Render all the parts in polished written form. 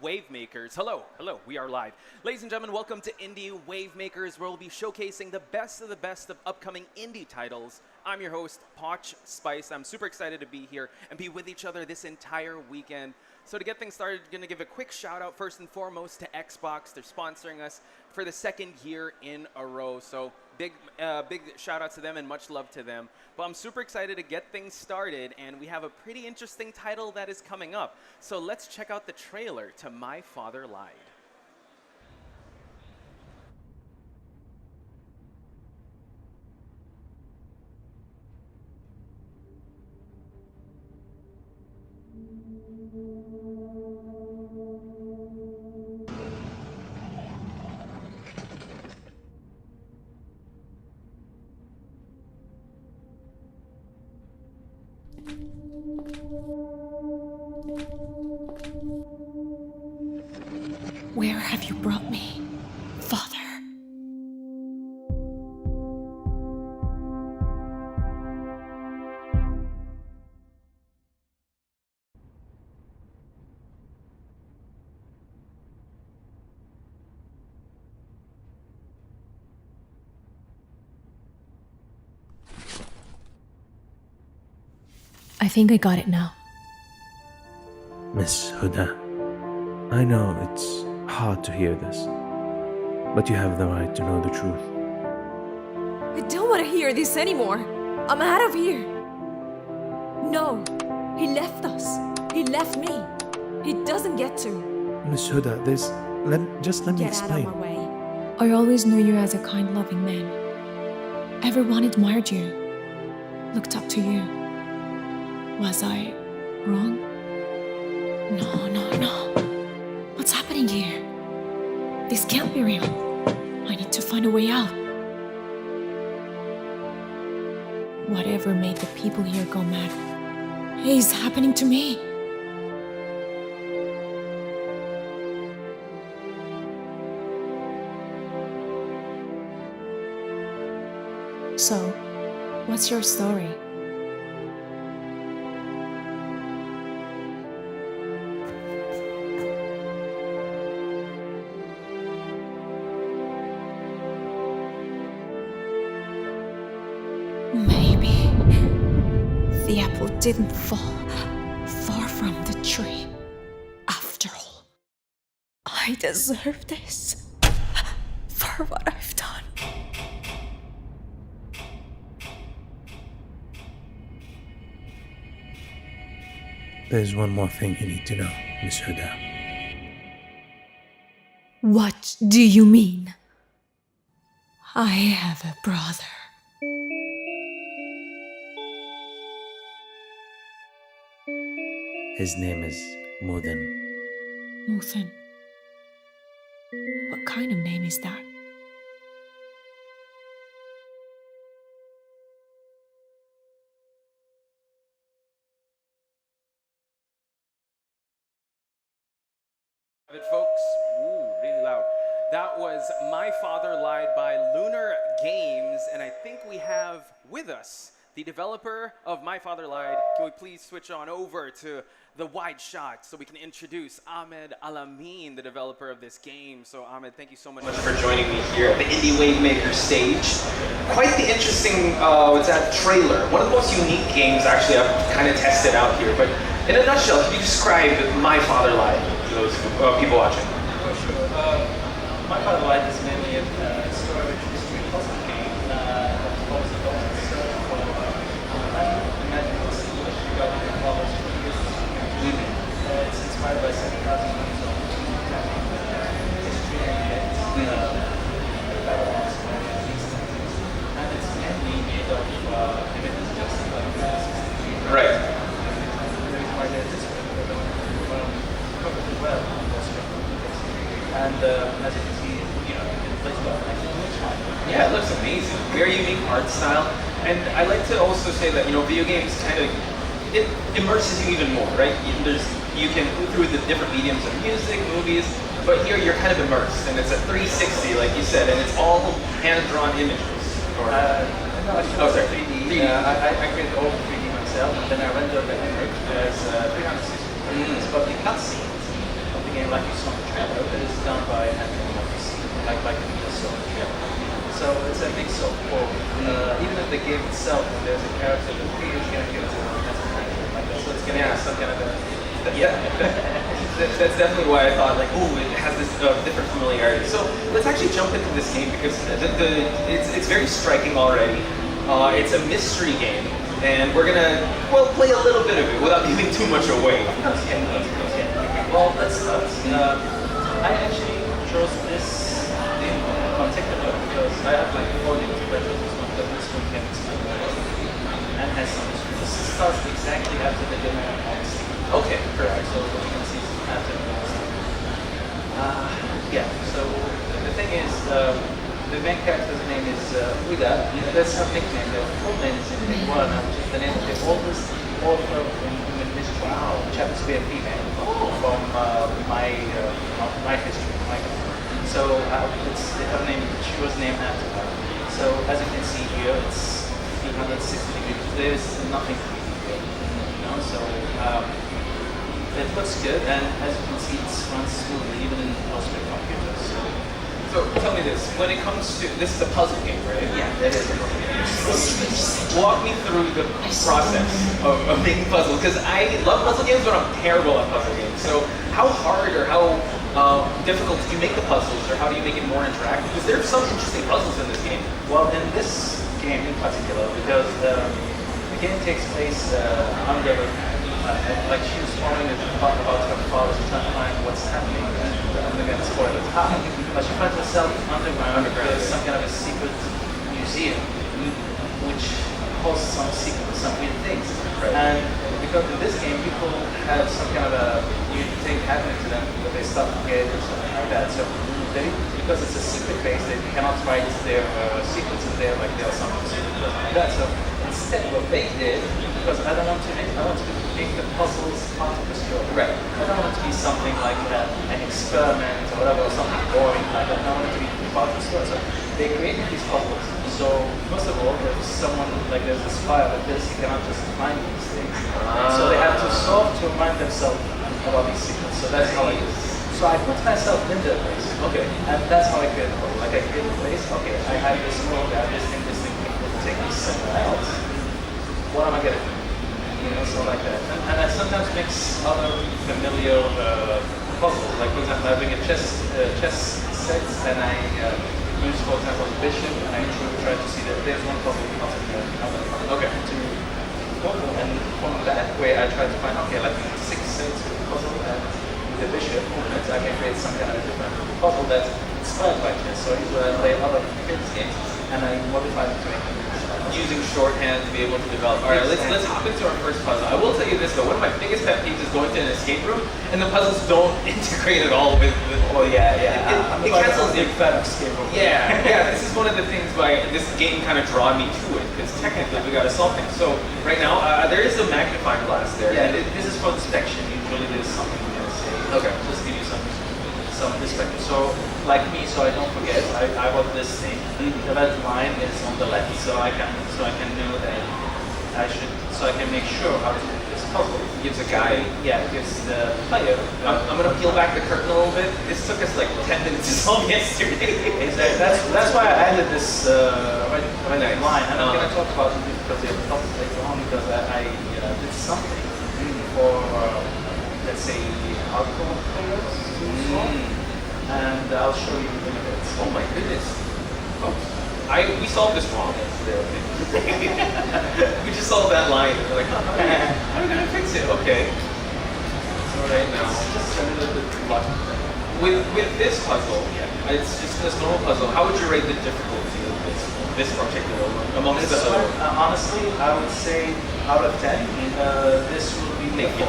Wavemakers. Hello, we are live. Ladies and gentlemen, welcome to Indie Wavemakers, where we'll be showcasing the best of upcoming indie titles. I'm your host, Poch Spice. I'm super excited to be here and be with each other this entire weekend. So to get things started, I'm going to give a quick shout out first and foremost to Xbox. They're sponsoring us for the second year in a row. So big shout out to them and much love to them. But I'm super excited to get things started, and we have a pretty interesting title that is coming up. So let's check out the trailer to My Father Lied. Where have you brought me, Father? I think I got it now. Miss Huda, I know it's hard to hear this, but you have the right to know the truth. I don't want to hear this anymore. I'm out of here. No, he left us. He left me. He doesn't get to. Miss Huda, just let me Get out explain. of my way. I always knew you as a kind, loving man. Everyone admired you, looked up to you. Was I wrong? No. What's happening here? This can't be real. I need to find a way out. Whatever made the people here go mad is happening to me. So, what's your story? Maybe the apple didn't fall far from the tree. After all, I deserve this for what I've done. There's one more thing you need to know, Miss Huda. What do you mean? I have a brother. His name is Mudin. Muthan. What kind of name is that? It, folks. Ooh, really loud. That was My Father Lied by Lunar Games, and I think we have with us the developer of My Father Lied. Can we please switch on over to the wide shot so we can introduce Ahmed Alamin, the developer of this game. So Ahmed, thank you so much for joining me here at the Indie Wavemakers stage. Quite the interesting, trailer. One of the most unique games actually I've kind of tested out here, but in a nutshell, can you describe My Father Lied to those people watching? Sure. My Father Lied is mainly a story history puzzle game that involves the search for a magical solution regarding your father's history. It's inspired by 7,000 years of history and myths, battles, and it's mainly made of images just like Right. The reason why there's this perfectly well on those and as you can see, it plays well. Yeah, it looks amazing. Very unique art style. And I like to also say that, video games it immerses you even more, right? You can go through the different mediums of music, movies, but here you're kind of immersed, and it's a 360, like you said, and it's all hand-drawn images. No, actually, 3D. I created all the 3D myself, and then I rendered the image as 360 frames. But the cutscenes of the game, like you saw in the trailer, is done by Andrew like you saw in the trailer. So it's a mix of both. Even in the game itself, when there's a character that appears, you're going to get it as a character. Like so it's going to be some kind of a... Yeah, that's definitely why I thought like, ooh, it has this different familiarity. So let's actually jump into this game because it's very striking already. It's a mystery game, and we're gonna play a little bit of it without giving too much away. Well, let's start. I actually chose this in particular because I have like 4 different versions. This one can explain and has some history. This starts exactly after the demo on Steam. Okay, Correct. So you can see after the yeah. So the thing is, the main character's name is Uda. That's her nickname. The full name is Iguana, which is the name of the oldest author in human history. Wow. Which happens to be a female from my history, my country. So it's her name. She was named after her. So as you can see here, it's 360 degrees. There's nothing here, you know. So. It looks good, and as you can see, it runs smoothly even in most of the computers. So tell me this: when it comes to this is a puzzle game, right? Yeah, that is a puzzle game. Walk me through the process of making puzzles, because I love puzzle games, but I'm terrible at puzzle games. So how hard or how difficult do you make the puzzles, or how do you make it more interactive? Because there are some interesting puzzles in this game. Well, in this game in particular, because the game takes place under like she was following about her father, trying to find what's happening, and I'm not going to spoil it how, but she finds herself underground. There's some kind of a secret museum which hosts some weird things. Right. And because in this game people have some kind of a weird thing happening to them that they start to get or something like that. So because it's a secret base, they cannot write their secrets in there like there are some secrets like that. So instead what they did, because I want to make the puzzles part of the story. Right. I don't want it to be something like an experiment or whatever, or something boring like that. I want it to be part of the story. So they created these puzzles. So first of all, there's someone, like there's a spy like this, he cannot just find these things. So they have to solve to remind themselves about these secrets. So that's how I do. So I put myself in the place. Okay. And that's how I create the puzzle. Like I create the place, okay, I have this code, I have this thing, will take me somewhere else. What am I gonna do? You know, so like that. And I sometimes mix other familiar puzzles. Like for example, I bring a chess set and I use, for example, the bishop, and I try to see that there's one puzzle another Okay. to puzzle, and from that way I try to find, okay, like 6 sets of puzzle, and with the bishop movements I can create some kind of different puzzle that's inspired by chess. So usually I play other kids games and I modify it to make it Using shorthand to be able to develop. All right, let's hop into our first puzzle. I will tell you this though, one of my biggest pet peeves is going to an escape room and the puzzles don't integrate at all with. Oh yeah. It cancels the. big fan of escape room. Yeah. This is one of the things why this game kind of draw me to it, because technically we got to solve things. So right now there is a magnifying glass there. Yeah, this is for inspection. Usually there's something we're gonna say. Okay. Just give you some perspective. So like me, so I don't forget, I wrote this thing. The red line is on the left, so I can know that I can make sure how to do this puzzle. Gives a guide. Yeah, it gives the player. I'm gonna peel back the curtain a little bit. This took us like 10 minutes to solve yesterday. Exactly. That's why I added this red Nice. line, and I'm gonna talk about the difficulty of the puzzle later on because I did something for let's say hardcore players to solve. And I'll show you in a minute. Oh my goodness. Oh, we solved this wrong yesterday. We just solved that line. We're like, how are we gonna fix it? Okay. So right now, Just a little bit lucky. with this puzzle, it's just this normal puzzle. How would you rate the difficulty of this particular one amongst the other? Honestly, I would say out of 10, this would be a 4.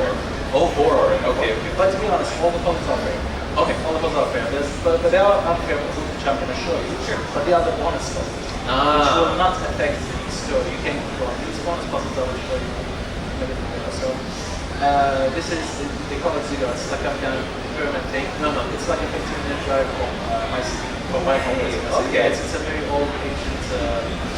Oh, 4 already. Okay. But to be honest, all the puzzles are fair. Okay. All the puzzles are fair. But there are unfair puzzles which I'm going to show you. Sure. But they are the bonus puzzles, which will not affect the story. You can go on these bonus puzzles. I will show you everything. So this is, they call it Zero. It's like a kind of pyramid thing. No, it's like a 15-minute drive from my city, from my home. Okay. It's a very old ancient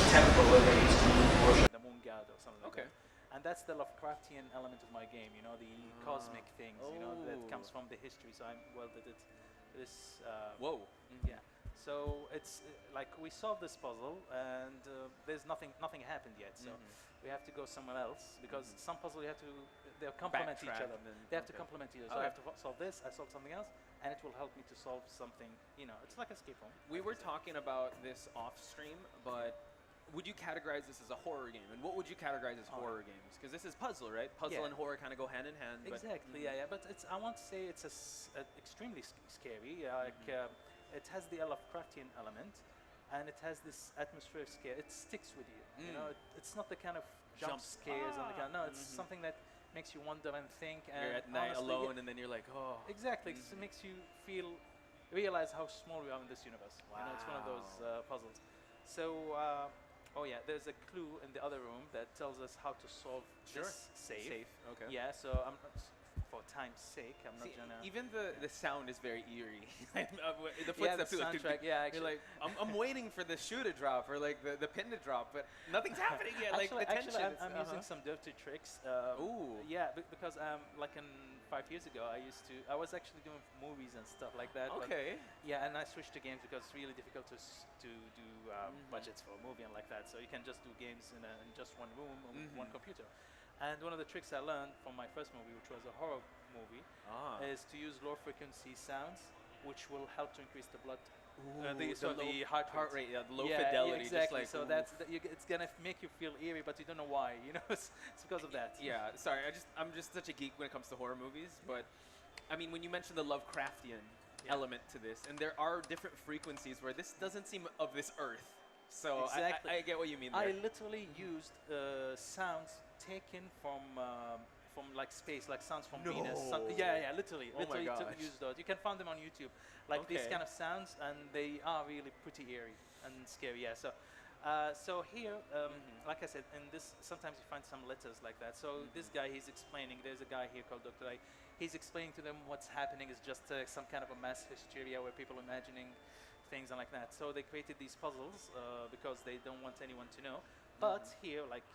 temple where they used to worship the moon god or something. Okay. Like that. And and that's the Lovecraftian element of my game. You know, the cosmic things. You know, that comes from the history. So I'm welded it to this. Whoa. Yeah. So it's like we solved this puzzle, and there's nothing happened yet. So we have to go somewhere else because some puzzle you have to they complement each Backtrack other. and then- They have to okay. complement each other. So I have to solve this. I solve something else, and it will help me to solve something. You know, it's like escape room. We were talking about this off stream, but would you categorize this as a horror game? And what would you categorize as horror games? Because this is puzzle, right? Puzzle Yeah. and horror kind of go hand in hand. but- Exactly. Yeah. But it's I won't say it's extremely scary. Like it has the Lovecraftian element, and it has this atmospheric scare. It sticks with you. You know, it's not the kind of jump scares and the kind. No, it's something that makes you wonder and think. And You're at night honestly, alone, and then you're like, oh. Exactly. It makes you realize how small we are in this universe. You know, it's one of those puzzles. So, oh yeah, there's a clue in the other room that tells us how to solve this save. Okay. Yeah. So for time's sake, I'm See, not gonna. even the sound is very eerie. the Yeah, footsteps the too, like, soundtrack. Yeah, actually. You're like, I'm waiting for the shoe to drop or like the pin to drop, but nothing's happening yet. Like the tension. Actually, I'm is- using some dirty tricks. Ooh. Yeah, because like 5 years ago, I was actually doing movies and stuff like that. but- Okay. yeah, and I switched to games because it's really difficult to do budgets for a movie and like that. So you can just do games in just one room on one computer. And one of the tricks I learned from my first movie, which was a horror movie, is to use low frequency sounds, which will help to increase the blood, the heart rate. Yeah, the low Yeah, fidelity. exactly. Just like, so it's gonna make you feel eerie, but you don't know why. You know, it's because of that. Yeah, sorry, I'm just such a geek when it comes to horror movies, but I mean, when you mentioned the Lovecraftian element to this, and there are different frequencies where this doesn't seem of this earth. So Exactly. I get what you mean there. I literally used sounds taken from like space, like sounds from Venus. Yeah, literally. Oh my literally gosh. use those. You can find them on YouTube, like these Okay. kind of sounds, and they are really pretty eerie and scary. Yeah. So here, like I said, in this, sometimes you find some letters like that. So this guy, he's explaining. There's a guy here called Dr. A. He's explaining to them what's happening is just some kind of a mass hysteria where people are imagining things and like that. So they created these puzzles because they don't want anyone to know. But here, like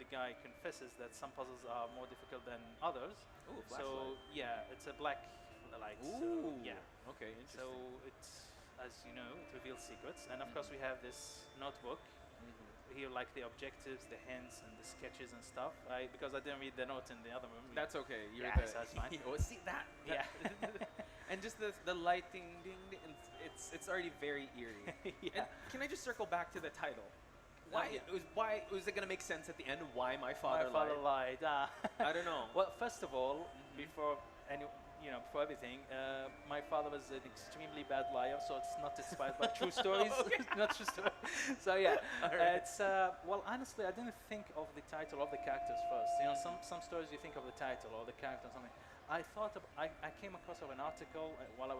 the guy confesses that some puzzles are more difficult than others. Ooh, So flashlight. yeah, it's a black light. Ooh. So, yeah. Okay, interesting. So it's, as you know, it reveals secrets. And of course we have this notebook. Here, like the objectives, the hints, and the sketches and stuff. Because I didn't read the note in the other room. That's okay. You're Yeah, the, so that's fine. Oh, see that? Yeah. And just the lighting, ding, ding, and it's already very eerie. Yeah. And can I just circle back to the title? Why yeah. why was it gonna make sense at the end? Why my father My father lied? lied. I don't know. Well, first of all, before before everything, my father was an extremely bad liar, so it's not inspired by true stories. Not true story. So yeah, it's well, honestly, I didn't think of the title of the characters first. You know, some stories you think of the title or the character or something. I came across of an article while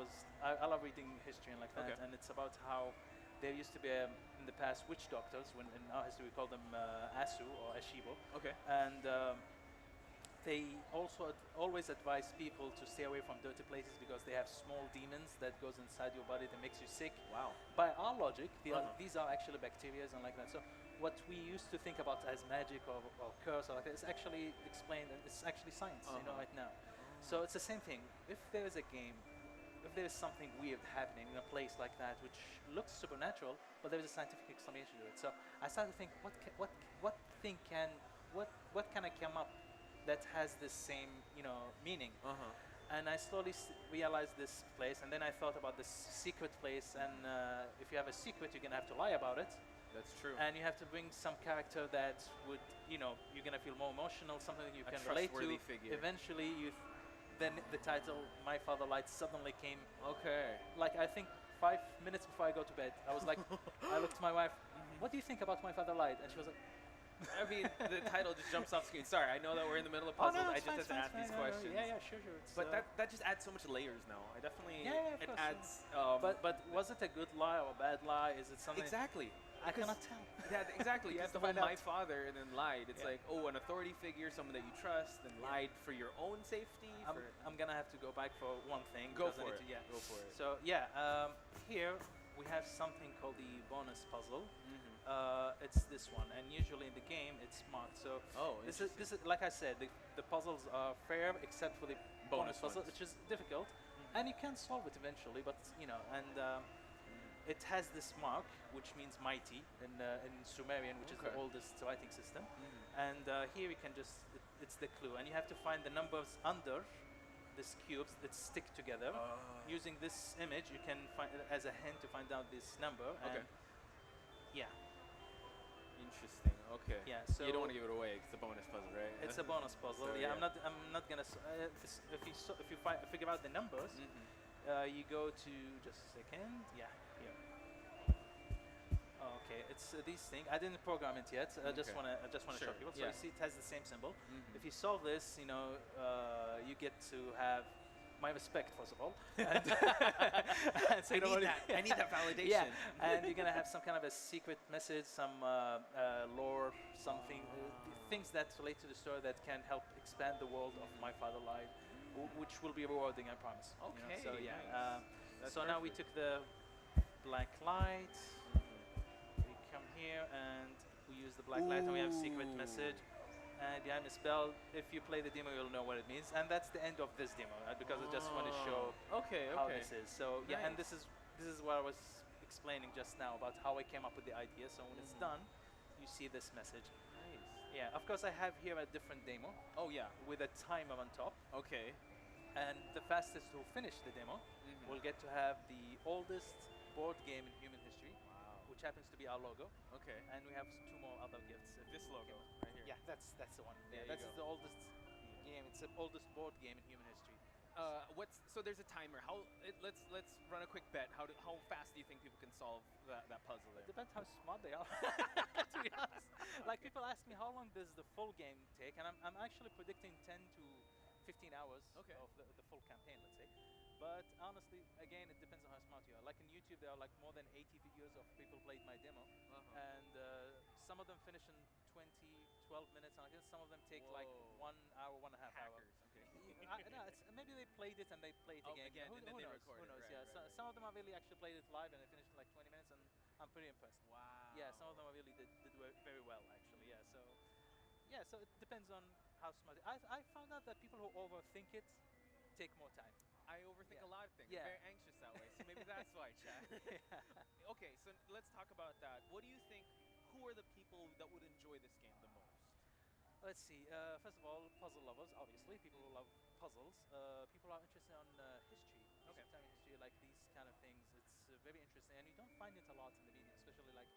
I love reading history and like that, Okay. and it's about how there used to be in the past witch doctors. When in our history we call them Asu or Ashibo. Okay. And they also always advise people to stay away from dirty places because they have small demons that goes inside your body that makes you sick. Wow. By our logic, these are actually bacteria and like that. So what we used to think about as magic or curse or like that is actually explained, and it's actually science, you know, right now. So it's the same thing. If there is a game, if there is something weird happening in a place like that, which looks supernatural, but there is a scientific explanation to it. So I started to think, what can I come up that has the same, meaning? And I slowly realized this place, and then I thought about this secret place. And if you have a secret, you're gonna have to lie about it. That's true. And you have to bring some character that would, you're gonna feel more emotional, something you A can relate to. trustworthy figure. Eventually, then the title "My Father Lied" suddenly came. Okay. Like I think 5 minutes before I go to bed, I was like, I looked to my wife. What do you think about "My Father Lied"? And she was like, I mean, the title just jumps off screen. Sorry, I know that we're in the middle of puzzles. I just have to ask these questions. Yeah, sure. It's, But that just adds so much layers now. I definitely of it course, adds. but was it a good lie or a bad lie? Is it something? exactly. I Because- cannot tell. Yeah, exactly. You Because have the to whole find my out. father and then lied. It's Yeah. like, oh, an authority figure, someone that you trust, and lied for your own safety. I'm gonna have to go back for one thing. Go because I for need it. to- yeah. Go for it. So yeah, here we have something called the bonus puzzle. it's this one, and usually in the game it's marked. So Oh, this is like I said, the puzzles are fair except for the bonus puzzle, ones. which is difficult, and you can solve it eventually. But you know, and it has this mark, which means mighty in Sumerian, which is the Okay. oldest writing system. And here you can just it's the clue, and you have to find the numbers under these cubes that stick together. Using this image, you can find it as a hint to find out this number. Okay. And yeah, Interesting. Okay. Yeah, you don't so- want to give it away. It's a bonus puzzle, right? it's a bonus puzzle. So, yeah, I'm not gonna. If you figure out the numbers, you go to just a second. Yeah, here. Okay, it's these things. I didn't program it yet. I just Okay. wanna show Sure, people. So yeah. you see, it has the same symbol. If you solve this, you know, you get to have my respect first of all. And, and so I you know need what that. I need that validation. Yeah, and you're gonna have some kind of a secret message, some lore, something, things that relate to the story that can help expand the world of My Father Lied, which will be rewarding, I promise. You know, Okay, so yeah. nice. That's So now we perfect. took the black light. We come here and we use the black light, and we have secret Ooh. message. And behind the spell, if you play the demo, you'll know what it means. And that's the end of this demo, because I just want to show Okay. how Okay. this is. So yeah, and Nice. this is what I was explaining just now about how I came up with the idea. So when it's done, you see this message. Nice. Yeah, of course I have here a different demo Oh yeah. with a timer on top. Okay. And the fastest to finish the demo will get to have the oldest board game in human history, Wow. which happens to be our logo. Okay. And we have two more other gifts. This logo right here. Yeah, that's the one. There you That's go. the oldest game. It's the oldest board game in human history. What's so? There's a timer. Let's run a quick bet. How fast do you think people can solve that puzzle there? Depends how smart they are. To be honest, like people ask me how long does the full game take, and I'm actually predicting 10 to 15 hours Okay. of the full campaign, let's say. But honestly, again, it depends on how smart you are. Like in YouTube, there are like more than 80 videos of people played my demo, and some of them finish in 20, 12 minutes. And I guess some of them take like Whoa. 1 hour, 1.5 hour. Hackers. Okay. No, maybe they played it and they played Oh, again. again, Who, and then who they knows? recorded, Who knows? right, Yeah. right, right. Some of them have really actually played it live and they finished in like 20 minutes, and I'm pretty impressed. Wow. Yeah, some of them really did very well actually. Yeah. So yeah, so it depends on how smart. I found out that people who overthink it take more time. I overthink Yeah. a lot of things. Yeah. I'm very anxious that way, so maybe that's why, Chad. Yeah. Okay, so let's talk about that. What do you think? Who are the people that would enjoy this game the most? Let's see. First of all, puzzle lovers, obviously, people who love puzzles. People are interested in history, Okay. Mesopotamian history, like these kind of things. It's very interesting, and you don't find it a lot in the media, especially like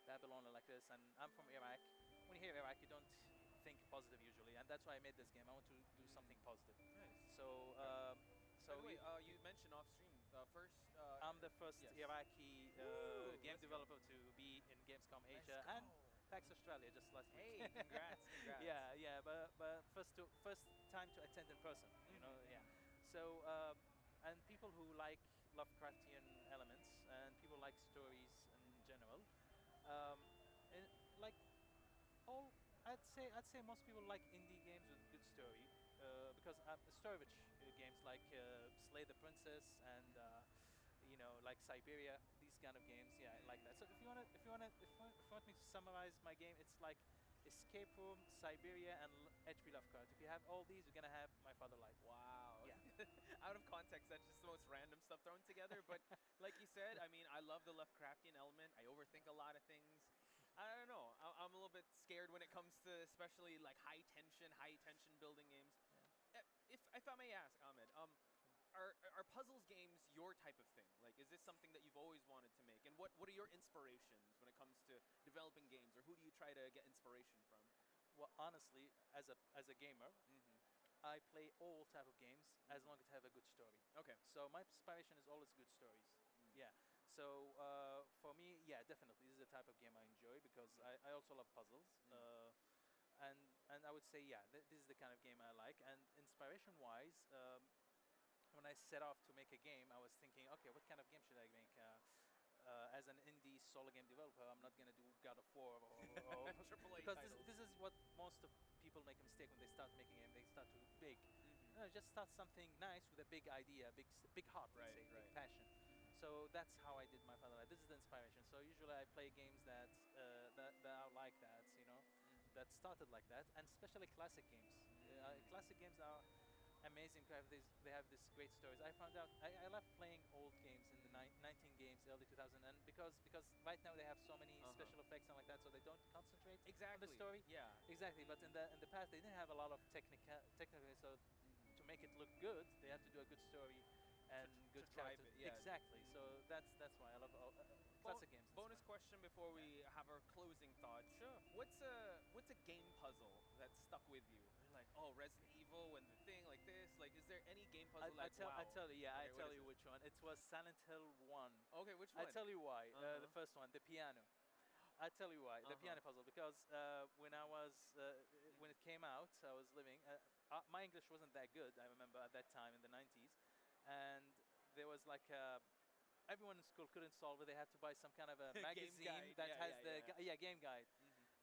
Babylon or like this. And I'm from Iraq. When you hear Iraq, you don't think positive usually, and that's why I made this game. I want to do something positive. Nice. So, By the way, you mentioned off stream first. I'm the first yes. Iraqi Woo, game let's go. developer to be in Gamescom Asia go. and PAX Australia just last week. Hey, congrats, congrats. Yeah, but first time to attend in person. You know, yeah. So and people who like Lovecraftian elements and people like stories in general, and like all I'd say most people like indie games with good story, because story-rich games like Slay the Princess and you know, like Siberia, these kind of games. Yeah, I like that. So if you want me to summarize my game, it's like Escape Room, Siberia, and HP Lovecraft. If you have all these, you're gonna have My Father Lied. Wow. Yeah. Out of context, that's just the most random stuff thrown together. But like you said, I mean, I love the Lovecraftian element. I overthink a lot of things. I don't know. I'm a little bit scared when it comes to especially like high tension building games. If I may ask, Ahmed, are puzzles games your type of thing? Like, is this something that you've always wanted to make? And what are your inspirations when it comes to developing games, or who do you try to get inspiration from? Well, honestly, as a gamer, I play all type of games as long as they have a good story. Okay. So my inspiration is always good stories. Yeah. So for me, yeah, definitely, this is the type of game I enjoy because I also love puzzles. And I would say, yeah, this is the kind of game I like. And inspiration-wise, when I set off to make a game, I was thinking, okay, what kind of game should I make? As an indie solo game developer, I'm not gonna do God of War or AAA because titles. this is what most of people make a mistake when they start making a game. They start too big. No, just start something nice with a big idea, big heart, let's Right, say, right. big passion. So that's how I did my Father Light. This is the inspiration. So usually I play games that are like that, that started like that, and especially classic games. Classic games are amazing. They have these great stories. I found out I love playing old games in the 19 games, early 2000, and because right now they have so many special effects and like that, so they don't concentrate on the Exactly. story. Yeah. Exactly. But in the past they didn't have a lot of technical, so to make it look good, they have to do a good story and To good drive characters. it, yeah. Exactly. So that's why I love classic games. Bonus question before we have our closing thoughts. Sure. What's a game puzzle that stuck with you? You're like, oh, Resident Evil when the thing like this. Like, is there any game puzzle that's wow? I tell you, yeah, I Okay, what tell is you it? which one. It was Silent Hill 1. Okay, which I one? tell you why. The Uh-huh. first one, the piano. I tell you why. The piano puzzle, because when it came out, I was living. My English wasn't that good. I remember at that time in the 90s, and there was like everyone in school couldn't solve it. They had to buy some kind of a Game magazine guide. that Yeah, has yeah, the yeah. game guide.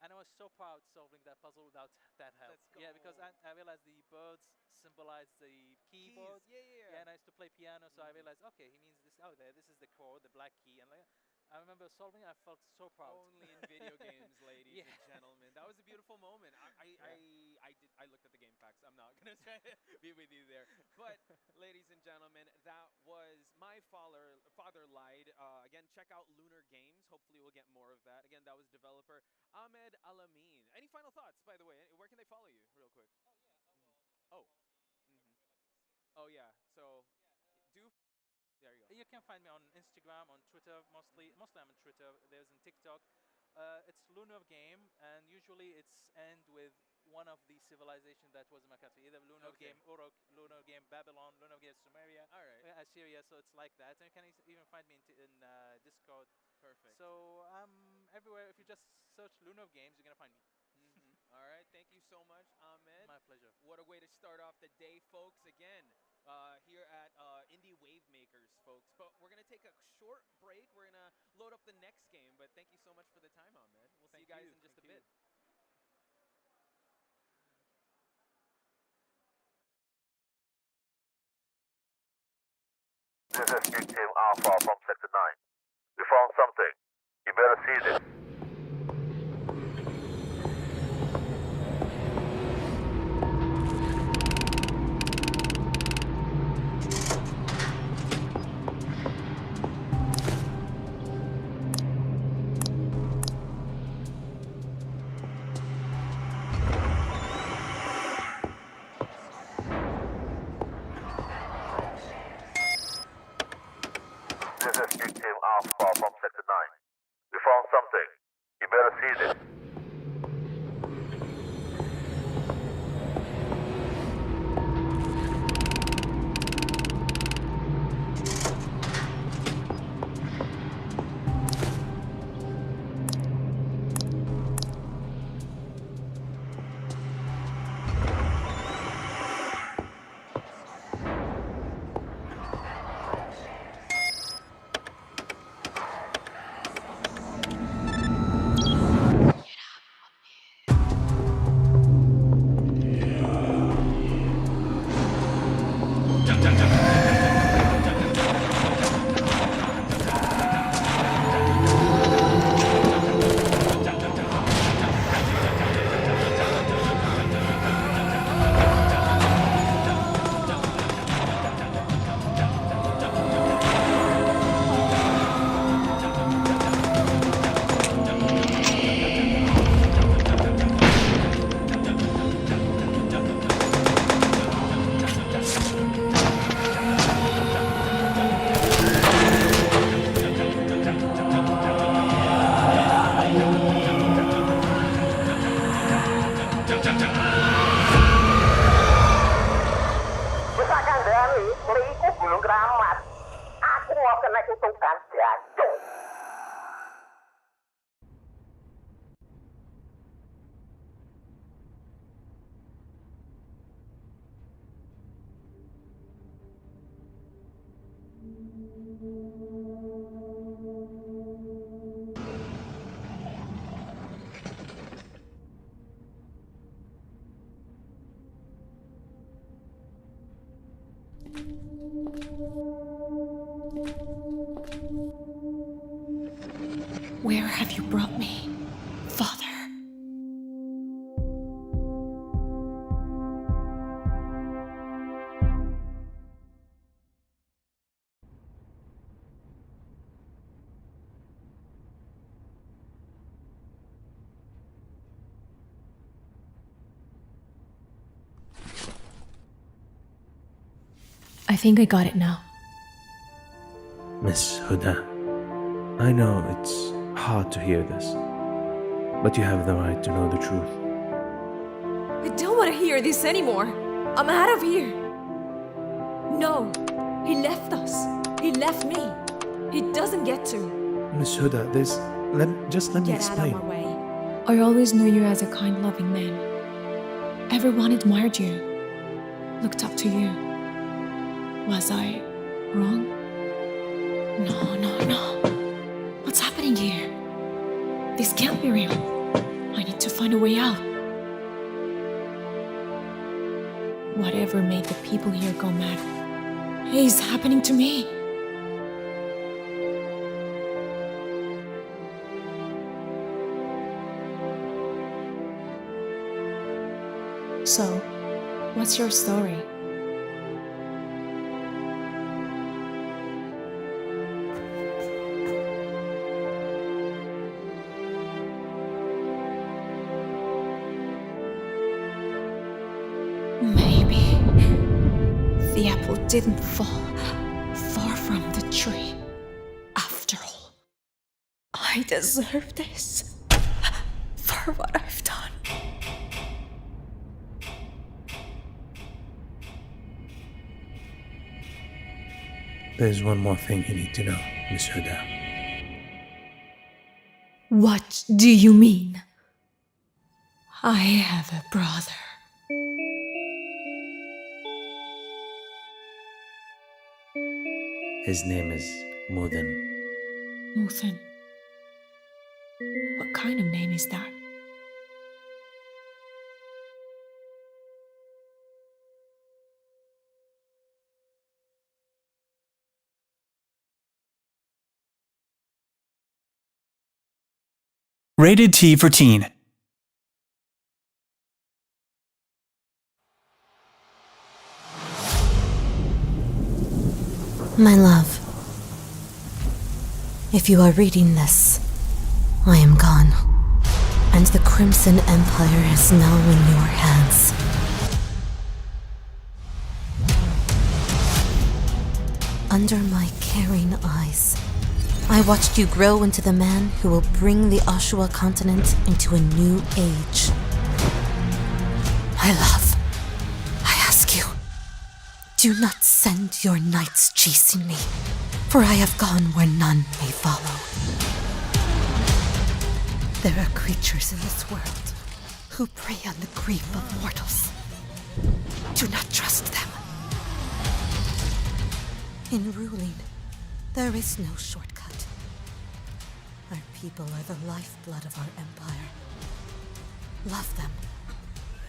And I was so proud solving that puzzle without that help. Let's Yeah, because go. I realized the birds symbolize the keyboard. Keys. Yeah, yeah, yeah. Yeah, and I used to play piano, so I realized, okay, he means this. Oh, there, this is the chord, the black key, and like, I remember solving it. I felt so proud. Only in video games, ladies Yeah. and gentlemen. That was a beautiful moment. I looked at the game facts. I'm not gonna try to be with you there. But ladies and gentlemen, that was my father lied. Again, check out Lunar Games. Hopefully we'll get more of that. Again, that was developer Ahmed Alamin. Any final thoughts, by the way? Where can they follow you, real quick? Oh. Mhm. Oh yeah. So do. There you go. You can find me on Instagram, on Twitter, mostly I'm on Twitter. There's in TikTok. It's Lunar Game, and usually it's end with one of the civilization that was in my country, either Lunar Okay. Game Uruk, Lunar Game Babylon, Lunar Game Sumeria, All right. Assyria. So it's like that. And you can even find me in Discord. Perfect. So I'm everywhere. If you just search Lunar Games, you're gonna find me. All right. Thank you so much, Ahmed. My pleasure. What a way to start off the day, folks. Again, here at Indie Wavemakers, folks. But we're going to take a short break. We're going to load up the next game. But thank you so much for the time, Ahmed. We'll see you guys in just a bit. This is Big Team Alpha from Sector 9. We found something. You better see this. This is Big Team Alpha from Sector 9. We found something. You better see this. Misalkan dari beliku Gunung Keramat, aku mau kena kutukan jatuh. Where have you brought me, Father? I think I got it now. Miss Huda, I know it's hard to hear this, but you have the right to know the truth. I don't want to hear this anymore. I'm out of here. No, he left us. He left me. He doesn't get to. Miss Huda, just let me Get out explain. of my way. I always knew you as a kind, loving man. Everyone admired you, looked up to you. Was I wrong? No. What's happening here? This can't be real. I need to find a way out. Whatever made the people here go mad is happening to me. So, what's your story? Maybe the apple didn't fall far from the tree. After all, I deserve this for what I've done. There's one more thing you need to know, Miss Huda. What do you mean? I have a brother. His name is Mudin. Muthan. What kind of name is that? Rated T for Teen. My love, if you are reading this, I am gone, and the Crimson Empire is now in your hands. Under my caring eyes, I watched you grow into the man who will bring the Ashua continent into a new age. My love, I ask you, do not send your knights chasing me, for I have gone where none may follow. There are creatures in this world who prey on the grief of mortals. Do not trust them. In ruling, there is no shortcut. Our people are the lifeblood of our empire. Love them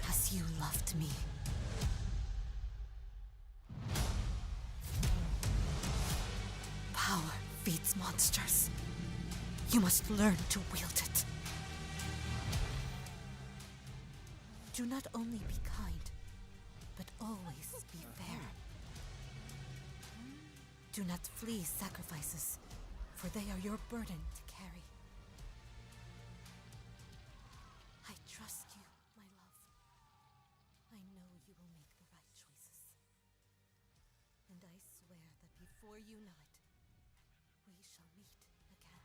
as you loved me. Power feeds monsters. You must learn to wield it. Do not only be kind, but always be fair. Do not flee sacrifices, for they are your burden to carry. I trust you, my love. I know you will make the right choices. And I swear that before you know it, we shall meet again.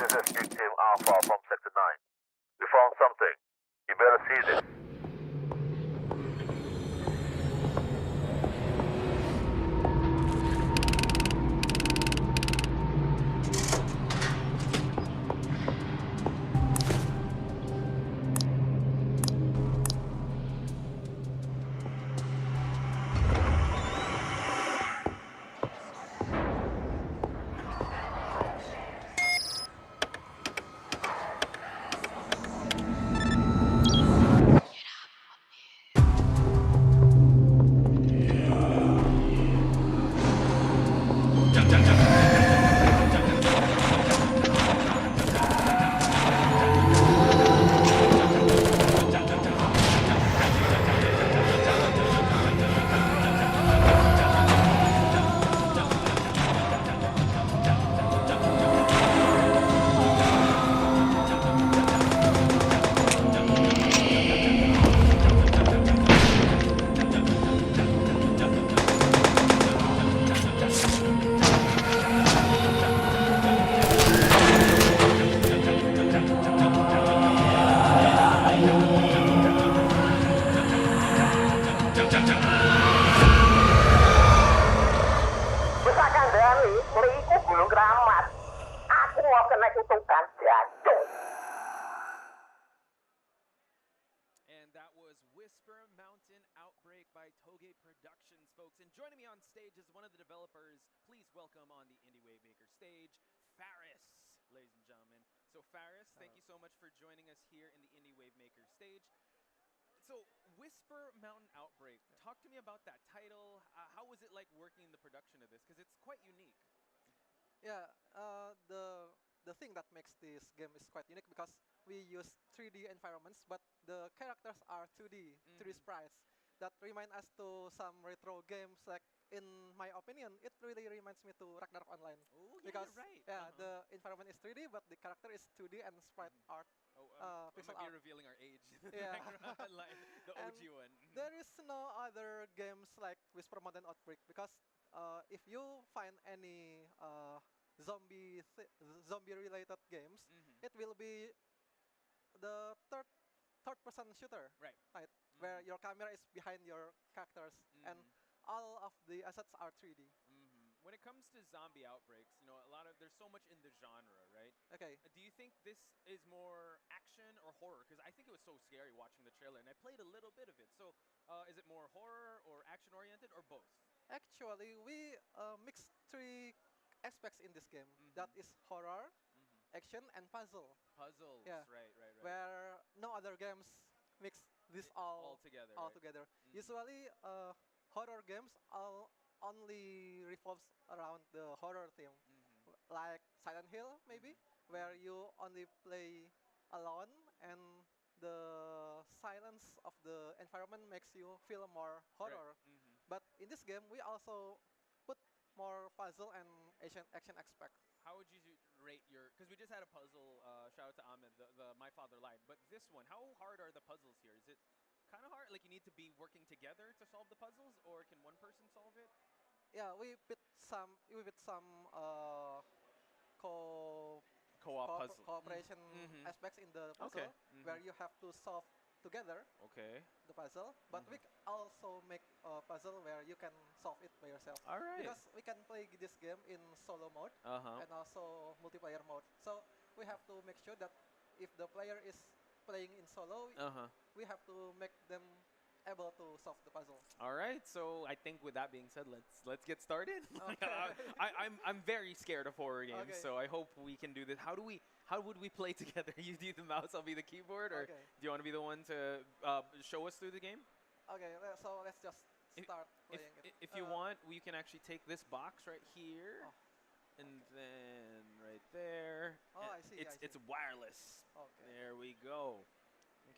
This is Big Team Alpha from Sector 9. We found something. You better see this. Bisa kandhani mriku Gunung Keramat. Aku mau kena kutukan jantung. And that was Whisper Mountain Outbreak by Toge Productions, folks. And joining me on stage is one of the developers. Please welcome on the Indie Wavemaker stage, Faris, ladies and gentlemen. So Faris, thank you so much for joining us here in the Indie Wavemaker stage. So Whisper Mountain Outbreak, talk to me about that title. How was it like working in the production of this? Because it's quite unique. Yeah, the thing that makes this game is quite unique because we use 3D environments, but the characters are 2D, 3D sprites that remind us to some retro games. Like in my opinion, it really reminds me to Ragnarok Online. Oh, yeah, because you're right. the environment is 3D, but the character is 2D and sprite art. We Pixel might be art. revealing our age. Yeah. Like the And OG one. there is no other games like Whisper Mountain Outbreak because if you find any zombie related games, it will be the third person shooter, Right. where your camera is behind your characters and all of the assets are 3D. When it comes to zombie outbreaks, you know, there's so much in the genre, right? Okay. Do you think this is more action or horror? Because I think it was so scary watching the trailer, and I played a little bit of it. So, is it more horror or action oriented or both? Actually, we mix three aspects in this game. That is horror, action, and puzzle. Puzzles, Yeah. right. Where no other games mix this all together. together. Usually, horror games only revolves around the horror theme, like Silent Hill maybe, where you only play alone and the silence of the environment makes you feel more horror. But in this game, we also put more puzzle and action aspect. How would you rate your? Because we just had a puzzle. Shout out to Ahmed, the My Father Lied. But this one, how hard are the puzzles here? Is it kind of hard? Like you need to be working together to solve the puzzles, or can one person solve it? Yeah, we put some Co-op puzzle. cooperation aspects in the puzzle, Okay. where you have to solve together Okay. the puzzle, but we also make a puzzle where you can solve it by yourself. All right. Because we can play this game in solo mode and also multiplayer mode. So we have to make sure that if the player is playing in solo, we have to make them able to solve the puzzle. All right. So I think with that being said, let's get started. Okay. I'm very scared of horror games, Okay. so I hope we can do this. How would we play together? You do the mouse, I'll be the keyboard, or Okay. do you want to be the one to show us through the game? Okay, so let's just start playing it. If you want, we can actually take this box right here, Oh. and then right there. Oh, and I see, It's wireless. Okay. There we go.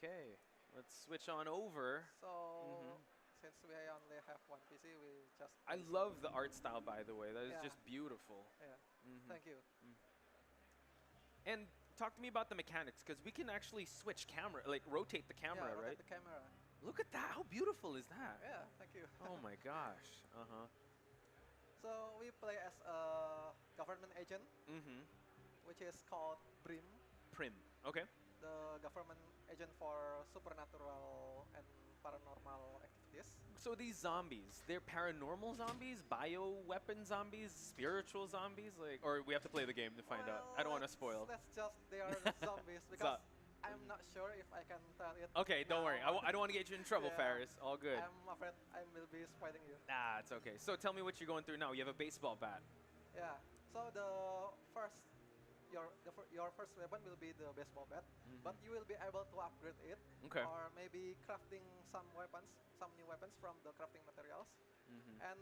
Okay, let's switch on over. So since we only have one PC, we just. I play love solo. the art style, by the way. That is Yeah. just beautiful. Yeah. Thank you. And talk to me about the mechanics, because we can actually switch camera, like rotate the camera, Yeah, rotate right? the camera. Look at that! How beautiful is that? Yeah, thank you. Oh my gosh. So we play as a government agent which is called BRIM, Prim. Okay. the government agent for supernatural and paranormal activities. So these zombies, they're paranormal zombies, bioweapon zombies, spiritual zombies, like, or we have to play the game to find out. I don't want to spoil. Let's just they are zombies because I'm not sure if I can tell it. Okay, don't worry. now. I don't want to get you in trouble, Yeah. Faris. All good. I'm afraid I will be spoiling you. Nah, it's okay. So tell me what you're going through now. You have a baseball bat. Yeah. So the first, your first weapon will be the baseball bat, but you will be able to upgrade it, Okay. or maybe crafting some weapons, some new weapons from the crafting materials. And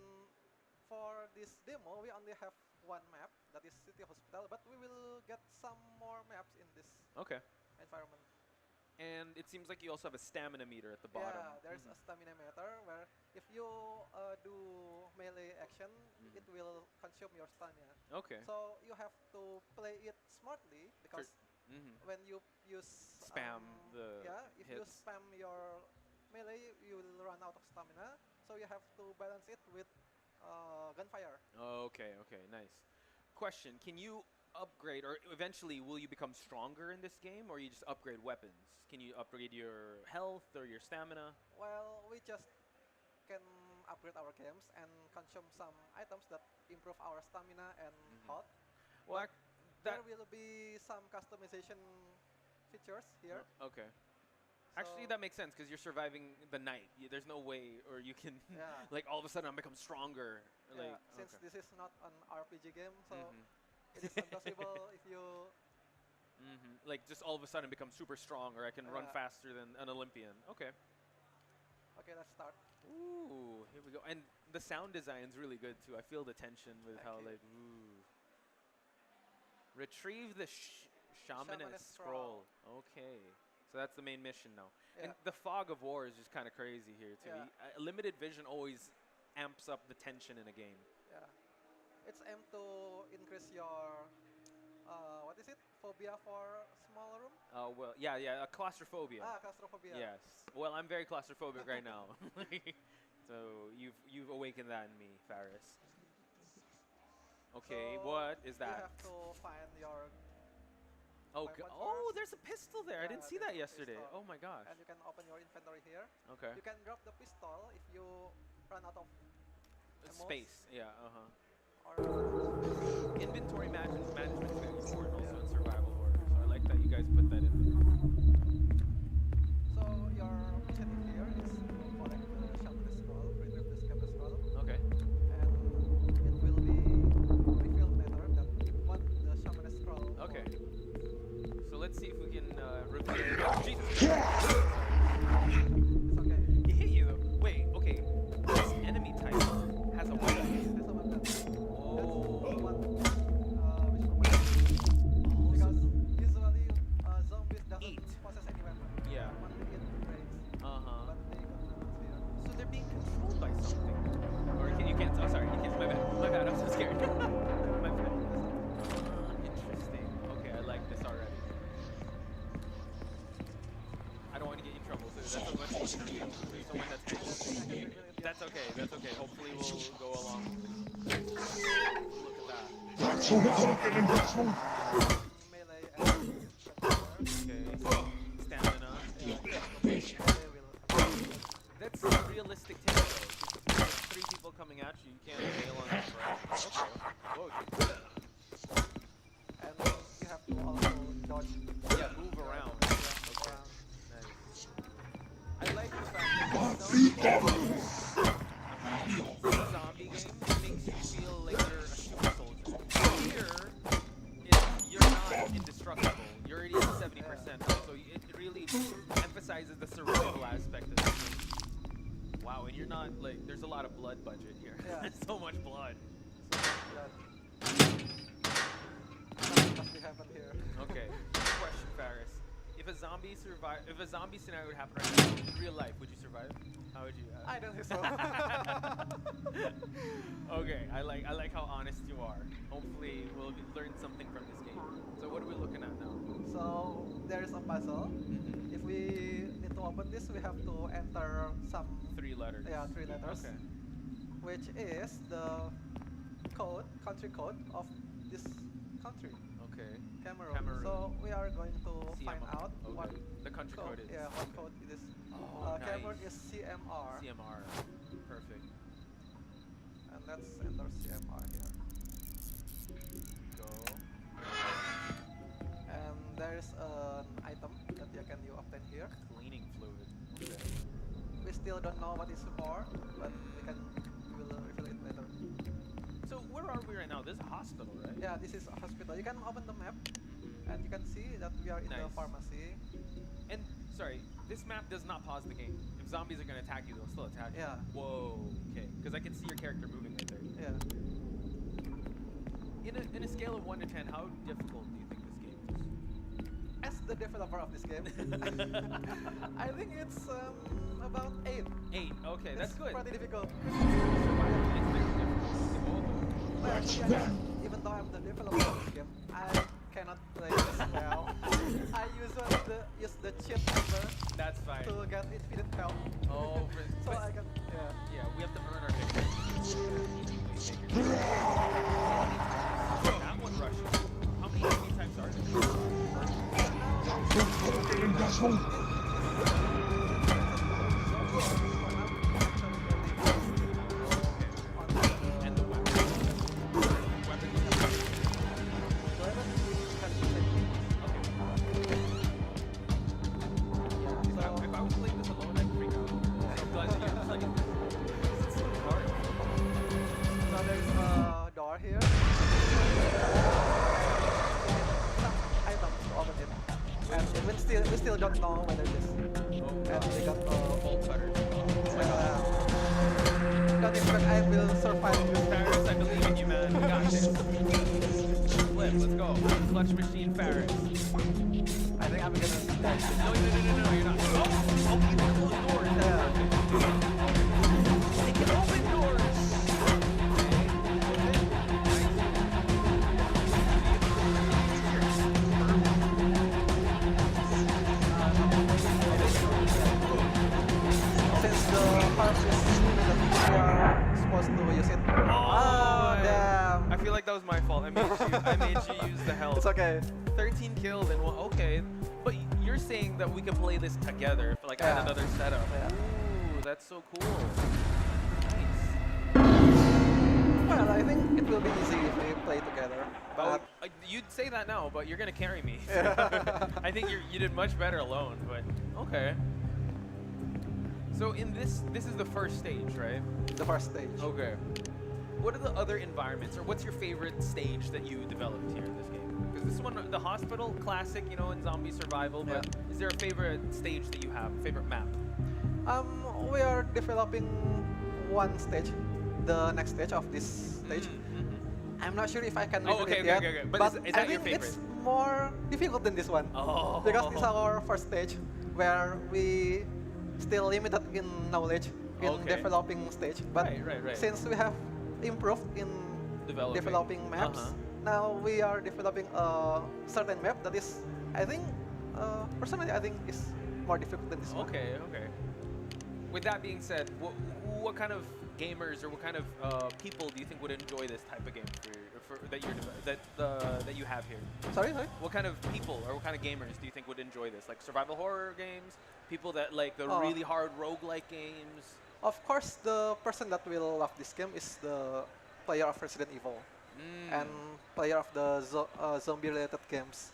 for this demo, we only have one map, that is City Hospital, but we will get some more maps in this Okay. environment. And it seems like you also have a stamina meter at the bottom. Yeah, there's a stamina meter where if you do melee action, it will consume your stamina. Okay. So you have to play it smartly because when you use Spam the if you hits. spam your melee, you will run out of stamina. So you have to balance it with gunfire. Okay, okay, nice. Question, can you upgrade, or eventually will you become stronger in this game, or you just upgrade weapons? Can you upgrade your health or your stamina? Well, we just can upgrade our games and consume some items that improve our stamina and health. Well, There will be some customization features here. Okay. Actually, So- that makes sense because you're surviving the night. There's no way, or you can, Yeah. like, all of a sudden I become stronger. Yeah, Like, since okay. this is not an RPG game, so it is impossible if you. Like, just all of a sudden become super strong, or I can run Yeah. faster than an Olympian. Okay. Okay, let's start. Ooh, here we go. And the sound design's really good too. I feel the tension with how, Okay. like, ooh. Retrieve the shamanist Shamanist scroll. Okay. So that's the main mission now. And Yeah. the fog of war is just kind of crazy here too. Yeah. Limited vision always amps up the tension in a game. Yeah, it's aimed to increase your what is it? Phobia for small room? Well, yeah, claustrophobia. Claustrophobia. Yes. Well, I'm very claustrophobic right now. So you've awakened that in me, Faris. Okay, So what is You that? have to find your Oh, weapon oh, first. there's a pistol there. I didn't Yeah, see that there's a yesterday. pistol. Oh my gosh. and you can open your inventory here. Okay. You can drop the pistol if you run out of ammos Space. Yeah. or Inventory management is very important also in survival horror. So I like that you guys put that in. so your mission here is to collect the shamanist scroll, retrieve the shamanist scroll, Okay. and it will be revealed later that what the shamanist scroll. Okay. for. So let's see if we can reveal. Jesus. It's okay. He hit you though. Wait. Okay. This enemy type has a weapon. There's a weapon. Oh. That's what visual weapon. Because usually zombies doesn't Eat. possess any weapon. Yeah. Only it breaks. Uh-huh. But they got weapons here. So they're being controlled by something. Or you can't. Oh, sorry. You can't. My bad. My bad. I'm so scared. My bad. Interesting. Okay, I like this already. I don't want to get you in trouble, so that's a much easier to do. Someone that's hanging. That's okay. That's okay. Hopefully we'll go along. Look at that. Melee and Okay. Stamina. they will That's a realistic take though. 'Cause if there's 3 people coming at you, you can't bail on them, right? Okay. Whoa, dude. and you have to also dodge. Yeah, move around. Okay. Around. Nice. I like the fact that some zombie games makes you feel like you're a super soldier. Here, you're not indestructible. You're already at 70%, so it really emphasizes the survival aspect of the game. Wow, and you're not like, there's a lot of blood budget here. Yeah. So much blood. That nothing must be happened here. Okay. Question, Faris. If a zombie scenario would happen right now in real life, would you survive? How would you? I don't think so. Okay, I like how honest you are. Hopefully, we'll learn something from this game. So what are we looking at now? So there is a puzzle. If we need to open this, we have to enter some 3 letters. 3 letters, Okay. which is the country code of this country. Okay. Cameroon. Cameroon. So we are going to find CMR. out what Okay. The country code is. Yeah, what code it is. Oh, Cameroon nice. is CMR. CMR. Perfect. And let's enter CMR here. Go. And there is an item that you obtain here. Cleaning fluid. Okay. We still don't know what it's for, but we will reveal it later. So where are we right now? This is a hospital, right? Yeah, this is a hospital. You can open the map, and you can see that we are in the Nice. pharmacy. And sorry, this map does not pause the game. If zombies are gonna attack you, they'll still attack you. Yeah. Whoa. Okay. Because I can see your character moving right there. Yeah. In a scale of 1 to 10, how difficult do you think this game is? As the developer of this game, I think it's about 8. 8. Okay, that's It's good. pretty difficult. It's very difficult. But yeah, even though I'm the developer of this game, I cannot play this well. I usually use the cheat number That's fine. to get infinite health. Oh, so but- I can, yeah. Yeah, we have to earn our victory. That one rushes. How many enemy types are there? And the weapons. If I was playing this alone, I'd freak out. I'm glad that you're playing it. It's so hard. So there's a door here. Some items to open it. And we still don't know whether it is. And we got Bolt cutter. don't expect I will survive this. Ferris, I believe in you, man. We got this. Flip, let's go. Clutch machine Ferris. I think I'm gonna die. No, you're not. Oh, you can close doors. Yeah. They can open doors. Since the part is limited, we are supposed to use it. Oh, damn. I feel like that was my fault. I made you use the health. It's okay. 13 kills and one. Okay, but you're saying that we can play this together for like Yeah. another setup. Yeah. Ooh, that's so cool. Nice. Well, I think it will be easy if we play together. But You'd say that now, but you're gonna carry me. Yeah. I think you did much better alone, but okay. So in this is the first stage, right? the first stage. Okay. What are the other environments, or what's your favorite stage that you developed here in this game? Because this one, the hospital, classic, you know, in zombie survival. But is there a favorite stage that you have, favorite map? We are developing one stage, the next stage of this stage. I'm not sure if I can reveal okay, it yet, okay. But is I that your think favorite? it's more difficult than this one. Oh. Because it's our first stage where we still limited in knowledge in Okay. developing stage. But Right. since we have improved in developing maps, now we are developing a certain map that is, I think, personally, I think is more difficult than this one. Okay. With that being said, what kind of gamers or what kind of people do you think would enjoy this type of game that you have here? Sorry? What kind of people or what kind of gamers do you think would enjoy this? Like survival horror games, people that like the Oh. really hard roguelike games. Of course, the person that will love this game is the player of Resident Evil and player of the zombie-related games,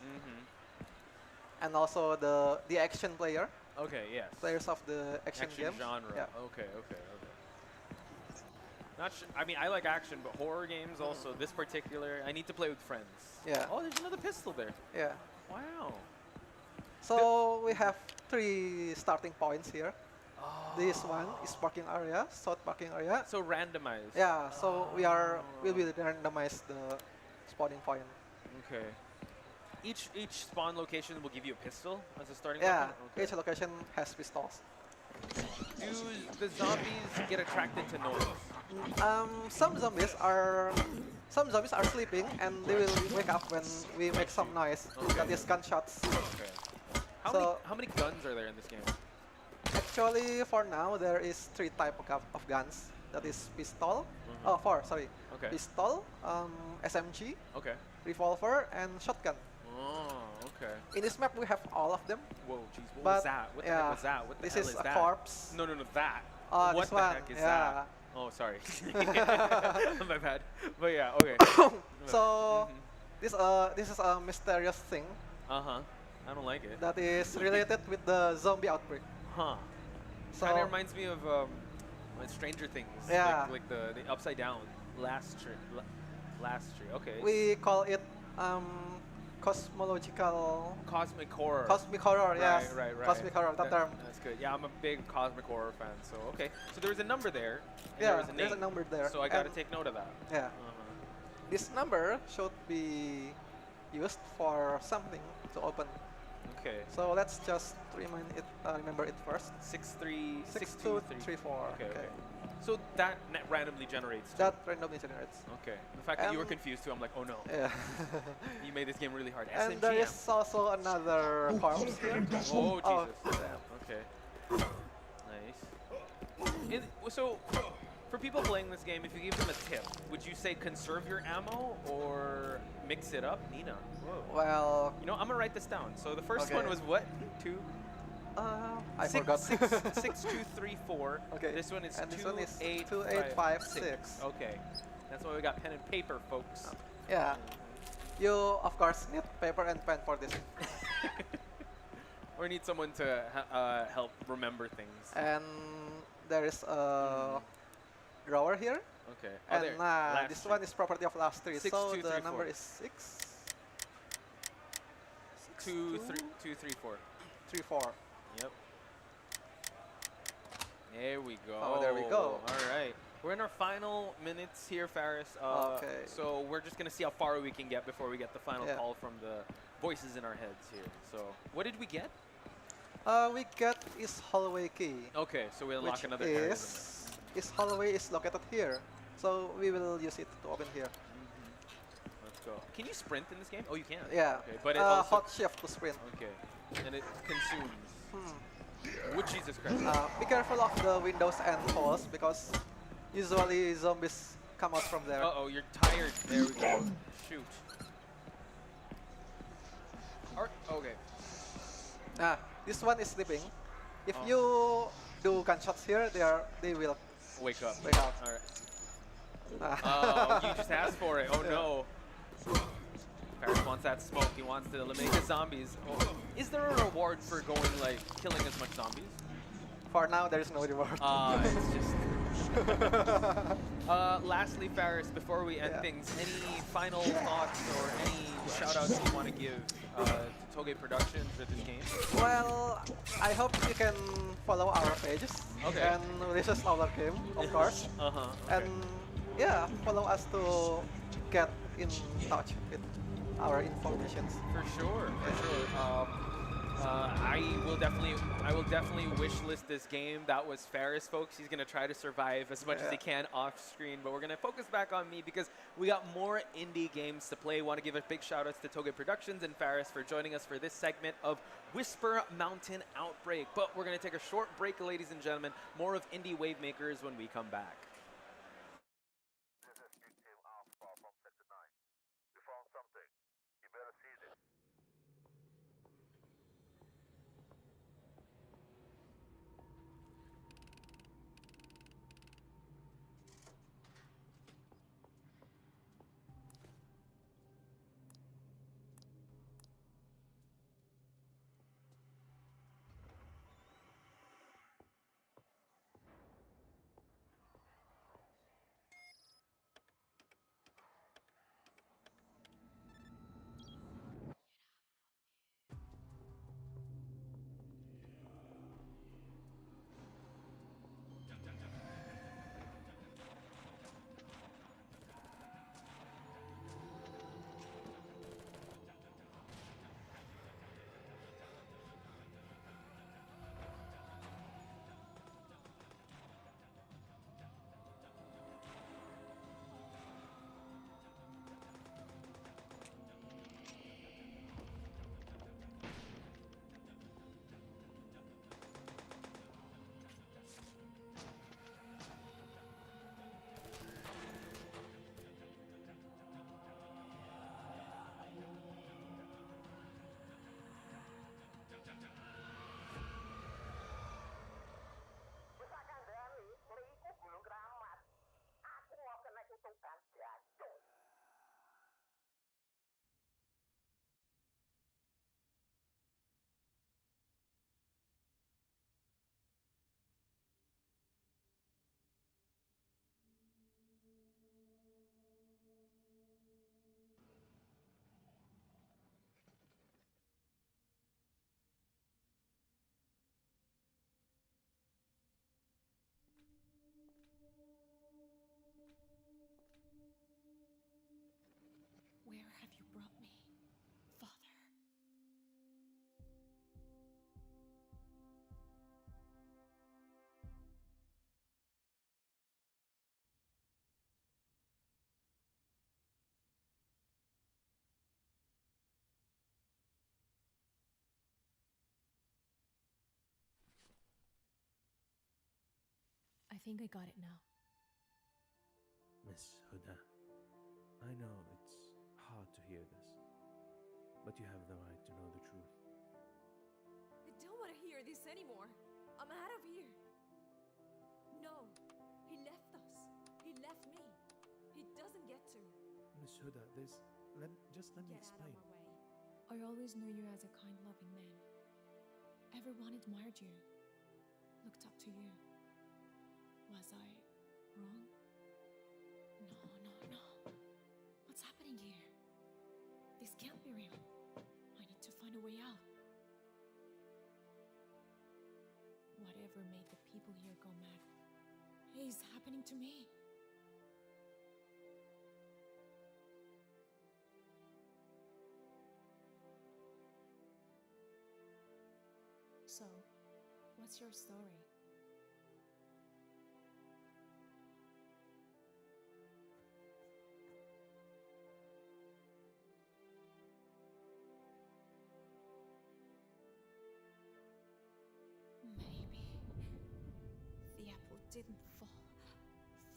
and also the action player. Okay, yes. Players of the action games. genre. Yeah. Okay. Not sure. I mean, I like action, but horror games also. This particular, I need to play with friends. Yeah. Oh, there's another pistol there. Yeah. Wow. So we have 3 starting points here. This one is parking area, south parking area. So randomized. Yeah. So we will randomize the spawning point. Okay. Each spawn location will give you a pistol as a starting Yeah. weapon? Okay. Each location has pistols. Do the zombies get attracted to noise? Some zombies are sleeping and they will wake up when we make some noise. That is gunshots. Okay. How many guns are there in this game? Actually, for now there is 3 types of guns. That is pistol. Oh, four. Sorry. Okay. Pistol, SMG, Okay. revolver, and shotgun. Oh, okay. In this map, we have all of them. Whoa, jeez, what But was that? What the yeah, heck was that? What the this hell is is a that? corpse. No, that. Oh, What this the one, heck is yeah. that? Oh, sorry. My bad. But yeah, okay. So this is a mysterious thing Uh-huh. I don't like it. that is related with the zombie outbreak. Huh. So Kind of reminds me of Stranger Things. Yeah. Like the upside down last tree. Last tree. Okay. we call it cosmological Cosmic horror. cosmic horror. Yes, Right. cosmic horror. That term. That's good. Yeah, I'm a big cosmic horror fan. So okay. So there was a number there. And Yeah, there was a there's a name. number there. So I gotta And take note of that. Yeah, Uh-huh. this number should be used for something to open. Okay. So let's just remember it first. 63623. 6234. Okay. So that randomly generates. too. That randomly generates. Okay. The fact that you were And- confused too, I'm like, oh no. Yeah. You made this game really hard. And there SMGM. is also another corpse here. Oh Oh, Jesus. Okay. Nice. So, for people playing this game, if you give them a tip, would you say conserve your ammo or mix it up? Nina. Whoa. well, You know, I'm gonna write this down. So the first Okay. one was what? Two. I Six- forgot. 6234. Okay. This one is And this one is 2856. 2856. Okay. That's why we got pen and paper, folks. Yeah. You of course need paper and pen for this. Or need someone to help remember things. And there is a drawer here. Okay. Oh, there. And Last this tree. one is property of last tree. Six, So two, the three, number four. is 6. 2, 3, 2, 3, 4. 3, 4. Yep. There we go. Oh, there we go. All right. We're in our final minutes here, Faris. Okay. So we're just going to see how far we can get before we get the final Yeah. call from the voices in our heads here. So what did we get? We get is hallway key. Okay, so we unlock Which another area. is hallway is located here. So we will use it to open here. Let's go. Can you sprint in this game? Oh, you can. Yeah. Okay, but it also... Hot shift to sprint. Okay. And it consumes. Hmm. Would Jesus Christ. Be careful of the windows and halls because usually zombies come out from there. Uh-oh, you're tired. There we go. Shoot. Okay. This one is sleeping. If Oh. you do gunshots here, they will Wake up. wake up. All right. Oh, you just asked for it. Oh no. Paris wants that smoke. He wants to eliminate the zombies. Oh. Is there a reward for going like killing as much zombies? For now, there is no reward. It's just. Lastly, Faris, before we end Yeah. things, any final thoughts or any shout-outs you want to give to Toge Productions for this game? Well, I hope you can follow our pages Okay. and research our game, of course. Okay. And yeah, follow us to get in touch with our information. For sure. I will definitely wish list this game. That was Faris, folks. He's gonna try to survive as much as he can off screen, but we're gonna focus back on me because we got more indie games to play. Want to give a big shout outs to Toge Productions and Faris for joining us for this segment of Whisper Mountain Outbreak. But we're gonna take a short break, ladies and gentlemen. More of Indie Wavemakers when we come back. This is Team Alpha from Sector 9. We found something. You better see this. Where have you brought me, Father? I think I got it now. Miss Huda, I know it's hard to hear this, but you have the right to know the truth. I don't want to hear this anymore. I'm out of here. No, he left us. He left me. He doesn't get to. Miss Huda, just let me Get out explain. of my way. I always knew you as a kind, loving man. Everyone admired you, looked up to you. Was I wrong? No. What's happening here? This can't be real. I need to find a way out. Whatever made the people here go mad is happening to me. So, what's your story? Maybe the apple didn't fall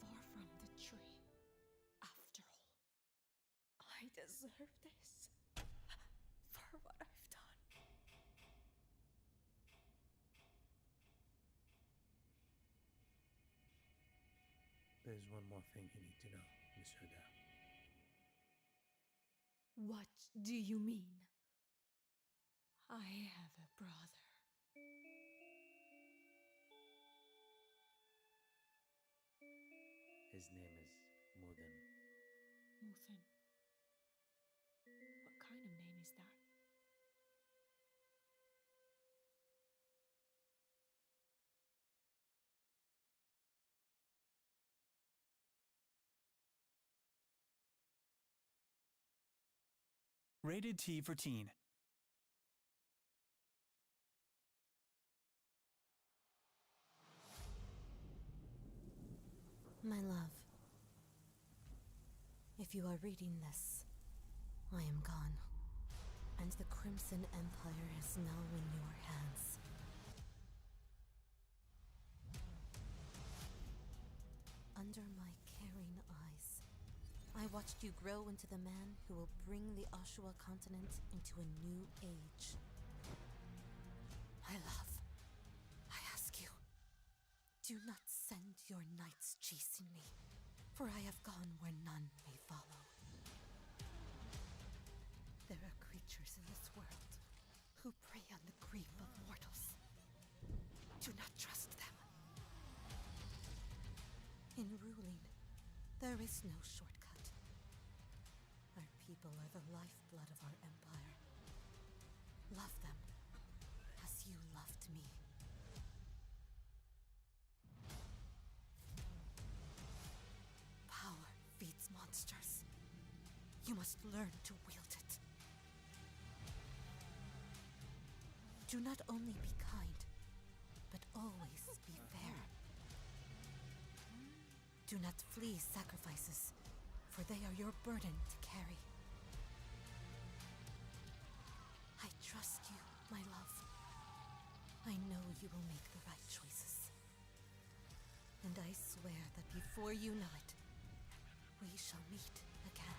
far from the tree. After all, I deserve this for what I've done. There's one more thing you need to know, Miss Huda. What do you mean? I have a brother. His name is Mudin. Muthan. What kind of name is that? Rated T for Teen. My love, if you are reading this, I am gone, and the Crimson Empire is now in your hands. Under my caring eyes, I watched you grow into the man who will bring the Oshua continent into a new age. My love, I ask you, do not send your knights chasing me, for I have gone where none may follow. There are creatures in this world who prey on the grief of mortals. Do not trust them. In ruling, there is no shortcut. Our people are the lifeblood of our empire. Love them as you loved me. Power feeds monsters. You must learn to wield it. Do not only be kind, but always be fair. Do not flee sacrifices, for they are your burden to carry. I trust you, my love. I know you will make the right choices. And I swear that before you know it, we shall meet again.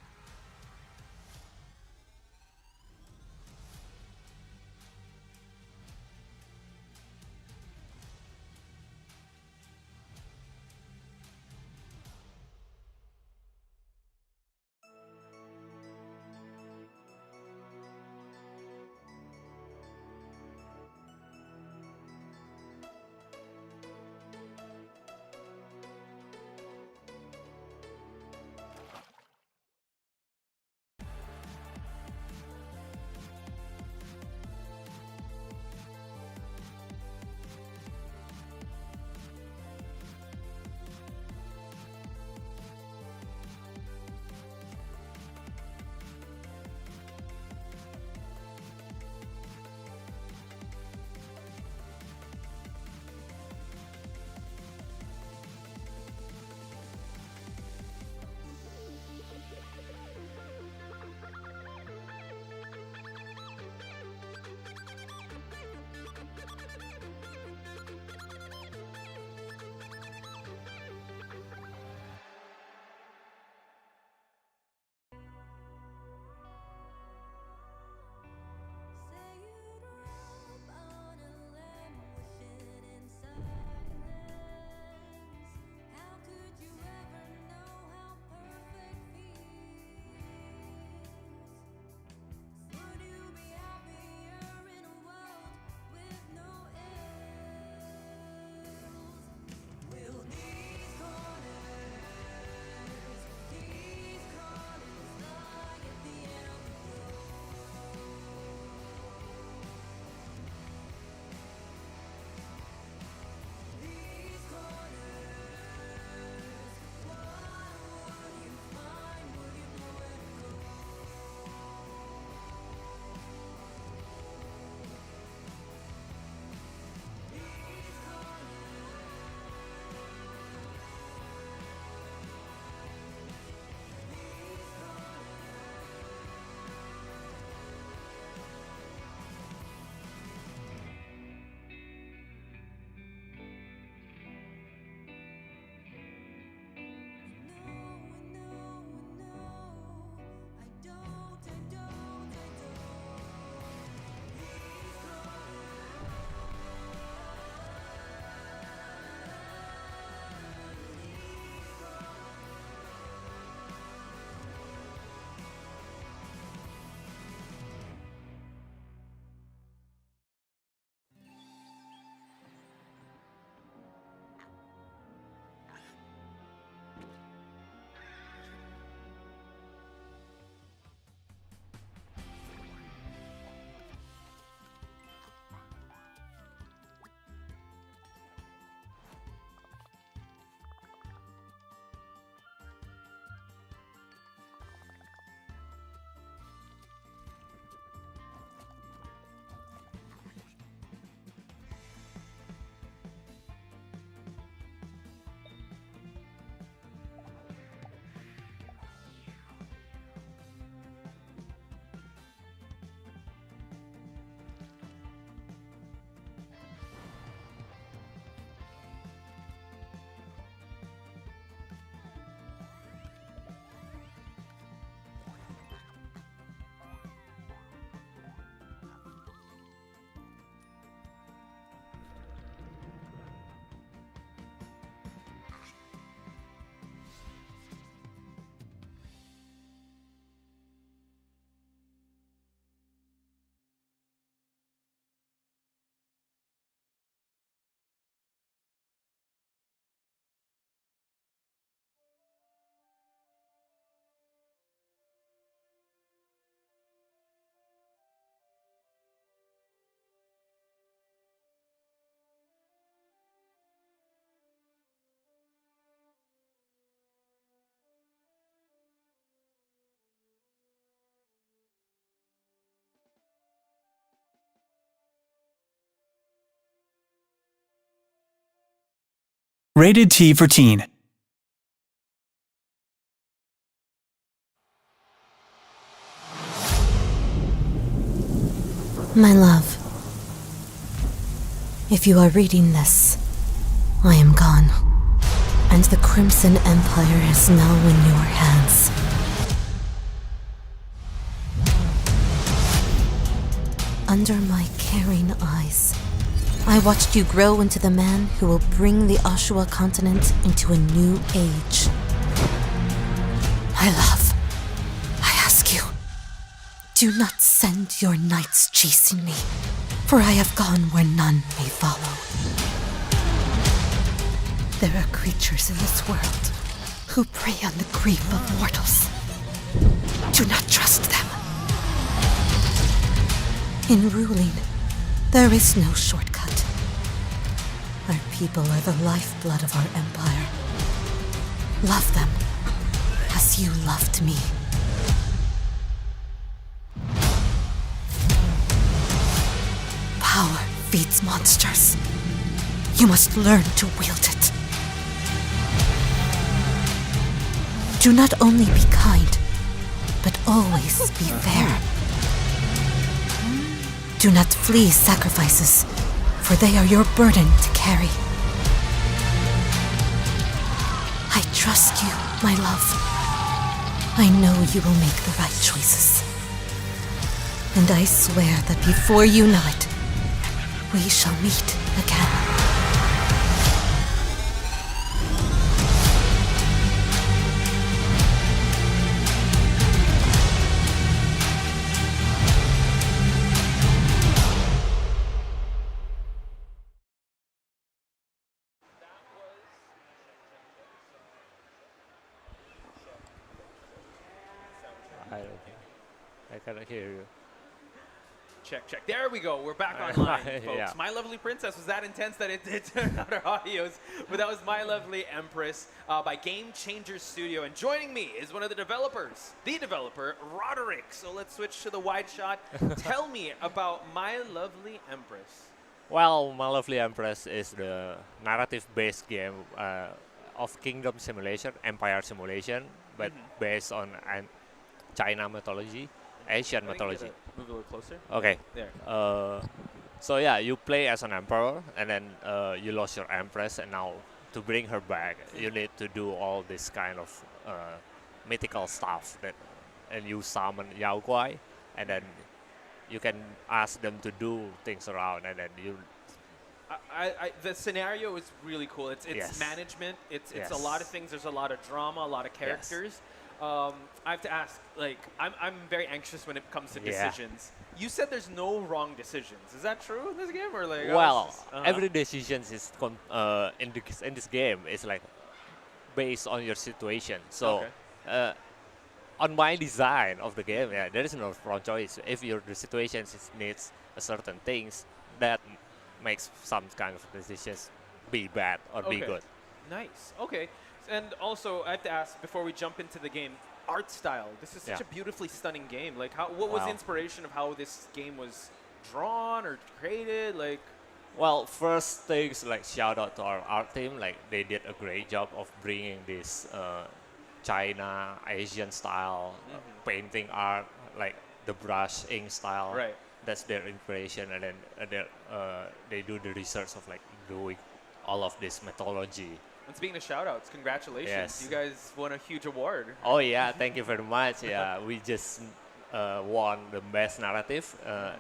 Rated T for Teen. My love, if you are reading this, I am gone, and the Crimson Empire is now in your hands. Under my caring eyes, I watched you grow into the man who will bring the Oshua continent into a new age. My love, I ask you, do not send your knights chasing me, for I have gone where none may follow. There are creatures in this world who prey on the grief of mortals. Do not trust them. In ruling, there is no shortcut. Our people are the lifeblood of our empire. Love them as you loved me. Power feeds monsters. You must learn to wield it. Do not only be kind, but always be fair. Do not flee sacrifices, for they are your burden to carry. I trust you, my love. I know you will make the right choices. And I swear that before you know it, we shall meet again. I cannot hear you. Check. There we go. We're back online, folks. Yeah. My Lovely Princess was that intense that it turned out our audios. But that was My Lovely Empress by Game Changers Studio. And joining me is one of the developers, Roderick. So let's switch to the wide shot. Tell me about My Lovely Empress. Well, My Lovely Empress is the narrative-based game of kingdom simulation, empire simulation, but based on China mythology, Asian mythology. Move a little closer. Okay. There. So yeah, you play as an emperor, and then you lost your empress, and now to bring her back, you need to do all this kind of mythical stuff and you summon Yao Guai, and then you can ask them to do things around, and then you. The scenario is really cool. It's Yes. management. It's Yes. a lot of things. There's a lot of drama, a lot of characters. I have to ask, like, I'm very anxious when it comes to decisions. You said there's no wrong decisions. Is that true in this game, or like? Well, every decision is in this game is like based on your situation. So, on my design of the game, there is no wrong choice. If the situation needs a certain things, that makes some kind of decisions be bad or be good. Nice. Okay. And also, I have to ask before we jump into the game, art style. This is such a beautifully stunning game. Like, what was the inspiration of how this game was drawn or created? Like, well, first things like shout out to our art team. Like, they did a great job of bringing this China Asian style painting art, like the brush ink style. Right. That's their inspiration, and then they do the research of like doing all of this mythology. and speaking of shout outs, congratulations. Yes. You guys won a huge award. Oh yeah, thank you very much. Yeah, we just won the best narrative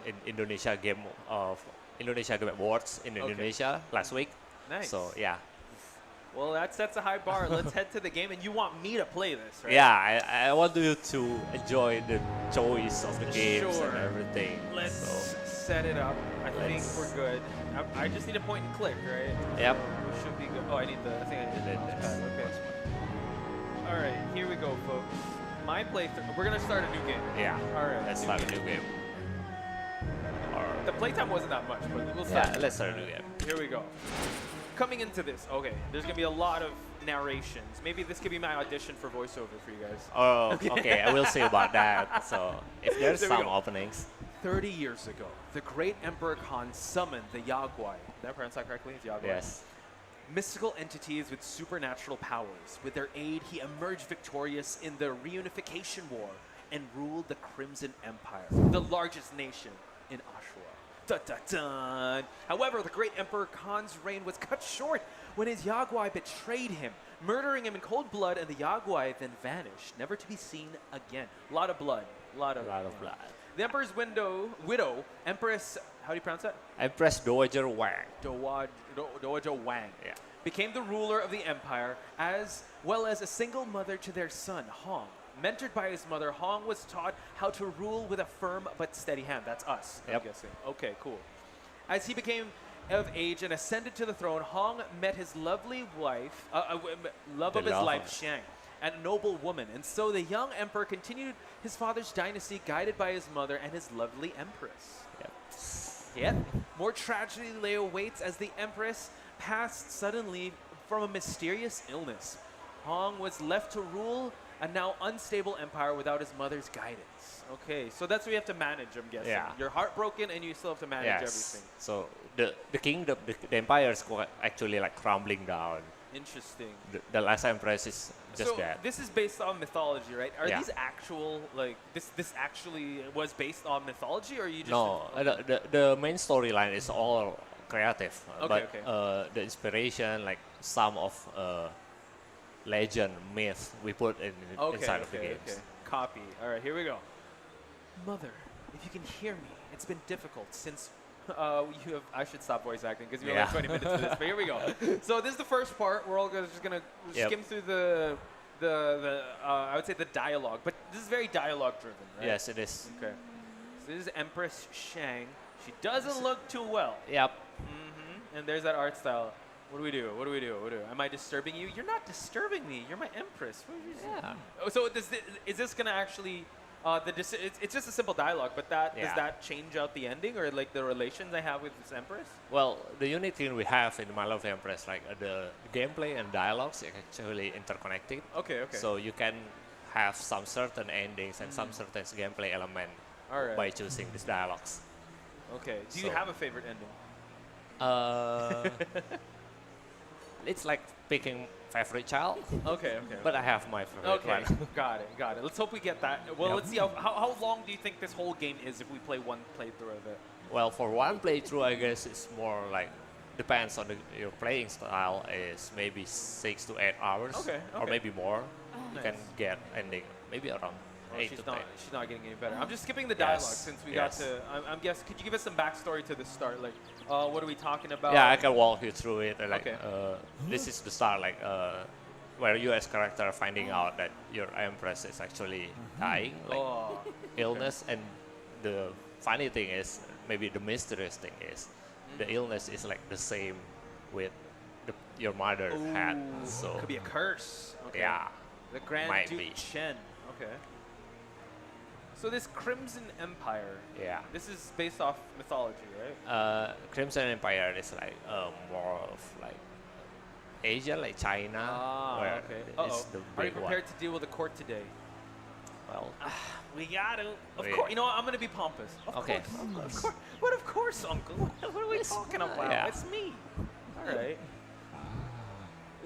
in Indonesia Game Awards in Indonesia last week. Nice. So yeah. Well, that sets a high bar. Let's head to the game, and you want me to play this, right? Yeah, I want you to enjoy the choice of the games Sure. and everything. Let's So, set it up. I think we're good. I just need a point and click, right? Yep. We should be good. Oh, I think I need the touchpad. Okay. All right, here we go, folks. My playthrough. We're gonna start a new game. yeah. All right. Let's start a new game. The playtime wasn't that much, but we'll Yeah, start. let's start a new game. Here we go. Coming into this, okay, there's gonna be a lot of narrations. Maybe this could be my audition for voiceover for you guys. Oh, okay. I will see about that. So if there's There we some go. openings. 30 years ago, the great Emperor Khan summoned the Yaguai. Did I pronounce that correctly? It's Yaguai. Yes. mystical entities with supernatural powers. With their aid, he emerged victorious in the Reunification War and ruled the Crimson Empire, the largest nation in Ashura. Dun, dun, dun. However, the great Emperor Khan's reign was cut short when his Yaguai betrayed him, murdering him in cold blood, and the Yaguai then vanished, never to be seen again. A lot of blood. A lot of blood. The Emperor's widow, Empress, how do you pronounce that? Empress Dowager Wang. Dowager Wang. Yeah. Became the ruler of the empire, as well as a single mother to their son, Hong. Mentored by his mother, Hong was taught how to rule with a firm but steady hand. That's us, I'm guessing. Okay, cool. As he became of age and ascended to the throne, Hong met his lovely wife, love of his life, Shang, a noble woman. And so the young emperor continued his father's dynasty, guided by his mother and his lovely empress. Yet, more tragedy lay awaits as the empress passed suddenly from a mysterious illness. Hong was left to rule a now unstable empire without his mother's guidance. Okay, so that's what you have to manage, I'm guessing. Yeah. You're heartbroken and you still have to manage everything. So the kingdom, the empire is actually like crumbling down. Interesting. The last empress is just that. This is based on mythology, right? Are Yeah. these actual, like, this actually was based on mythology, or are you just... No, the main storyline is all creative. Okay, but the inspiration, like some of legend, myth, we put inside of the games. Okay. Copy. All right, here we go. Mother, if you can hear me, it's been difficult since you have... I should stop voice acting because we only have 20 minutes for this, but here we go. So this is the first part. We're all just going to skim through the I would say the dialogue, but this is very dialogue driven, right? Yes, it is. Okay. So this is Empress Shang. She doesn't look too well. Yep. And there's that art style. What do we do? Am I disturbing you? You're not disturbing me. You're my empress. Yeah. Oh, so is this gonna actually? It's just a simple dialogue, but does that change out the ending or like the relations I have with this empress? Well, the unique thing we have in My Love Empress, like the gameplay and dialogues, are actually interconnected. Okay. So you can have some certain endings and some certain gameplay element by choosing these dialogues. Okay. Do you have a favorite ending? It's like picking favorite child. Okay. But I have my favorite one. Got it. Let's hope we get that. Well, let's see how long do you think this whole game is if we play one playthrough of it? Well, for one playthrough, I guess it's more like depends on your playing style. Is maybe 6 to 8 hours, or maybe more. You can get ending maybe around 8 to 10. She's not getting any better. I'm just skipping the dialogue since we got to. I'm guessing. Could you give us some backstory to the start? Like, what are we talking about? Yeah, I can walk you through it. Like, this is the start. Like, where you as character finding out that your empress is actually dying, like illness, and the funny thing is, maybe the mysterious thing is, the illness is like the same with your mother had. So could be a curse. Okay. Yeah. The Grand Might Duke be. Chen. Okay. So this Crimson Empire. Yeah. This is based off mythology, right? Crimson Empire is like more of like Asia, like China, where it's the Are you big prepared one. to deal with the court today? Well, we got to. Of course. You know what? I'm going to be pompous. Of course. But of course, Uncle. What are we talking about? yeah. It's me. All right.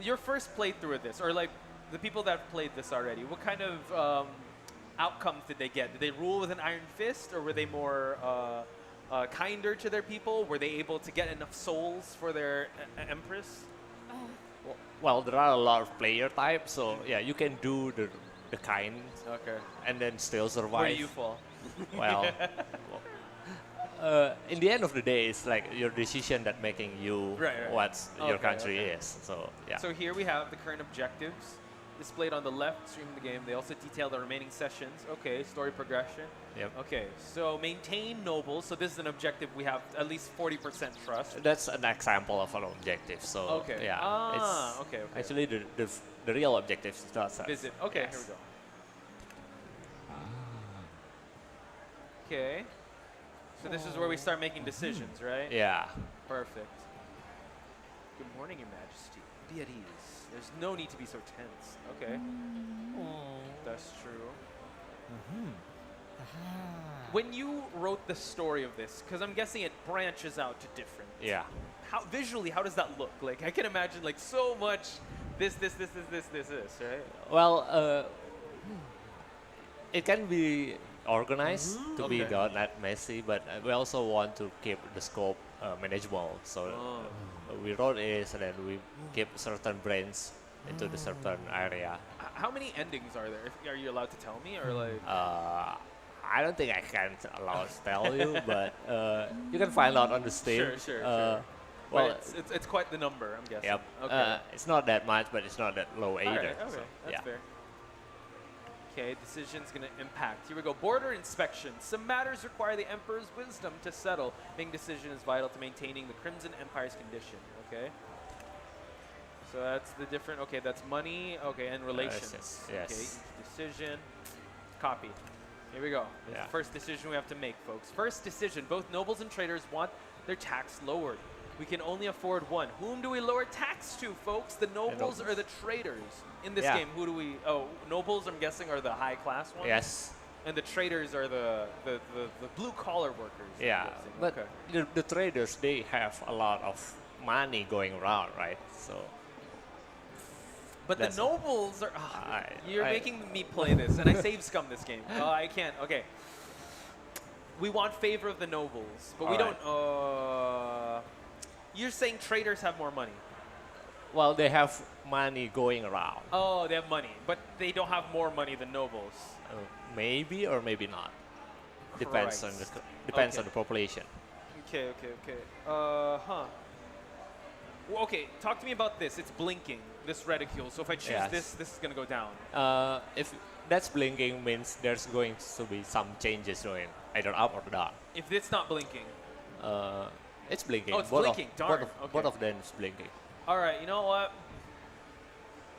Your first playthrough of this, or like the people that have played this already, what kind of outcomes did they get? Did they rule with an iron fist, or were they more kinder to their people? Were they able to get enough souls for their empress? Well, there are a lot of player types, so yeah, you can do the kind, and then still survive. Where do you fall? Well, in the end of the day, it's like your decision that making you what your country is. So yeah. So here we have the current objectives displayed on the left, streaming the game. They also detail the remaining sessions. Okay, story progression. Yep. Okay, so maintain nobles. So this is an objective we have at least 40% trust. That's an example of an objective. So yeah, it's okay. Actually, the real objective is that visit. Okay, here we go. Okay. So this is where we start making decisions, right? Yeah. Perfect. Good morning, Your Majesty. Be at ease. There's no need to be so tense. Okay. That's true. When you wrote the story of this, because I'm guessing it branches out to different how visually, how does that look? Like I can imagine like so much this, right? Well, it can be organized to be Okay. not that messy, but we also want to keep the scope manageable. So we wrote it and then we keep certain brains into the certain area. How many endings are there? Are you allowed to tell me or like? I don't think I can allow to tell you, but you can find out on the Steam. Sure. Well, But it's quite the number, I'm guessing. yep. Okay. It's not that much, but it's not that low either. Alright, okay, so, that's yeah. fair. Okay, decision's gonna impact. Here we go. Border inspection. Some matters require the Emperor's wisdom to settle. Making decision is vital to maintaining the Crimson Empire's condition. Okay. So that's the different. Okay, that's money. Okay, and relations. yes. Okay, each decision. Copy. Here we go. This is Yeah. the first decision we have to make, folks. First decision. Both nobles and traders want their tax lowered. We can only afford one. Whom do we lower tax to, folks? The nobles or the traders? In this Yeah. game, who do we... Oh, nobles, I'm guessing, are the high-class ones? Yes. And the traders are the blue-collar workers. I'm Yeah, guessing. but Okay. the traders, they have a lot of money going around, right? So But the that's- nobles are... you're I- making me play this, and I save scum this game. Oh, I can't. Okay. We want favor of the nobles, but we Alright. don't... you're saying traders have more money. well, they have money going around. Oh, they have money, but they don't have more money than nobles. Maybe or maybe not. Depends on the Christ. depends Okay. on the population. Okay. Well, okay, talk to me about this. It's blinking, this reticule. So if I choose Yes. this is gonna go down. If that's blinking, means there's going to be some changes going either up or down. If it's not blinking, It's blinking. Oh, it's Both blinking. Of, Darn. both Okay. of them is blinking. all right. You know what?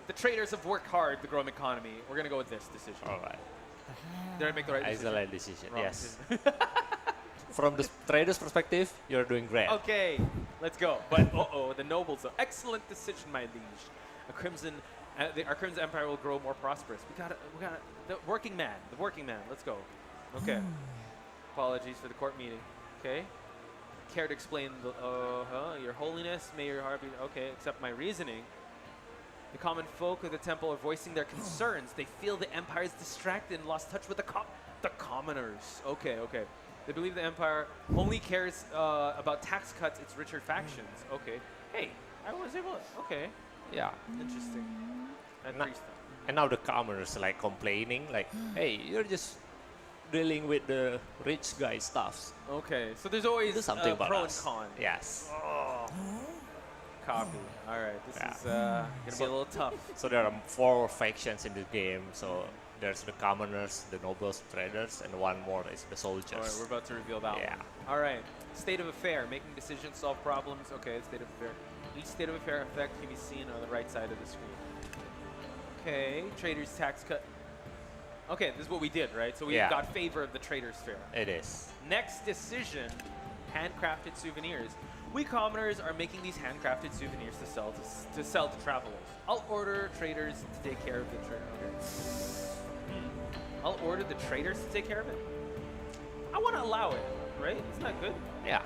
The traders have worked hard to grow an economy. We're gonna go with this decision. All right. Did I make the right decision? Excellent decision. Wrong Yes. decision. From the trader's perspective, you're doing great. Okay, let's go. But the nobles. Excellent decision, my liege. Our Crimson Empire will grow more prosperous. We got the working man. The working man. Let's go. Okay. Apologies for the court meeting. Okay. Care to explain Your Holiness, may your heart be okay. Accept my reasoning. The common folk of the temple are voicing their concerns. They feel the empire is distracted and lost touch with the commoners. Okay. They believe the empire only cares about tax cuts its richer factions. Okay. Hey, I was able. Okay. Yeah. Interesting. And Na- priest. And now the commoners like complaining, like, "Hey, you're just dealing with the rich guy stuffs. Okay. So there's always Do something about pro us." and con. Yes. Copy. All right. This Yeah. is gonna be a little tough. So there are 4 factions in the game. So there's the commoners, the nobles, traders, and one more is the soldiers. All right, we're about to reveal that Yeah. one. All right. State of affair. Making decisions, solve problems. Okay, state of affair. Each state of affair effect can be seen on the right side of the screen. Okay, traders tax cut. Okay, this is what we did, right? So we Yeah. got favor of the traders fair. It is. Next decision, handcrafted souvenirs. We commoners are making these handcrafted souvenirs to sell to travelers. I'll order traders to take care of the I'll order the traders to take care of it. I want to allow it, right? Isn't that good? Yeah,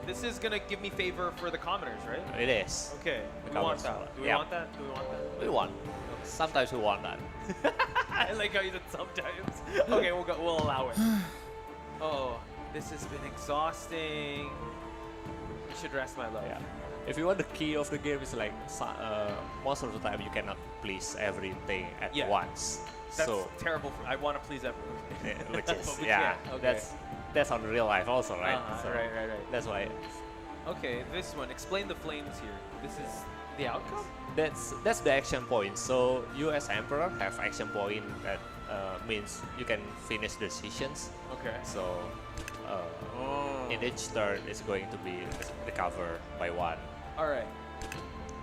This is gonna give me favor for the commoners, right? it is. Okay. The Do we want commoners that? will. Do we Yeah. want that? Do we want that? We want. Sometimes we want that. I like how you said sometimes. Okay, we'll allow it. Oh, this has been exhausting. You should rest, my love. Yeah. If you want the key of the game, is like most of the time you cannot please everything at Yeah. once. That's So terrible. I want to please everyone. which But is we yeah, can't. Okay. that's on real life also, right? Uh-huh, So right. That's why Okay, this one. Explain the flames here. This is the outcome? that's the action point. So you as emperor have action point that means you can finish decisions. Okay. So in each turn it's going to be recovered by 1. All right.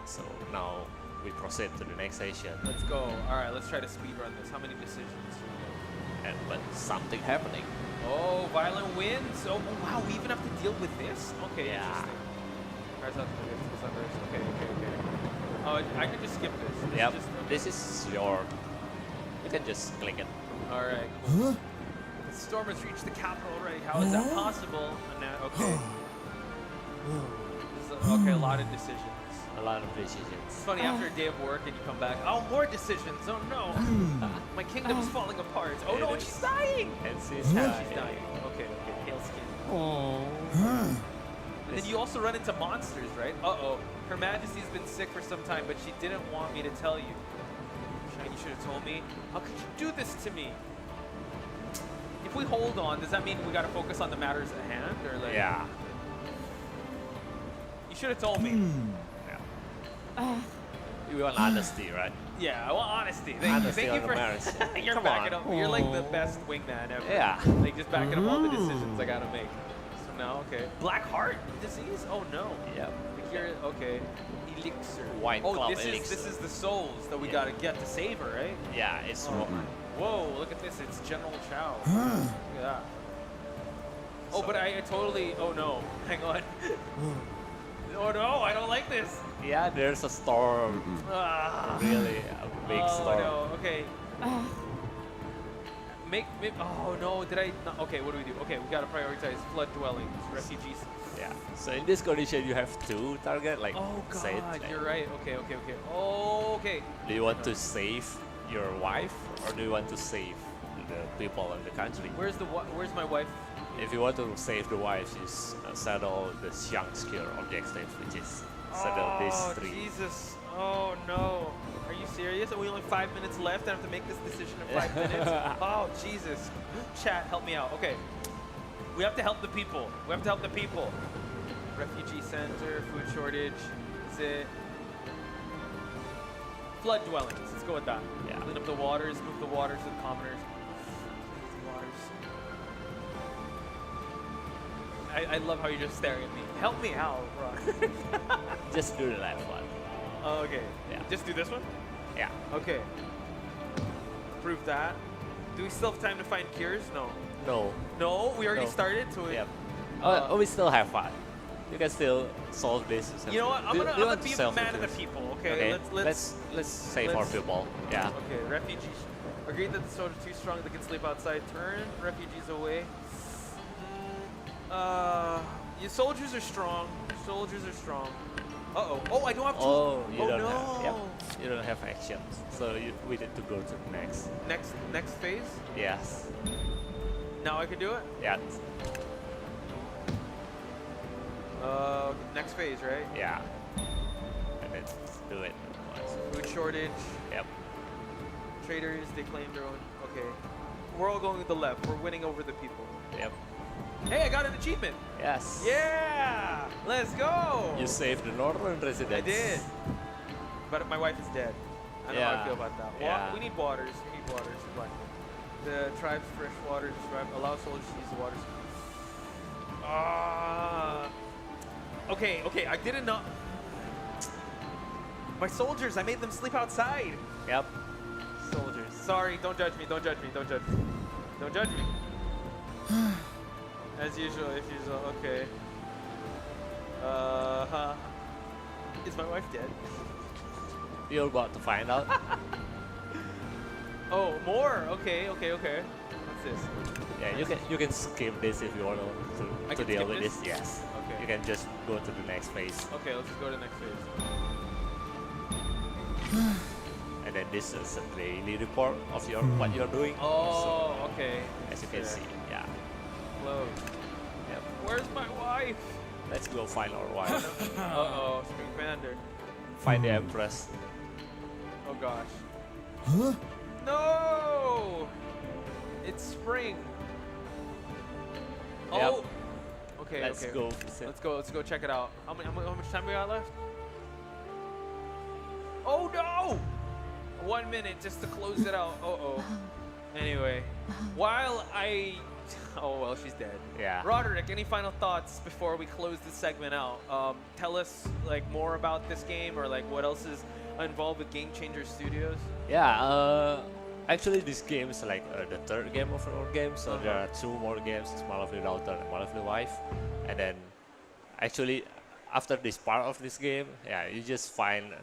So now we proceed to the next session. Let's go. All right, let's try to speed run this. How many decisions? But something happening. Oh, violent winds. Oh, wow, we even have to deal with this? Okay, Yeah. interesting. Okay. Oh, I can just skip this. This is Yep. just- This is your. You can just click it. All right. Cool. The storm has reached the capital already. How is that possible? And now, okay. This is Okay, a lot of decisions. A lot of decisions. It's funny, after a day of work and you come back, oh, more decisions. Oh no, my kingdom is falling apart. Oh no, and she's dying. And she's She's dying. dying. Okay, pale skin. And then you also run into monsters, right? Uh-oh. Her Majesty's been sick for some time, but she didn't want me to tell you. Shine, you should have told me. How could you do this to me? If we hold on, does that mean we gotta focus on the matters at hand, or like? Yeah. You should have told me. You want honesty, right? Yeah, I want honesty. Honesty Thank on you the for. matters. You're Come backing on. up. You're like the best wingman ever. Yeah. Like just backing up all the decisions I gotta make. So now, okay. Black heart disease? Oh no. Yep. The cure. Okay. Elixir. White Oh, cloud this elixir. is the souls that we Yeah. gotta get to save her, right? Yeah, it's Oh. Whoa! Look at this. It's General Chow. Look at that. Oh, but I totally. Oh no. Hang on. Oh no! I don't like this. yeah. There's a storm. Ah. Really, a big Oh storm. no. Okay. Make. Oh no! Did I? No, okay. What do we do? Okay, we gotta prioritize flood dwellings, refugees. Yeah. So in this condition, you have two target, like Oh say, God, you're right. Okay. Oh, okay. Do you want to save your wife, or do you want to save the people in the country? Where's my wife? If you want to save the wife, you settle the young skill objective, which is settle these Oh three. Jesus! Oh no! Are you serious? Are we only 5 minutes left? I have to make this decision in 5 minutes. Oh Jesus! Chat, help me out. Okay, we have to help the people. We have to help the people. Refugee center, food shortage. Is it flood dwellings? Let's go with that. Yeah. Clean up the waters. Move the waters to the commoners. Move the waters. I love how you're just staring at me. Help me out, bro. Just do the left one. Oh, okay. Yeah. Just do this one? Yeah. Okay. Prove that. Do we still have time to find cures? No. No. No? We already No. started? So Yep. Uh, We still have fun. You can still solve this. you know what? I'm Do- gonna, do you I'm want gonna to be a man of self-introduce? the people, okay? Let's save our let's- people. Yeah. Okay, refugees. Agreed that the soldiers are too strong, they can sleep outside. Turn refugees away. Your soldiers are strong. Soldiers are strong. Uh-oh. Oh, I don't have two. Oh, you don't no. have. Yep. You don't have actions, so we need to go to the next. Next phase? Yes. Now I can do it? Yeah. Next phase, right? Yeah. And then do it once. Food shortage. Yep. Traders, they claim their own. Okay. We're all going with the left. We're winning over the people. Yep. Hey, I got an achievement. Yes. Yeah! Let's go! You saved the northern residents. I did. But my wife is dead. I know how I Yeah. feel about that. Yeah. We need waters. We need water supply. The tribe's fresh water allow soldiers to use the waters. Okay, I didn't know. My soldiers, I made them sleep outside. Yep. Soldiers. Sorry, don't judge me, don't judge me, don't judge me. Don't judge me. As usual, okay. Is my wife dead? You're about to find out. Oh, more. Okay. What's this? Yeah, you can skip this if you want I to can deal skip with this? this. Yes. Okay. You can just go to the next phase, Okay, let's just go to the next phase. and then this is a daily report of your what you're doing. Oh, okay. So, as you can see, yeah. Close. Yep. Where's my wife? Let's go find our wife. Uh-oh, Spring Commander. Find the Empress. Oh gosh. No! It's spring. Yep. Oh. Okay. Let's okay. go visit. Let's go check it out. How much time we got left? Oh no! 1 minute just to close it out. Uh-oh. Anyway, while I... Oh, well, she's dead. Yeah. Roderick, any final thoughts before we close this segment out? Tell us like more about this game, or like what else is involved with Game Changer Studios. Yeah. Actually, this game is like the third game of our game. So there are two more games: Small of the Daughter and One of the Wife. And then, actually, after this part of this game, yeah, you just find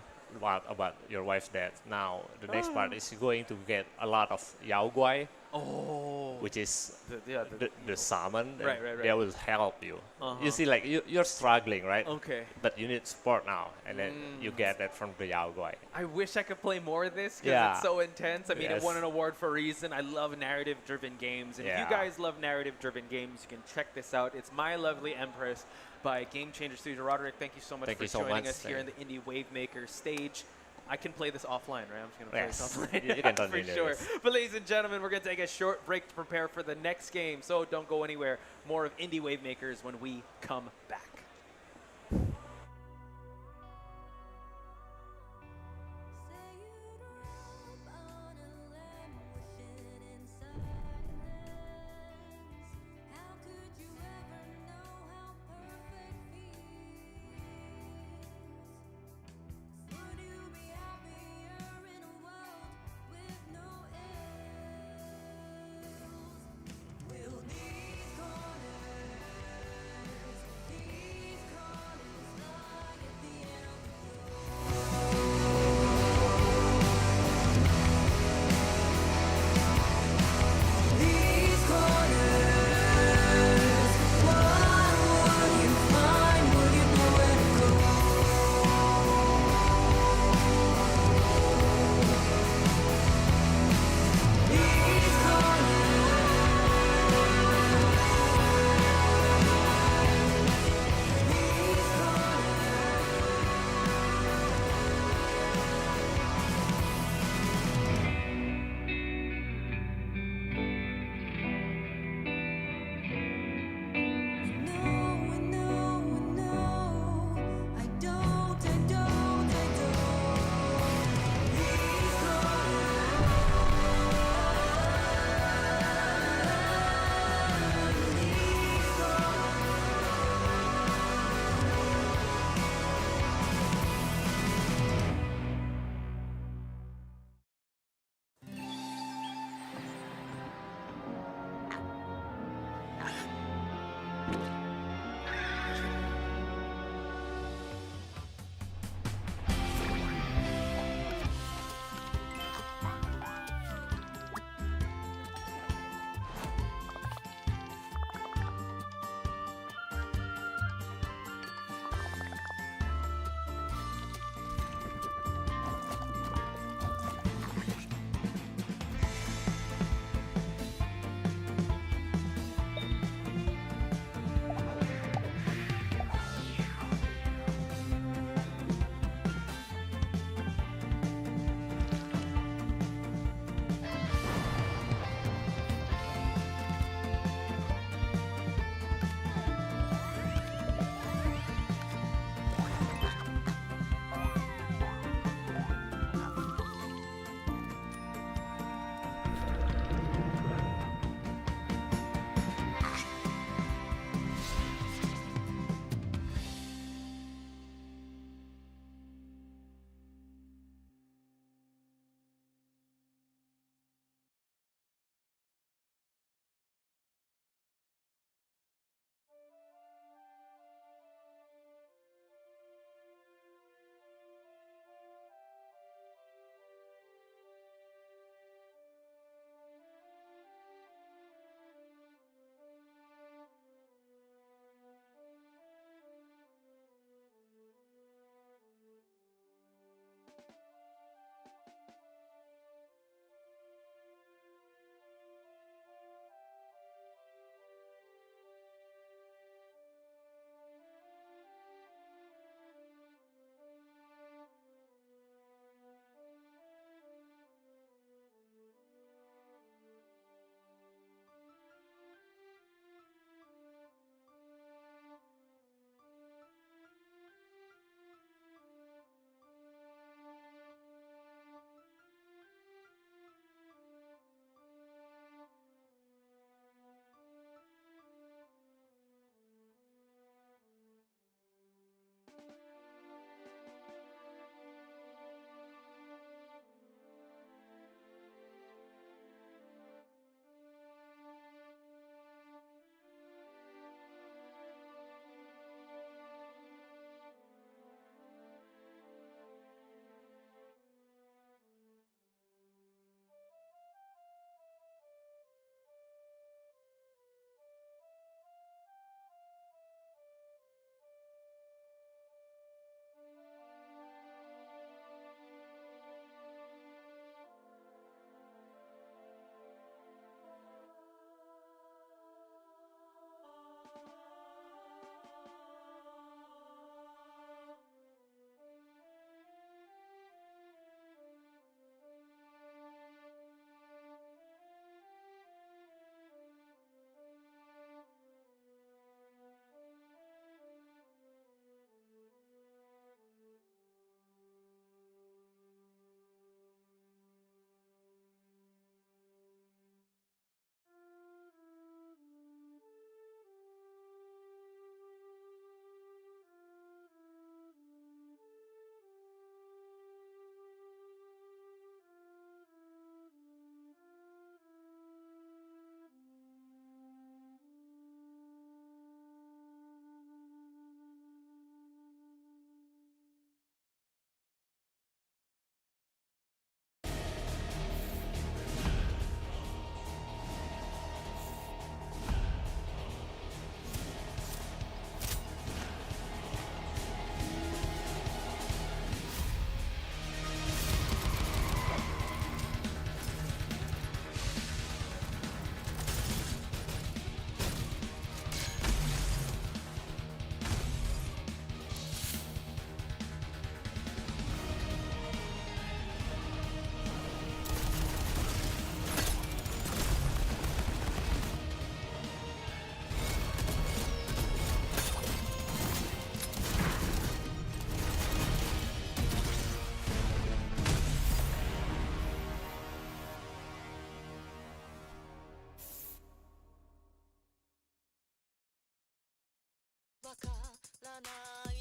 out about your wife's death. Now the next part is going to get a lot of Yao Guai. Oh. which is The the salmon. Right. They will help you. Uh-huh. You see, like you're struggling, right? Okay. But you need support now, and then you get that from the Yao Guai. I wish I could play more of this because Yeah. it's so intense. I mean, it Yes. won an award for a reason. I love narrative-driven games. And if you Yeah. guys love narrative-driven games, you can check this out. It's My Lovely Empress by Game Changer Studio. Roderick, thank you so much Thank for you so joining much. us here in the Indie Wavemakers stage. I can play this offline, right? I'm just going to play Yes. this offline. You can for continue sure. this. But ladies and gentlemen, we're going to take a short break to prepare for the next game. So don't go anywhere. More of Indie Wavemakers when we come back.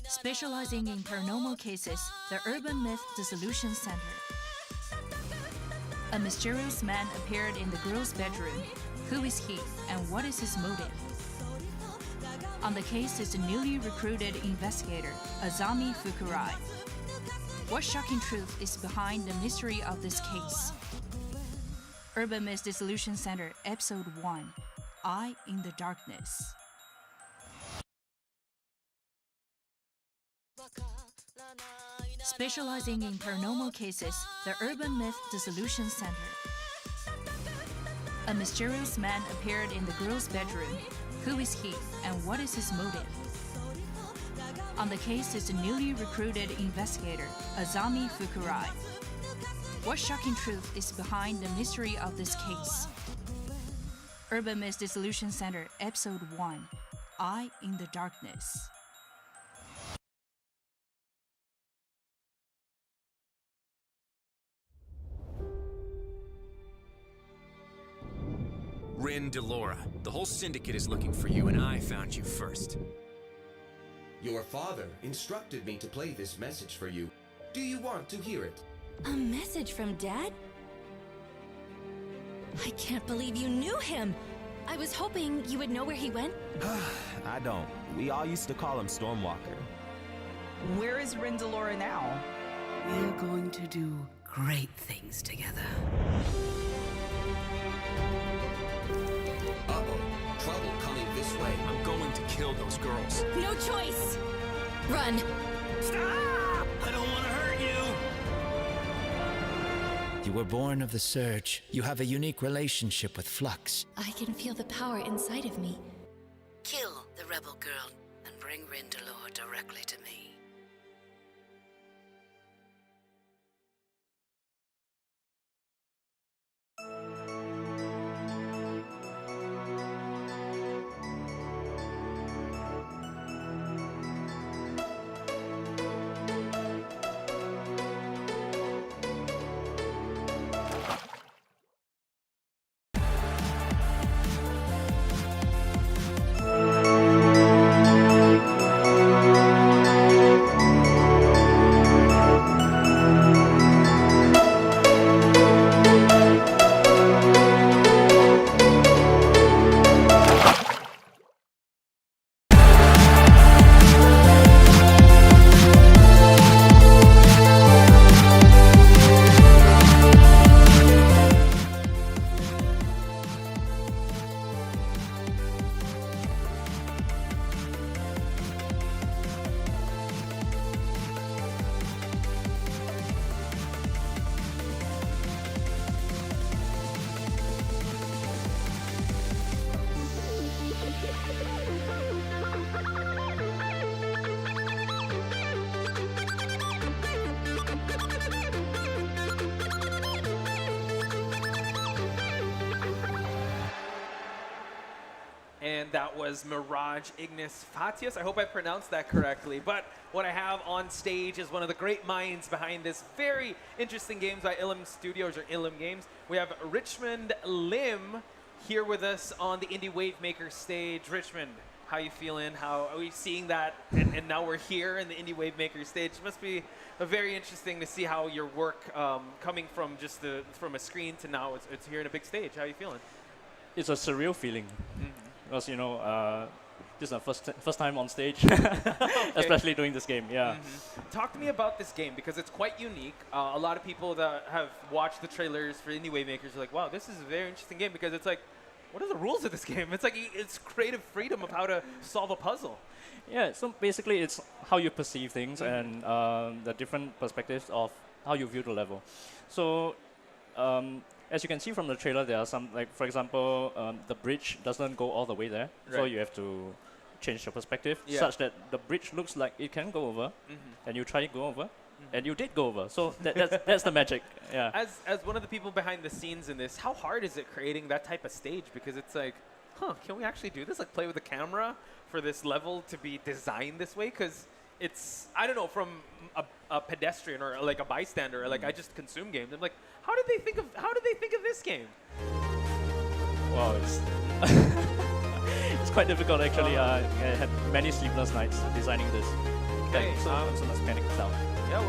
Specializing in paranormal cases, the Urban Myth Dissolution Center. A mysterious man appeared in the girl's bedroom. Who is he, and what is his motive? On the case is the newly recruited investigator, Azami Fukurai. What shocking truth is behind the mystery of this case? Urban Myth Dissolution Center, Episode 1, Eye in the Darkness. Specializing in paranormal cases, the Urban Myth Dissolution Center. A mysterious man appeared in the girl's bedroom. Who is he, and what is his motive? On the case is the newly recruited investigator, Azami Fukurai. What shocking truth is behind the mystery of this case? Urban Myth Dissolution Center, Episode 1, Eye in the Darkness. Rin Delora, the whole syndicate is looking for you, and I found you first. Your father instructed me to play this message for you. Do you want to hear it? A message from Dad? I can't believe you knew him! I was hoping you would know where he went. I don't. We all used to call him Stormwalker. Where is Rin Delora now? We're going to do great things together. Uh-oh. Trouble coming this way. I'm going to kill those girls. No choice! Run! Stop! I don't want to hurt you! You were born of the Surge. You have a unique relationship with Flux. I can feel the power inside of me. Kill the rebel girl and bring Rin Delora directly to me. And that was Mirage Ignis Fatius. I hope I pronounced that correctly. But what I have on stage is one of the great minds behind this very interesting games by Ilum Studios, or Ilum Games. We have Richmond Lim here with us on the Indie Wavemakers stage. Richmond, how you feeling? How are we seeing that? And now we're here in the Indie Wavemakers stage. It must be very interesting to see how your work coming from just from a screen to now it's here in a big stage. How are you feeling? It's a surreal feeling. Because, you know, this is our first time on stage, especially doing this game, yeah. Talk to me about this game, because it's quite unique. A lot of people that have watched the trailers for Indie Wavemakers are like, wow, this is a very interesting game, because it's like, what are the rules of this game? It's like, it's creative freedom of how to solve a puzzle. Yeah, so basically it's how you perceive things and the different perspectives of how you view the level. So, as you can see from the trailer, there are some, like, for example, the bridge doesn't go all the way there. Right. So you have to change your perspective such that the bridge looks like it can go over, and you try to go over, and you did go over. So that's the magic, yeah. As one of the people behind the scenes in this, how hard is it creating that type of stage? Because it's like, can we actually do this? Like, play with the camera for this level to be designed this way? Because it's, I don't know, from a pedestrian or like a bystander, or like I just consume games. I'm like, how did they think of this game? Well, it's quite difficult actually. I had many sleepless nights designing this. Okay, So let's panic down. Yeah,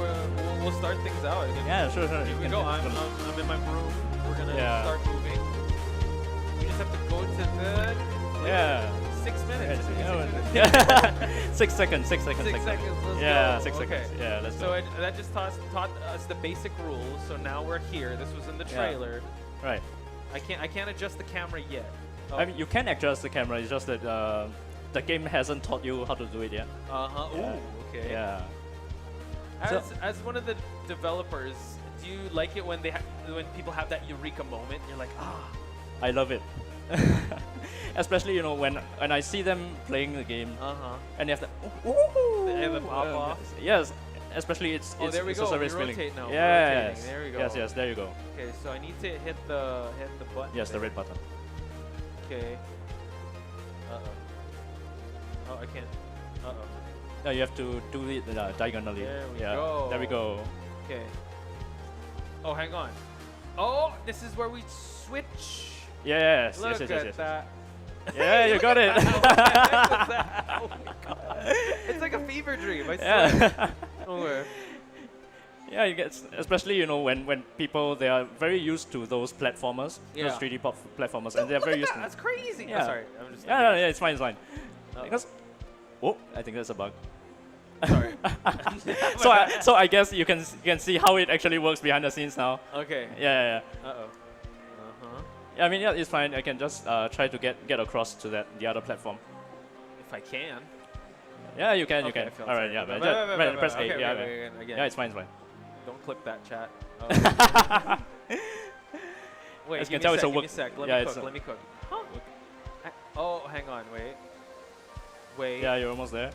we'll start things out. Yeah, sure. Here we go. I'm in my room. We're gonna start moving. We just have to go to the. Yeah. 6 minutes. Yeah. 6 seconds. 6 seconds. 6 seconds. Let's yeah, go. 6 seconds. Yeah, let's go. So that just taught us the basic rules. So now we're here. This was in the trailer. Yeah. Right. I can't adjust the camera yet. Oh. I mean, you can adjust the camera. It's just that the game hasn't taught you how to do it yet. Yeah. Ooh. Okay. Yeah. As one of the developers, do you like it when when people have that eureka moment? You're like, ah. I love it. Especially when I see them playing the game, and they have the pop off. Yes, especially it's there we it's go. a service We feeling. rotate now. Yes. There we go. Yes, there you go. Okay, so I need to hit the button. Yes, the red button. Okay. Oh, I can't. No, you have to do it diagonally. There we yeah. go. There we go. Okay. Oh, hang on. Oh, this is where we switch. Yes. Look yes. at that. Yeah, you got it. Oh my god. It's like a fever dream. I swear. Yeah. Yeah, you get especially when people they are very used to those platformers, those 3D platformers, and they're very used to. That's crazy. Yeah. Oh, sorry, I'm just. Yeah, it's fine, it's fine. Because, I think that's a bug. Sorry. so I guess you can see how it actually works behind the scenes now. Okay. Yeah. Uh-huh. Yeah, I mean, yeah, it's fine. I can just try to get across to the other platform. If I can. Yeah, you can. Okay, You can. All right. Yeah. Press A. Okay, Yeah. again. Yeah, it's fine. It's fine. Don't clip that, chat. Wait, As give you can tell, me it's a a sec. Give work. me a sec. Let me cook. Huh? Oh, hang on. Wait. Yeah, you're almost there.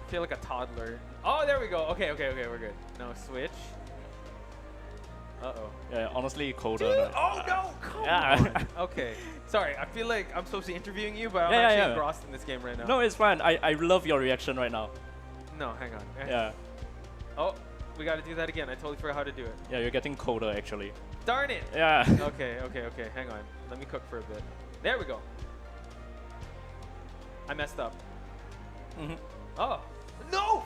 I feel like a toddler. Oh, there we go. Okay, we're good. Now switch. Uh-oh. Yeah, honestly, colder. Dude, oh no, come on. Okay. Sorry, I feel like I'm supposed to be interviewing you, but I'm actually engrossed in this game right now. No, it's fine. I love your reaction right now. No, hang on. Yeah. Oh, we got to do that again. I totally forgot how to do it. Yeah, you're getting colder actually. Darn it. Yeah. Okay. Hang on. Let me cook for a bit. There we go. I messed up. Oh. No!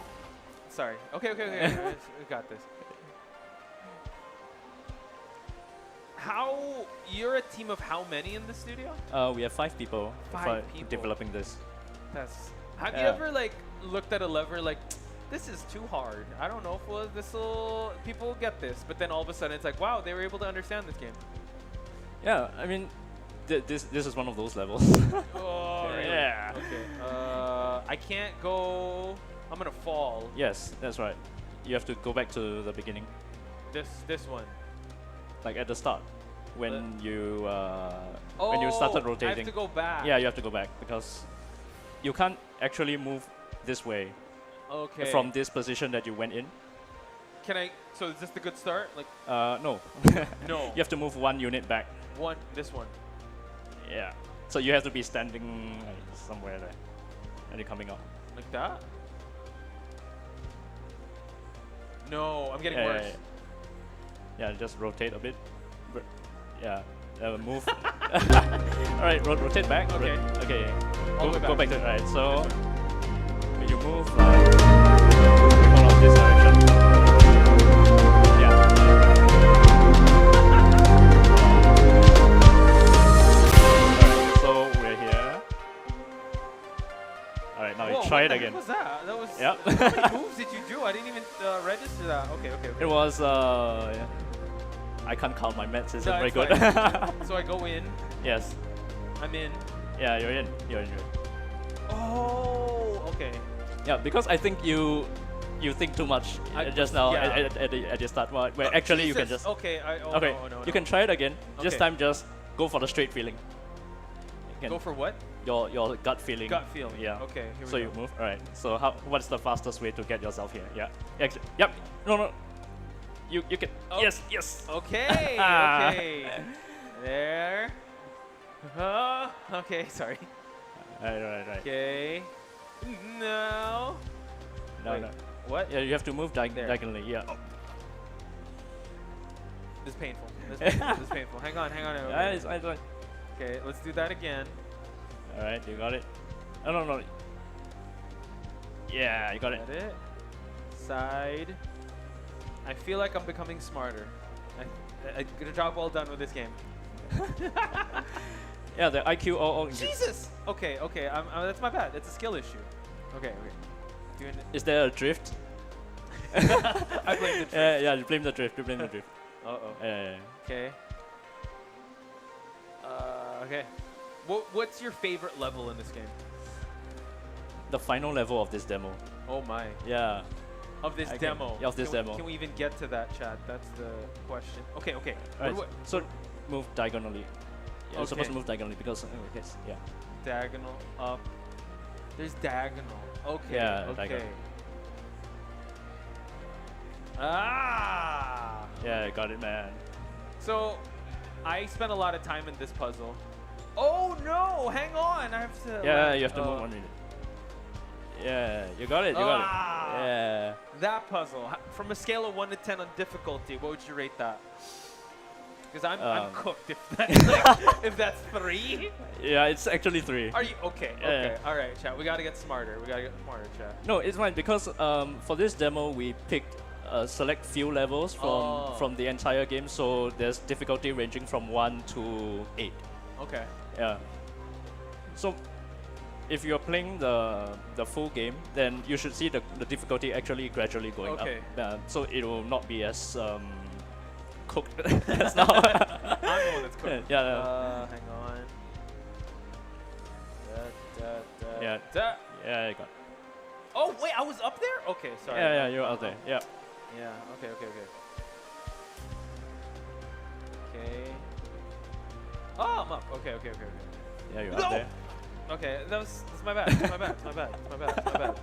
Sorry. Okay. We got this. You're a team of how many in the studio? We have 5 people. 5 people developing this. Have you ever looked at a lever like, this is too hard. I don't know if people will get this, but then all of a sudden it's like, wow, they were able to understand this game. Yeah, I mean, this is one of those levels. Oh, really? Yeah. Okay. I can't go. I'm gonna fall. Yes, that's right. You have to go back to the beginning. This one. Like at the start, when you started rotating. I have to go back. Yeah, you have to go back because you can't actually move this way. Okay. From this position that you went in. Can I? So is this the good start? Like. No. No. You have to move 1 unit back. This one. Yeah. So you have to be standing somewhere there, and you're coming up. Like that? No, I'm getting worse. Yeah, just rotate a bit. Yeah, move. All right, rotate back. Okay. Okay. Go back to the right. So when you move, follow this direction. Yeah. Alright, so we're here. Alright, now you try it again. What was that? That was. Yeah. How many moves did you do? I didn't even register that. Okay. It was yeah. I can't count, my maths isn't very good. So I go in. Yes. I'm in. Yeah, you're in. You're in. Oh, okay. Yeah, because I think you think too much just now at the start. Where actually you can just. Okay. Okay. No. You can try it again. This Okay. time, just go for the straight feeling. Go for what? Your gut feeling. Gut feeling. Yeah. Okay. Here we So go. you move. All right. So what's the fastest way to get yourself here? Yeah. Yep. No. You can. Oh. Yes. Okay. Okay. There. Okay. Sorry. Right. Okay. No. Wait, No. What? Yeah, you have to move diagonally. Yeah. This is painful. This is painful. Hang on. Yeah, it's fine. Okay, let's do that again. All right, you got it. Oh, no. Yeah, you got it. Got it. Side. I feel like I'm becoming smarter. Good job, well done with this game. Yeah, the IQ all. Jesus! Okay. That's my bad. It's a skill issue. Okay. Doing it. Is there a drift? I blame the drift. Yeah, you blame the drift. Uh-oh. Yeah. Okay. Okay. What's your favorite level in this game? The final level of this demo. Oh my. Yeah. Of this demo. Yeah, of this demo. Can we even get to that, chat? That's the question. Okay. Right. So move diagonally. Yeah, you're supposed to Okay. move diagonally because yeah. Diagonal up. There's diagonal. Okay. Yeah, Okay. diagonal. Ah. Yeah, I got it, man. So, I spent a lot of time in this puzzle. Oh no! Hang on, I have to. Yeah, you have to move on with it. Yeah, you got it. Yeah. That puzzle. From a scale of 1 to 10 on difficulty, what would you rate that? Because I'm cooked if that's if that's 3. Yeah, it's actually 3. Are you okay? Yeah. Okay. All right, chat. We gotta get smarter. Chat. No, it's fine because for this demo we picked a select few levels from the entire game, so there's difficulty ranging from 1 to 8. Okay. Yeah. So if you're playing the full game, then you should see the difficulty actually gradually going up. So it will not be as cooked as now. I'm the one that's cooked. Yeah. Hang on. Yeah, I got. Oh wait, I was up there. Okay, sorry. Yeah, you're out there. Yeah. Yeah. Okay. Okay. Oh, I'm up. Okay. Yeah, you're out there. Okay, that's my bad. It's my bad.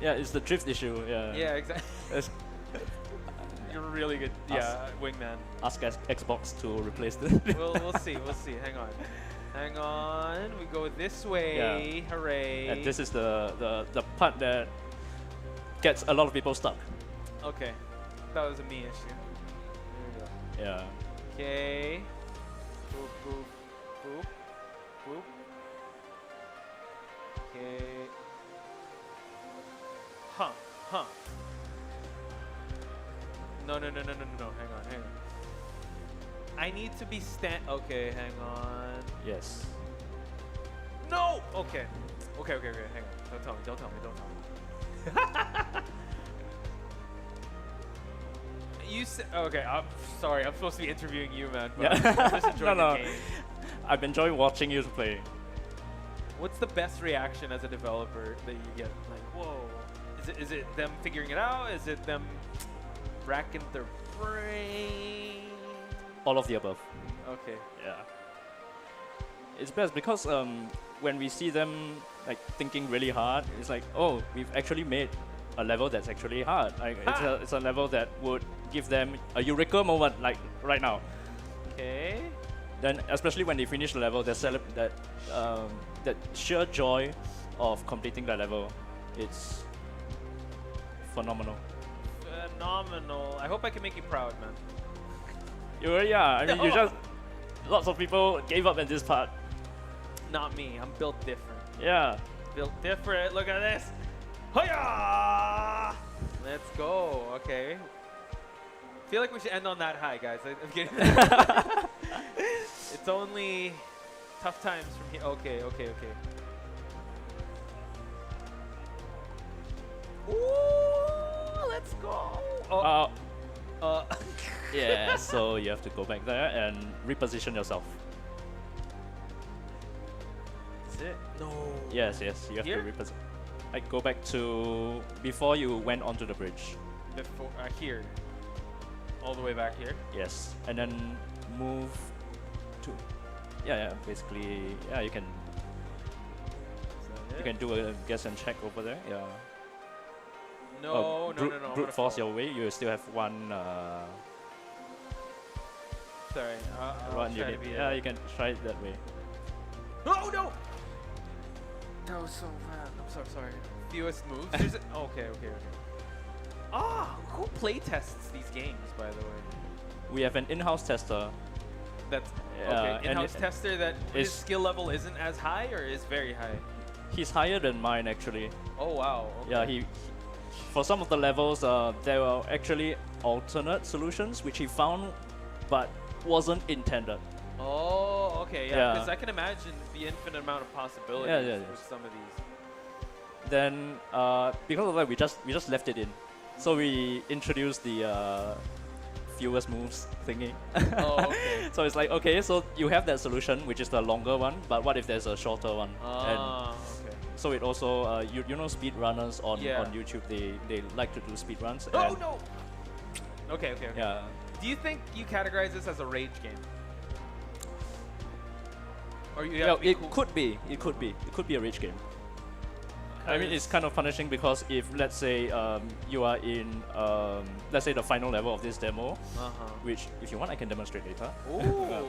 Yeah, it's the drift issue. Yeah. Yeah, exactly. You're really good. Yeah, wingman. Ask Xbox to replace the. we'll see. Hang on. We go this way. Yeah. Hooray. And this is the part that gets a lot of people stuck. Okay. That was a me issue. There we go. Yeah. Okay. Boop. Okay. Huh. No. Hang on. I need to be Okay, hang on. Yes. No! Okay. Hang on. Don't tell me. You said... Okay, I'm sorry. I'm supposed to be interviewing you, man. But I'm just enjoying the game. I've enjoyed watching you play. What's the best reaction as a developer that you get? Like, whoa. Is it them figuring it out? Is it them racking their brain? All of the above. Okay. Yeah. It's best because when we see them like thinking really hard, it's like, oh, we've actually made a level that's actually hard. Like it's a level that would give them a eureka moment, like right now. Okay. Then, especially when they finish the level, that sheer joy of completing the level, it's phenomenal. Phenomenal. I hope I can make you proud, man. I mean, you just lots of people gave up in this part. Not me. I'm built different. Yeah. Built different. Look at this. Hiya! Let's go. Okay. Feel like we should end on that high, guys. I'm kidding. It's only tough times from here. Okay. Ooh, let's go. Yeah, so you have to go back there and reposition yourself. Is it? No. Yes, you have to reposition. Like go back to before you went onto the bridge. Before here. All the way back here. Yes, and then move to. Basically, you can. You can do a guess and check over there. Yeah. No. Brute force your way. You still have one. Sorry. One unit. Yeah, you can try it that way. Oh no! That was so bad. I'm so sorry. Fewest moves. There's okay. Who play tests these games, by the way? We have an in-house tester. That's Yeah, okay. and In-house it- tester that his is- skill level isn't as high or is very high. He's higher than mine actually. Oh wow. Okay. Yeah, he for some of the levels, there were actually alternate solutions which he found, but wasn't intended. Oh, okay, yeah. Yeah. Because I can imagine the infinite amount of possibilities Yeah, yeah, with some of these. Then because of that, we just left it in. So we introduced the fewest moves thingy. Oh, okay. So it's like, okay, so you have that solution, which is the longer one, but what if there's a shorter one? Ah, okay. So it also, you know, speed runners on Yeah. YouTube, they like to do speed runs. Oh and no. Okay, okay, okay. Yeah. Do you think you categorize this as a rage game? Or you Well, have to be it cool? could be. It could be. It could be a rage game. I mean, it's kind of punishing because if, let's say, you are in, let's say, the final level of this demo, which, if you want, I can demonstrate later. Ooh.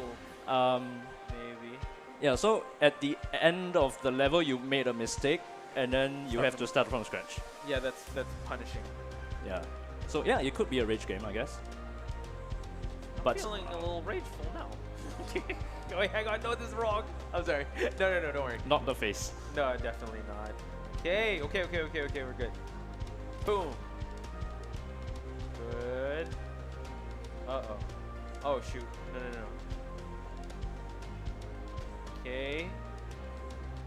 Maybe. Yeah, so at the end of the level, you made a mistake, and then you have to start from scratch. Yeah, that's punishing. Yeah. So, yeah, it could be a rage game, I guess. I'm feeling a little rageful now. Wait, hang on. No, this is wrong. I'm sorry. No, don't worry. Not the face. No, definitely not. Okay, okay, we're good. Boom. Good. Uh-oh. Oh, shoot. No. Okay.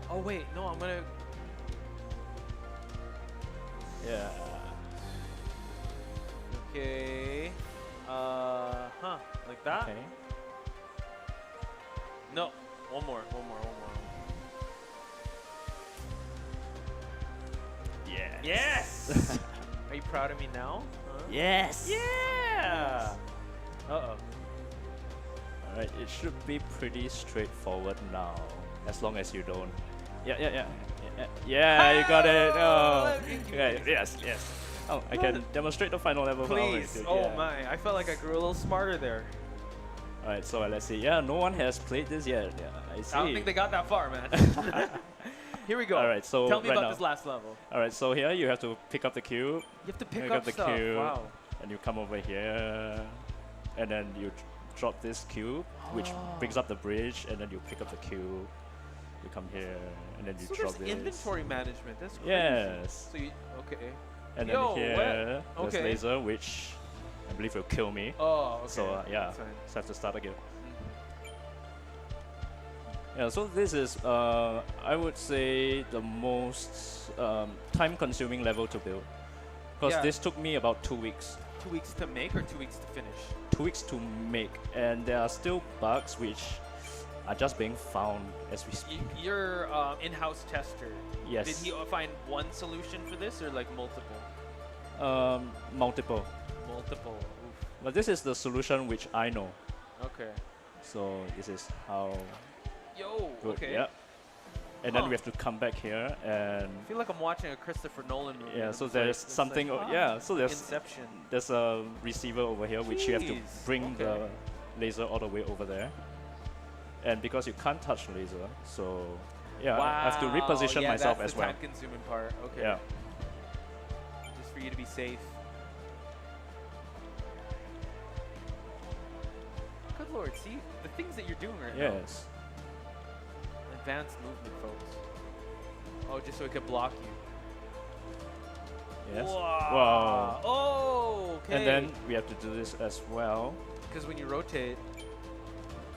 Oh, wait. No, I'm gonna... Yeah. Okay. Like that? Okay. No. One more. Yeah. Yes! Are you proud of me now? Huh? Yes. Yeah! Uh-oh. Alright, it should be pretty straightforward now, as long as you don't. Yeah, you got it. Oh, okay, yes. Oh, I can demonstrate the final level. Please. My, I felt like I grew a little smarter there. Alright, so let's see. Yeah, no one has played this yet. Yeah, I see. I don't think they got that far, man. Here we go. Alright, so tell me right about now. this last level. Alright, so here you have to pick up the cube. You have to pick pick up the stuff. cube, Wow. and you come over here, and then you drop this cube, which brings up the bridge, and then you pick up the cube. You come here, and then you So drop there's this. inventory management. That's crazy. Yes. So you okay? And Yo, then here, what? there's laser, which I believe will kill me. Oh, okay. So yeah, That's fine. so I have to start again. Yeah, so this is, I would say, the most time-consuming level to build. Because Yeah. this took me about 2 weeks. 2 weeks to make or 2 weeks to finish? 2 weeks to make, and there are still bugs which are just being found as we speak. Your in-house tester. Yes. Did he find one solution for this or like multiple? Multiple. Multiple. Oof. But this is the solution which I know. Okay. So this is how. Yo. Good. Okay. Yep. And then we have to come back here and. I feel like I'm watching a Christopher Nolan movie. Yeah, and so it's there's like, something. It's like, yeah, so there's Inception. There's a receiver over here which you have to Jeez, bring okay. the laser all the way over there. And because you can't touch the laser, so yeah, I have to reposition yeah, myself that's as the well. time-consuming part. Okay. Yeah. Just for you to be safe. Good lord, see the things that you're doing right now. Yes. Advanced movement, folks. Oh, just so it could block you. Yes. Wow. Oh, okay. And then we have to do this as well. Because when you rotate.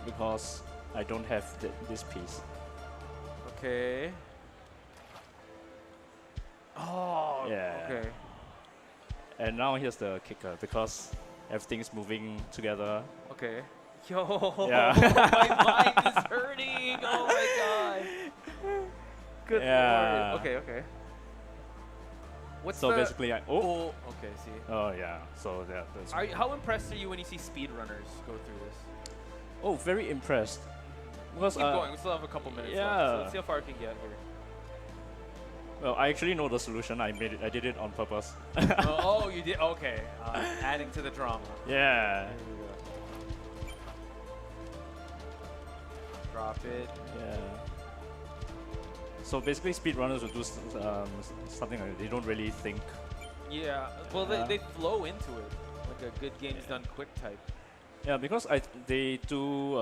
Because I don't have this piece. Okay. Oh. Yeah. Okay. And now here's the kicker, because everything's moving together. Okay. Yo. Yeah. My mind is hurting. Oh my god. Good Yeah. lord. Okay. What's So the basically, okay, see. Oh yeah. So that's. How impressed are you when you see speedrunners go through this? Oh, very impressed. Because Keep going. We still have a couple minutes left. yeah. So let's see how far we can get here. Well, I actually know the solution. I did it on purpose. Oh, you did? Okay. Adding to the drama. Yeah. There we go. Drop it. Yeah. So basically, speedrunners will do something like they don't really think. Yeah. Well, they flow into it like a good game's done quick type. Yeah, because they do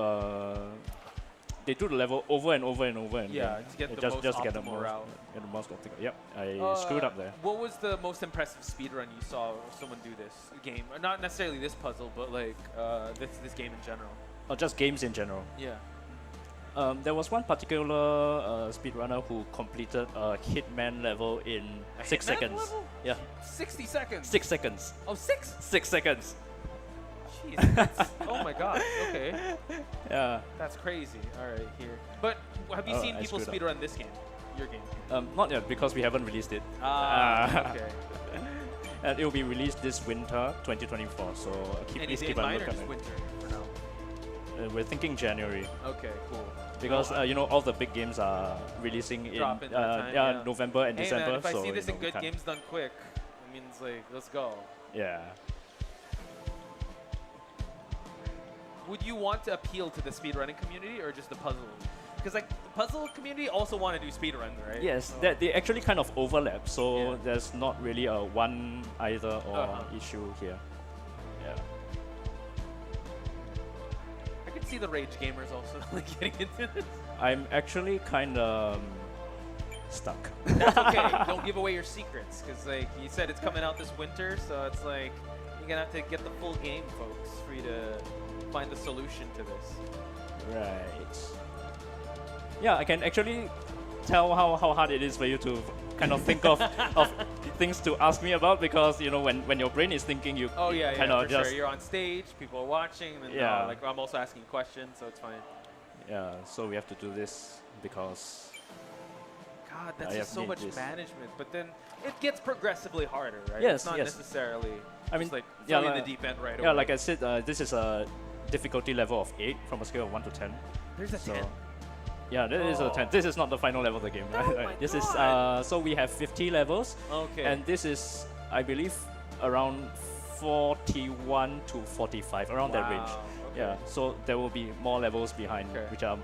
the level over and over and over and Yeah, again. to get the just most just to get the optimal most route. get the most optimal. Yep, I screwed up there. What was the most impressive speedrun you saw someone do this game? Not necessarily this puzzle, but like this game in general. Or just games in general. Yeah. There was one particular speedrunner who completed a Hitman level in 6 Hitman seconds. level? Yeah. 60 seconds. 6 seconds. Oh, 6? 6 seconds. Jeez. Oh my god. Okay. Yeah. That's crazy. All right, here. But have you seen I people screwed up. speedrun this game? Your game? Not yet because we haven't released it. Okay. And it will be released this winter, 2024. So please keep a look at it. Winter for now? We're thinking January. Okay, cool. Because all the big games are releasing in Drop in that time, November and hey December. Man, if I so see this in we good can't- games done quick, it means like let's go. Yeah. Would you want to appeal to the speedrunning community or just the puzzle? Because like the puzzle community also want to do speedruns, right? Yes, So- they actually kind of overlap. So there's not really a one either or issue here. Yeah. I could see the rage gamers also like getting into this. I'm actually kind of stuck. That's okay. Don't give away your secrets, because like you said, it's coming out this winter, so it's like you're gonna have to get the full game, folks, for you to find the solution to this. Right. Yeah, I can actually tell how hard it is for you to kind of think of things to ask me about, because when your brain is thinking, you Oh yeah, kind yeah, of for just sure. You're on stage, people are watching, and Yeah. like I'm also asking questions, so it's fine. yeah. So we have to do this because God, that's I just have so made much this. management. But then it gets progressively harder, right? Yes, it's not yes. necessarily. I mean, just like yeah, throw you in like- the deep end right yeah, away. like I said, this is a difficulty level of 8 from a scale of 1 to 10. There's a 10. Yeah, there is a 10. This is not the final level of the game, right? Oh my this is God. so we have 50 levels. Okay. And this is, I believe, around 41 to 45, around that range. Wow, okay. Yeah. So there will be more levels behind, Okay. which are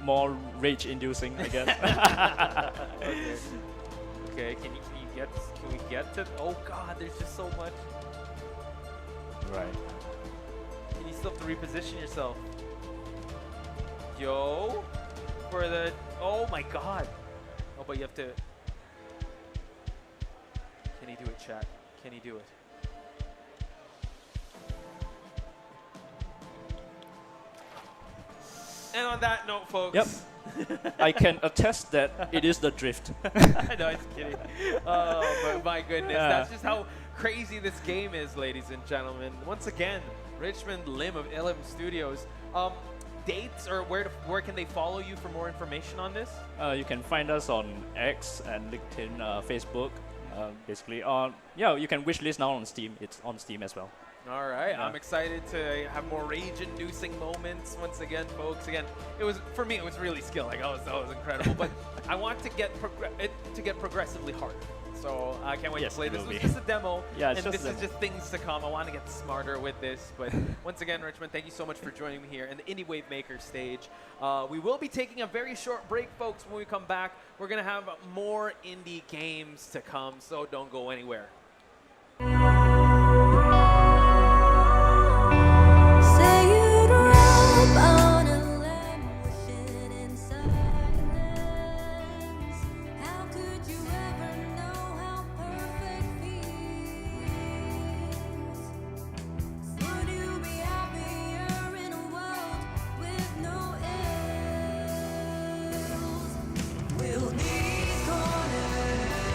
more rage-inducing, I guess. Okay. Okay. Can we get to? Oh God, there's just so much. Right. And you still have to reposition yourself. Yo, for the. Oh my God. Oh, but you have to. Can he do it, chat? Can he do it? No, and on that note, folks. Yep. I can attest that it is the drift. No, I'm just kidding. Oh, but my goodness. Yeah. That's just how crazy this game is, ladies and gentlemen. Once again, Richmond Lim of LM Studios. Dates or where can they follow you for more information on this? You can find us on X and LinkedIn, Facebook. Basically, you can wishlist now on Steam. It's on Steam as well. All right, Yeah. I'm excited to have more rage-inducing moments once again, folks. Again, it was for me. It was really skill. Like that was incredible. But I want to get it to get progressively harder. So I can't wait Yes, to play it this. will It was be. just a demo, Yeah, it's and just this a is demo. just things to come. I want to get smarter with this. But once again, Richmond, thank you so much for joining me here in the Indie Wavemakers stage. We will be taking a very short break, folks. When we come back, we're gonna have more indie games to come. So don't go anywhere. Say you'd rub on a languishing in silence. How could you ever know how perfect feels? Would you be happier in a world with no ills? Will these corners,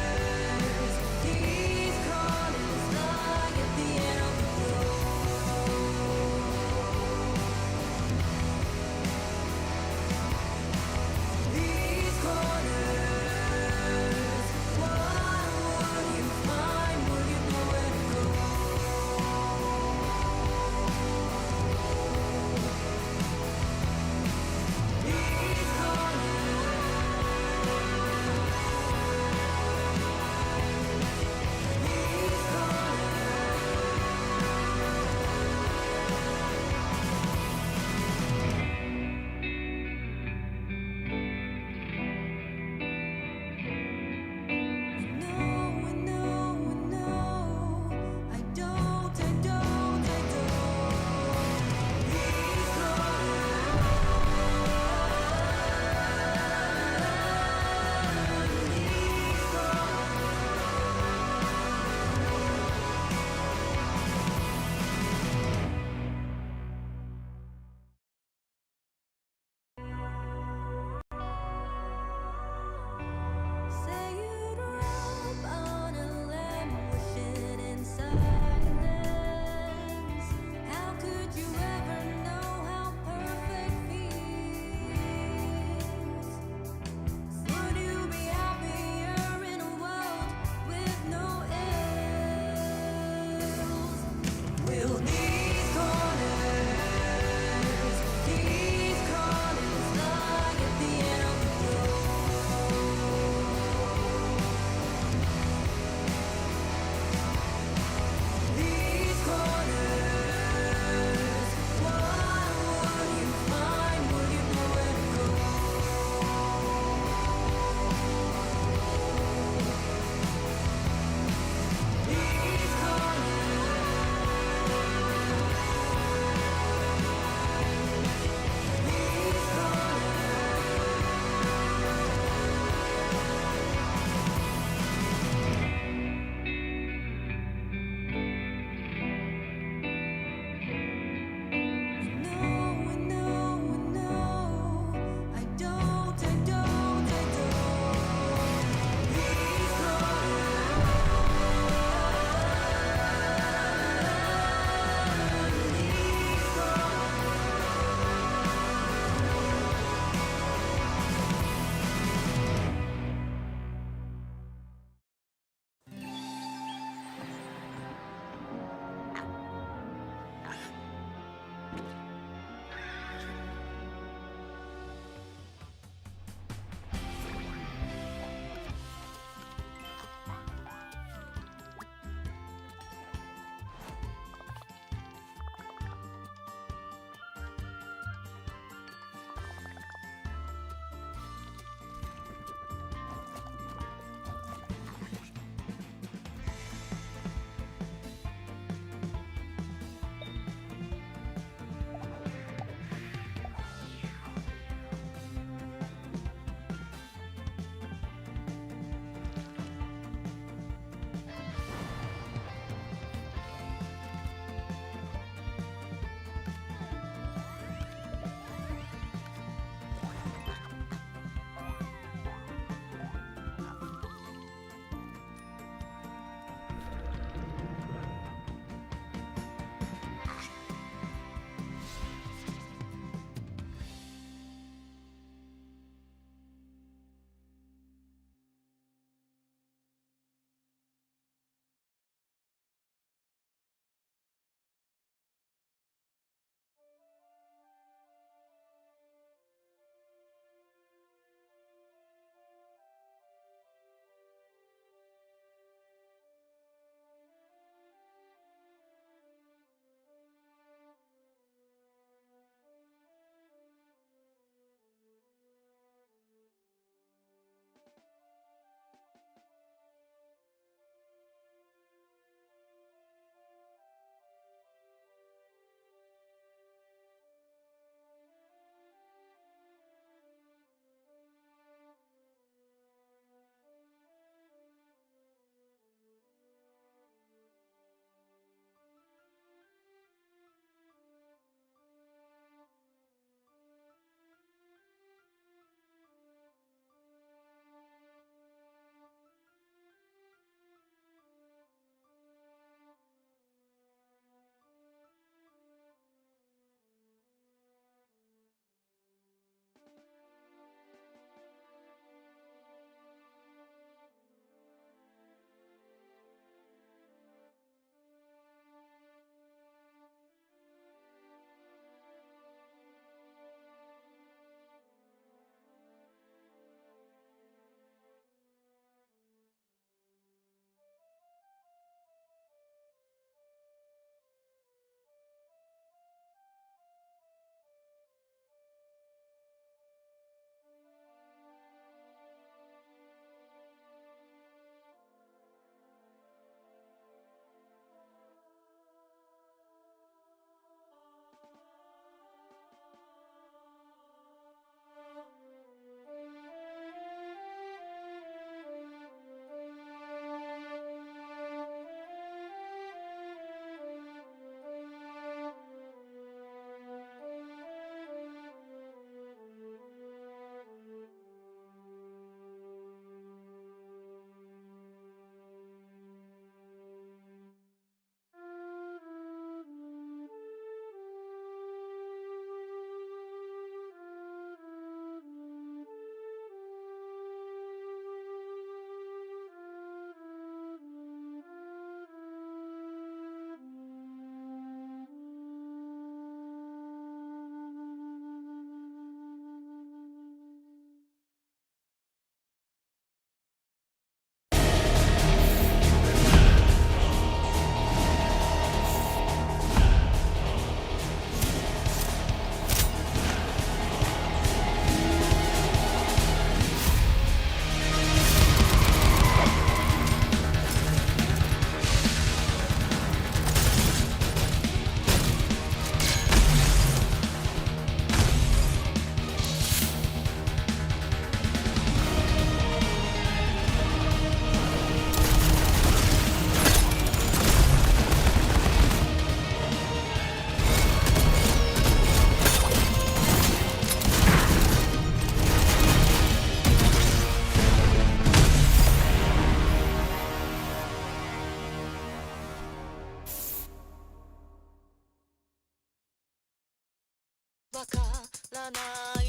these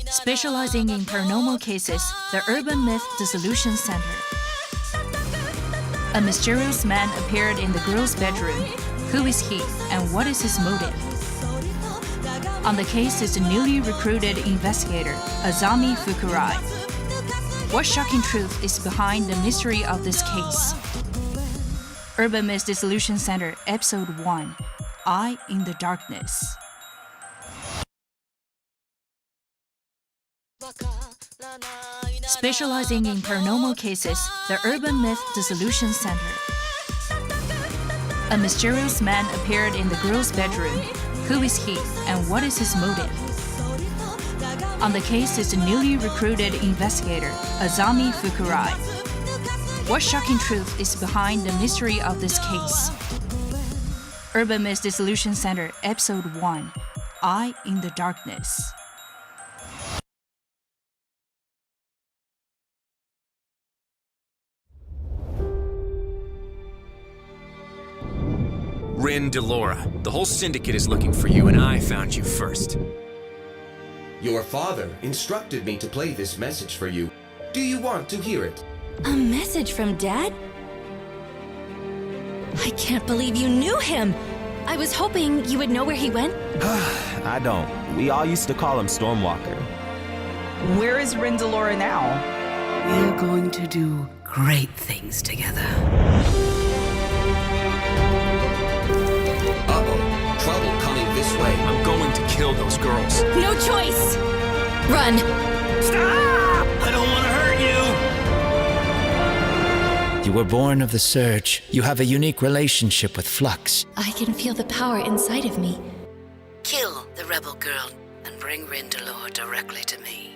Specializing in paranormal cases, the Urban Myth Dissolution Center. A mysterious man appeared in the girl's bedroom. Who is he, and what is his motive? On the case is the newly recruited investigator, Azami Fukurai. What shocking truth is behind the mystery of this case? Urban Myth Dissolution Center, Episode 1, Eye in the Darkness. Specializing in paranormal cases, the Urban Myth Dissolution Center. A mysterious man appeared in the girl's bedroom. Who is he, and what is his motive? On the case is the newly recruited investigator, Azami Fukurai. What shocking truth is behind the mystery of this case? Urban Myth Dissolution Center, Episode 1, Eye in the Darkness. Rin Delora, the whole syndicate is looking for you, and I found you first. Your father instructed me to play this message for you. Do you want to hear it? A message from Dad? I can't believe you knew him! I was hoping you would know where he went. I don't. We all used to call him Stormwalker. Where is Rin Delora now? We're going to do great things together. Uh-oh. Trouble coming this way. I'm going to kill those girls. No choice! Run! Stop! I don't want to hurt you! You were born of the Surge. You have a unique relationship with Flux. I can feel the power inside of me. Kill the rebel girl and bring Rin Delora directly to me.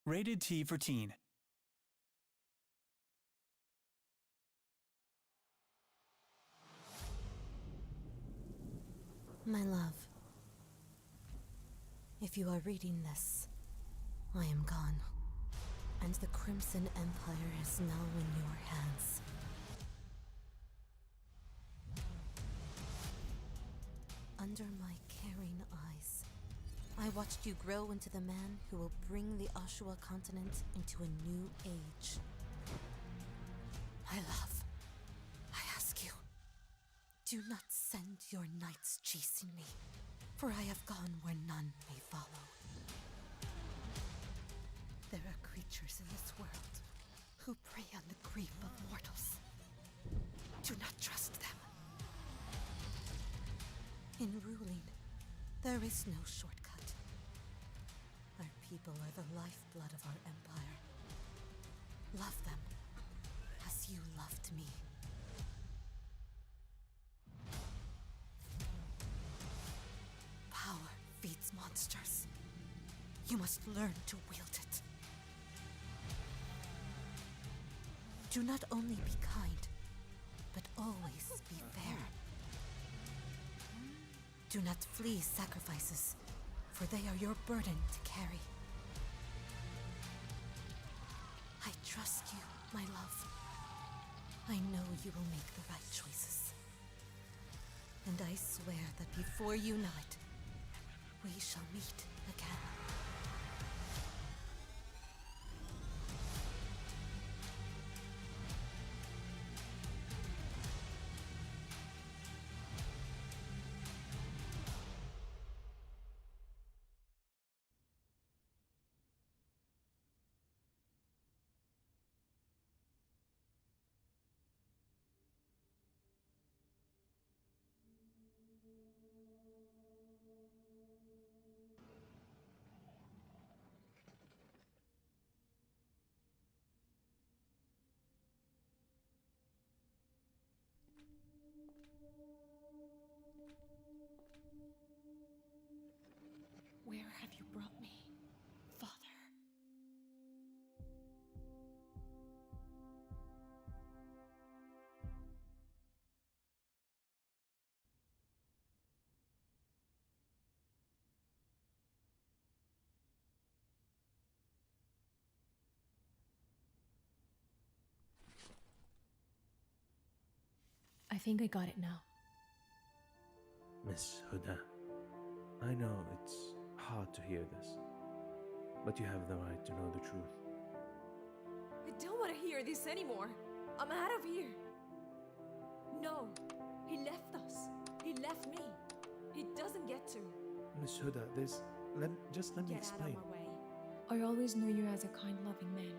Rated T for Teen. My love, if you are reading this, I am gone, and the Crimson Empire is now in your hands. Under my caring eyes, I watched you grow into the man who will bring the Oshua continent into a new age. My love, I ask you, do not send your knights chasing me, for I have gone where none may follow. There are creatures in this world who prey on the grief of mortals. Do not trust them. In ruling, there is no shortcut. Our people are the lifeblood of our empire. Love them as you loved me. Power feeds monsters. You must learn to wield it. Do not only be kind, but always be fair. Do not flee sacrifices, for they are your burden to carry. I trust you, my love. I know you will make the right choices. And I swear that before you know it, we shall meet again. I think I got it now. Miss Huda, I know it's hard to hear this, but you have the right to know the truth. I don't want to hear this anymore. I'm out of here. No, he left us. He left me. He doesn't get to. Miss Huda, just let me explain. Get out of my way. I always knew you as a kind, loving man.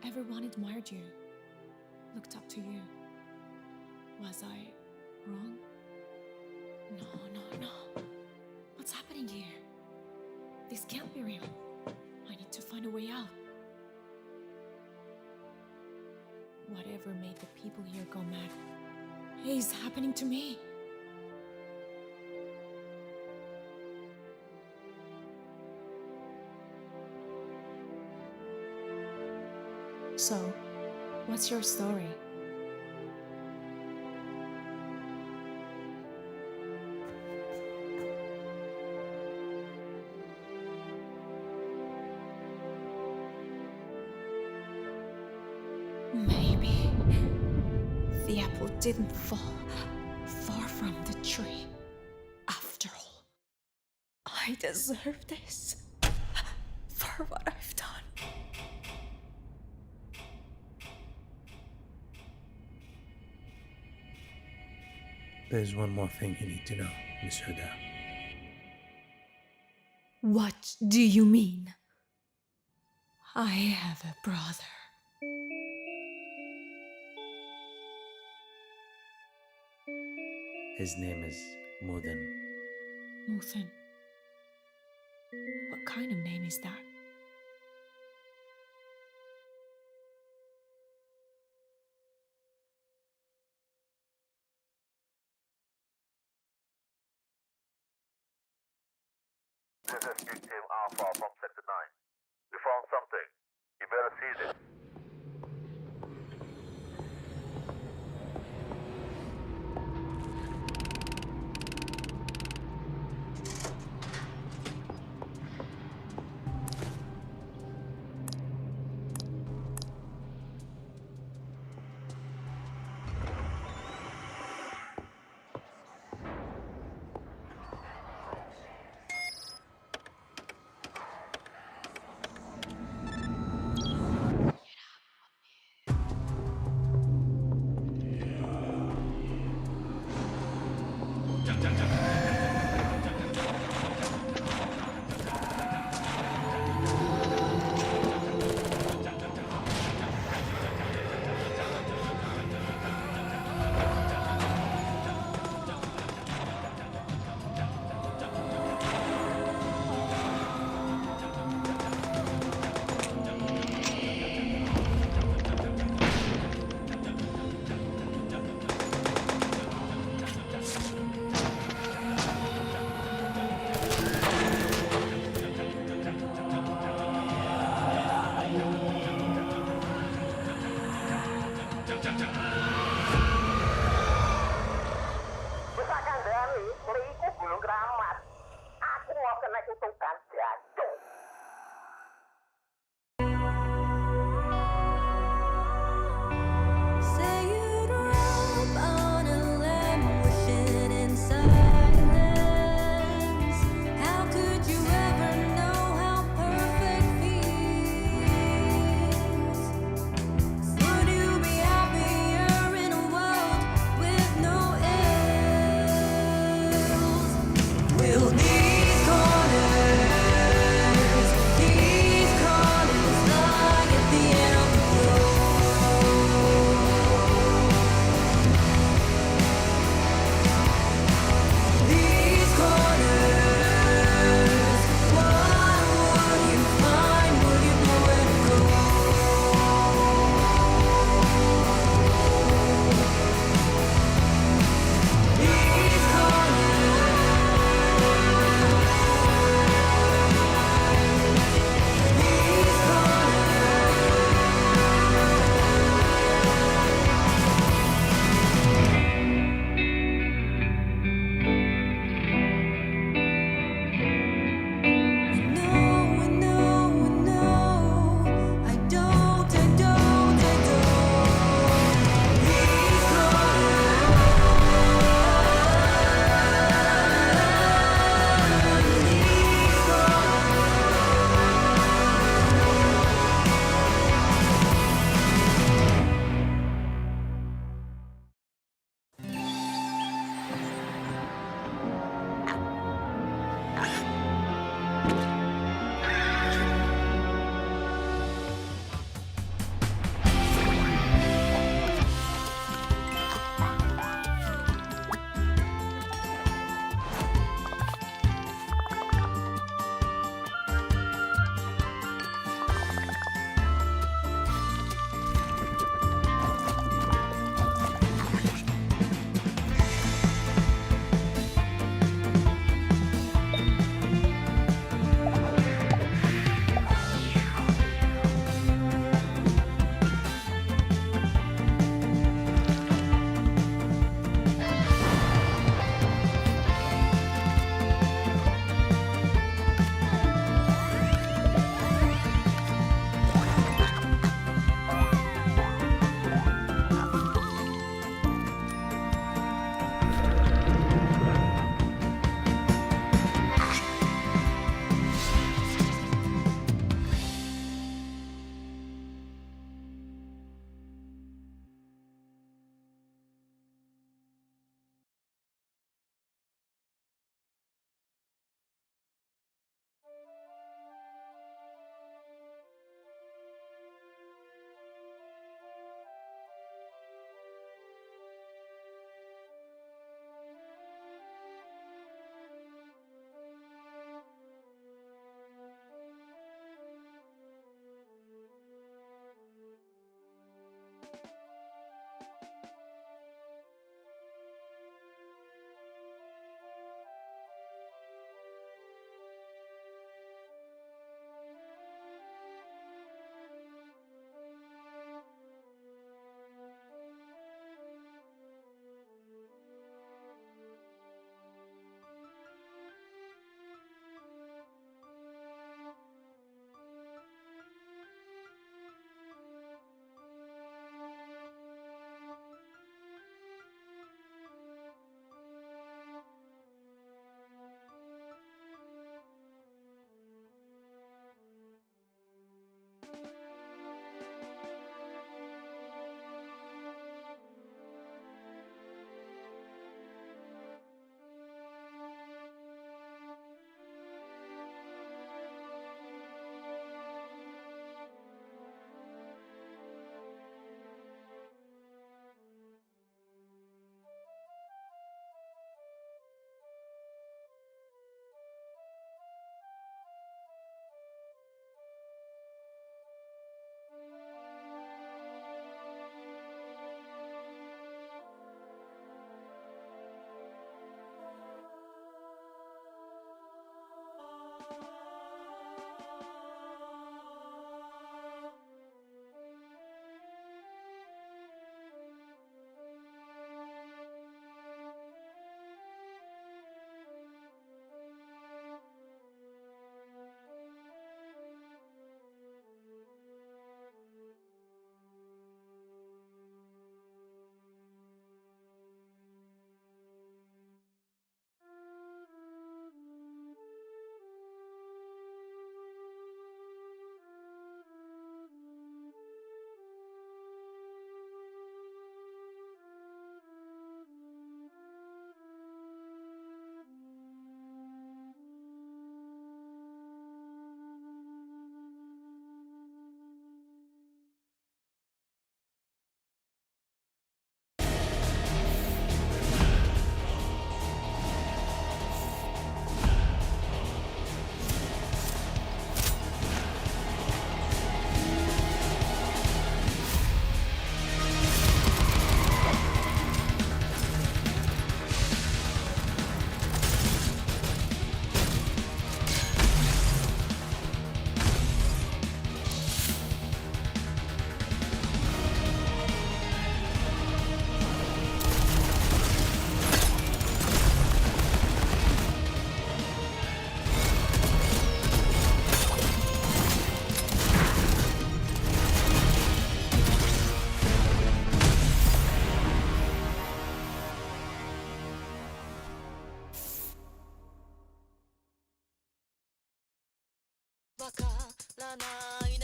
Everyone admired you, looked up to you. Was I wrong? No. What's happening here? This can't be real. I need to find a way out. Whatever made the people here go mad is happening to me. So, what's your story? Maybe the apple didn't fall far from the tree. After all, I deserve this for what I've done. There's one more thing you need to know, Miss Huda. What do you mean? I have a brother. His name is Mudin. Muthan. What kind of name is that? This is Big Team Alpha from Sector 9. We found something. You better see this.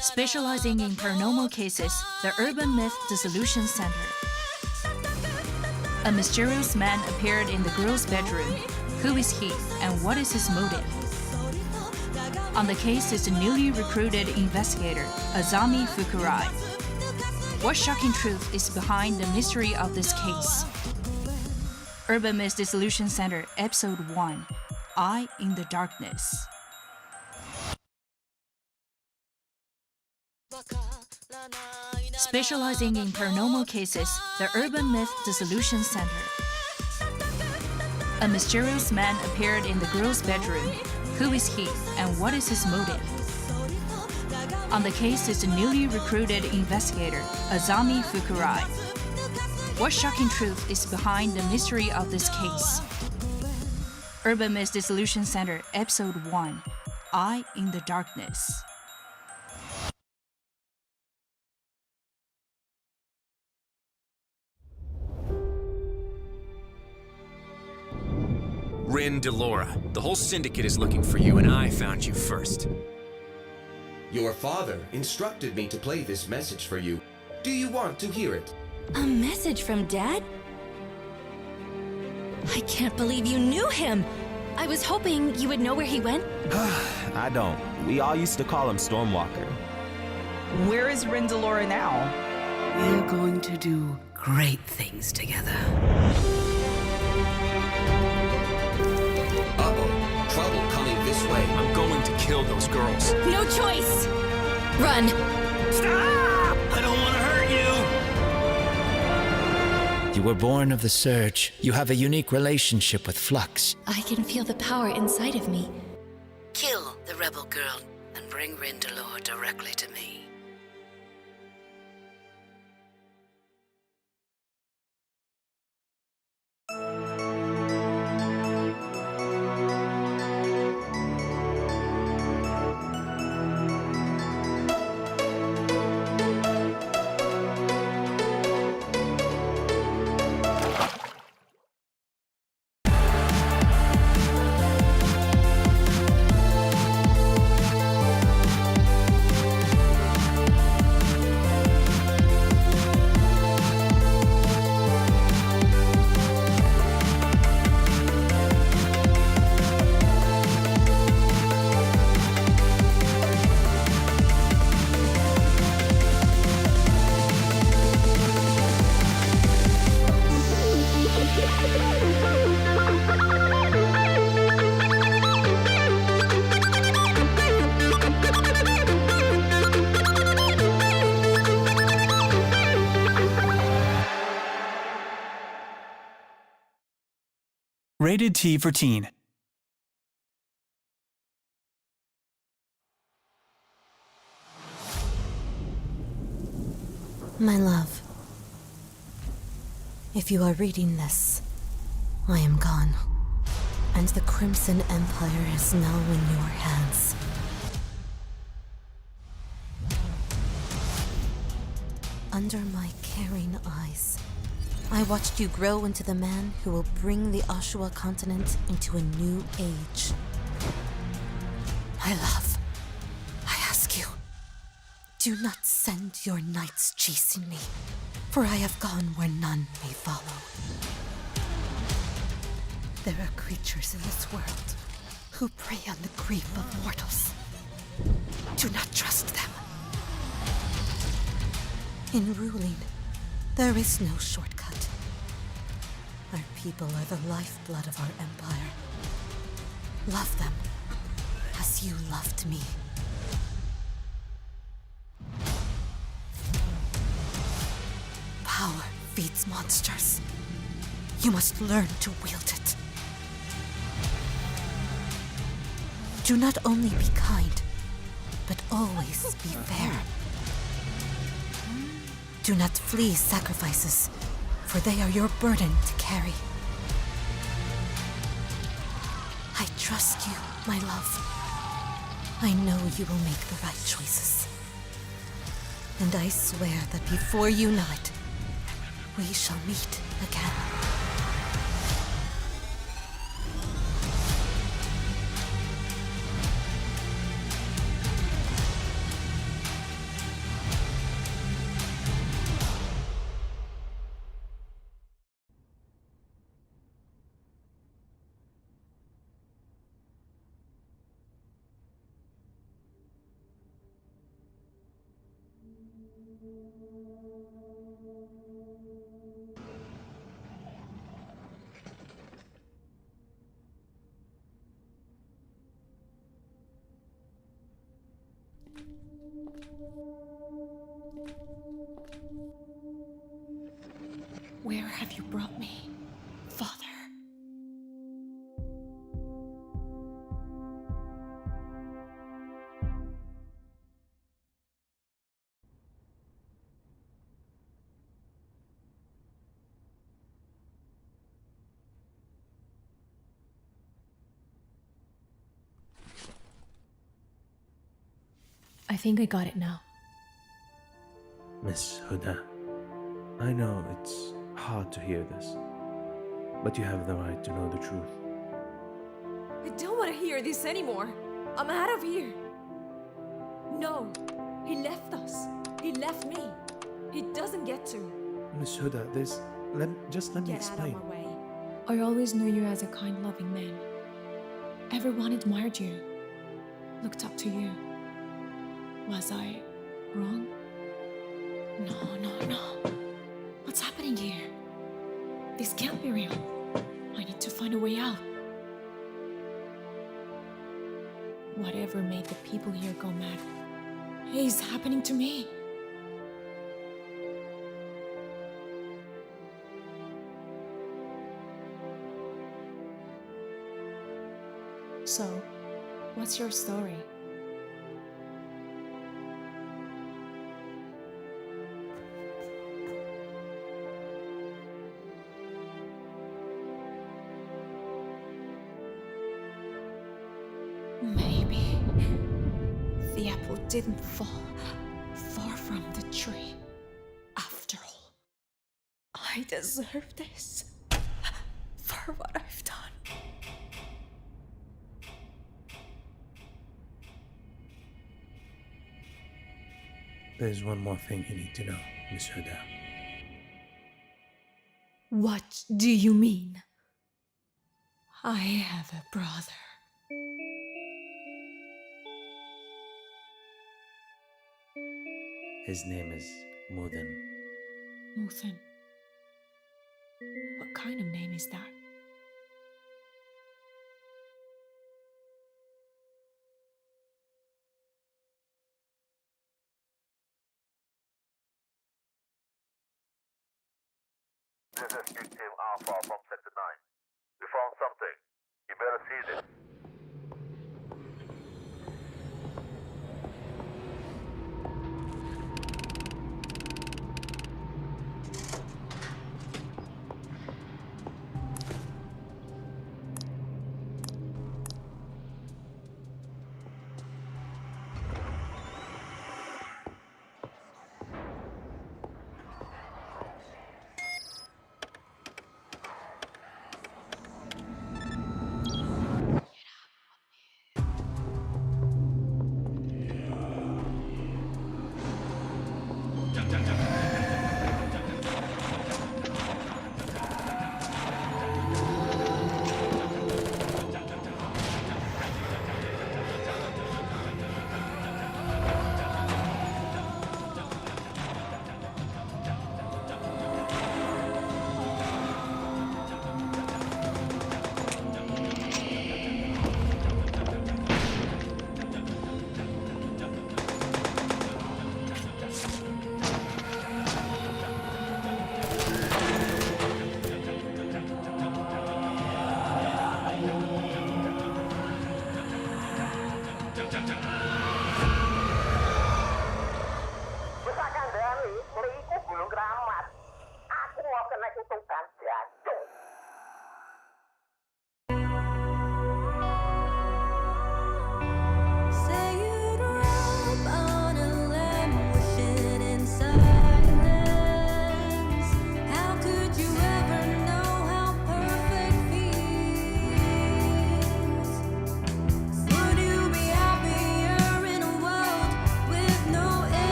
Specializing in paranormal cases, the Urban Myth Dissolution Center. A mysterious man appeared in the girl's bedroom. Who is he, and what is his motive? On the case is the newly recruited investigator, Azami Fukurai. What shocking truth is behind the mystery of this case? Urban Myth Dissolution Center, Episode 1, Eye in the Darkness. Specializing in paranormal cases, the Urban Myth Dissolution Center. A mysterious man appeared in the girl's bedroom. Who is he, and what is his motive? On the case is the newly recruited investigator, Azami Fukurai. What shocking truth is behind the mystery of this case? Urban Myth Dissolution Center, Episode 1, Eye in the Darkness. Rin Delora, the whole syndicate is looking for you, and I found you first. Your father instructed me to play this message for you. Do you want to hear it? A message from Dad? I can't believe you knew him! I was hoping you would know where he went. I don't. We all used to call him Stormwalker. Where is Rin Delora now? We're going to do great things together. Uh-oh. Trouble coming this way. I'm going to kill those girls. No choice! Run! Stop! I don't want to hurt you! You were born of the Surge. You have a unique relationship with Flux. I can feel the power inside of me. Kill the rebel girl and bring Rin Delora directly to me. Rated T for Teen. My love, if you are reading this, I am gone, and the Crimson Empire is now in your hands. Under my caring eyes, I watched you grow into the man who will bring the Ashua continent into a new age. My love, I ask you, do not send your knights chasing me, for I have gone where none may follow. There are creatures in this world who prey on the grief of mortals. Do not trust them. In ruling, there is no shortcut. Our people are the lifeblood of our empire. Love them as you loved me. Power feeds monsters. You must learn to wield it. Do not only be kind, but always be fair. Do not flee sacrifices, for they are your burden to carry. I trust you, my love. I know you will make the right choices. And I swear that before you know it, we shall meet again. Where have you brought me, Father? I think I got it now. Miss Huda, I know it's hard to hear this, but you have the right to know the truth. I don't want to hear this anymore. I'm out of here. No, he left us. He left me. He doesn't get to. Miss Huda, just let me explain. Out of my way. I always knew you as a kind, loving man. Everyone admired you, looked up to you. Was I wrong? No. What's happening here? This can't be real. I need to find a way out. Whatever made the people here go mad is happening to me. So, what's your story? Maybe the apple didn't fall far from the tree. After all, I deserve this for what I've done. There's one more thing you need to know, Miss Huda. What do you mean? I have a brother. His name is Mudin. Muthan. What kind of name is that? This is Big Team Alpha from Sector 9. We found something. You better seize it.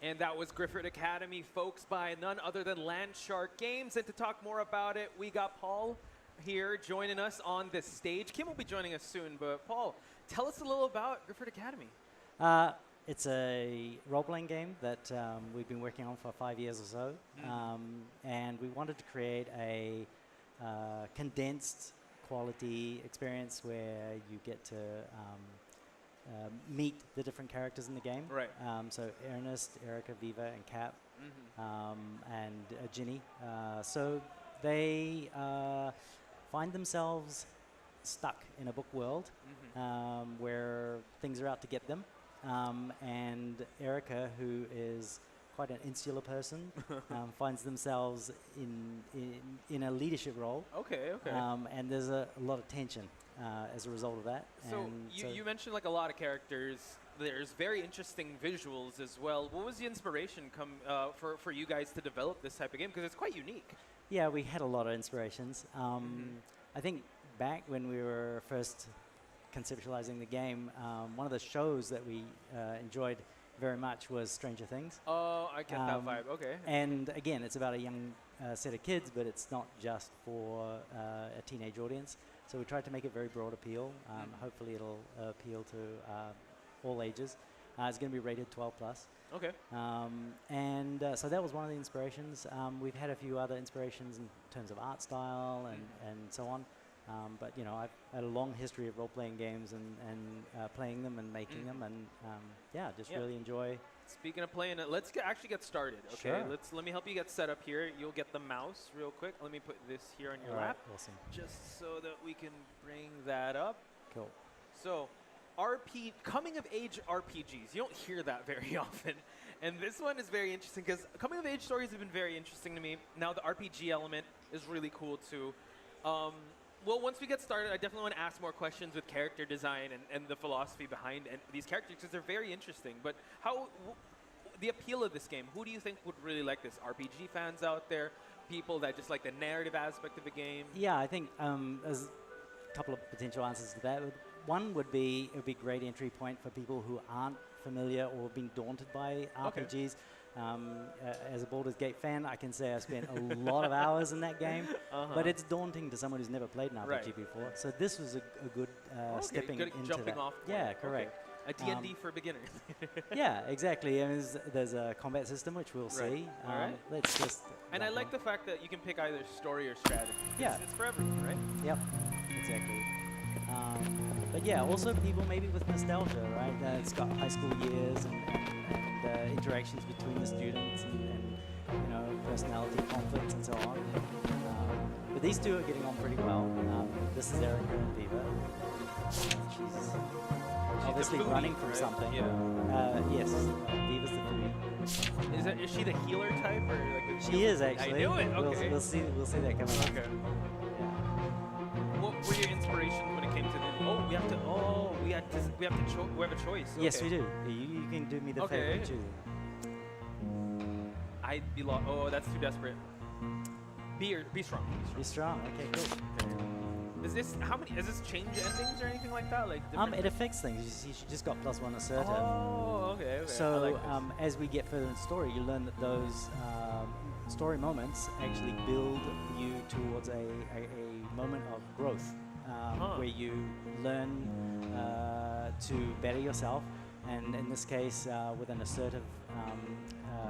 And that was Griffith Academy, folks, by none other than Landshark Games. And to talk more about it, we got Paul here joining us on this stage. Kim will be joining us soon, but Paul, tell us a little about Griffith Academy. It's a role-playing game that we've been working on for 5 years or so. And we wanted to create a condensed quality experience where you get to meet the different characters in the game. Right. So Ernest, Erica, Viva, and Cap, and Ginny. So they find themselves stuck in a book world where things are out to get them. And Erica, who is quite an insular person, finds themselves in a leadership role. Okay. And there's a lot of tension as a result of that. So you mentioned like a lot of characters. There's very interesting visuals as well. What was the inspiration for you guys to develop this type of game? Because it's quite unique. Yeah, we had a lot of inspirations. I think back when we were first conceptualizing the game, one of the shows that we enjoyed very much was Stranger Things. Oh, I get that vibe. Okay. And again, it's about a young set of kids, but it's not just for a teenage audience. So we tried to make it very broad appeal. Hopefully it'll appeal to all ages. It's going to be rated 12 plus. Okay. So that was one of the inspirations. We've had a few other inspirations in terms of art style and so on. But you know, I've had a long history of role-playing games and playing them and making them, and just really enjoy. Speaking of playing it, let's actually get started. Okay, Sure. let me help you get set up here. You'll get the mouse real quick. Let me put this here on your All right, lap, awesome. just so that we can bring that up. Cool. So, coming of age RPGs. You don't hear that very often, and this one is very interesting because coming of age stories have been very interesting to me. Now the RPG element is really cool too. Well, once we get started, I definitely want to ask more questions with character design and the philosophy behind these characters because they're very interesting. But the appeal of this game, who do you think would really like this? RPG fans out there, people that just like the narrative aspect of the game? Yeah, I think there's a couple of potential answers to that. One would be it would be a great entry point for people who aren't familiar or been daunted by RPGs. As a Baldur's Gate fan, I can say I spent a lot of hours in that game, but it's daunting to someone who's never played an RPG before. So this was a good stepping into jumping that. off. Yeah, correct. Okay. A D&D for beginners. Yeah, exactly. And there's a combat system which we'll see. All right. Let's just. And I like the fact that you can pick either story or strategy. Yeah. It's for everyone, right? Yep. Exactly. But yeah, also people maybe with nostalgia, right? It's got high school years and interactions between the students and you know, personality conflicts and so on. But these two are getting on pretty well. This is Erica and Viva. She's obviously foodie, running from right? something. Yeah. Yes, Viva's the foodie. Is she the healer type or like? She is actually. I knew it. Okay. We'll see that coming up. Okay. What were your inspirations when it came to the? We have a choice. Yes, Okay. we do. You can do me the favor and choose. I'd be lost. Oh, that's too desperate. Be strong. Be strong. Okay, cool. Does this change endings or anything like that? Like it affects things. You see, she just got +1 assertive. Oh, okay. So I like as we get further in the story, you learn that those story moments actually build you towards a moment of growth, where you learn to better yourself. And in this case, with an assertive,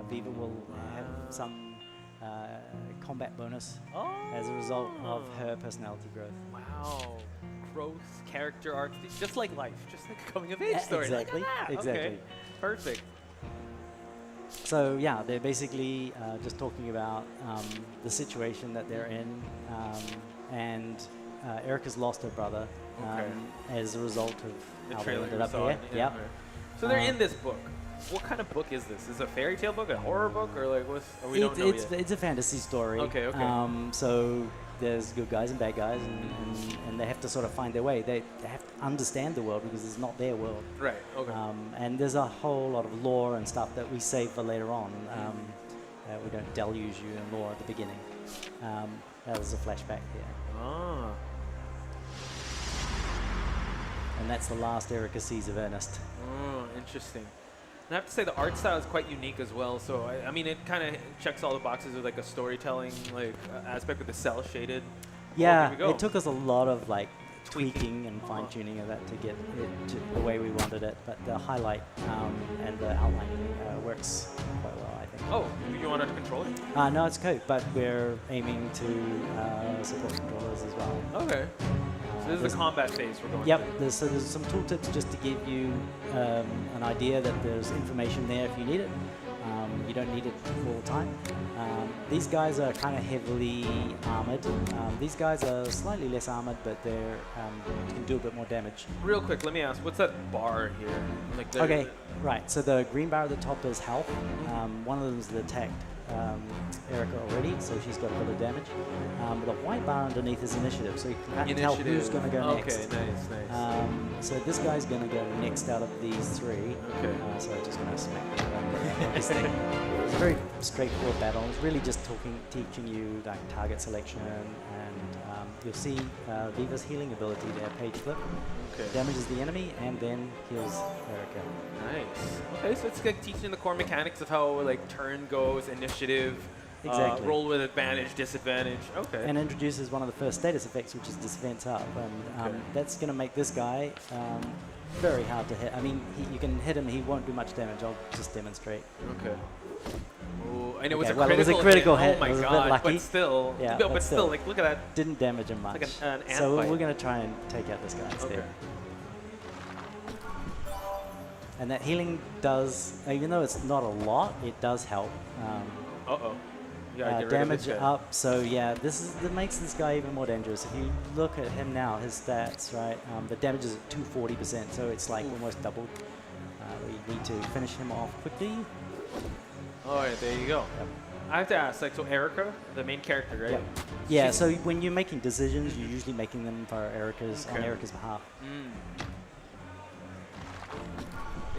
Viva will have some combat bonus as a result of her personality growth. Wow. Growth, character arc, just like life, just like a coming of age story. Exactly. Look at that. Exactly. Okay. Perfect. So yeah, they're basically just talking about the situation that they're in, and Erica's lost her brother as a result of how they ended up here. Yeah. So they're in this book. What kind of book is this? Is it a fairy tale book, a horror book, or like what's? We don't know yet. It's a fantasy story. Okay. Okay. So there's good guys and bad guys, and they have to sort of find their way. They have to understand the world because it's not their world. Right. Okay. And there's a whole lot of lore and stuff that we save for later on. We don't deluge you in lore at the beginning. That was a flashback here. Ah. And that's the last Erica sees of Ernest. Oh, interesting. I have to say the art style is quite unique as well. So I mean, it kind of checks all the boxes with like a storytelling like aspect with the cell shaded. Yeah, here we go. it took us a lot of like tweaking and fine tuning of that to get it to the way we wanted it. But the highlight and the outlining works quite well, I think. Oh, you wanted to control it? No, it's code, but we're aiming to support controllers as well. Okay. So this is the combat phase we're going Yep, through. so there's some tooltips just to give you an idea that there's information there if you need it. You don't need it all the time. These guys are kind of heavily armored. These guys are slightly less armored, but they're can do a bit more damage. Real quick, let me ask, what's that bar here? Like Okay, right. So the green bar at the top is health. One of them is the attacked Erica already, so she's got a bit of damage. But the white bar underneath is initiative, so you can kind of tell who's going to go next. Okay, nice. So this guy's going to go next out of these three. Okay. So I'm just going to smack him around this thing. It's a very straightforward battle. It's really just teaching you like target selection, and you'll see Viva's healing ability there, page flip. Okay. Damages the enemy and then heals Erica. Nice. Okay, so it's like teaching the core mechanics of how like turn goes, initiative, Exactly. roll with advantage, disadvantage. Okay. And introduces one of the first status effects, which is defense up, and that's going to make this guy very hard to hit. I mean, you can hit him; he won't do much damage. I'll just demonstrate. Okay. Ooh, I know Okay, it well, it was a critical hit. Oh my it was god! a bit lucky. But still, yeah, but still, like look at that. Didn't damage him much. Like an ant so bite. we're going to try and take out this guy instead. Okay. And that healing does, even though it's not a lot, it does help. Uh-oh. Yeah, get rid of damage this guy. up. So yeah, that makes this guy even more dangerous. If you look at him now, his stats, right? The damage is at 240%, so it's like almost doubled. We need to finish him off quickly. All right, there you go. Yep. I have to ask, like, so Erica, the main character, right? Yep. Yeah. So when you're making decisions, you're usually making them for on Okay. Erica's behalf.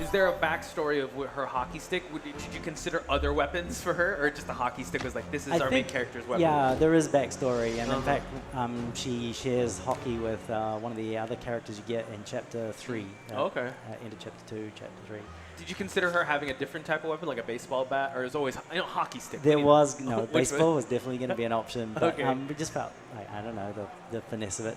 Is there a backstory of her hockey stick? Did you consider other weapons for her, or just the hockey stick was like, this is our main character's weapon? Yeah, there is backstory, and in fact, she shares hockey with one of the other characters you get in Chapter 3. Okay. End of Chapter 2, Chapter 3. Did you consider her having a different type of weapon, like a baseball bat, or is always hockey stick? There was Which baseball was definitely going to be an option, but Okay. we just felt like, I don't know, the finesse of it.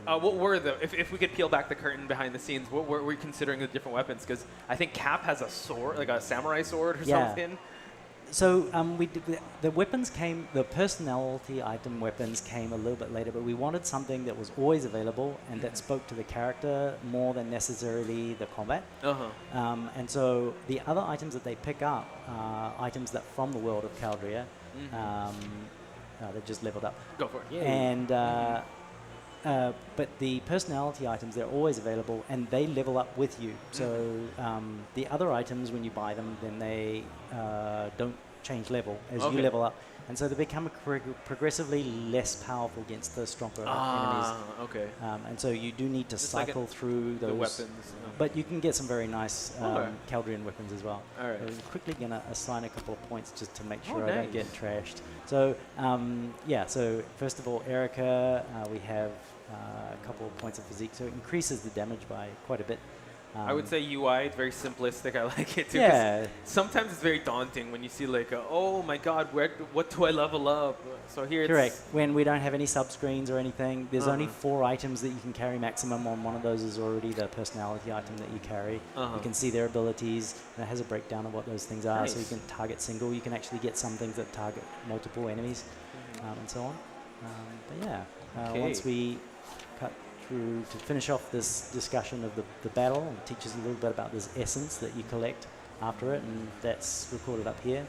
What were if we could peel back the curtain behind the scenes, what were we considering the different weapons? Because I think Cap has a sword, like a samurai sword or something. So the weapons came, the personality item weapons came a little bit later, but we wanted something that was always available and that spoke to the character more than necessarily the combat. And so the other items that they pick up are items that from the world of Caldria. They've just leveled up. Go for it. Yay. And but the personality items, they're always available and they level up with you. So the other items, when you buy them, then they don't change level as you level up. And so they become progressively less powerful against the stronger enemies. Okay. And so you do need to Just like cycle through those. the weapons. But you can get some very nice Caldrian weapons as well. All right. I'm quickly going to assign a couple of points just to make Oh, sure I don't nice. get trashed. So, so first of all, Erica, we have a couple of points of physique, so it increases the damage by quite a bit. I would say UI, it's very simplistic. I like it too. 'cause Yeah. Sometimes it's very daunting when you see like, oh my God, what do I level up? So here Correct. it's When we don't have any sub-screens or anything, there's only 4 items that you can carry maximum on. One of those is already the personality item that you carry. You can see their abilities, and it has a breakdown of what those things are. So you Nice. can target single. You can actually get some things that target multiple enemies, and so on. But yeah, once we cut through to finish off this discussion of the battle, and teach us a little bit about this essence that you collect after it, and that's recorded up here.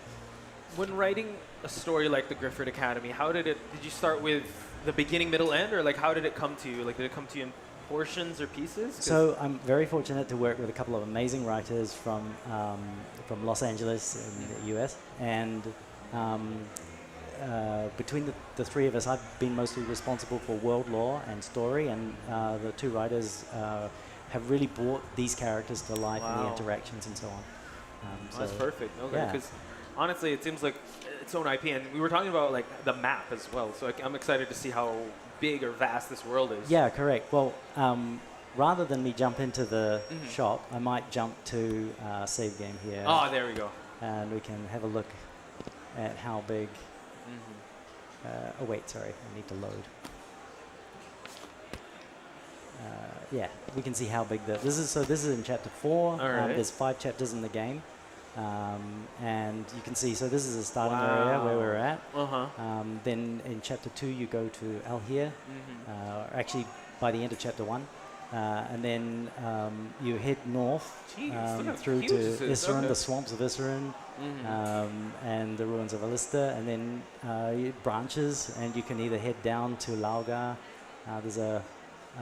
When writing a story like the Griffith Academy, did you start with the beginning, middle, end, or like how did it come to you? Like did it come to you in portions or pieces? So I'm very fortunate to work with a couple of amazing writers from Los Angeles in the US, and between the three of us, I've been mostly responsible for world lore and story, and the 2 writers have really brought these characters to life and the interactions and so on. Oh, that's perfect. Okay, yeah. because honestly, it seems like its own IP, and we were talking about like the map as well. So I'm excited to see how big or vast this world is. Yeah, correct. Well, rather than me jump into the shop, I might jump to save game here. Oh, there we go. And we can have a look at how big. Oh wait, sorry, I need to load. Yeah, we can see how big this is. So this is in chapter 4. All right. There's 5 chapters in the game, and you can see. So this is the starting area where we're at. Then in chapter 2, you go to Alhir. Actually, by the end of chapter 1. And then you head north through to Isserin, the swamps of Isserin, and the ruins of Alista, and then it branches, and you can either head down to Laugar. There's a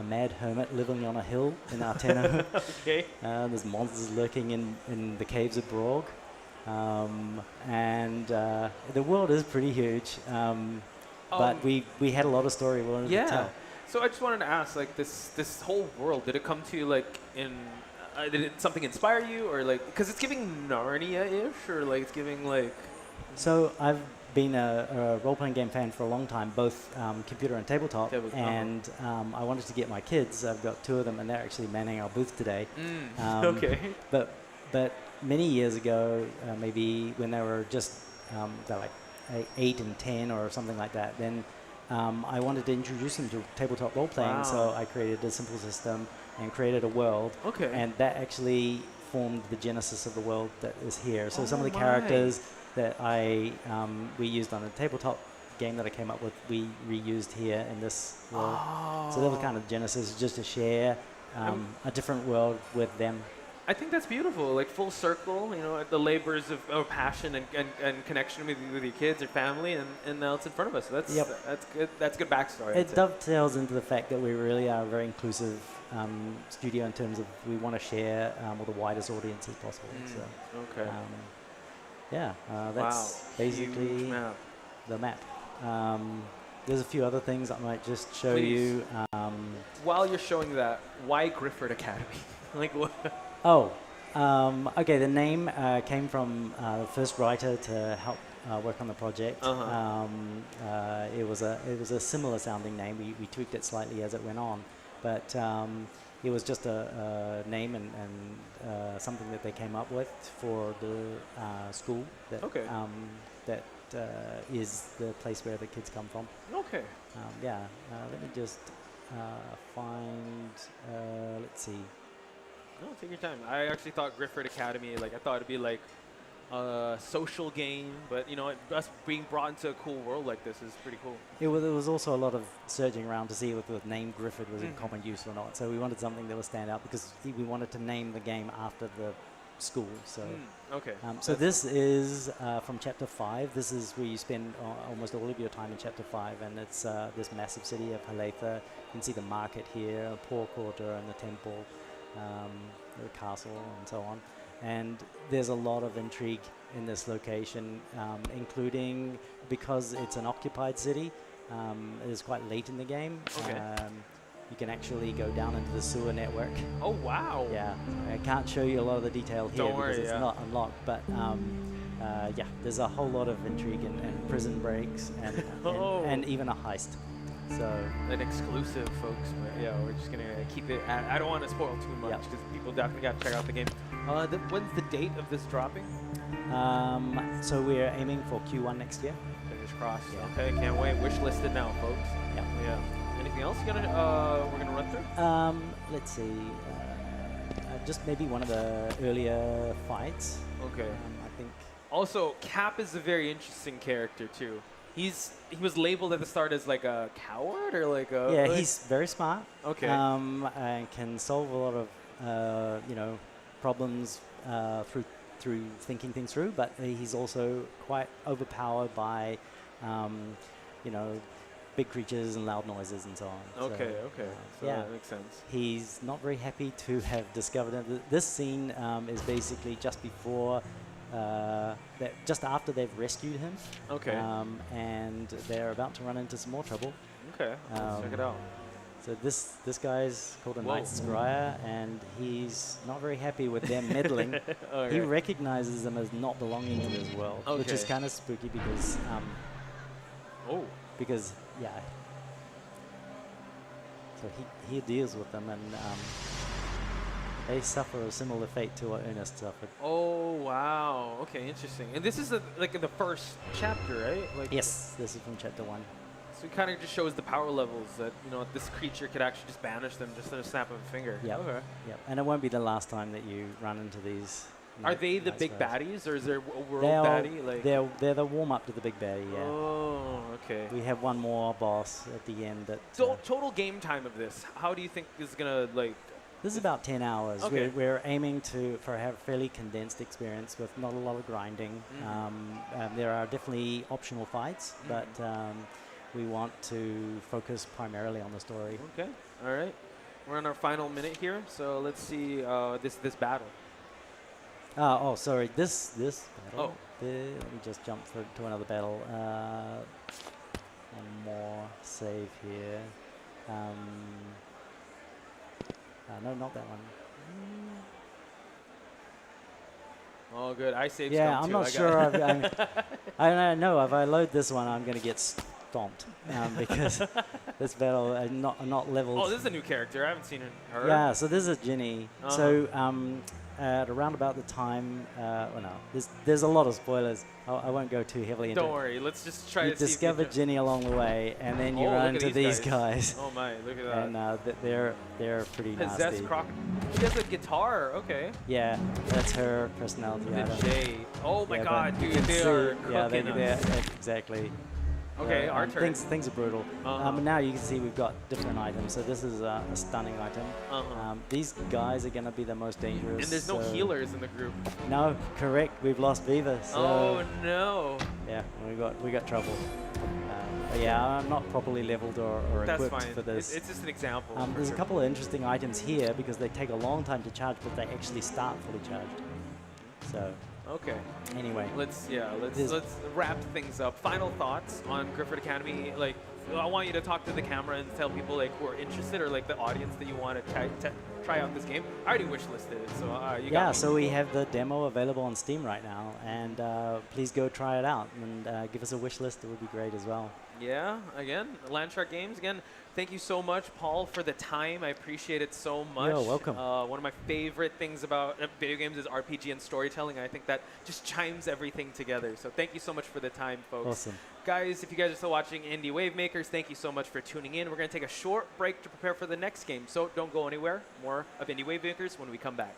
mad hermit living on a hill in Arteno. Okay. There's monsters lurking in the caves of Brog. And the world is pretty huge, but we had a lot of story we wanted to tell. So I just wanted to ask, like, this whole world, did it come to you, like, did something inspire you, or, like, because it's giving Narnia-ish, or, like, it's giving, like... So I've been a role-playing game fan for a long time, both computer and tabletop, and I wanted to get my kids. I've got 2 of them, and they're actually manning our booth today. Okay. But many years ago, maybe when they were just they're like 8 and 10 or something like that, then I wanted to introduce them to tabletop role-playing, so I created a simple system and created a world. Okay. And that actually formed the genesis of the world that is here. So some of the characters that we used on a tabletop game that I came up with, we reused here in this world. So that was kind of genesis, just to share a different world with them. I think that's beautiful, like full circle, you know, the labors of passion and connection with your kids or family, and now it's in front of us. So that's good. That's good backstory. It dovetails into the fact that we really are a very inclusive studio in terms of we want to share with the widest audience as possible. So, that's basically the map. There's a few other things I might just show you. While you're showing that, why Griffith Academy? Like what? Okay, the name came from the first writer to help work on the project. It was a similar sounding name. We tweaked it slightly as it went on, but it was just a name and something that they came up with for the school that is the place where the kids come from. Okay. Let me just find. Let's see. No, take your time. I actually thought Griffith Academy, like I thought it'd be like a social game, but you know, us being brought into a cool world like this is pretty cool. There was also a lot of searching around to see if the name Griffith was in common use or not. So we wanted something that would stand out because we wanted to name the game after the school. So so this is from chapter 5. This is where you spend almost all of your time in chapter 5, and it's this massive city of Haletha. You can see the market here, a poor quarter, and the temple. The castle and so on, and there's a lot of intrigue in this location, including because it's an occupied city. It is quite late in the game. You can actually go down into the sewer network. Oh wow! Yeah, I can't show you a lot of the detail here because it's not unlocked, but there's a whole lot of intrigue and prison breaks and even a heist. So an exclusive, folks. But yeah, we're just gonna keep it. I don't want to spoil too much because people definitely got to check out the game. When's the date of this dropping? So we're aiming for Q1 next year. Fingers crossed. Okay, can't wait. Wish listed now, folks. Yeah. Anything else we're gonna run through? Let's see. Just maybe one of the earlier fights. Okay. I think. Also, Cap is a very interesting character too. He was labeled at the start as like a coward or like a... Yeah, he's very smart. Okay. And can solve a lot of, problems through thinking things through, but he's also quite overpowered by, big creatures and loud noises and so on. Okay. So that makes sense. He's not very happy to have discovered it. This scene is basically just before... just after they've rescued him. Okay. And they're about to run into some more trouble. Okay. Let's check it out. So this guy's called a Knight's Scryer, and he's not very happy with them meddling. He recognizes them as not belonging in his world, which is kind of spooky because So he deals with them, and they suffer a similar fate to what Ernest suffered. Oh wow. Okay, interesting. And this is like in the first chapter, right? Like Yes, this is from chapter 1. So it kind of just shows the power levels that this creature could actually just banish them just in a snap of a finger. Yeah. Okay. Yep. And it won't be the last time that you run into these. Are they the nice big guys. baddies, or is there a world They're baddie? Like they're the warm up to the big baddie. Yeah. Oh, okay. We have one more boss at the end. That So total game time of this, how do you think this is gonna like? this is about 10 hours. Okay. We're aiming for have a fairly condensed experience with not a lot of grinding. There are definitely optional fights, but we want to focus primarily on the story. Okay. All right. We're on our final minute here, so let's see this battle. Oh, sorry. This battle. Oh. Let me just jump to another battle. One more save here. No, not that one. Oh, good. I saved. Yeah, I'm too. not sure. I don't know. If I load this one, I'm going to get stomped because this battle not leveled. Oh, this is a new character. I haven't seen her. Yeah, so this is Ginny. So at around about the time, there's a lot of spoilers. I won't go too heavily into it. Don't worry. Let's just try You to discover see. Ginny along the way, and then you run into these guys. Oh my, look at that. And they're pretty Possessed nasty. She has a guitar. Okay. Yeah, that's her personality. The item. J. Oh my Yeah, God, but you dude, can they see- are yeah, cooking us. exactly. Okay, our turn. Things are brutal. Now you can see we've got different items. So this is a stunning item. These guys are going to be the most dangerous. And there's no healers in the group. No, correct. We've lost Viva. So Oh no. yeah, we got trouble. But yeah, I'm not properly leveled or That's equipped fine. for this. It's just an example. There's a couple of interesting items here because they take a long time to charge, but they actually start fully charged. So. Okay. Anyway. Let's wrap things up. Final thoughts on Griffith Academy. Like, I want you to talk to the camera and tell people like who are interested or like the audience that you want to try out this game. I already wish listed it, so you got Yeah, me. so we have the demo available on Steam right now, and please go try it out and give us a wish list. It would be great as well. Yeah, again, Landshark Games. Again, thank you so much, Paul, for the time. I appreciate it so much. You're welcome. One of my favorite things about video games is RPG and storytelling. I think that just chimes everything together. So thank you so much for the time, folks. Awesome. Guys, if you guys are still watching Indie Wavemakers, thank you so much for tuning in. We're going to take a short break to prepare for the next game. So don't go anywhere. More of Indie Wavemakers when we come back.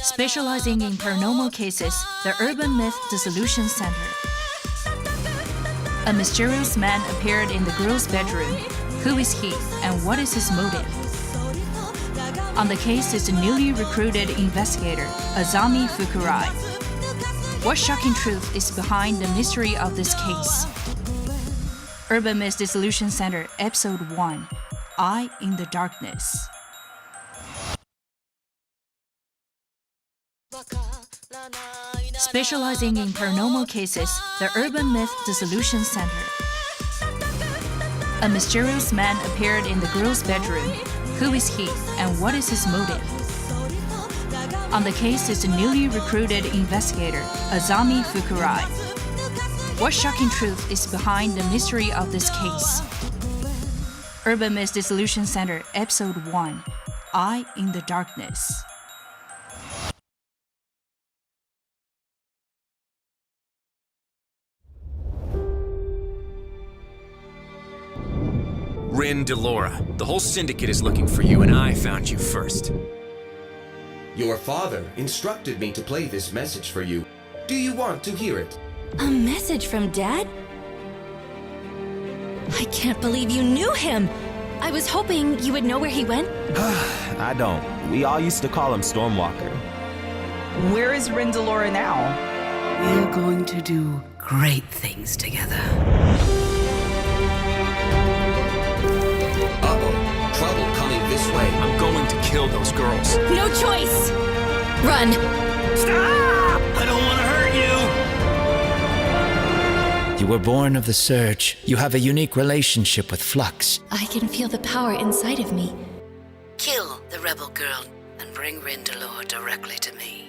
Specializing in paranormal cases, the Urban Myth Dissolution Center. A mysterious man appeared in the girl's bedroom. Who is he, and what is his motive? On the case is the newly recruited investigator, Azami Fukurai. What shocking truth is behind the mystery of this case? Urban Myth Dissolution Center, Episode 1, Eye in the Darkness. Specializing in paranormal cases, the Urban Myth Dissolution Center. A mysterious man appeared in the girl's bedroom. Who is he, and what is his motive? On the case is the newly recruited investigator, Azami Fukurai. What shocking truth is behind the mystery of this case? Urban Myth Dissolution Center, Episode 1, Eye in the Darkness. Rin Delora, the whole syndicate is looking for you, and I found you first. Your father instructed me to play this message for you. Do you want to hear it? A message from Dad? I can't believe you knew him! I was hoping you would know where he went. I don't. We all used to call him Stormwalker. Where is Rin Delora now? We're going to do great things together. Uh-oh. Trouble coming this way. I'm going to kill those girls. No choice! Run! Stop! I don't want to hurt you! You were born of the Surge. You have a unique relationship with Flux. I can feel the power inside of me. Kill the rebel girl and bring Rin Delora directly to me.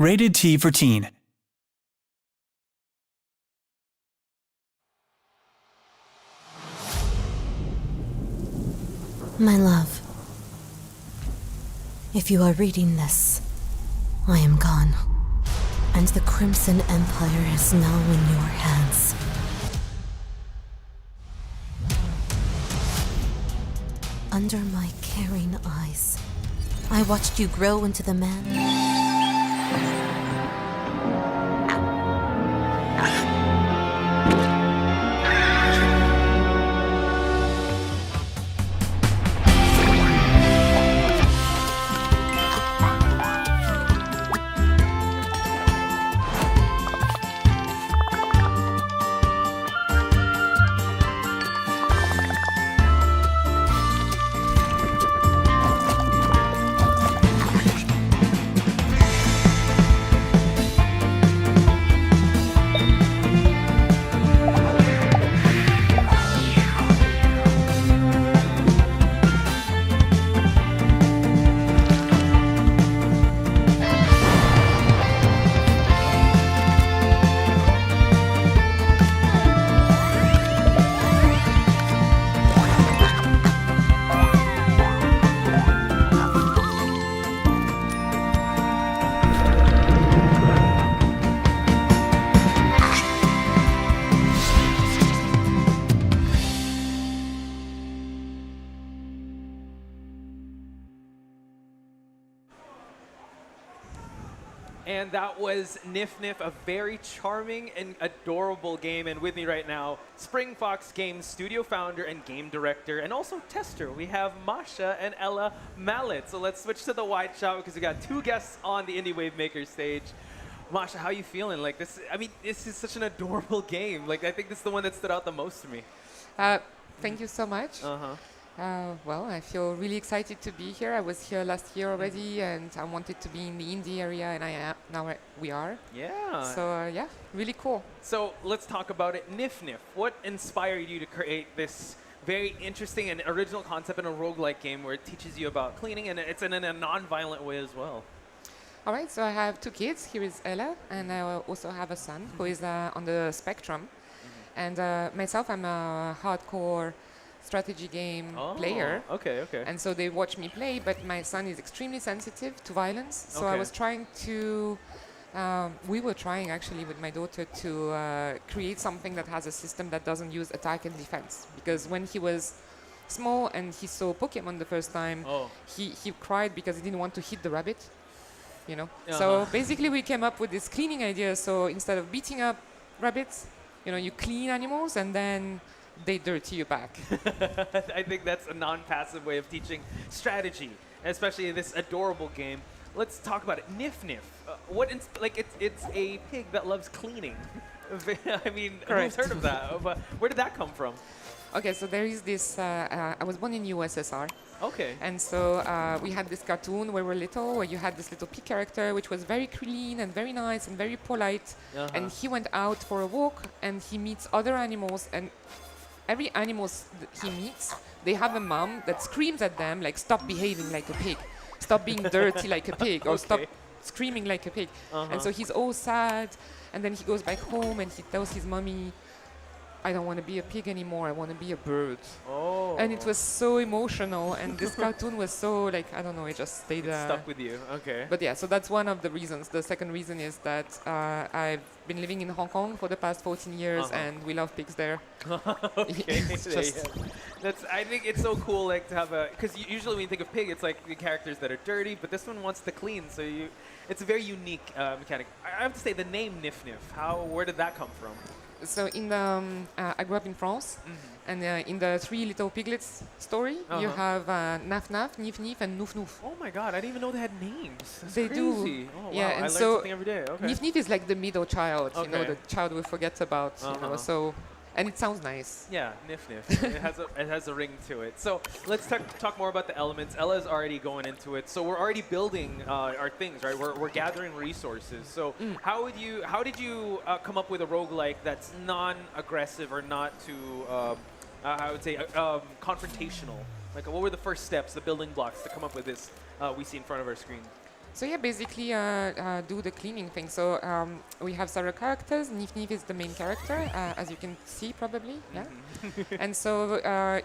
Rated T for Teen. My love, if you are reading this, I am gone, and the Crimson Empire is now in your hands. Under my caring eyes, I watched you grow into the man And that was Nif Nif, a very charming and adorable game. And with me right now, Spring Fox Games studio founder and game director, and also tester. We have Masha and Ella Mallet. So let's switch to the wide shot because we got two guests on the Indie Wavemakers stage. Masha, how you feeling? Like this, I mean, this is such an adorable game. Like I think this is the one that stood out the most to me. Thank you so much. Well, I feel really excited to be here. I was here last year already, and I wanted to be in the indie area, and I am now. We are. Yeah. So yeah, really cool. So let's talk about it. Nif Nif, what inspired you to create this very interesting and original concept in a roguelike game where it teaches you about cleaning, and it's in a non-violent way as well? All right, so I have two kids. Here is Ella, and I also have a son who is on the spectrum. And myself, I'm a hardcore strategy game player. Okay. And so they watch me play, but my son is extremely sensitive to violence. So I was trying to, we were trying actually with my daughter to create something that has a system that doesn't use attack and defense. Because when he was small and he saw Pokemon the first time, he cried because he didn't want to hit the rabbit. You know, so basically we came up with this cleaning idea. So instead of beating up rabbits, you know, you clean animals and then they dirty you back. I think that's a non-passive way of teaching strategy, especially in this adorable game. Let's talk about it. Nif Nif, it's a pig that loves cleaning. I mean, who's heard of that? But where did that come from? Okay, so there is this. I was born in USSR. Okay. And so we had this cartoon when we were little, where you had this little pig character, which was very clean and very nice and very polite. And he went out for a walk, and he meets other animals, and every animal he meets, they have a mom that screams at them, like, stop behaving like a pig, stop being dirty like a pig, or stop screaming like a pig. And so he's all sad, and then he goes back home and he tells his mommy, I don't want to be a pig anymore, I want to be a bird. And it was so emotional, and this cartoon was so, like, I don't know, it just stayed... stuck with you, okay. But yeah, so that's one of the reasons. The second reason is that I've been living in Hong Kong for the past 14 years, and we love pigs there. Okay, I think it's so cool, like, to have a... Because usually when you think of pig, it's like the characters that are dirty, but this one wants to clean, so it's a very unique mechanic. I have to say, the name Nif Nif, where did that come from? So in the, I grew up in France, and in the Three Little Piglets story, you have Naf Naf, Nif Nif, and Noof Noof. Oh my god, I didn't even know they had names. That's they crazy. do. Oh, yeah, wow. and I so learn something every day. Okay. Nif Nif is like the middle child, you know, the child we forget about. You know, so. And it sounds nice. Yeah, Nif Nif. it has a ring to it. So let's talk more about the elements. Ella's already going into it. So we're already building our things, right? We're gathering resources. So how did you come up with a roguelike that's non-aggressive or not too, I would say, confrontational? Like, what were the first steps, the building blocks to come up with this we see in front of our screen? So yeah, basically do the cleaning thing. So we have several characters. Nif Nif is the main character, as you can see probably. Yeah. And so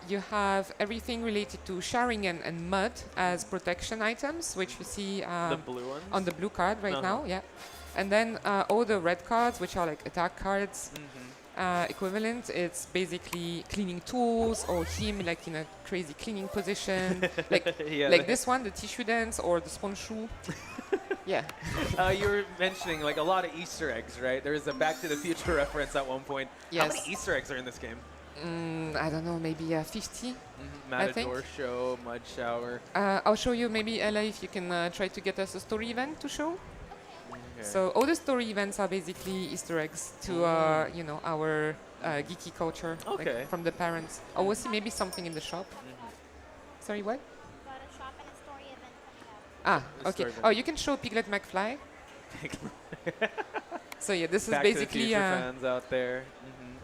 you have everything related to showering and mud as protection items, which you see the blue ones? On the blue card right now. Yeah. And then all the red cards, which are like attack cards. Equivalent, it's basically cleaning tools or him like in a crazy cleaning position, like this one, the tissue dance or the sponge shoe. Yeah. You were mentioning like a lot of Easter eggs, right? There is a Back to the Future reference at one point. Yes. How many Easter eggs are in this game? I don't know, maybe 50. Matador show, mud shower. I'll show you maybe, Ella, if you can try to get us a story event to show. So all the story events are basically Easter eggs to you know, our geeky culture, like from the parents. Or we'll see maybe something in the shop. Sorry, what? Got a shop and a story event coming up. Okay. Oh, you can show Piglet McFly. So yeah, this Back is basically to the Future fans out there.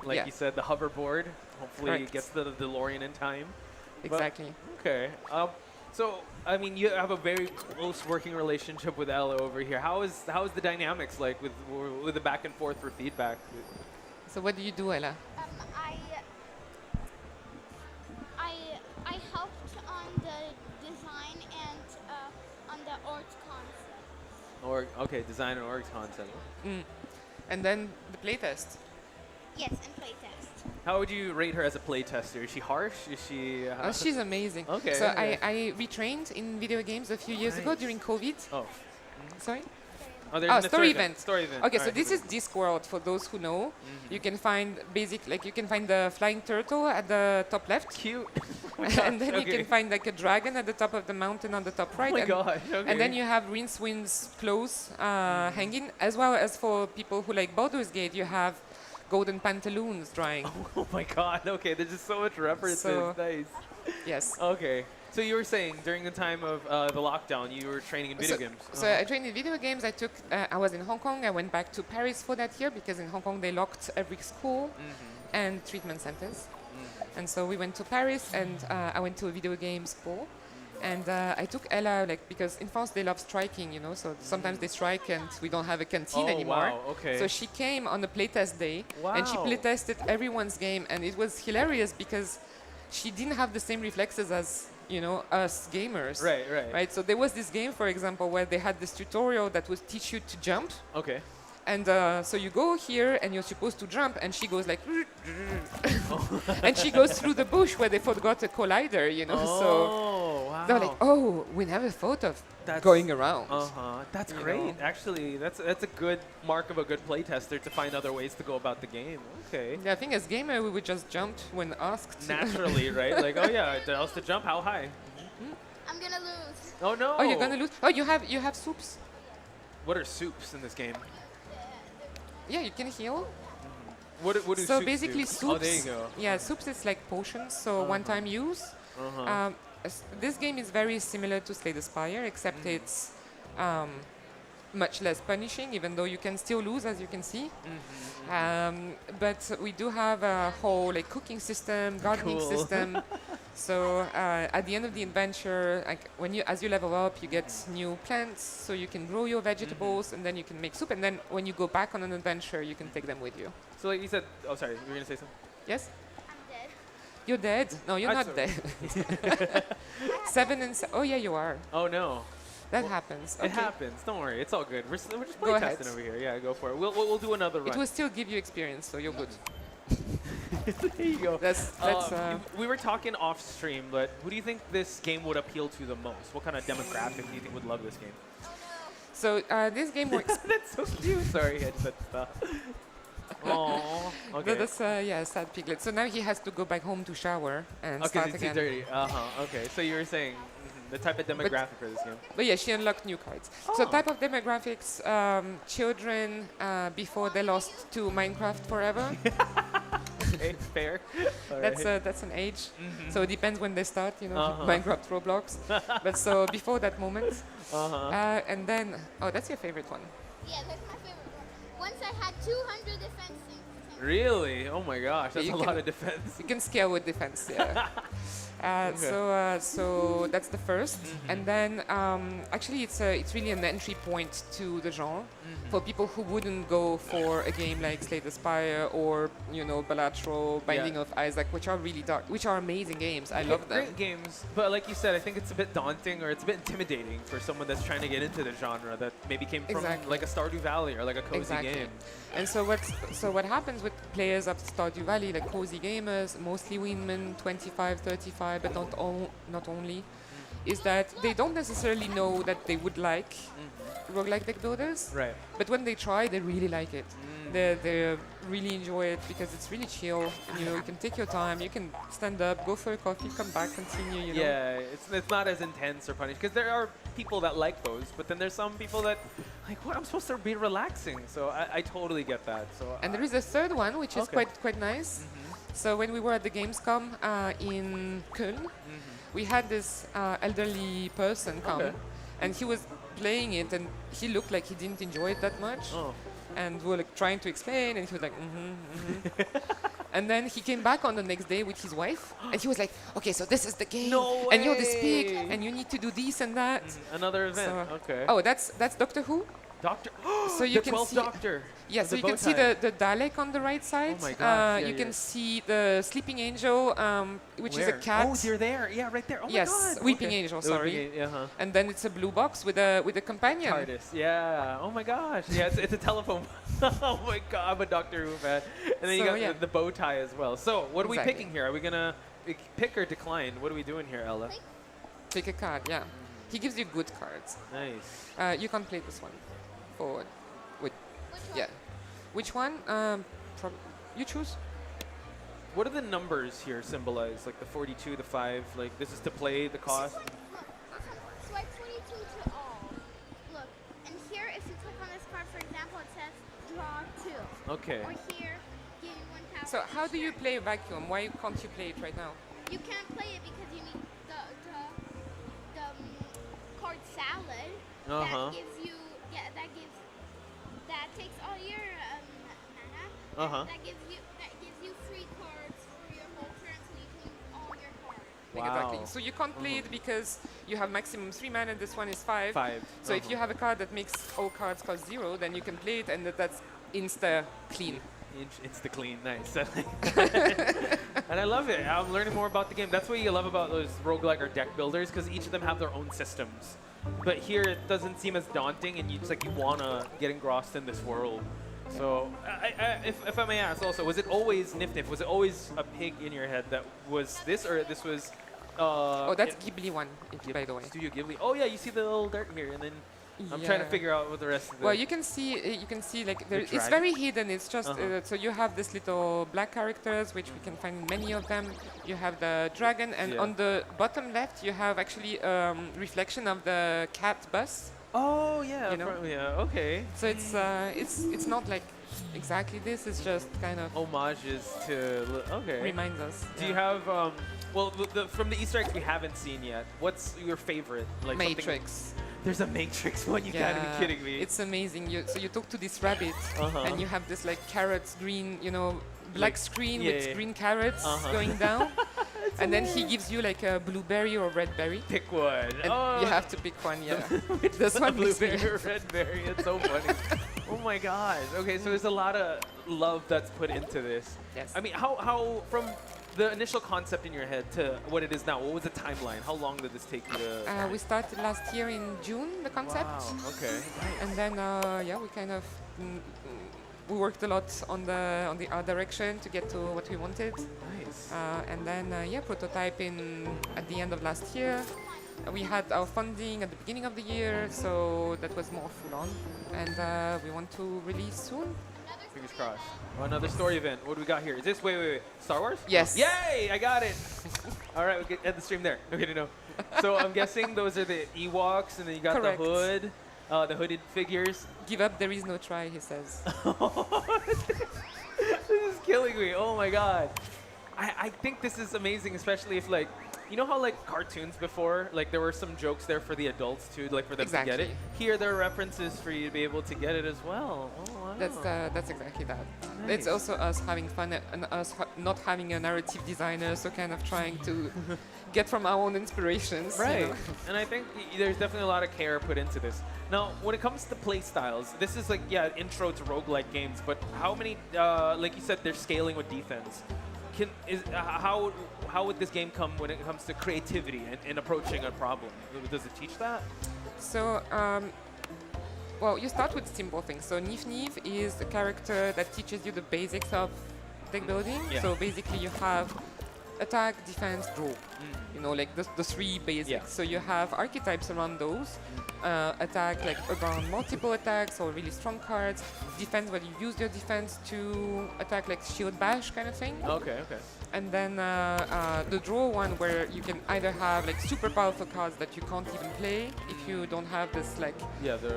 Like you said, the hoverboard. Hopefully, it gets the DeLorean in time. Exactly. But, okay. So, I mean, you have a very close working relationship with Ella over here. How is the dynamics like with the back and forth for feedback? So what do you do, Ella? I helped on the design and on the org concept. Design and org concept. And then the playtest. Yes, and playtest. How would you rate her as a playtester? Is she harsh? Is she... she's amazing. Okay. So I retrained in video games a few years ago during COVID. Oh. Sorry? Oh, there's a story event. Story event. Okay, All so right, this here is Discworld for those who know. You can find you can find the flying turtle at the top left. Cute. And then you can find like a dragon at the top of the mountain on the top right. Oh my and, gosh, and then okay. you have Rincewind's clothes hanging, as well as for people who like Baldur's Gate, you have golden pantaloons drying. Oh my god, okay, there's just so much references. So- Nice. Yes. Okay. So you were saying during the time of the lockdown, you were training in video games. So I trained in video games. I was in Hong Kong. I went back to Paris for that year because in Hong Kong they locked every school and treatment centers. And so we went to Paris and I went to a video game school. And I took Ella because in France they love striking, you know. So sometimes they strike and we don't have a canteen Oh, anymore. wow, okay. So she came on the playtest day and she Wow. playtested everyone's game, and it was hilarious because she didn't have the same reflexes as us gamers. Right, right. Right. So there was this game, for example, where they had this tutorial that would teach you to jump. Okay. And so you go here and you're supposed to jump, and she goes like, and she goes through the bush where they forgot a collider, you know. Oh, So wow. they're like, oh, we never thought of going around. That's you great. know. Actually, that's a good mark of a good playtester to find other ways to go about the game. Okay. Yeah, I think as gamer we would just jump when asked. Naturally, right? Like, oh yeah, else to jump, how high? I'm gonna lose. Oh no. Oh, you're gonna lose. Oh, you have soups. What are soups in this game? Yeah, you can heal. What do So soups basically do? soups. Oh, there you go. Yeah, soups is like potions, so one-time use. This game is very similar to Slay the Spire, except it's much less punishing, even though you can still lose, as you can see. But we do have a whole cooking system, gardening Cool. system. So at the end of the adventure, as you level up, you get new plants, so you can grow your vegetables, and then you can make soup. And then when you go back on an adventure, you can take them with you. So like you said, oh sorry, you were gonna say something? Yes? I'm dead. You're dead? No, you're That's not dead. 7 and oh yeah, you are. Oh no. That happens. It happens. Don't worry. It's all good. We're just Go ahead. playtesting over here. Yeah, go for it. We'll do another run. It will still give you experience, so you're good. There you go. That's we were talking off stream, but who do you think this game would appeal to the most? What kind of demographic do you think would love this game? So this game works. That's so cute. Sorry, I just said stuff. Oh, okay. That's a sad piglet. So now he has to go back home to shower and Okay, start it's again. dirty. Okay, so you were saying the type of demographic for this game. But yeah, she unlocked new cards. So type of demographics, children before they lost to Minecraft forever. Okay, fair. That's an age. So it depends when they start, Minecraft, Roblox. But so before that moment. And then, that's your favorite one. Yeah, that's my favorite one. Once I had 200 defense things. Really? Oh my gosh, that's you a can- lot of defense. You can scale with defense, yeah. So that's the first, and then actually it's really an entry point to the genre for people who wouldn't go for a game like Slay the Spire or Balatro, Binding of Isaac, which are really dark, which are amazing games. I love them. Great games, but like you said, I think it's a bit daunting or it's a bit intimidating for someone that's trying to get into the genre that maybe came from Exactly. like a Stardew Valley or like a cozy Exactly. game. And so what happens with players of Stardew Valley, like cozy gamers, mostly women, 25, 35, but not only, is that they don't necessarily know that they would like roguelike deck builders. Right. But when they try, they really like it. They really enjoy it because it's really chill. You can take your time. You can stand up, go for a coffee, come back, continue. You know. Yeah, it's not as intense or punishing because there are people that like those, but then there's some people that like, what, I'm supposed to be relaxing. So I totally get that. So And there is a third one, which is quite nice. So when we were at the Gamescom in Köln, we had this elderly person come, and he was playing it, and he looked like he didn't enjoy it that much. And we were trying to explain, and he was like, And then he came back on the next day with his wife, and he was like, okay, so this is the game, and you're this pig, and you need to do this and that. Another event, okay. Oh, that's Doctor Who? Doctor, so you the can 12th see, Doctor. Yeah, with so the you can bow see tie. the Dalek on the right side. Oh my gosh, you can see the Sleeping Angel, which is a Where? cat. Oh, you're there. Yeah, right there. Oh my yes, God. Weeping Okay. Angel. The Sorry. Weeping And then it's a blue box with a companion. TARDIS. Yeah. Oh my gosh. Yeah, it's a telephone. Oh my God, I'm a Doctor Who fan. And then you So, got yeah. the bow tie as well. So what are we Exactly. picking here? Are we gonna pick or decline? What are we doing here, Ella? Pick a card. Yeah. He gives you good cards. Nice. You can't play this one Or wait, yeah. Which one? You choose. What do the numbers here symbolize? Like the 42, the 5, like this is to play, the cost? Swipe 22 to all. Look, and here if you click on this card, for example, it says draw 2. Okay. Or here, gain 1 power. So how do you play Vacuum? Why can't you play it right now? You can't play it because you need the card salad. That gives you, that takes all your mana. That gives you 3 cards for your whole turn, so you can use all your cards. Exactly. So you can't play it because you have maximum 3 mana. This one is 5. So if you have a card that makes all cards cost 0, then you can play it, and that's insta clean. Insta clean, nice. And I love it. I'm learning more about the game. That's what you love about those roguelike or deck builders, because each of them have their own systems. But here it doesn't seem as daunting, and it's like you wanna get engrossed in this world. So, if I may ask, also, was it always Nif Nif? Was it always a pig in your head that was this, or this was? Oh, that's Ghibli one, by the way. Studio Ghibli. Oh yeah, you see the little dirt here, and then I'm trying to figure out what the rest of the. Well, you can see like it's very hidden. It's just so you have this little black characters, which we can find many of them. You have the dragon, and on the bottom left, you have actually reflection of the cat bus. Oh yeah, you know? Yeah, okay. So it's not like exactly this. It's just kind of homages to. Okay. Reminds us. Do you have well from the Easter eggs we haven't seen yet? What's your favorite? Like Matrix. There's a Matrix one. You gotta be kidding me. It's amazing. So you talk to this rabbit, and you have this like carrots, green, black screen with green carrots going down. And then he gives you like a blueberry or red berry. Pick one. And you have to pick one, yeah. This one blueberry or red berry. It's so funny. Oh my gosh. Okay, so there's a lot of love that's put into this. Yes. I mean, how from the initial concept in your head to what it is now, what was the timeline? How long did this take you to? We started last year in June, the concept. Wow, okay. And then, we kind of we worked a lot on the art direction to get to what we wanted. Nice. And then, prototyping at the end of last year. We had our funding at the beginning of the year, so that was more full on. And we want to release soon. Fingers crossed. Oh, another story event. What do we got here? Is this, wait. Star Wars? Yes. Yay, I got it. All right, we can end the stream there. Okay, no. So I'm guessing those are the Ewoks, and then you got Correct. the hood, the hooded figures. Give up, there is no try, he says. This is killing me. Oh my God. I think this is amazing, especially if like, you know how like cartoons before, like there were some jokes there for the adults too, like for them to get it. Here there are references for you to be able to get it as well. Oh wow. That's exactly that. Nice. It's also us having fun and us not having a narrative designer, so kind of trying to get from our own inspirations. Right. You know? And I think there's definitely a lot of care put into this. Now, when it comes to play styles, this is like, intro to roguelike games, but how many, like you said, they're scaling with defense. How would this game come when it comes to creativity and approaching a problem? Does it teach that? So, well, you start with simple things. So Nif Nif is a character that teaches you the basics of deck building. Yeah. So basically you have attack, defense, draw. You know, like the 3 basics. Yeah. So you have archetypes around those. Attack, like around multiple attacks or really strong cards. Defense, where you use your defense to attack, like shield bash kind of thing. Okay. And then the draw one, where you can either have like super powerful cards that you can't even play if you don't have this like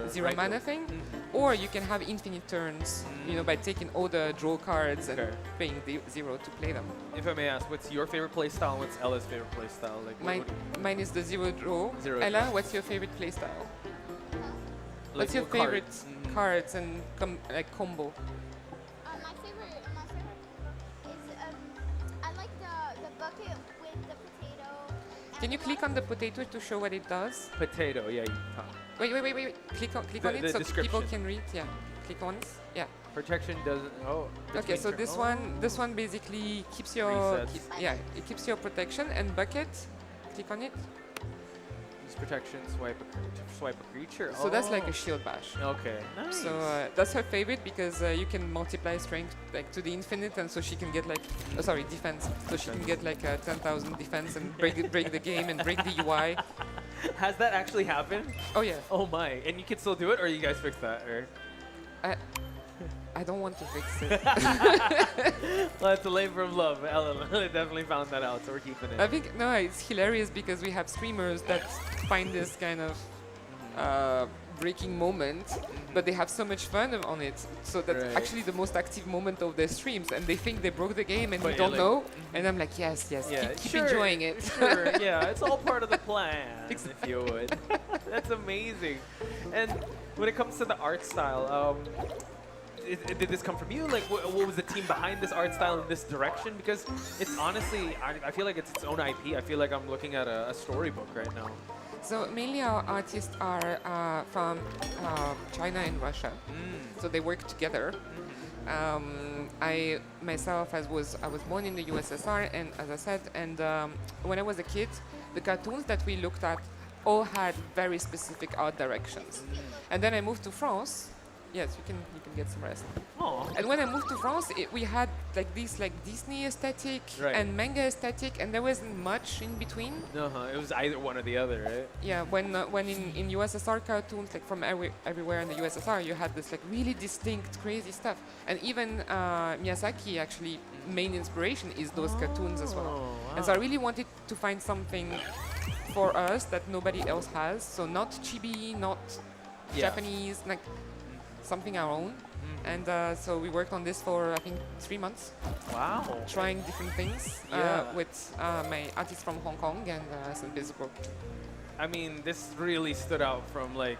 zero mana thing, or you can have infinite turns, by taking all the draw cards and paying 0 to play them. If I may ask, what's your favorite play style and what's Ella's favorite play style? Like, mine is the 0 draw. Ella, what's your favorite play style? Like what's your favorite cards and combo? My favorite is I like the bucket with the potato. Can you click on the potato to show what it does? Potato, yeah. Wait. Click on it so people can read. Yeah. Click once. Yeah. Protection doesn't. Oh. Okay, so this one basically keeps your it keeps your protection, and bucket. Click on it. Use protection. Swipe a creature. So that's like a shield bash. Okay. Nice. So that's her favorite because you can multiply strength like to the infinite, and so she can get like defense. So she can get like 10,000 defense and break the game and break the UI. Has that actually happened? Oh yeah. Oh my! And you can still do it, or you guys fix that, or? I don't want to fix it. Well, it's a labor of love. Ellen definitely found that out, so we're keeping it. I think no, it's hilarious because we have streamers that find this kind of breaking moment, but they have so much fun on it. So that's actually the most active moment of their streams, and they think they broke the game, and But you don't like, know. And I'm like, yes, Yeah, keep sure, enjoying it. Sure, yeah, it's all part of the plan, if you would. That's amazing. And when it comes to the art style, did this come from you? Like, what was the team behind this art style in this direction? Because it's honestly, I feel like it's its own IP. I feel like I'm looking at a storybook right now. So mainly our artists are from China and Russia. So they work together. I myself, I was born in the USSR, and as I said, and when I was a kid, the cartoons that we looked at all had very specific art directions. And then I moved to France. Yes, you can get some rest. Aww. And when I moved to France, we had like this like Disney aesthetic and manga aesthetic, and there wasn't much in between. It was either one or the other, right? Yeah, when in USSR cartoons, like from everywhere in the USSR, you had this like really distinct, crazy stuff. And even Miyazaki actually main inspiration is those cartoons as well. Wow. And so I really wanted to find something for us that nobody else has. So not chibi, not Japanese, like something our own. And so we worked on this for I think 3 months. Wow. Trying different things with my artists from Hong Kong and St. Petersburg. I mean, this really stood out from like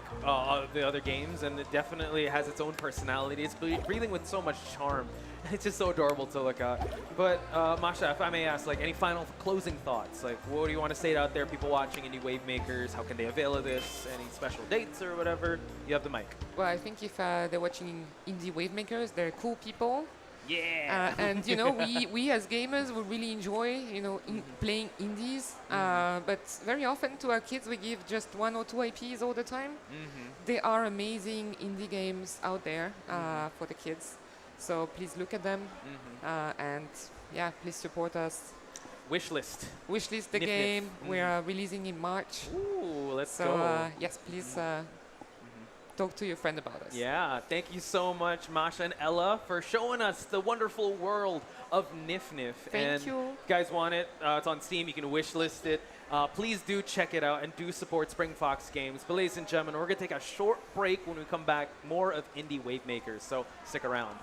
the other games, and it definitely has its own personality. It's breathing with so much charm. It's just so adorable to look at. But Masha, if I may ask, like any final closing thoughts? Like, what do you want to say out there, people watching Indie Wavemakers? How can they avail of this? Any special dates or whatever? You have the mic. Well, I think if they're watching Indie Wavemakers, they're cool people. Yeah. And you know, we as gamers will really enjoy, you know, playing indies. But very often to our kids, we give just 1 or 2 IPs all the time. There are amazing indie games out there for the kids. So please look at them, and yeah, please support us. Wishlist. Wishlist the Nif game. Nif. We are releasing in March. Ooh, let's go. So yes, please talk to your friend about us. Yeah, thank you so much, Masha and Ella, for showing us the wonderful world of Nif Nif. Thank you. If you guys want it, it's on Steam. You can wishlist it. Please do check it out and do support Spring Fox Games. But ladies and gentlemen, we're going to take a short break. When we come back, more of Indie Wavemakers, so stick around.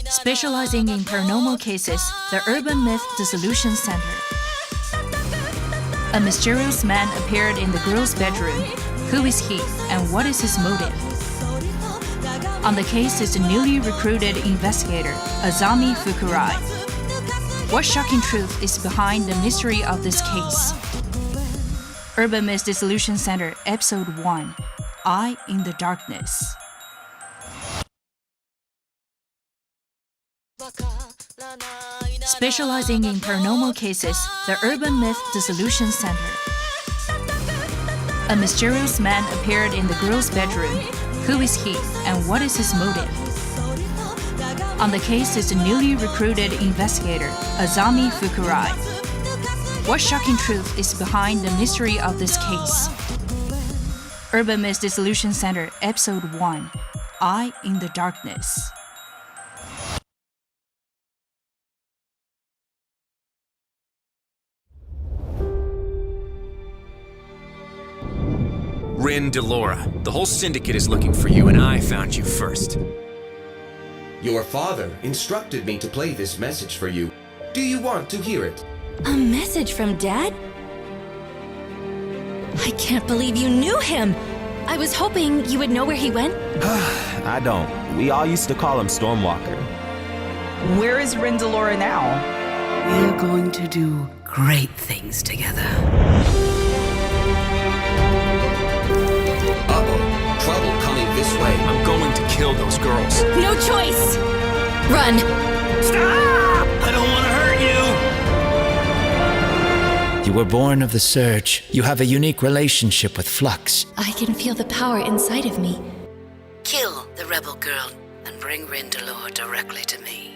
Specializing in paranormal cases, the Urban Myth Dissolution Center. A mysterious man appeared in the girl's bedroom. Who is he, and what is his motive? On the case is the newly recruited investigator, Azami Fukurai. What shocking truth is behind the mystery of this case? Urban Myth Dissolution Center, Episode 1, Eye in the Darkness. Specializing in paranormal cases, the Urban Myth Dissolution Center. A mysterious man appeared in the girl's bedroom. Who is he, and what is his motive? On the case is the newly recruited investigator, Azami Fukurai. What shocking truth is behind the mystery of this case? Urban Myth Dissolution Center, Episode 1, Eye in the Darkness. Rin Delora, the whole syndicate is looking for you, and I found you first. Your father instructed me to play this message for you. Do you want to hear it? A message from Dad? I can't believe you knew him! I was hoping you would know where he went. I don't. We all used to call him Stormwalker. Where is Rin Delora now? We're going to do great things together. Uh-oh. Trouble coming this way. I'm going to kill those girls. No choice! Run! Stop! I don't want to hurt you! You were born of the Surge. You have a unique relationship with Flux. I can feel the power inside of me. Kill the rebel girl and bring Rin Delora directly to me.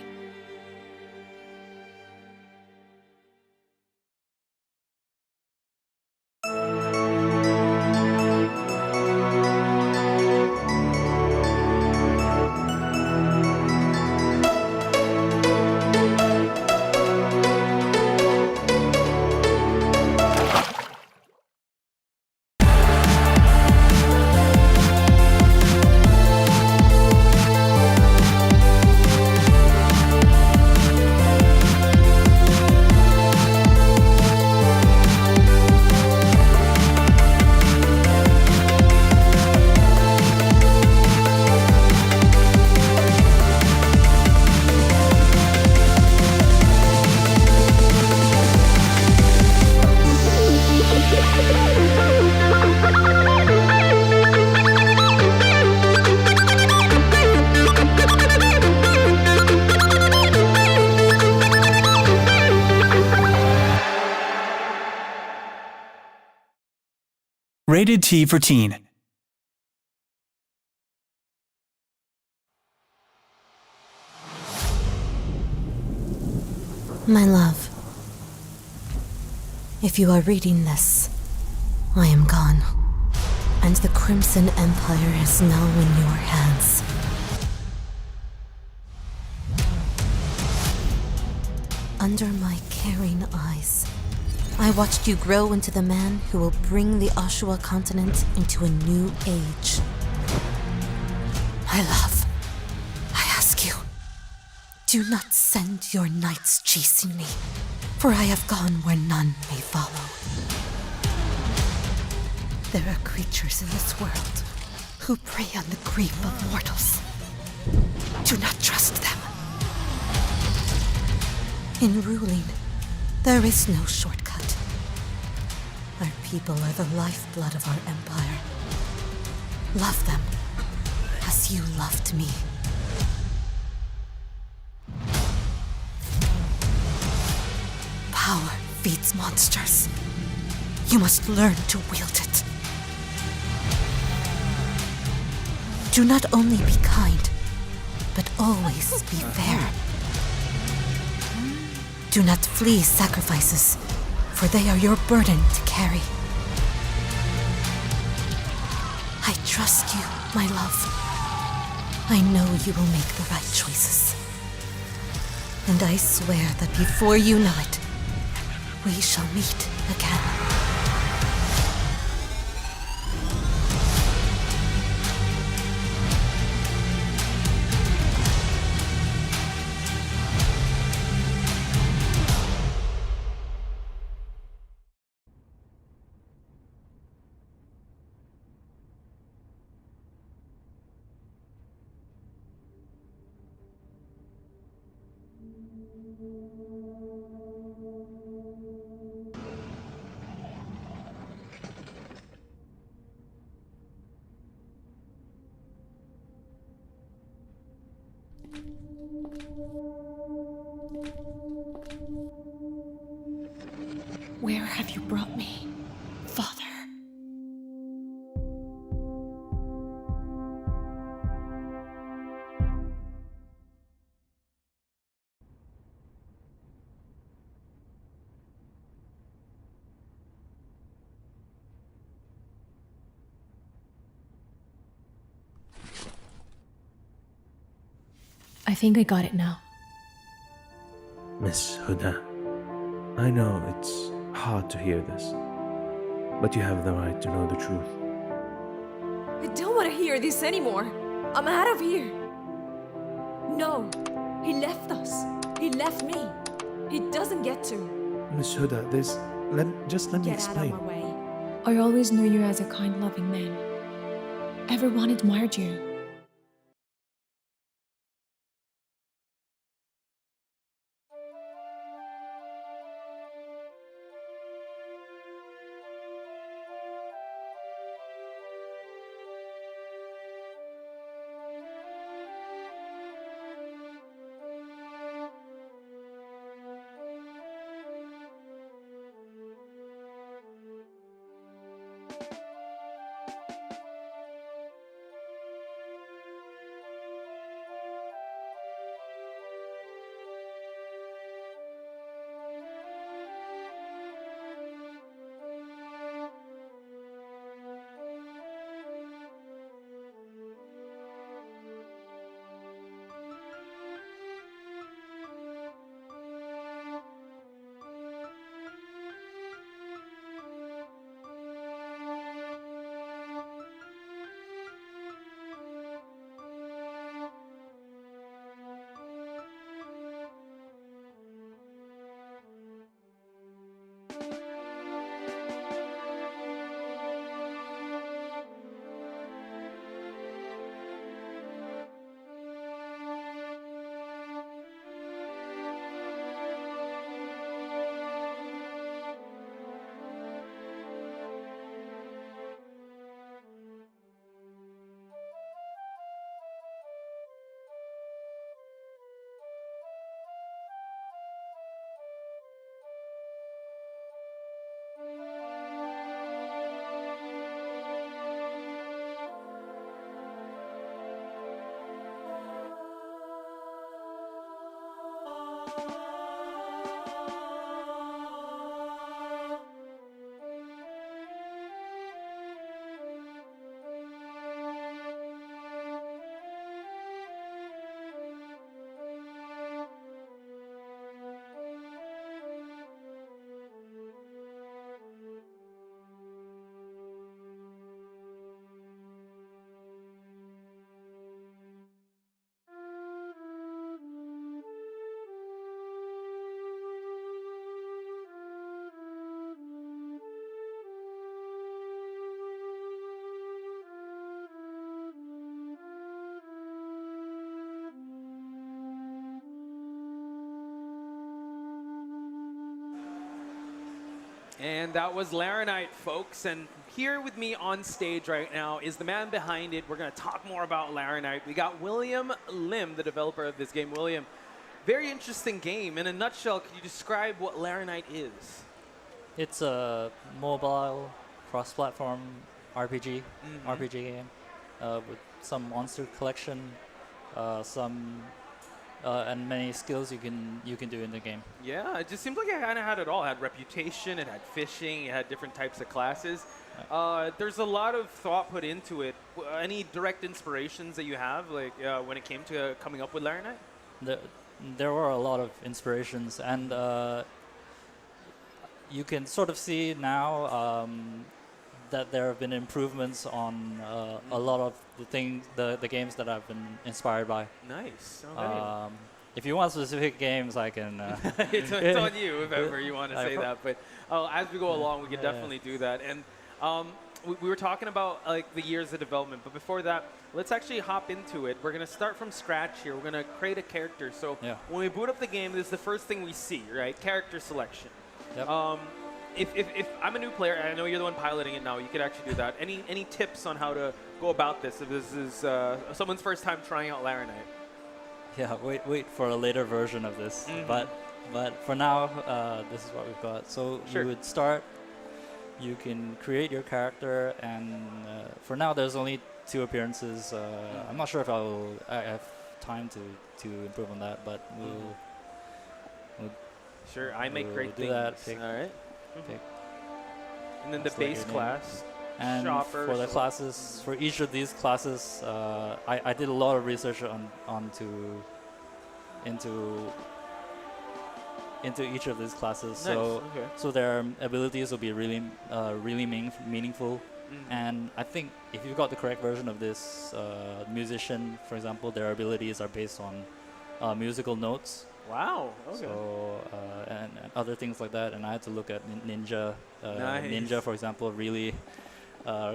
Rated T for Teen. My love, if you are reading this, I am gone, and the Crimson Empire is now in your hands. Under my caring eyes, I watched you grow into the man who will bring the Ashua continent into a new age. My love, I ask you, do not send your knights chasing me, for I have gone where none may follow. There are creatures in this world who prey on the grief of mortals. Do not trust them. In ruling, there is no shortcut. Our people are the lifeblood of our empire. Love them as you loved me. Power feeds monsters. You must learn to wield it. Do not only be kind, but always be fair. Do not flee sacrifices, for they are your burden to carry. I trust you, my love. I know you will make the right choices. And I swear that before you know it, we shall meet again. I think I got it now. Miss Huda, I know it's hard to hear this, but you have the right to know the truth. I don't want to hear this anymore. I'm out of here. No, he left us. He left me. He doesn't get to. Miss Huda, just let me Get out of explain. my way. I always knew you as a kind, loving man. Everyone admired you. And that was Laranite, folks. And here with me on stage right now is the man behind it. We're going to talk more about Laranite. We got William Lim, the developer of this game. William, very interesting game. In a nutshell, can you describe what Laranite is? It's a mobile cross-platform RPG, game with some monster collection, and many skills you can do in the game. Yeah, it just seems like it kind of had it all. It had reputation, it had fishing, it had different types of classes. There's a lot of thought put into it. Any direct inspirations that you have, like when it came to coming up with Laranite? There were a lot of inspirations, and you can sort of see now that there have been improvements on a lot of the games that I've been inspired by. Nice. Okay. If you want specific games, I can. It's on you if ever you want to say that. But as we go along, we can definitely do that. And we were talking about like the years of development, but before that, let's actually hop into it. We're gonna start from scratch here. We're gonna create a character. So when we boot up the game, this is the first thing we see, right? Character selection. Yep. If I'm a new player, and I know you're the one piloting it now, you could actually do that. Any tips on how to go about this if this is someone's first time trying out Laranite? Yeah, wait for a later version of this. But for now, this is what we've got. So you would start. You can create your character, and for now, there's only 2 appearances. I'm not sure if I have time to improve on that, but we'll sure, I make great do things. That, pick, all right. Pick. And then the base class. And shopper, for the classes, for each of these classes, I did a lot of research into each of these classes. Nice, So okay. so their abilities will be really really meaningful. Mhm. And I think if you've got the correct version of this musician, for example, their abilities are based on musical notes. Wow. Okay. So and other things like that. And I had to look at Ninja. Nice. Ninja, for example, really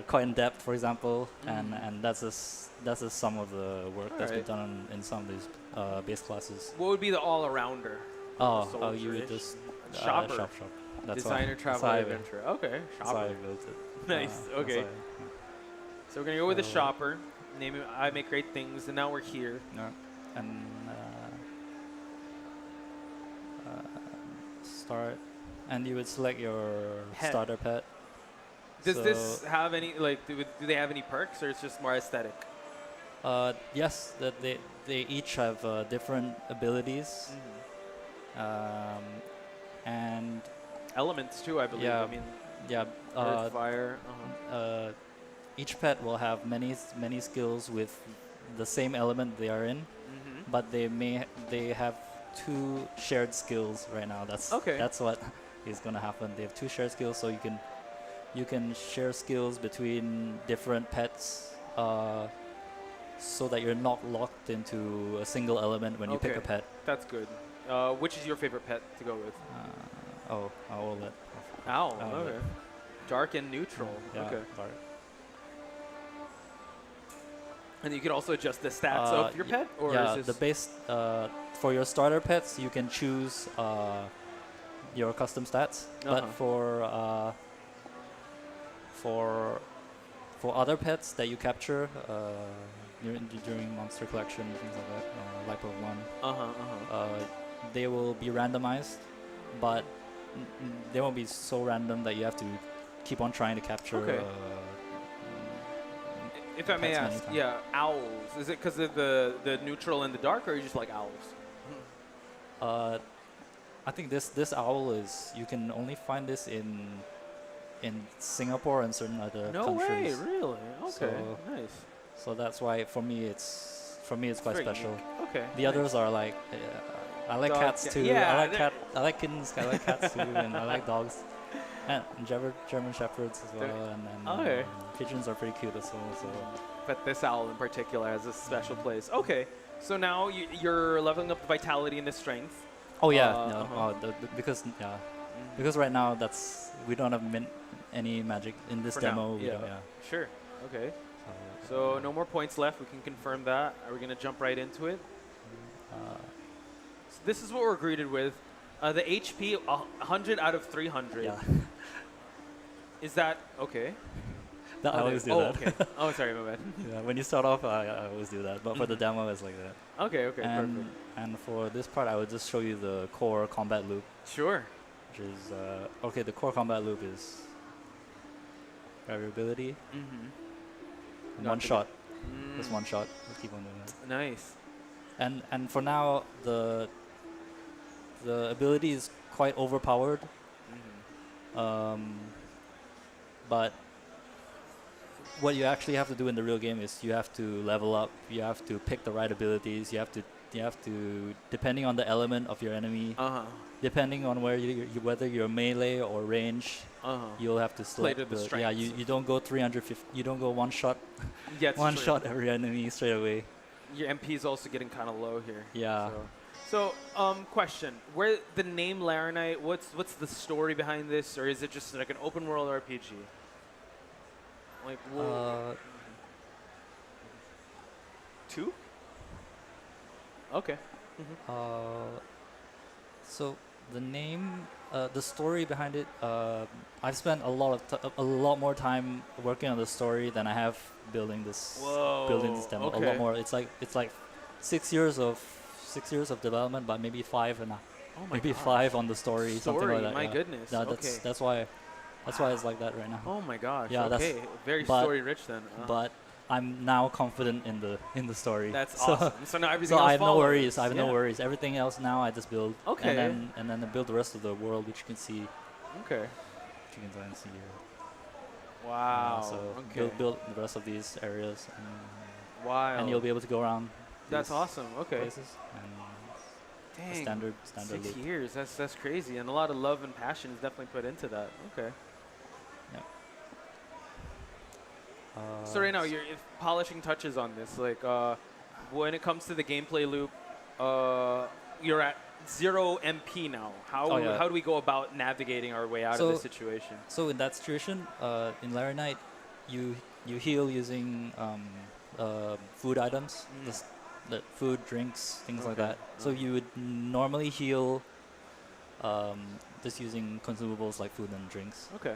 quite in depth, for example, Mm. and that's just some of the work that's been done in some of these base classes. What would be the all-arounder? Oh, you would Soldier-ish? just Shopper. shop. That's Designer, why, traveler, that's adventurer. Okay, That's why I shopper. built it. Nice. That's Okay. why, So we're gonna go with the So- shopper. Name it. I make great things, and now we're here. yeah. And start, and you would select your Pet. starter pet. Does So- this have any do they have any perks, or it's just more aesthetic? Yes, that they each have different abilities. And Elements too, I believe. yeah, I mean, yeah. earth, fire. Each pet will have many skills with the same element they are in, Mhm. but they have two shared skills right now. That's what is gonna happen. They have two shared skills, so you can share skills between different pets, so that you're not locked into a single element when you pick a pet. That's good. Which is your favorite pet to go with? Owlet. Owl. Owlet. Okay. Dark and neutral. Yeah, Okay. dark. And you can also adjust the stats of your pet, or yeah, is the this base for your starter pets, you can choose your custom stats. But for other pets that you capture during monster collection, things like that, like Pokemon, they will be randomized, but they won't be so random that you have to keep on trying to capture. Okay. If I may pets many ask, times. yeah, owls. Is it because of the neutral and the dark, or you just like owls? I think this owl is, you can only find this in Singapore and certain other No countries. way, really? Okay, nice. So that's why for me it's quite very special. unique. Okay, The others are like I like Dog, cats too. yeah, I like kittens. I like cats too, and I like dogs. And German shepherds as well, and pigeons are pretty cute as well. So. But this owl in particular has a special place. Okay, so now you're leveling up the vitality and the strength. Oh yeah, because right now we don't have any magic in this For demo. now, We don't, Sure. Okay. So no more points left. We can confirm that. Are we gonna jump right into it? So this is what we're greeted with. The HP 100 out of 300. Yeah. Is that okay? I always do that. Okay. Oh, sorry, my bad. Yeah, when you start off, I always do that. But for the demo, it's like that. Okay, perfect. And for this part, I would just show you the core combat loop. Sure. Which is okay. The core combat loop is variability. One shot. Just one shot. We'll keep on doing that. Nice. And for now, the ability is quite overpowered. But what you actually have to do in the real game is you have to level up. You have to pick the right abilities. You have to depending on the element of your enemy. Depending on where whether you're melee or range, you'll have to select the strengths. yeah. You don't go 350. You don't go one shot. Yeah, it's one true. shot every enemy straight away. Your MP is also getting kind of low here. Yeah. So, question: where the name Laranite? What's the story behind this, or is it just like an open world RPG? Like, two? Okay. So the name, the story behind it, I've spent a lot more time working on the story than I have building this demo. A lot more. It's like 6 years of development, but maybe 5 and maybe gosh. 5 on the story, something like that. My yeah. goodness. Yeah, okay. that's why it's like that right now. Oh my gosh. Yeah, okay. Very story rich then. But I'm now confident in the story. That's so, awesome. So now everything so else I have no follows. worries. I have no Yeah. worries. Everything else now I just build. Okay. And then I build the rest of the world, which you can see. Okay. Which you can try and see here. Wow. So okay. build the rest of these areas. Wow. And you'll be able to go around. That's these awesome. Okay. Places and Dang, standard 6 loop. years. That's crazy, and a lot of love and passion is definitely put into that. Okay. Yeah. So right now, you're if polishing touches on this. Like when it comes to the gameplay loop, you're at 0 MP now. How do we go about navigating our way out of this situation? So in that situation, in Larry Knight, you heal using food items, the food, drinks, things like that. So you would normally heal just using consumables like food and drinks. Okay.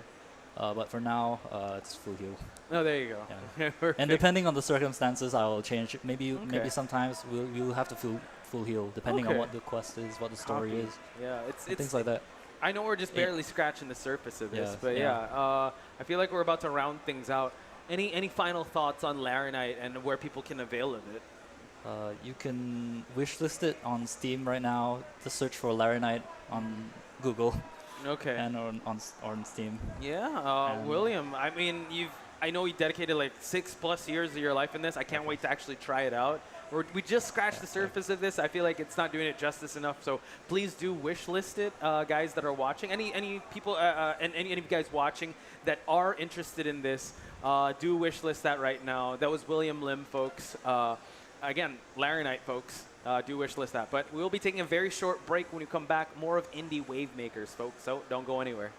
But for now, it's full heal. Oh, there you go. Yeah. And depending on the circumstances, I will change. Maybe sometimes we'll have to full heal depending on what the quest is, what the story is. Yeah, it's things like that. I know we're just barely scratching the surface of this, Yeah, but I feel like we're about to round things out. Any final thoughts on Laranite and where people can avail of it? You can wishlist it on Steam right now. Just search for Laranite on Google. Okay. And on Steam. Yeah, William. I mean, I know you dedicated like 6+ years of your life in this. I can't wait to actually try it out. We just scratched the surface of this. I feel like it's not doing it justice enough. So please do wish list it, guys that are watching. Any people and any of you guys watching that are interested in this, do wish list that right now. That was William Lim, folks. Again, Laranite, folks. Do wish list that. But we'll be taking a very short break. When we come back, more of Indie Wavemakers, folks. So don't go anywhere.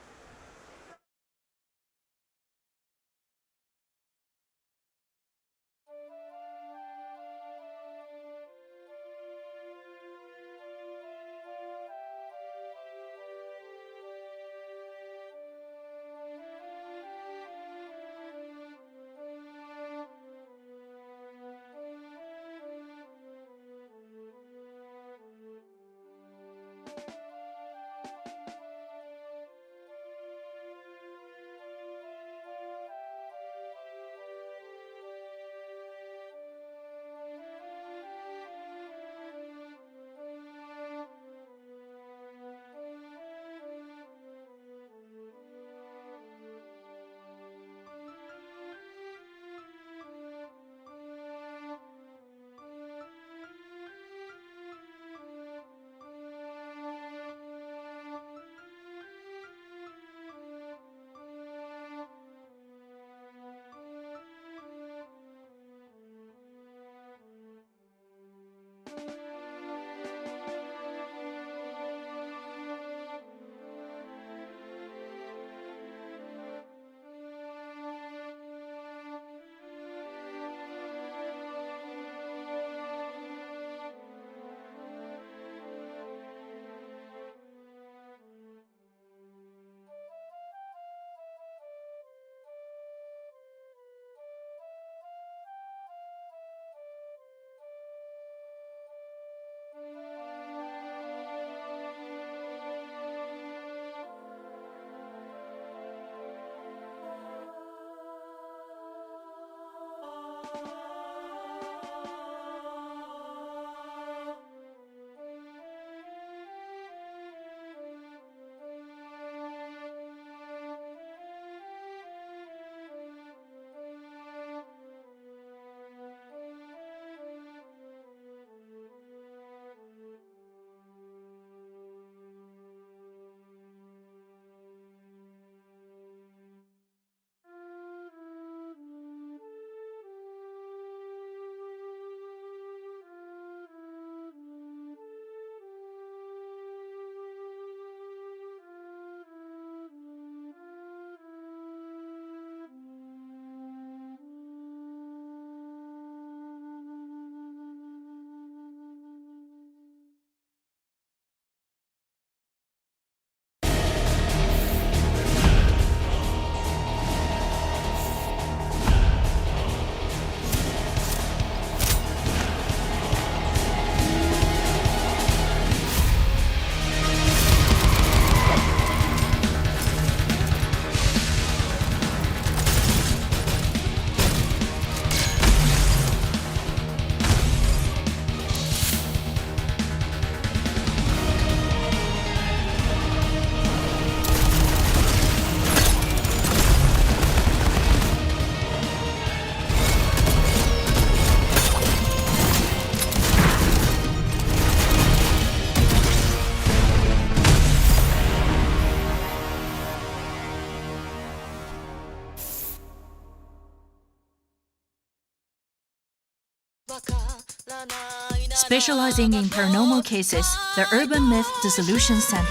Specializing in paranormal cases, the Urban Myth Dissolution Center.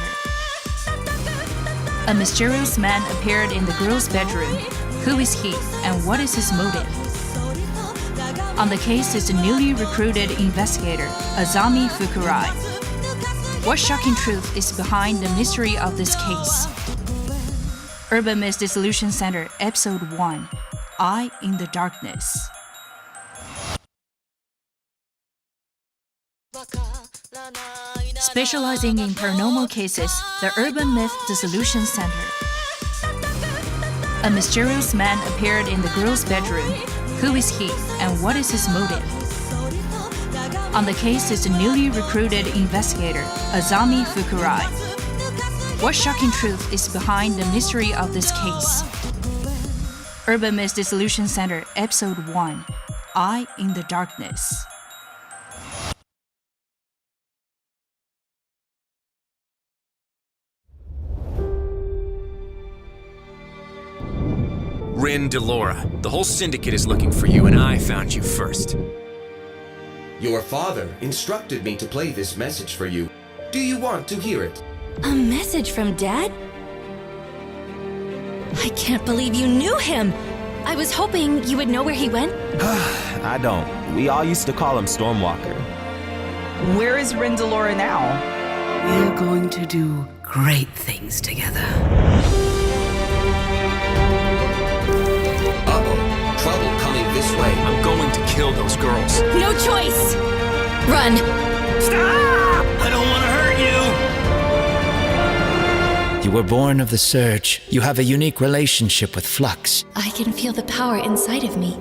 A mysterious man appeared in the girl's bedroom. Who is he, and what is his motive? On the case is the newly recruited investigator, Azami Fukurai. What shocking truth is behind the mystery of this case? Urban Myth Dissolution Center, Episode 1, Eye in the Darkness. Specializing in paranormal cases, the Urban Myth Dissolution Center. A mysterious man appeared in the girl's bedroom. Who is he, and what is his motive? On the case is the newly recruited investigator, Azami Fukurai. What shocking truth is behind the mystery of this case? Urban Myth Dissolution Center, Episode 1, Eye in the Darkness. Rin Delora, the whole syndicate is looking for you, and I found you first. Your father instructed me to play this message for you. Do you want to hear it? A message from Dad? I can't believe you knew him! I was hoping you would know where he went. I don't. We all used to call him Stormwalker. Where is Rin Delora now? We're going to do great things together. Trouble coming this way. I'm going to kill those girls. No choice! Run! Stop! I don't want to hurt you! You were born of the Surge. You have a unique relationship with Flux. I can feel the power inside of me.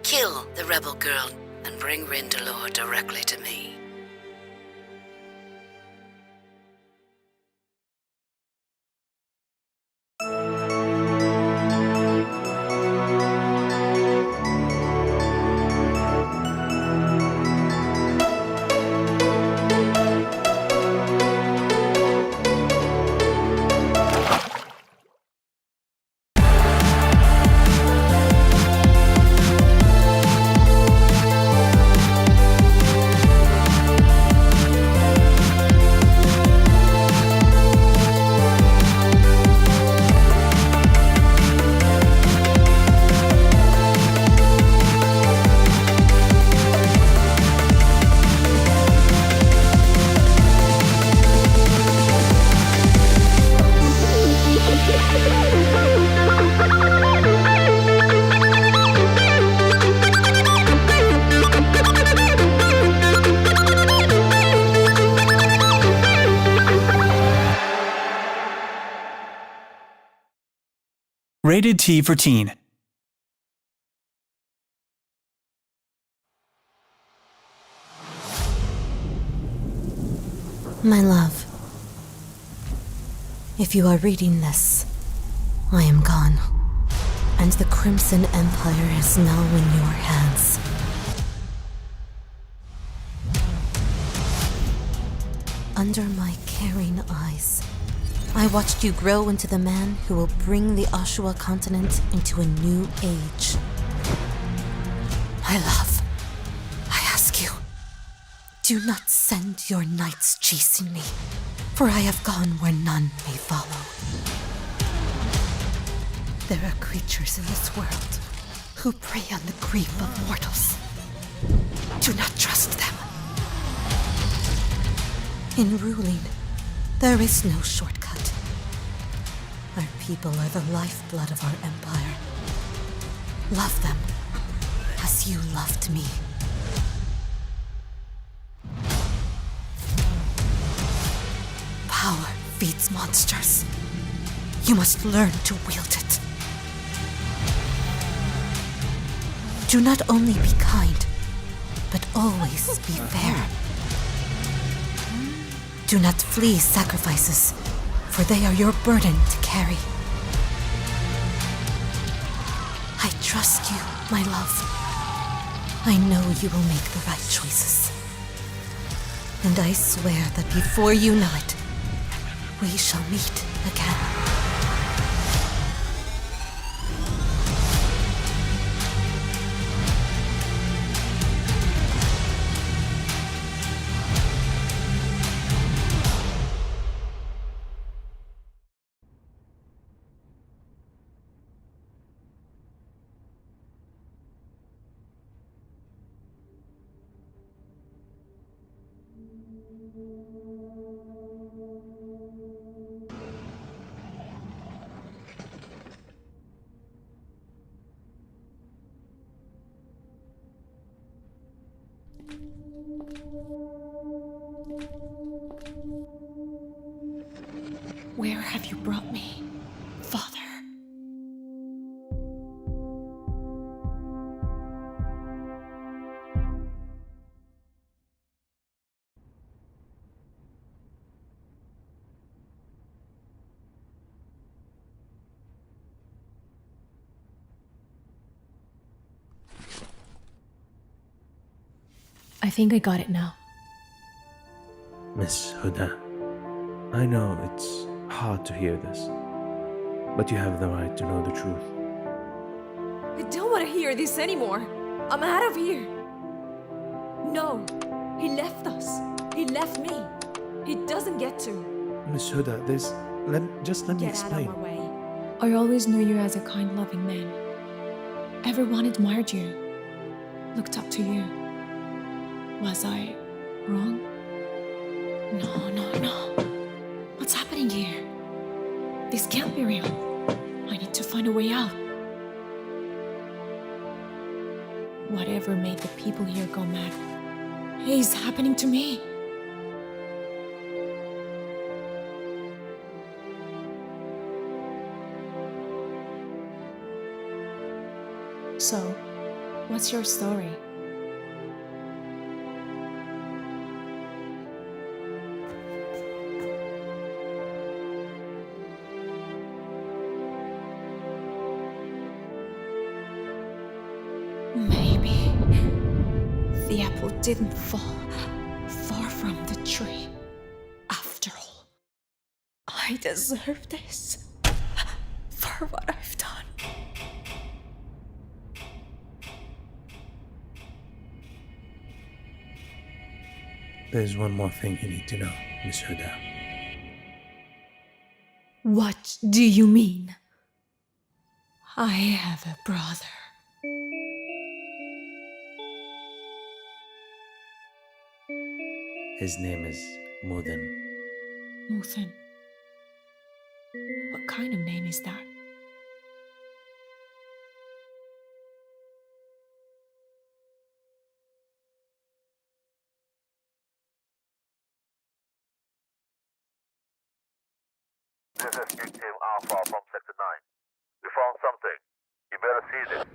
Kill the rebel girl and bring Rin Delora directly to me. Rated T for Teen. My love, if you are reading this, I am gone, and the Crimson Empire is now in your hands. Under my caring eyes, I watched you grow into the man who will bring the Ashua continent into a new age. My love, I ask you, do not send your knights chasing me, for I have gone where none may follow. There are creatures in this world who prey on the grief of mortals. Do not trust them. In ruling, there is no shortcut. Our people are the lifeblood of our empire. Love them as you loved me. Power feeds monsters. You must learn to wield it. Do not only be kind, but always be fair. Do not flee sacrifices, for they are your burden to carry. I trust you, my love. I know you will make the right choices. And I swear that before you know it, we shall meet again. I think I got it now. Miss Huda, I know it's hard to hear this, but you have the right to know the truth. I don't want to hear this anymore. I'm out of here. No, he left us. He left me. He doesn't get to. Miss Huda, just let me explain. Out of my way. I always knew you as a kind, loving man. Everyone admired you, looked up to you. Was I wrong? No. What's happening here? This can't be real. I need to find a way out. Whatever made the people here go mad is happening to me. So, what's your story? Maybe the apple didn't fall far from the tree. After all, I deserve this for what I've done. There's one more thing you need to know, Miss Huda. What do you mean? I have a brother. His name is Mudin. Muthan. What kind of name is that? This is Big Team Alpha from Sector 9. We found something. You better see this.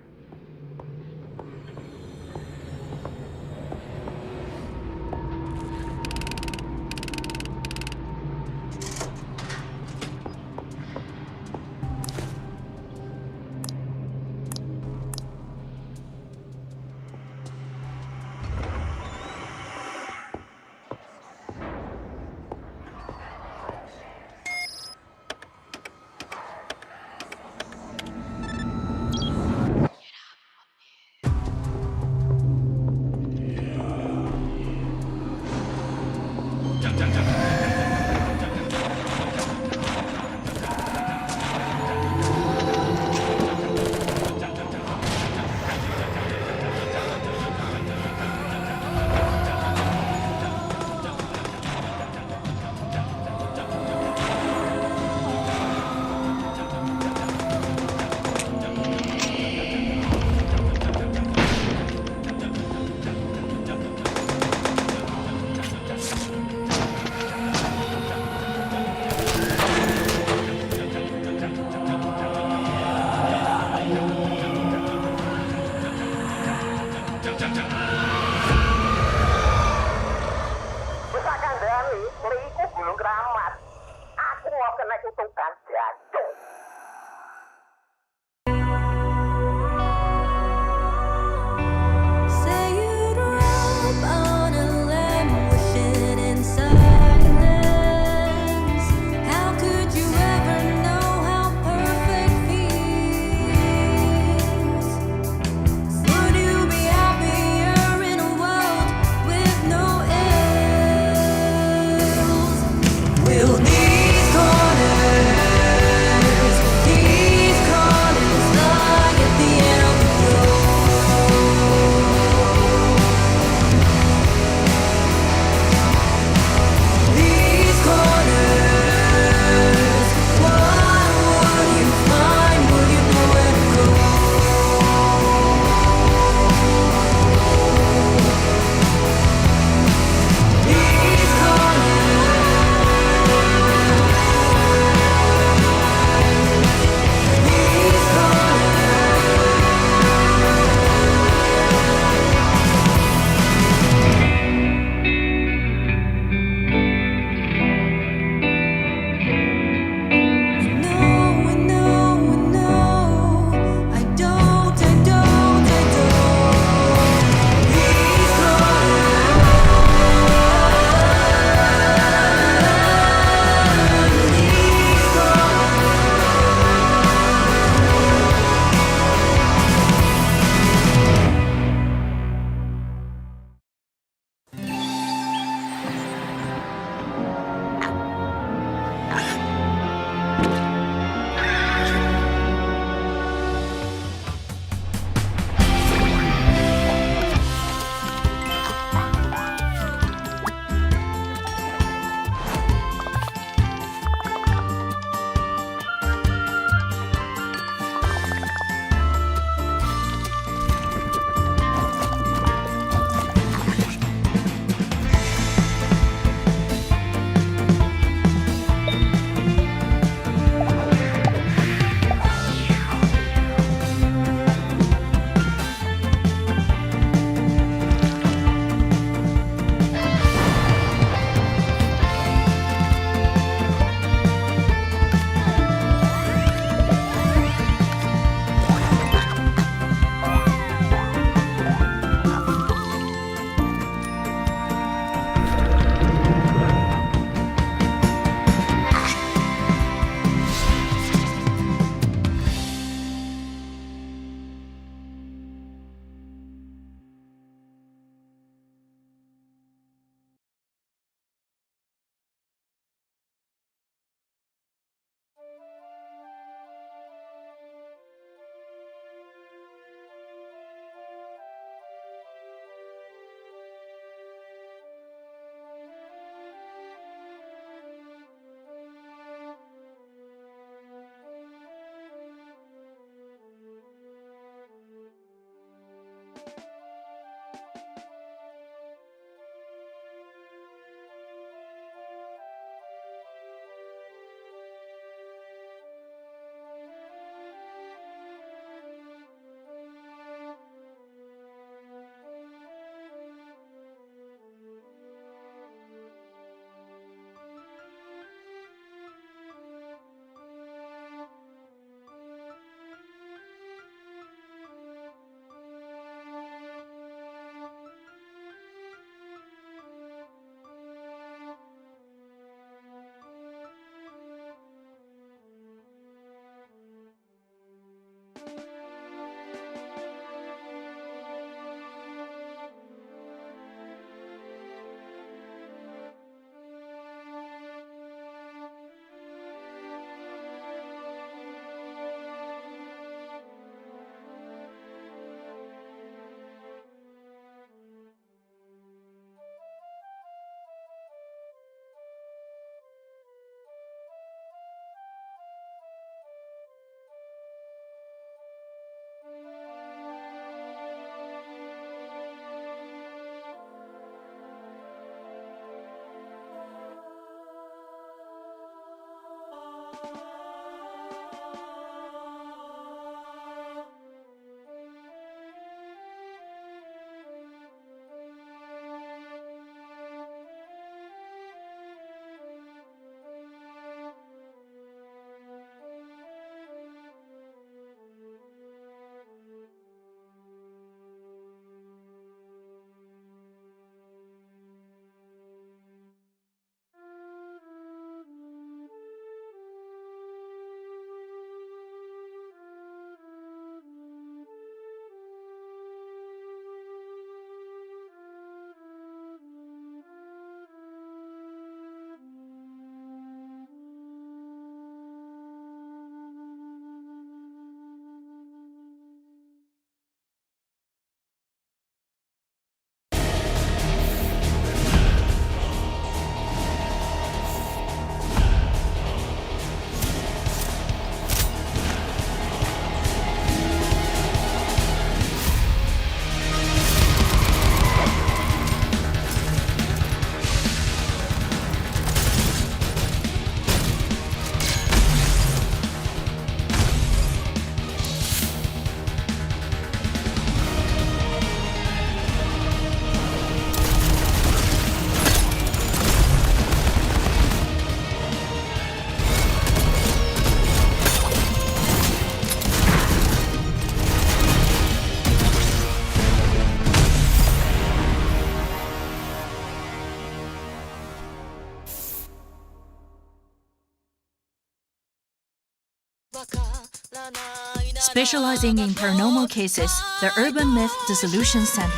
Specializing in paranormal cases, the Urban Myth Dissolution Center.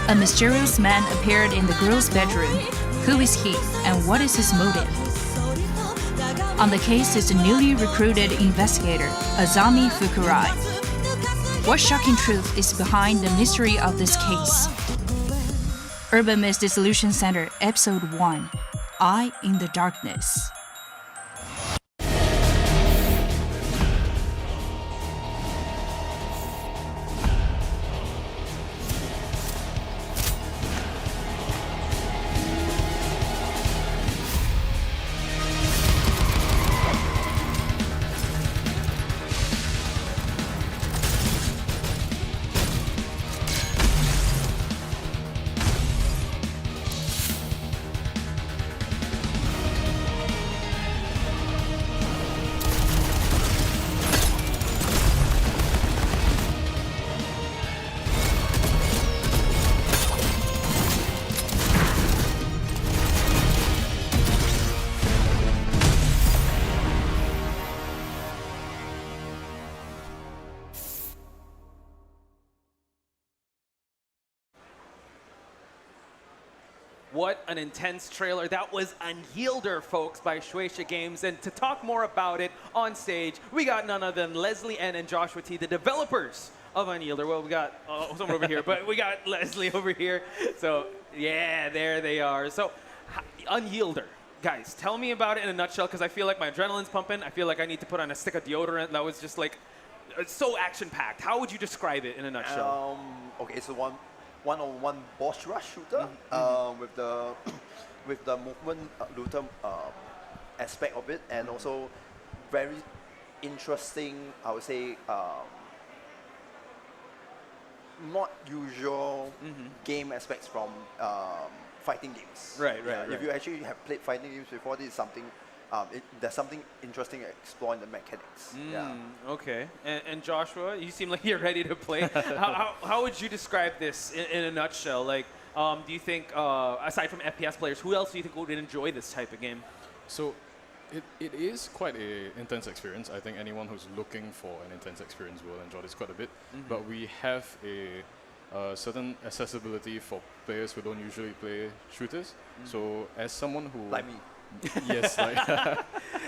A mysterious man appeared in the girl's bedroom. Who is he, and what is his motive? On the case is the newly recruited investigator, Azami Fukurai. What shocking truth is behind the mystery of this case? Urban Myth Dissolution Center, Episode 1, Eye in the Darkness. What an intense trailer. That was Unyielder, folks, by Shueisha Games. And to talk more about it on stage, we got none other than Leslie N. and Joshua T., the developers of Unyielder. Well, we got someone over here, but we got Leslie over here. So, yeah, there they are. So, Unyielder. Guys, tell me about it in a nutshell, because I feel like my adrenaline's pumping. I feel like I need to put on a stick of deodorant. That was just like, so action-packed. How would you describe it in a nutshell? Okay, so one-on-one boss rush shooter with the movement looter aspect of it, and also very interesting, I would say, not usual game aspects from fighting games. Right. If you actually have played fighting games before, this is something. There's something interesting to explore in the mechanics. Okay. And Joshua, you seem like you're ready to play. how would you describe this in a nutshell? Like, do you think, aside from FPS players, who else do you think would enjoy this type of game? So, it is quite an intense experience. I think anyone who's looking for an intense experience will enjoy this quite a bit. But we have a certain accessibility for players who don't usually play shooters. So, as someone who... Like me. Yes, like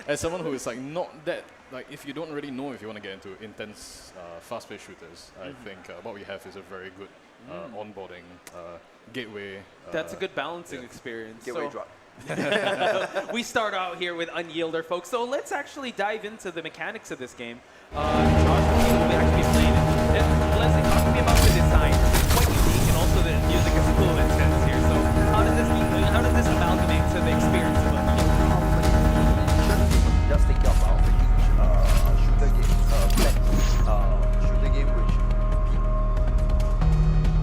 as someone who is like not that, like if you don't really know if you want to get into intense, fast-paced shooters, I think what we have is a very good onboarding gateway. That's a good balancing experience. Gateway drop. We start out here with Unyielder, folks. So let's actually dive into the mechanics of this game. Joshua will actually be playing it. And Leslie, talk to me about the design. It's quite unique, and also the music is a little intense here. So how does this amalgamate to the experience of Unyielder? Just think about each shooter game, which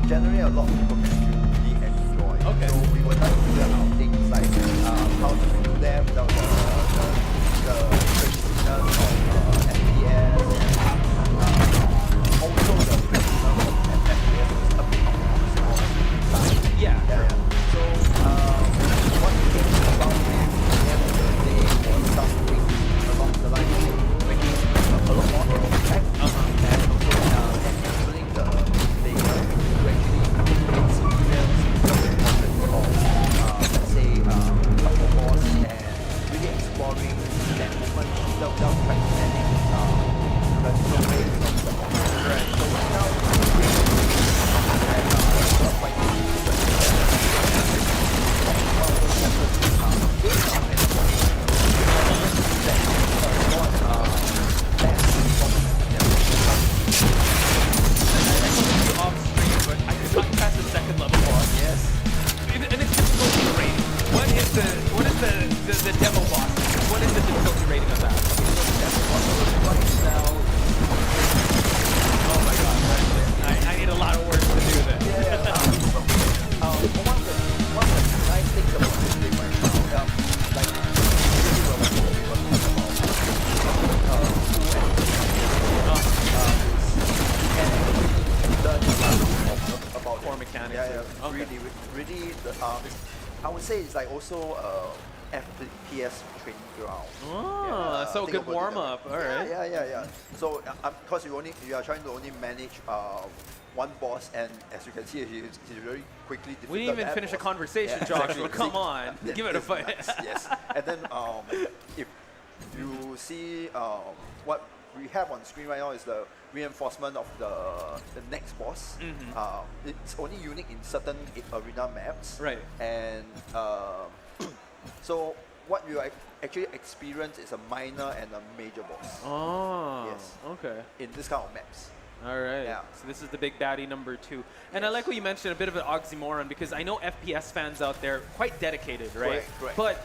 generally a lot of people can really enjoy. Okay. So we were trying to figure out things like how to do them without the craziness of FPS, and also the craziness of FPS was a bit of Yeah. So what we think about it at the end of the day was something along the line of making a lot more impact, and also enabling the player to actually experience the content of, let's say, a boss, and really exploring that movement without trying to manage the different ways of the movement. Right. So now What is the demo boss? What is the difficulty rating of that? Oh my god, I need a lot of words to do this. One of the nice things about this game right now, like really well about core mechanics. Really, I would say it's like also FPS training ground. Oh, so good warm up. All right. Yeah. So because you are trying to only manage one boss, and as you can see, he's very quickly defeated. We didn't even finish a conversation, Joshua. Come on, give it a fight. Yes. And then if you see what we have on screen right now is the reinforcement of the next boss. It's only unique in certain arena maps. Right. And so what you actually experience is a minor and a major boss. Oh. Yes. Okay. In this kind of maps. All right. Yeah. So this is the big baddie number 2. And I like what you mentioned, a bit of an oxymoron, because I know FPS fans out there quite dedicated, right? Correct. But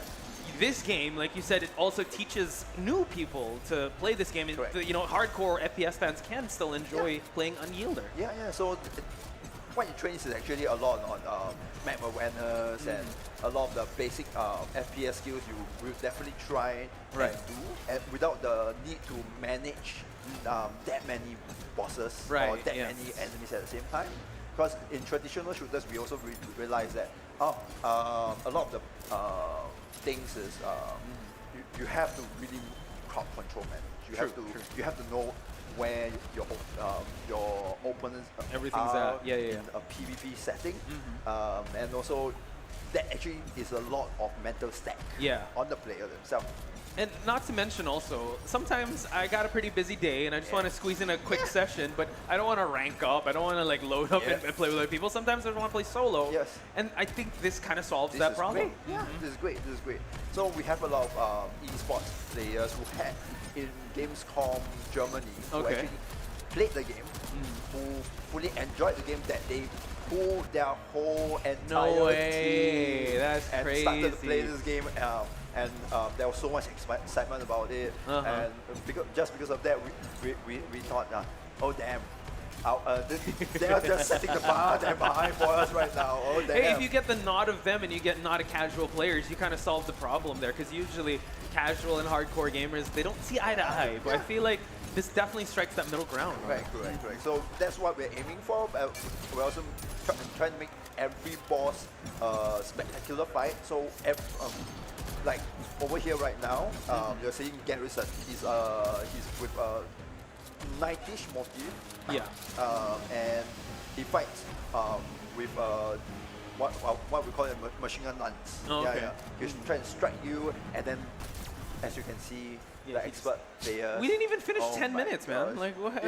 this game, like you said, it also teaches new people to play this game. You know, hardcore FPS fans can still enjoy playing Unyielder. Yeah. So what it trains is actually a lot on map awareness and a lot of the basic FPS skills you will definitely try and do, and without the need to manage that many bosses or that many enemies at the same time. Because in traditional shooters, we also realize that a lot of the things is you have to really crowd control manage. You have to know where your opponents everything's are at. in a PvP setting, and also that actually is a lot of mental stack on the player themselves. And not to mention also, sometimes I got a pretty busy day and I just want to squeeze in a quick session, but I don't want to rank up. I don't want to like load up and play with other people. Sometimes I just want to play solo. Yes. And I think this kind of solves that problem. Great. Yeah, this is great. So we have a lot of esports players who had in Gamescom Germany who actually played the game, who fully enjoyed the game, that they pulled their whole entire team and crazy. started to play this game. And there was so much excitement about it, and just because of that, we thought, oh damn, they are just setting the bar damn high for us right now. Oh damn. Hey, if you get the nod of them and you get not a casual players, you kind of solve the problem there, because usually casual and hardcore gamers, they don't see eye to eye. But I feel like this definitely strikes that middle ground. Correct. So that's what we're aiming for. We're also trying to make every boss a spectacular fight. So like over here right now, you're seeing Garrison. He's with a knightish motif. And he fights with what we call it machine gun lance. He's trying to strike you, and then as you can see, the expert player. We didn't even finish 10 minutes, man. Like what?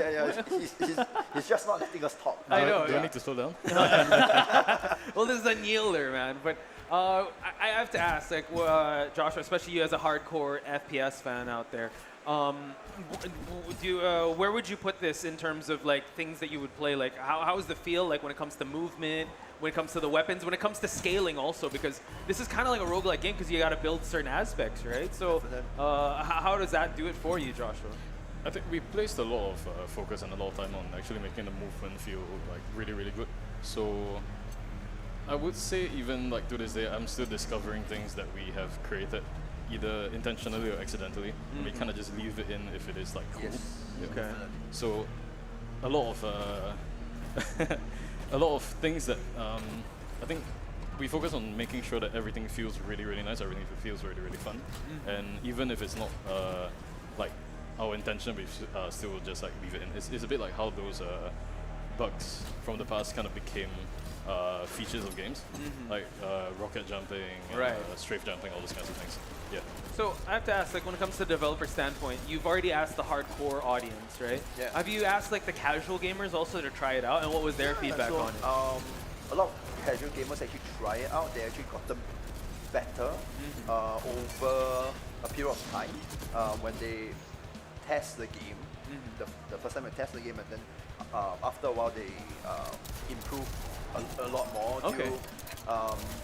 He's just not letting us talk. I know. Do I need to slow down? Well, this is Unyielder, man. But I have to ask, like, Joshua, especially you as a hardcore FPS fan out there, where would you put this in terms of like things that you would play? Like, how is the feel like when it comes to movement, when it comes to the weapons, when it comes to scaling also? Because this is kind of like a roguelike game because you got to build certain aspects, right? So how does that do it for you, Joshua? I think we placed a lot of focus and a lot of time on actually making the movement feel like really, really good. So I would say even like to this day, I'm still discovering things that we have created, either intentionally or accidentally. We kind of just leave it in if it is like cool. Okay. So a lot of a lot of things that I think we focus on making sure that everything feels really, really nice, everything feels really, really fun. And even if it's not like our intention, we still just like leave it in. It's a bit like how those bugs from the past kind of became features of games, like rocket jumping, strafe jumping, all those kinds of things. Yeah. So I have to ask, like, when it comes to the developer standpoint, you've already asked the hardcore audience, right? Yeah. Have you asked like the casual gamers also to try it out, and what was their feedback on it? A lot of casual gamers actually try it out. They actually got them better over a period of time when they test the game. The first time they test the game, and then after a while they improve a lot more.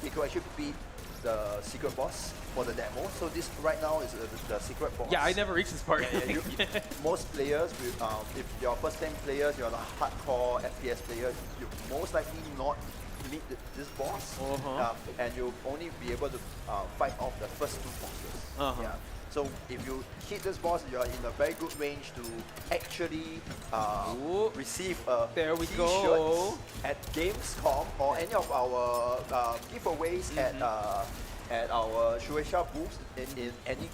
They could actually beat the secret boss for the demo. So this right now is the secret boss. Yeah, I never reached this part. Most players, if you're first-time players, you're a hardcore FPS player, you most likely not meet this boss, and you'll only be able to fight off the first two bosses. So if you hit this boss, you are in a very good range to actually receive a t-shirt at Gamescom or any of our giveaways at at our Shueisha booth in any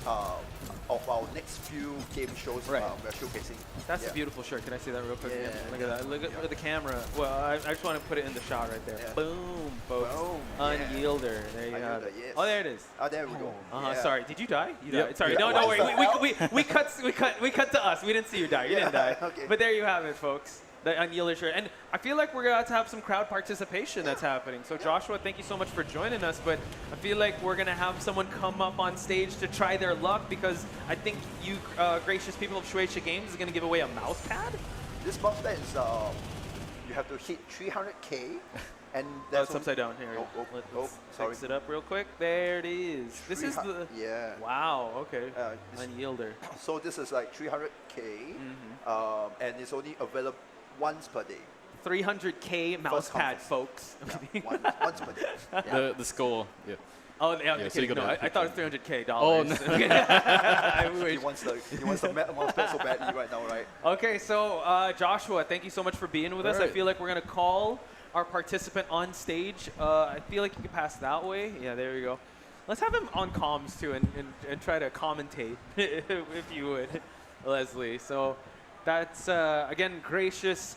of our next few game shows we're showcasing. That's a beautiful shirt. Can I see that real quick? Yeah. Look at that. Look at the camera. Well, I just want to put it in the shot right there. Boom, folks. Boom. Unyielder. There you have it. Yes. Oh, there it is. Oh, there we go. Sorry. Did you die? You Yep. died. Sorry. Yeah. No, Why no, is wait. that? We cut to us. We didn't see you die. You didn't die. Okay. But there you have it, folks. The Unyielder shirt. And I feel like we're going to have some crowd participation that's happening. So Joshua, thank you so much for joining us. But I feel like we're going to have someone come up on stage to try their luck because I think you gracious people of Shueisha Games is going to give away a mouse pad. This mouse pad is you have to hit 300k, and that's upside down here. Let's fix it up real quick. There it is. This is the Wow. Okay. Unyielder. So this is like 300k, and it's only available once per day. 300k mouse pad, folks. Once per day. The score, yeah. Oh, yeah, so you no, I thought it was $300k. Oh, no. I wish. He wants the mouse pad so badly right now, right? Okay, so Joshua, thank you so much for being with us. I feel like we're going to call our participant on stage. I feel like you can pass that way. Yeah, there we go. Let's have him on comms, too, and try to commentate, if you would, Leslie. So that's, again, gracious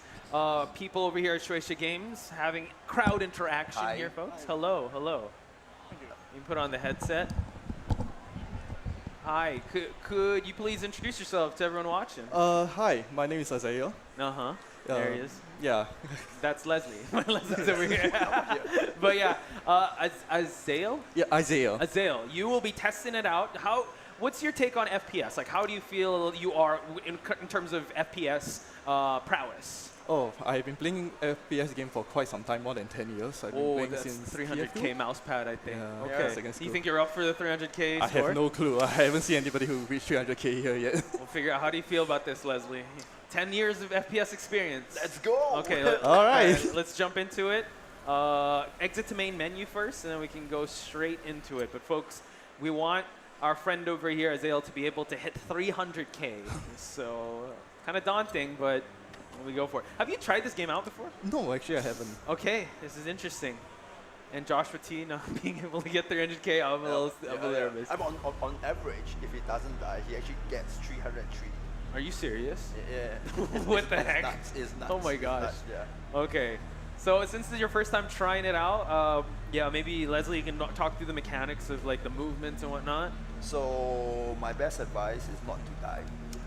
people over here at Shueisha Games having crowd interaction here, folks. Hello, hello. You can put on the headset. Hi, could you please introduce yourself to everyone watching? Hi, my name is Isaiah. There he is. Yeah. That's Leslie. Leslie's over here. But yeah, Azael? Yeah, Isaiah. Azael, you will be testing it out. What's your take on FPS? Like, how do you feel you are in terms of FPS prowess? Oh, I've been playing FPS game for quite some time, more than 10 years. I've been playing that's since 300k mouse pad, I think. Yeah, Okay. You think you're up for the 300k I score? have no clue. I haven't seen anybody who reached 300k here yet. We'll figure out. How do you feel about this, Leslie? 10 years of FPS experience. Let's go. Okay. All right. Let's jump into it. Exit to main menu first, and then we can go straight into it. But folks, we want our friend over here, Azael, to be able to hit 300k. So kind of daunting, but we go for it. Have you tried this game out before? No, actually I haven't. Okay, this is interesting. And Joshua T not being able to get 300k, I'm a little nervous. I'm on average, if he doesn't die, he actually gets 303. Are you serious? Yeah. What the heck? It's nuts. Oh my gosh. Nuts, yeah. Okay. So since this is your first time trying it out, yeah, maybe Leslie can talk through the mechanics of like the movements and whatnot. So my best advice is not to die.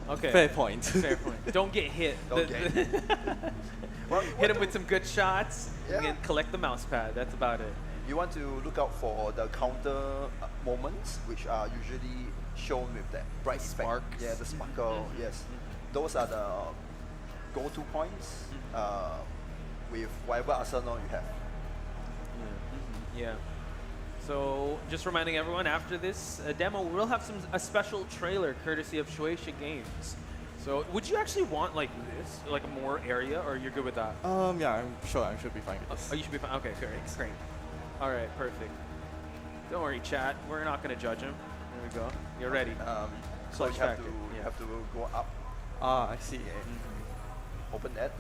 Okay. Fair point. Fair point. Don't get hit. Don't get hit. Well, hit him with some good shots and collect the mouse pad. That's about it. You want to look out for the counter moments, which are usually shown with that bright spark. Yeah, the sparkle. Yes, those are the go-to points with whatever arsenal you have. Yeah. So just reminding everyone, after this demo, we'll have a special trailer courtesy of Shueisha Games. So would you actually want like this, like more area, or you're good with that? Yeah, I'm sure I should be fine with this. Oh, you should be fine. Okay, great. All right, perfect. Don't worry, chat. We're not going to judge him. There we go. You're ready. So you have to go up. I see. Open that.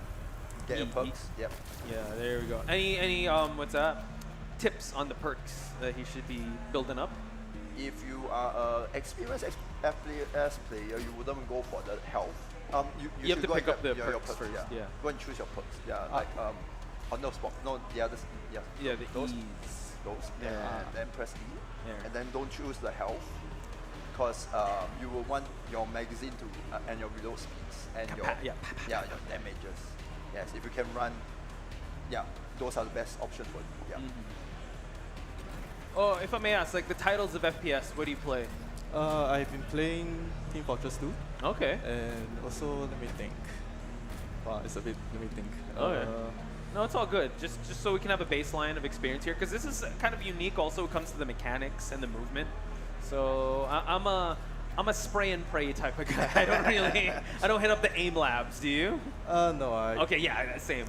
Get your perks. Yep. Yeah, there we go. Any what's that? Tips on the perks that he should be building up? If you are an experienced FPS player, you wouldn't go for the health. You have to pick up the perks first. Yeah. Go and choose your perks. Yeah, like on no spot. No, the others. Yeah. Yeah, those. Yeah. And then press E. Yeah. And then don't choose the health, because you will want your magazine to and your reload speeds and your damages. Yes, if you can run, those are the best options for you. Yeah. Oh, if I may ask, like the titles of FPS, what do you play? I've been playing Team Fortress 2. Okay. And also, let me think. Wow, it's a bit, let me think. No, it's all good. Just so we can have a baseline of experience here, because this is kind of unique also when it comes to the mechanics and the movement. So I'm a spray and pray type of guy. I don't hit up the aim labs. Do you? No, Okay, yeah, same.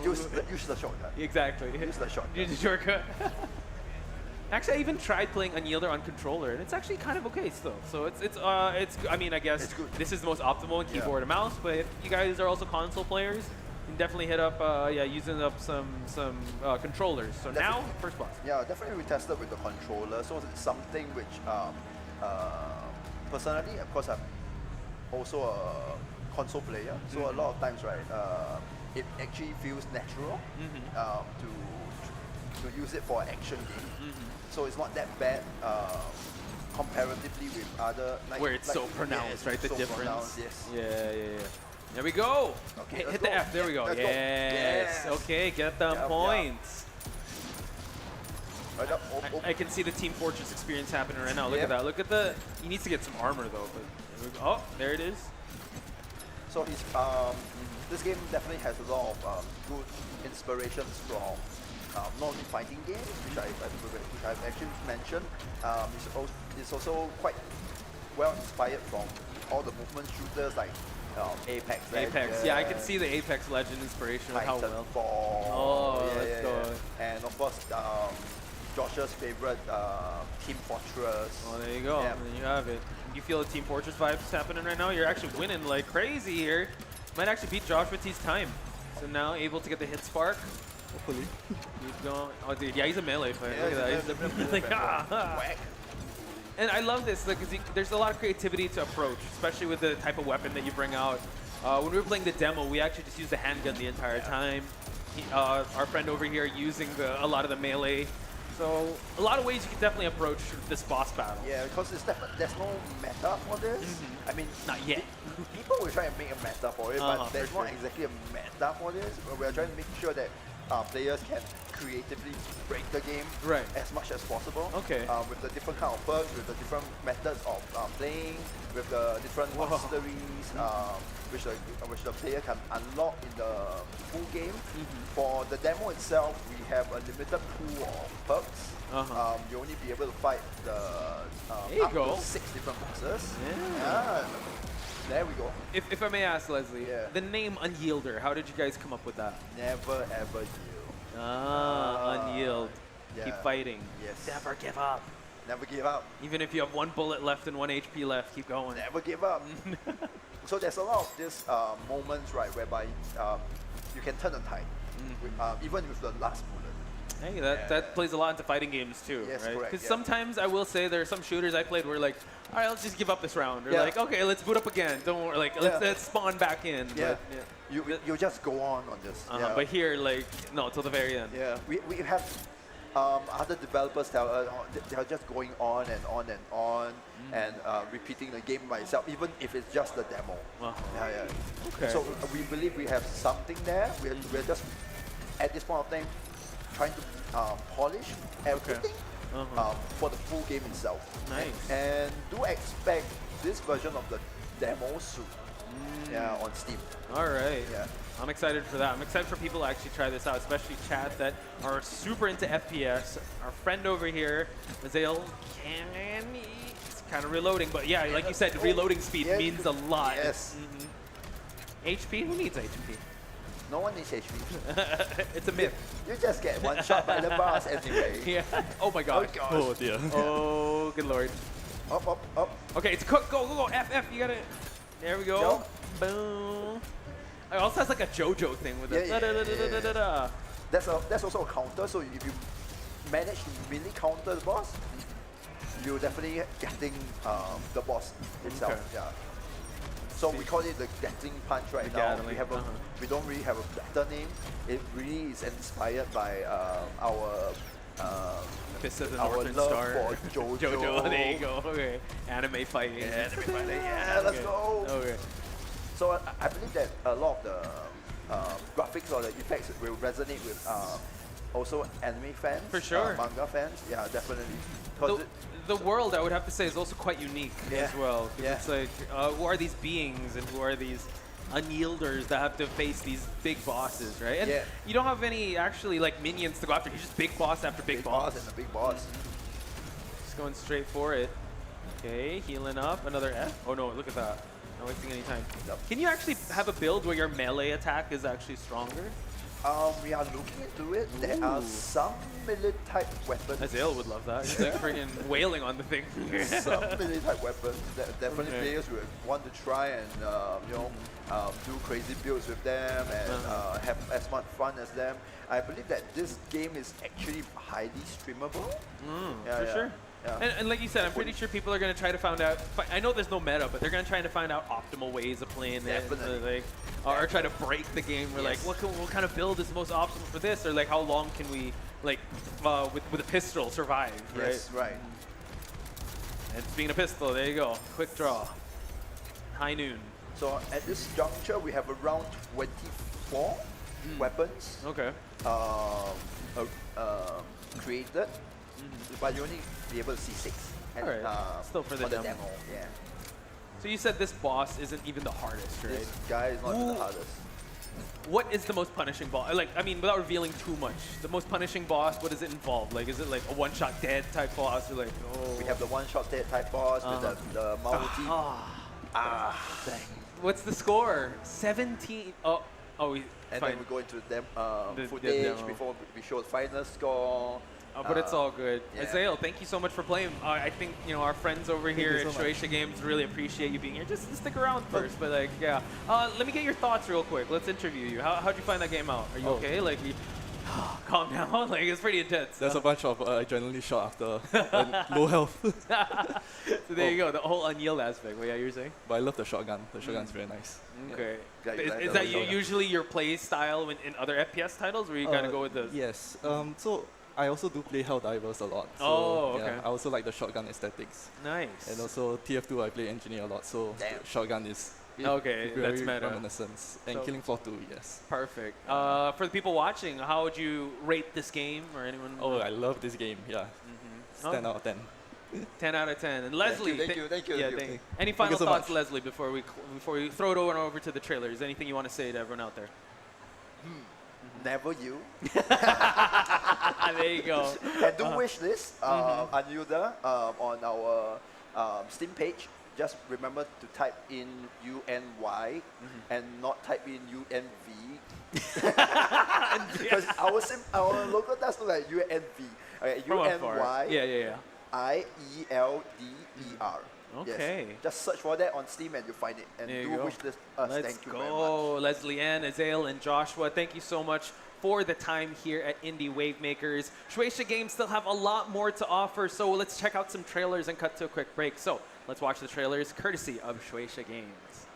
Use the shortcut. Exactly. Use the shortcut. Use the shortcut. Actually, I even tried playing Unyielder on controller, and it's actually kind of okay still. So it's I mean, I guess this is the most optimal in keyboard and mouse, but if you guys are also console players, can definitely hit up, yeah, using up some controllers. So now, first boss. Yeah, definitely we tested with the controller. So it's something which, personally, of course, I'm also a console player. So a lot of times, right, it actually feels natural to use it for an action game. So it's not that bad comparatively with other. Where it's so pronounced, right? The so difference. Pronounced, yes. Yeah. There we go. Okay, Hit the F. There we go. Let's go. Yes. Yes. Okay, get them points. Right up. I can see the Team Fortress experience happening right now. Look at that. Look at the. He needs to get some armor though. But there we go. Oh, there it is. So he's this game definitely has a lot of good inspirations from not only fighting games, which I've actually mentioned. It's also quite well inspired from all the movement shooters like Apex. Apex. Yeah, I can see the Apex Legend inspiration with how well. Oh, let's go. And of course, Josh's favorite Team Fortress. Oh, there you go. Yeah. There you have it. You feel the Team Fortress vibes happening right now? You're actually winning like crazy here. Might actually beat Josh with his time. So now able to get the hit spark. Hopefully. Keep going. Oh, dude. Yeah, he's a melee player. Yeah, look at that. He's like, Whack. And I love this because there's a lot of creativity to approach, especially with the type of weapon that you bring out. When we were playing the demo, we actually just used the handgun the entire time. Our friend over here using a lot of the melee. So a lot of ways you can definitely approach this boss battle. Yeah, because there's no meta for this. I mean, not yet. People will try and make a meta for it, but there's not exactly a meta for this. We're trying to make sure that players can creatively break the game as much as possible. Okay. With the different kind of perks, with the different methods of playing, with the different masteries, which the player can unlock in the full game. For the demo itself, we have a limited pool of perks. You only be able to fight the up to 6 different bosses. Yeah. There we go. If I may ask, Leslie, the name Unyielder, how did you guys come up with that? Never ever yield. Unyield. Keep fighting. Yes. Never give up. Never give up. Even if you have 1 bullet left and 1 HP left, keep going. Never give up. So there's a lot of these moments, right, whereby you can turn the tide, even with the last bullet. Hey, that plays a lot into fighting games too, Yes, right? correct, Because yeah. sometimes I will say there are some shooters I played where like, all right, let's just give up this round. Or like, okay, let's boot up again. Don't worry, like let's spawn back in. Yeah. But, You just go on this. But here, like, no, till the very end. Yeah, we have other developers that are just going on and on and on and repeating the game by itself, even if it's just the demo. Okay. So we believe we have something there. We're just at this point of time trying to polish everything for the full game itself. Nice. And do expect this version of the demo soon. Yeah, on Steam. All right. Yeah. I'm excited for that. I'm excited for people to actually try this out, especially chat that are super into FPS. Our friend over here, Mazael, he's kind of reloading, but yeah, like you said, reloading speed means a lot. Yes. HP? Who needs HP? No one needs HP. It's a myth. You just get one shot by the boss anyway. Yeah. Oh my god. Oh dear. Oh, good lord. Up. Okay, it's cook. Go. F. You gotta. There we go. Boom. It also has like a JoJo thing with it. That's also a counter. So if you manage to really counter the boss, you're definitely getting the boss itself. Okay. Yeah. So we call it the Gatling Punch right now. We don't really have a better name. It really is inspired by our Fist of the our Northern love Star. for JoJo. JoJo, there you go. Okay. Anime fighting. Yeah, anime fighting. Yeah, let's go. Okay. So I believe that a lot of the graphics or the effects will resonate with also anime fans. For sure. Manga fans. Yeah, definitely. The world, I would have to say, is also quite unique as well. Yeah. It's like, who are these beings and who are these unyielders that have to face these big bosses, right? And you don't have any actually like minions to go after. You're just big boss after big boss. And a big boss. Just going straight for it. Okay, healing up. Another F. Oh no, look at that. Not wasting any time. Can you actually have a build where your melee attack is actually stronger? We are looking into it. There are some melee type weapons. Azale would love that. He's like freaking wailing on the thing. Some melee type weapons that definitely players would want to try and do crazy builds with them and have as much fun as them. I believe that this game is actually highly streamable. For sure. Yeah. And like you said, I'm pretty sure people are going to try to find out. I know there's no meta, but they're going to try to find out optimal ways of playing it. Like, or try to break the game. We're like, what kind of build is the most optimal for this? Or like, how long can we, like, with a pistol survive? Right? Yes, right. And being a pistol, there you go. Quick draw. High noon. So at this juncture, we have around 24 weapons. Okay. Created, but you only be able to see 6. And, Still for the demo. Yeah. So you said this boss isn't even the hardest, right? This guy is not the hardest. What is the most punishing boss? Like, I mean, without revealing too much, the most punishing boss, what does it involve? Like, is it like a one-shot dead type boss? Or like, We have the one-shot dead type boss with the multi. Dang. What's the score? 17. And then we go into the footage demo. before we show the final score. But it's all good. Yeah. Azale, thank you so much for playing. I think our friends over here at Shueisha Games really appreciate you being here. Just stick around first, but like, yeah. Let me get your thoughts real quick. Let's interview you. How'd you find that game out? Are you okay? Like, calm down. Like, it's pretty intense. There's a bunch of adrenaline shot after low health. So there you go, the whole unyield aspect. Well, yeah, you're saying? But I love the shotgun. The shotgun's very nice. Okay. Yeah. Is that usually your play style in other FPS titles, where you kind of go with the? Yes. So I also do play Helldivers a lot. So okay. Yeah, I also like the shotgun aesthetics. Nice. And also TF2 I play Engineer a lot, so the shotgun is okay, very that's meta. reminiscence. And So- Killing Floor 2, yes. Perfect. For the people watching, how would you rate this game, or anyone? Oh, I love this game, yeah. It's 10 out of 10. 10 out of 10. And Leslie, Thank you. Yeah, Thank you. Any Thank final you so thoughts, much. Leslie, before we throw it over to the trailers? Anything you want to say to everyone out there? Never you. There you go. And do wish list Anuda on our Steam page. Just remember to type in UNY and not type in UNV. Because our logo does look like UNV. Okay, UNY. Yeah. IELDER. Okay. Yes. Just search for that on Steam and you'll find it. And There you do go. wish list us. Let's Thank you go. very much. Leslie Ann, Azale, and Joshua, thank you so much for the time here at Indie Wavemakers. Shueisha Games still have a lot more to offer, so let's check out some trailers and cut to a quick break. So let's watch the trailers courtesy of Shueisha Games.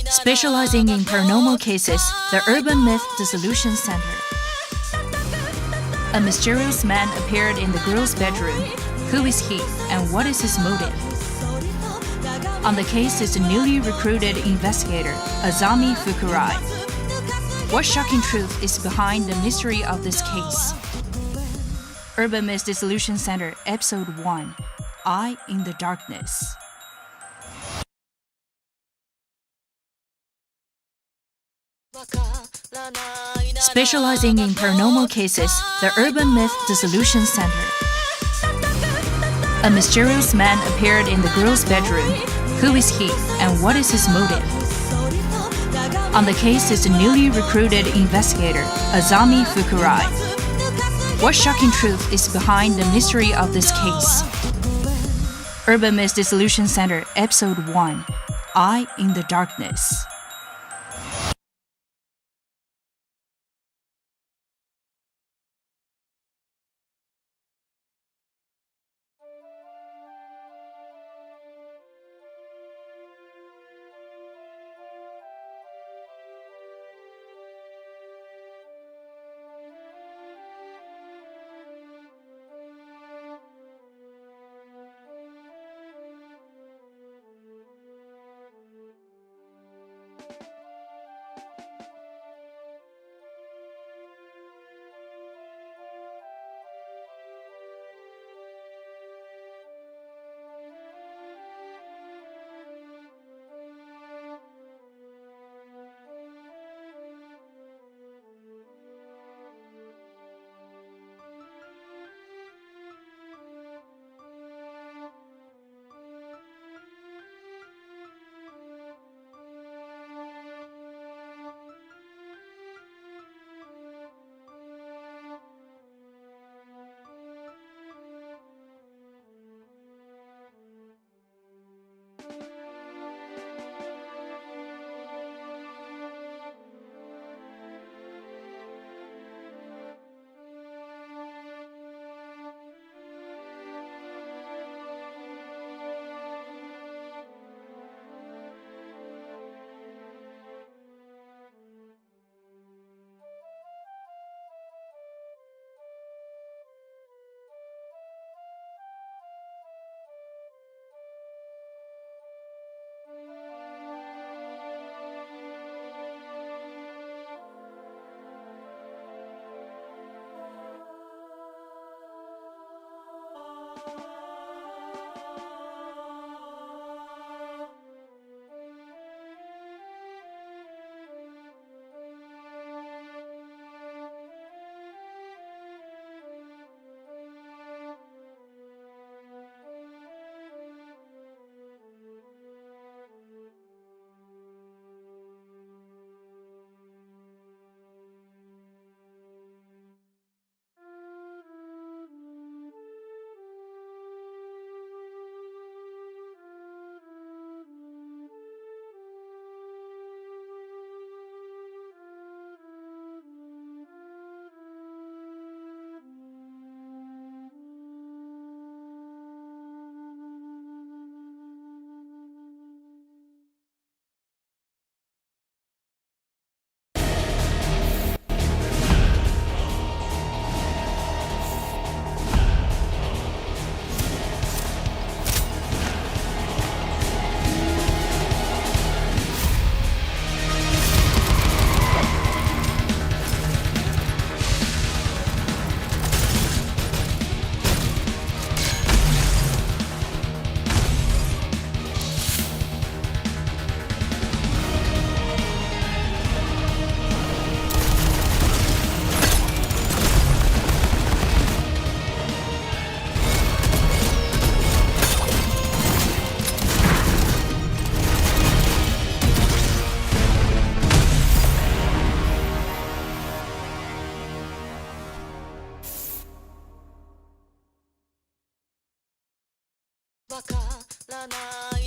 Specializing in paranormal cases, the Urban Myth Dissolution Center. A mysterious man appeared in the girl's bedroom. Who is he, and what is his motive? On the case is the newly recruited investigator, Azami Fukurai. What shocking truth is behind the mystery of this case? Urban Myth Dissolution Center, Episode 1, Eye in the Darkness. Specializing in paranormal cases, the Urban Myth Dissolution Center. A mysterious man appeared in the girl's bedroom. Who is he, and what is his motive? On the case is the newly recruited investigator, Azami Fukurai. What shocking truth is behind the mystery of this case? Urban Myth Dissolution Center, Episode 1, Eye in the Darkness.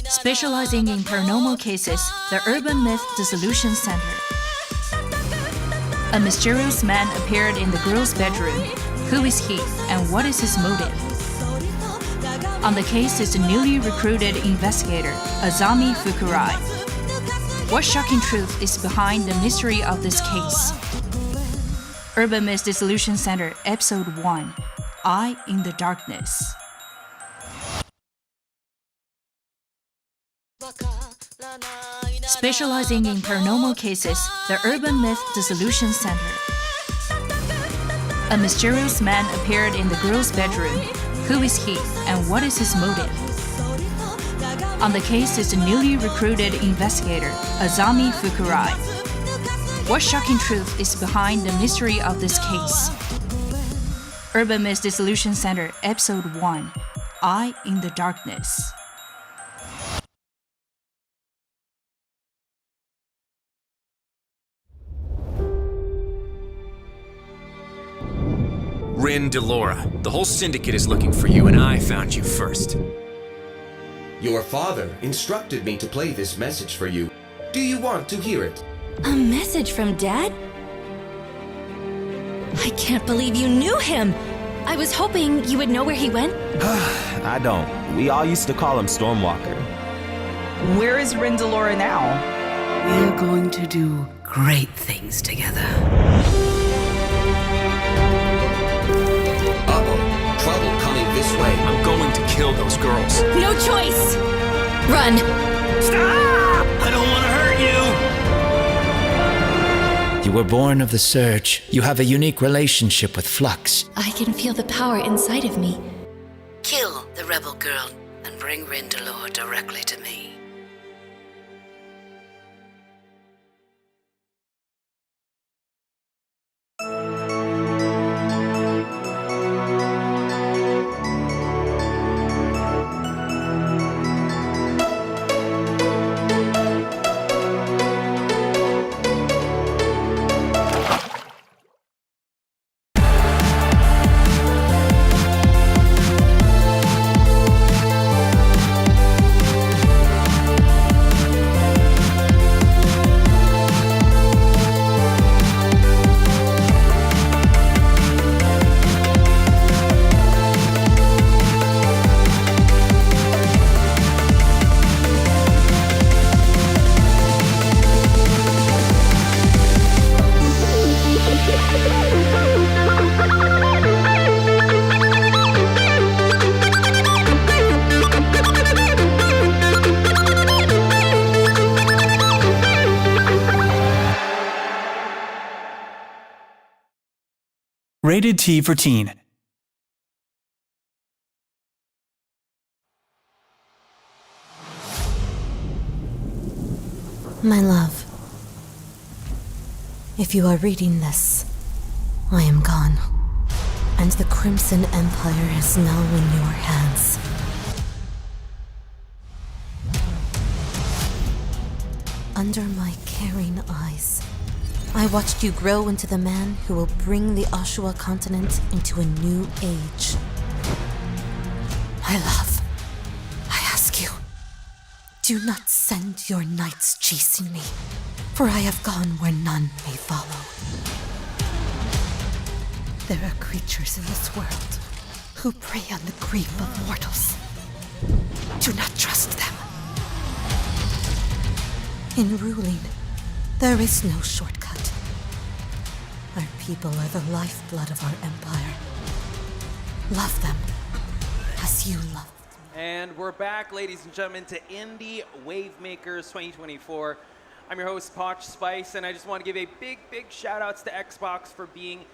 Specializing in paranormal cases, the Urban Myth Dissolution Center. A mysterious man appeared in the girl's bedroom. Who is he, and what is his motive? On the case is the newly recruited investigator, Azami Fukurai. What shocking truth is behind the mystery of this case? Urban Myth Dissolution Center, Episode 1, Eye in the Darkness. Specializing in paranormal cases, the Urban Myth Dissolution Center. A mysterious man appeared in the girl's bedroom. Who is he, and what is his motive? On the case is the newly recruited investigator, Azami Fukurai. What shocking truth is behind the mystery of this case? Urban Myth Dissolution Center, Episode 1, Eye in the Darkness. Rin Delora, the whole syndicate is looking for you, and I found you first. Your father instructed me to play this message for you. Do you want to hear it? A message from Dad? I can't believe you knew him! I was hoping you would know where he went. I don't. We all used to call him Stormwalker. Where is Rin Delora now? We're going to do great things together. Trouble coming this way. I'm going to kill those girls. No choice! Run! Stop! I don't want to hurt you! You were born of the Surge. You have a unique relationship with Flux. I can feel the power inside of me. Kill the rebel girl and bring Rin Delora directly to me. Rated T for Teen. My love, if you are reading this, I am gone, and the Crimson Empire is now in your hands. Under my caring eyes, I watched you grow into the man who will bring the Ashua continent into a new age. My love, I ask you, do not send your knights chasing me, for I have gone where none may follow. There are creatures in this world who prey on the grief of mortals. Do not trust them. In ruling, there is no shortcut. Our people are the lifeblood of our empire. Love them as you love them. And we're back, ladies and gentlemen, to Indie Wavemakers 2024. I'm your host, Poch Spice, and I just want to give a big shout outs to Xbox for being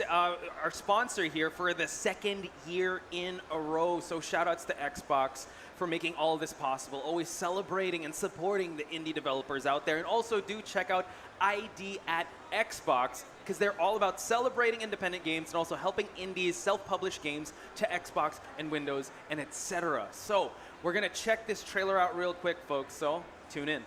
our sponsor here for the second year in a row. So shout outs to Xbox for making all of this possible, always celebrating and supporting the indie developers out there. And also do check out ID at Xbox, because they're all about celebrating independent games and also helping indies self-publish games to Xbox and Windows and etc. So we're gonna check this trailer out real quick, folks, so tune in.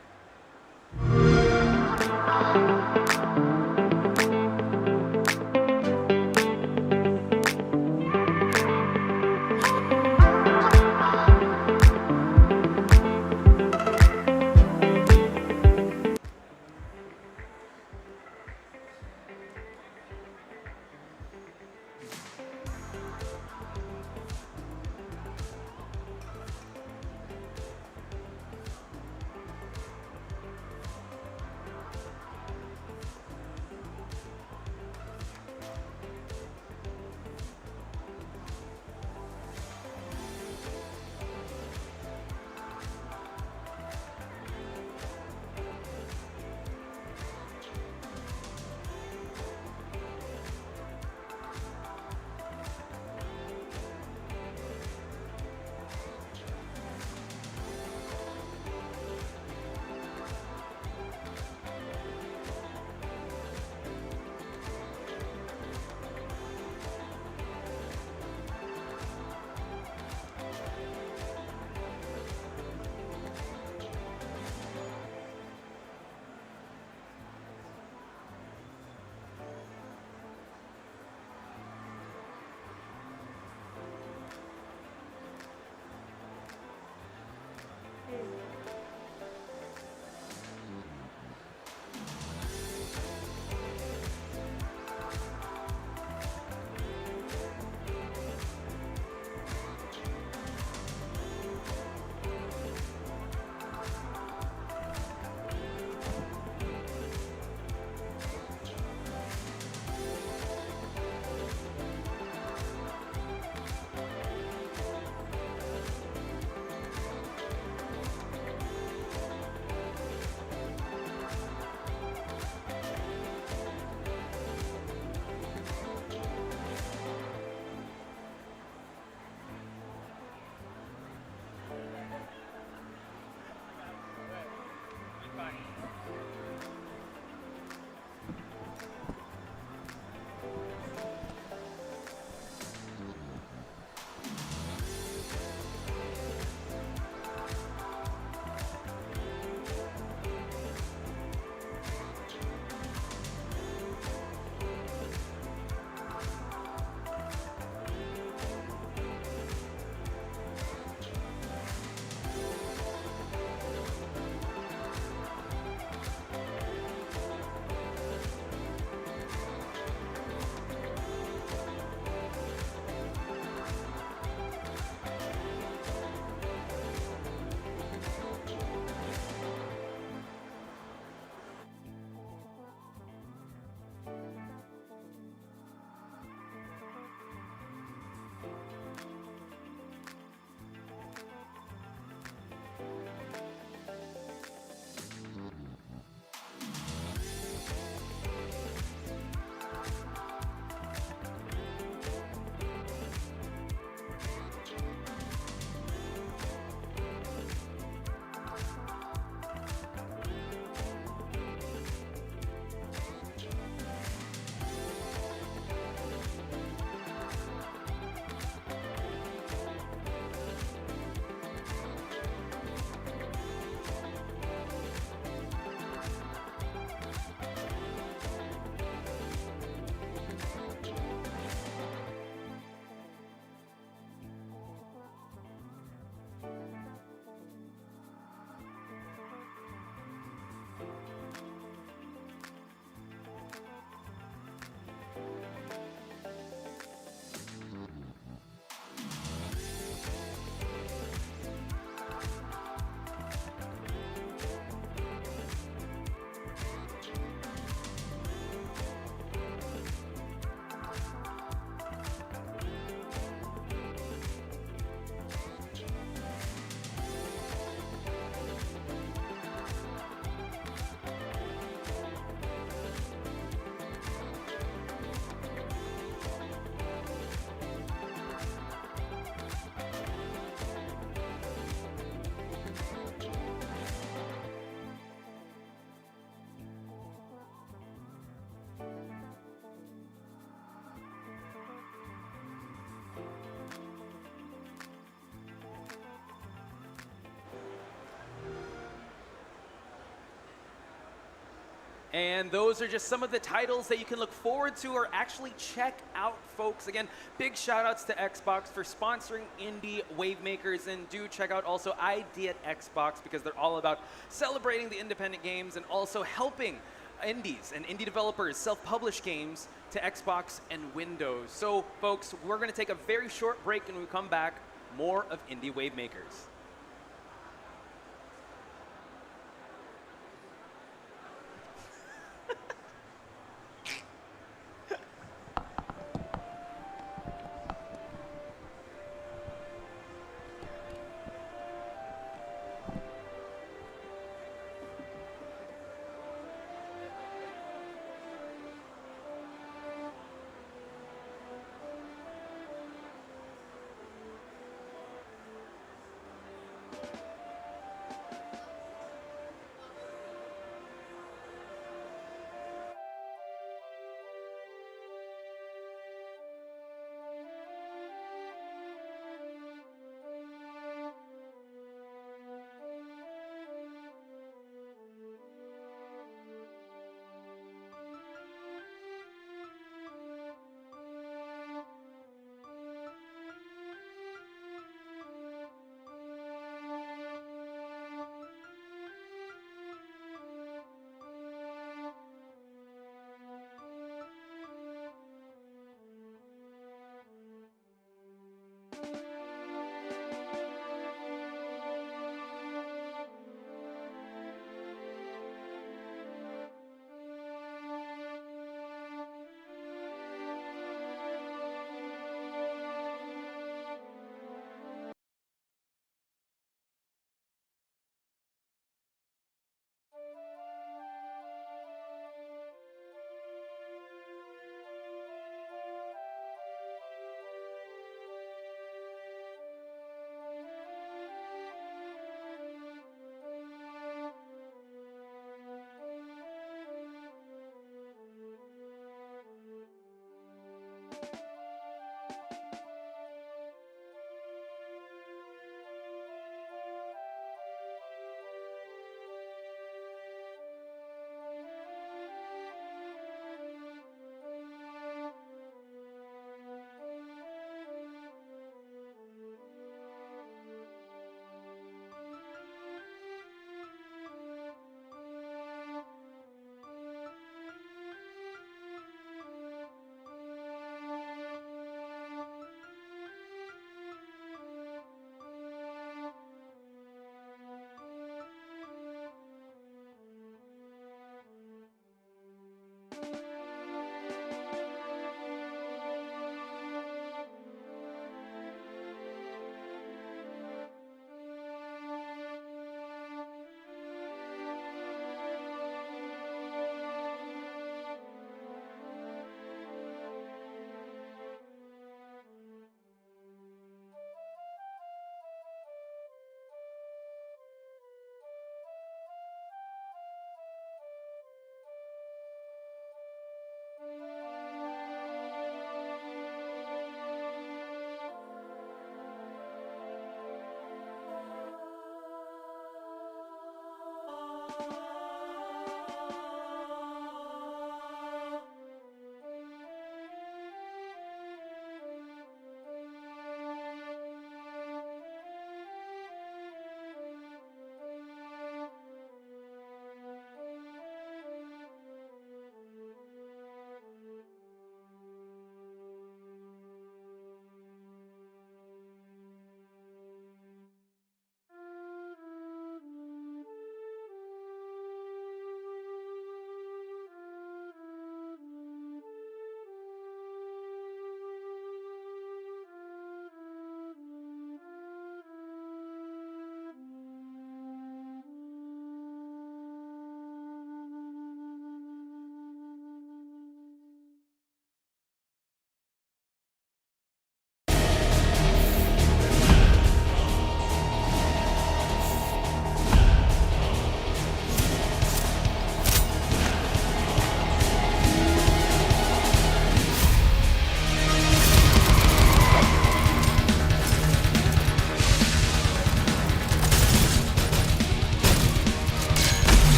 And those are just some of the titles that you can look forward to or actually check out, folks. Again, big shout outs to Xbox for sponsoring Indie Wavemakers, and do check out also ID at Xbox because they're all about celebrating the independent games and also helping indies and indie developers self-publish games to Xbox and Windows. So, folks, we're going to take a very short break, and when we come back, more of Indie Wavemakers.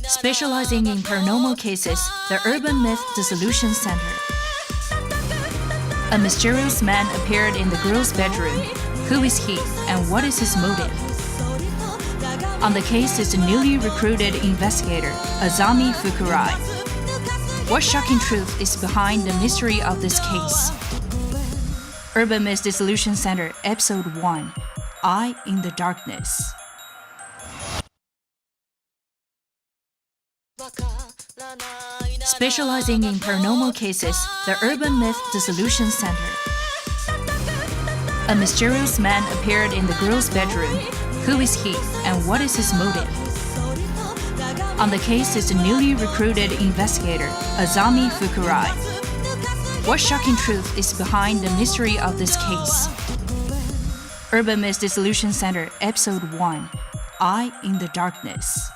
Specializing in paranormal cases, the Urban Myth Dissolution Center. A mysterious man appeared in the girl's bedroom. Who is he, and what is his motive? On the case is the newly recruited investigator, Azami Fukurai. What shocking truth is behind the mystery of this case? Urban Myth Dissolution Center, Episode 1, Eye in the Darkness. Specializing in paranormal cases, the Urban Myth Dissolution Center. A mysterious man appeared in the girl's bedroom. Who is he, and what is his motive? On the case is the newly recruited investigator, Azami Fukurai. What shocking truth is behind the mystery of this case? Urban Myth Dissolution Center, Episode 1, Eye in the Darkness.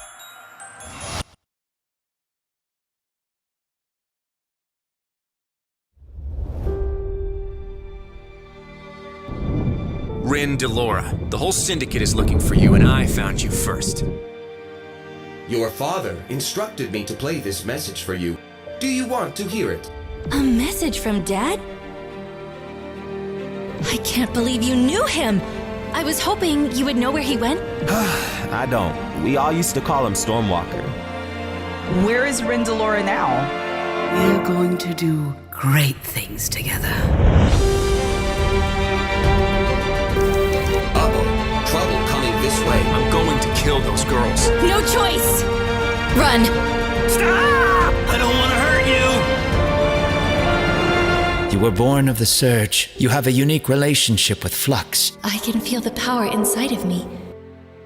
Rin Delora, the whole syndicate is looking for you, and I found you first. Your father instructed me to play this message for you. Do you want to hear it? A message from Dad? I can't believe you knew him! I was hoping you would know where he went. I don't. We all used to call him Stormwalker. Where is Rin Delora now? We're going to do great things together. Uh-oh, trouble coming this way. I'm going to kill those girls. No choice! Run! Stop! I don't want to hurt you! You were born of the Surge. You have a unique relationship with Flux. I can feel the power inside of me.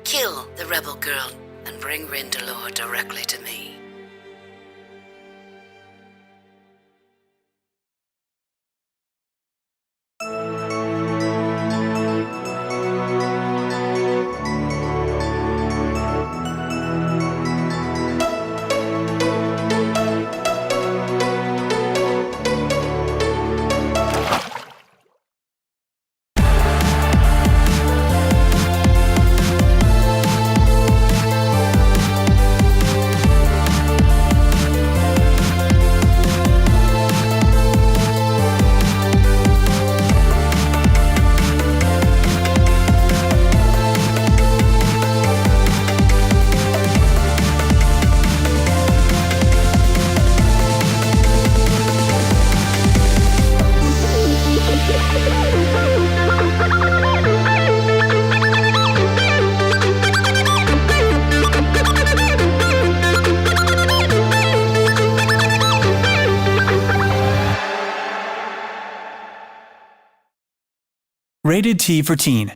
Kill the rebel girl and bring Rin Delora directly to me. Rated T for Teen.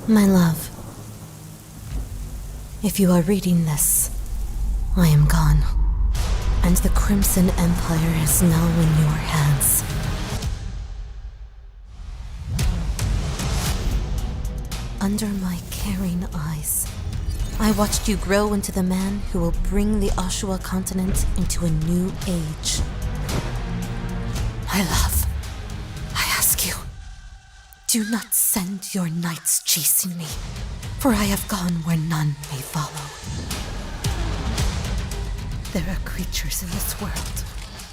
My love, if you are reading this, I am gone, and the Crimson Empire is now in your hands. Under my caring eyes, I watched you grow into the man who will bring the Oshua continent into a new age. My love, I ask you, do not send your knights chasing me, for I have gone where none may follow. There are creatures in this world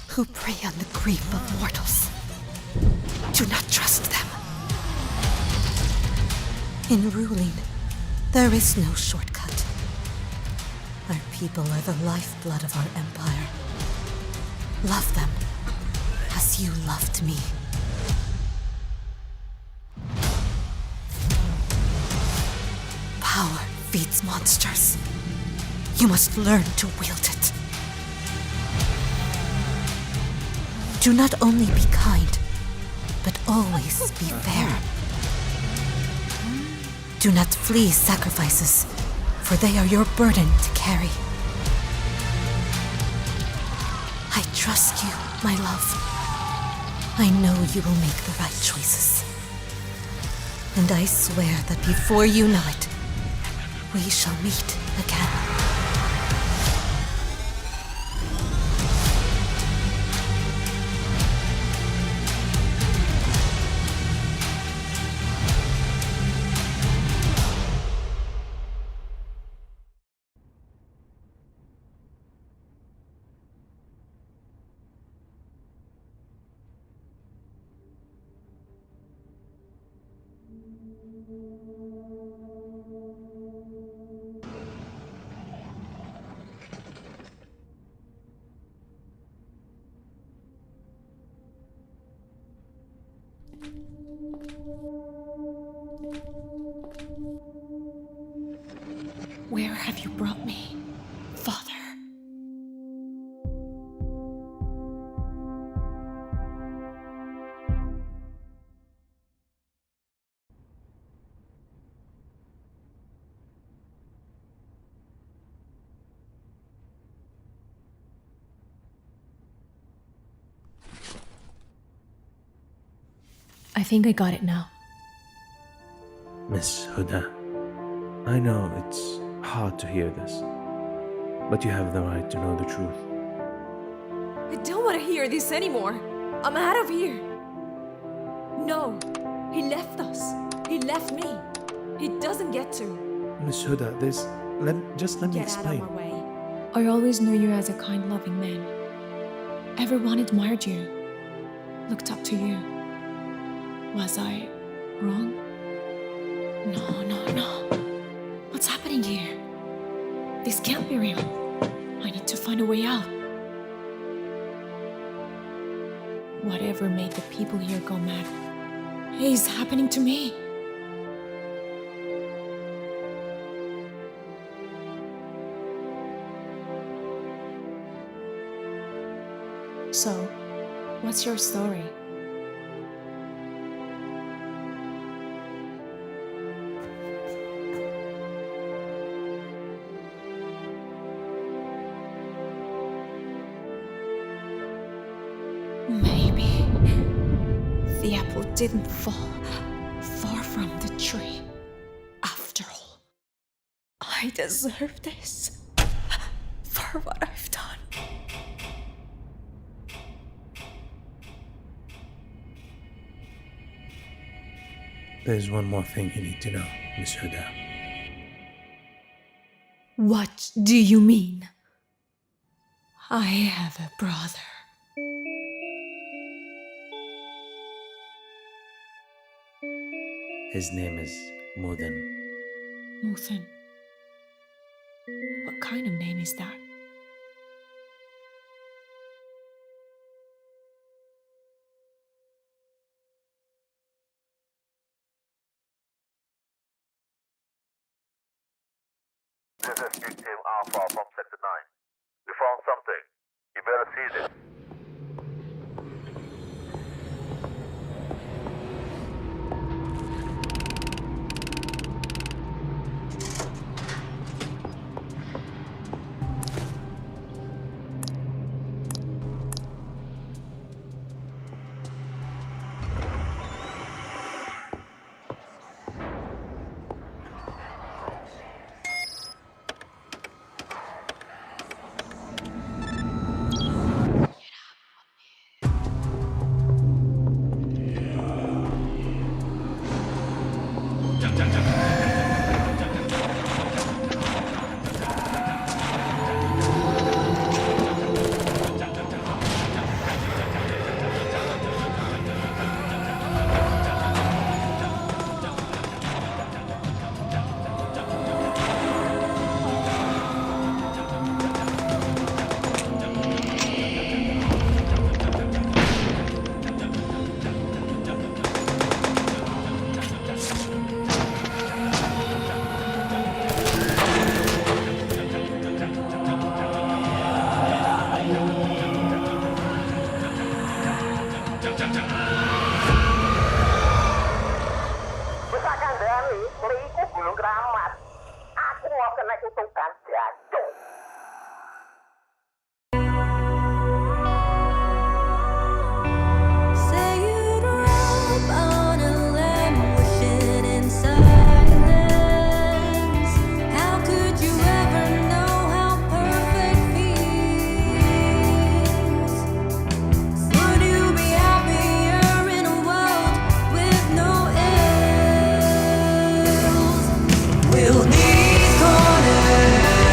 who prey on the grief of mortals. Do not trust them. In ruling, there is no shortcut. Our people are the lifeblood of our empire. Love them as you loved me. Power feeds monsters. You must learn to wield it. Do not only be kind, but always be fair. Do not flee sacrifices, for they are your burden to carry. I trust you, my love. I know you will make the right choices. And I swear that before you know it, we shall meet again. Where have you brought me, Father? I think I got it now. Miss Huda, I know it's hard to hear this, but you have the right to know the truth. I don't want to hear this anymore. I'm out of here. No, he left us. He left me. He doesn't get to. Miss Huda, just let me Get out explain. of my way. I always knew you as a kind, loving man. Everyone admired you, looked up to you. Was I wrong? No. What's happening here? This can't be real. I need to find a way out. Whatever made the people here go mad is happening to me. So, what's your story? Maybe the apple didn't fall far from the tree. After all, I deserve this for what I've done. There's one more thing you need to know, Miss Huda. What do you mean? I have a brother. His name is Mudin. Muthan. What kind of name is that? This is Victim Alpha from Sector 9. We found something. You better see this. We'll need corners.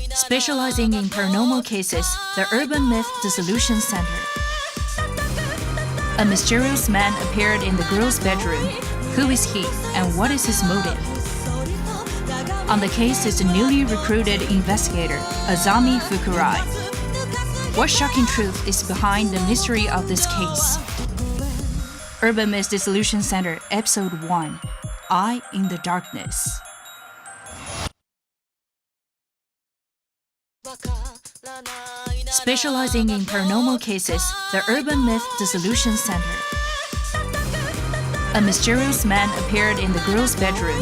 Specializing in paranormal cases, the Urban Myth Dissolution Center. A mysterious man appeared in the girl's bedroom. Who is he, and what is his motive? On the case is the newly recruited investigator, Azami Fukurai. What shocking truth is behind the mystery of this case? Urban Myth Dissolution Center, Episode 1, Eye in the Darkness. Specializing in paranormal cases, the Urban Myth Dissolution Center. A mysterious man appeared in the girl's bedroom.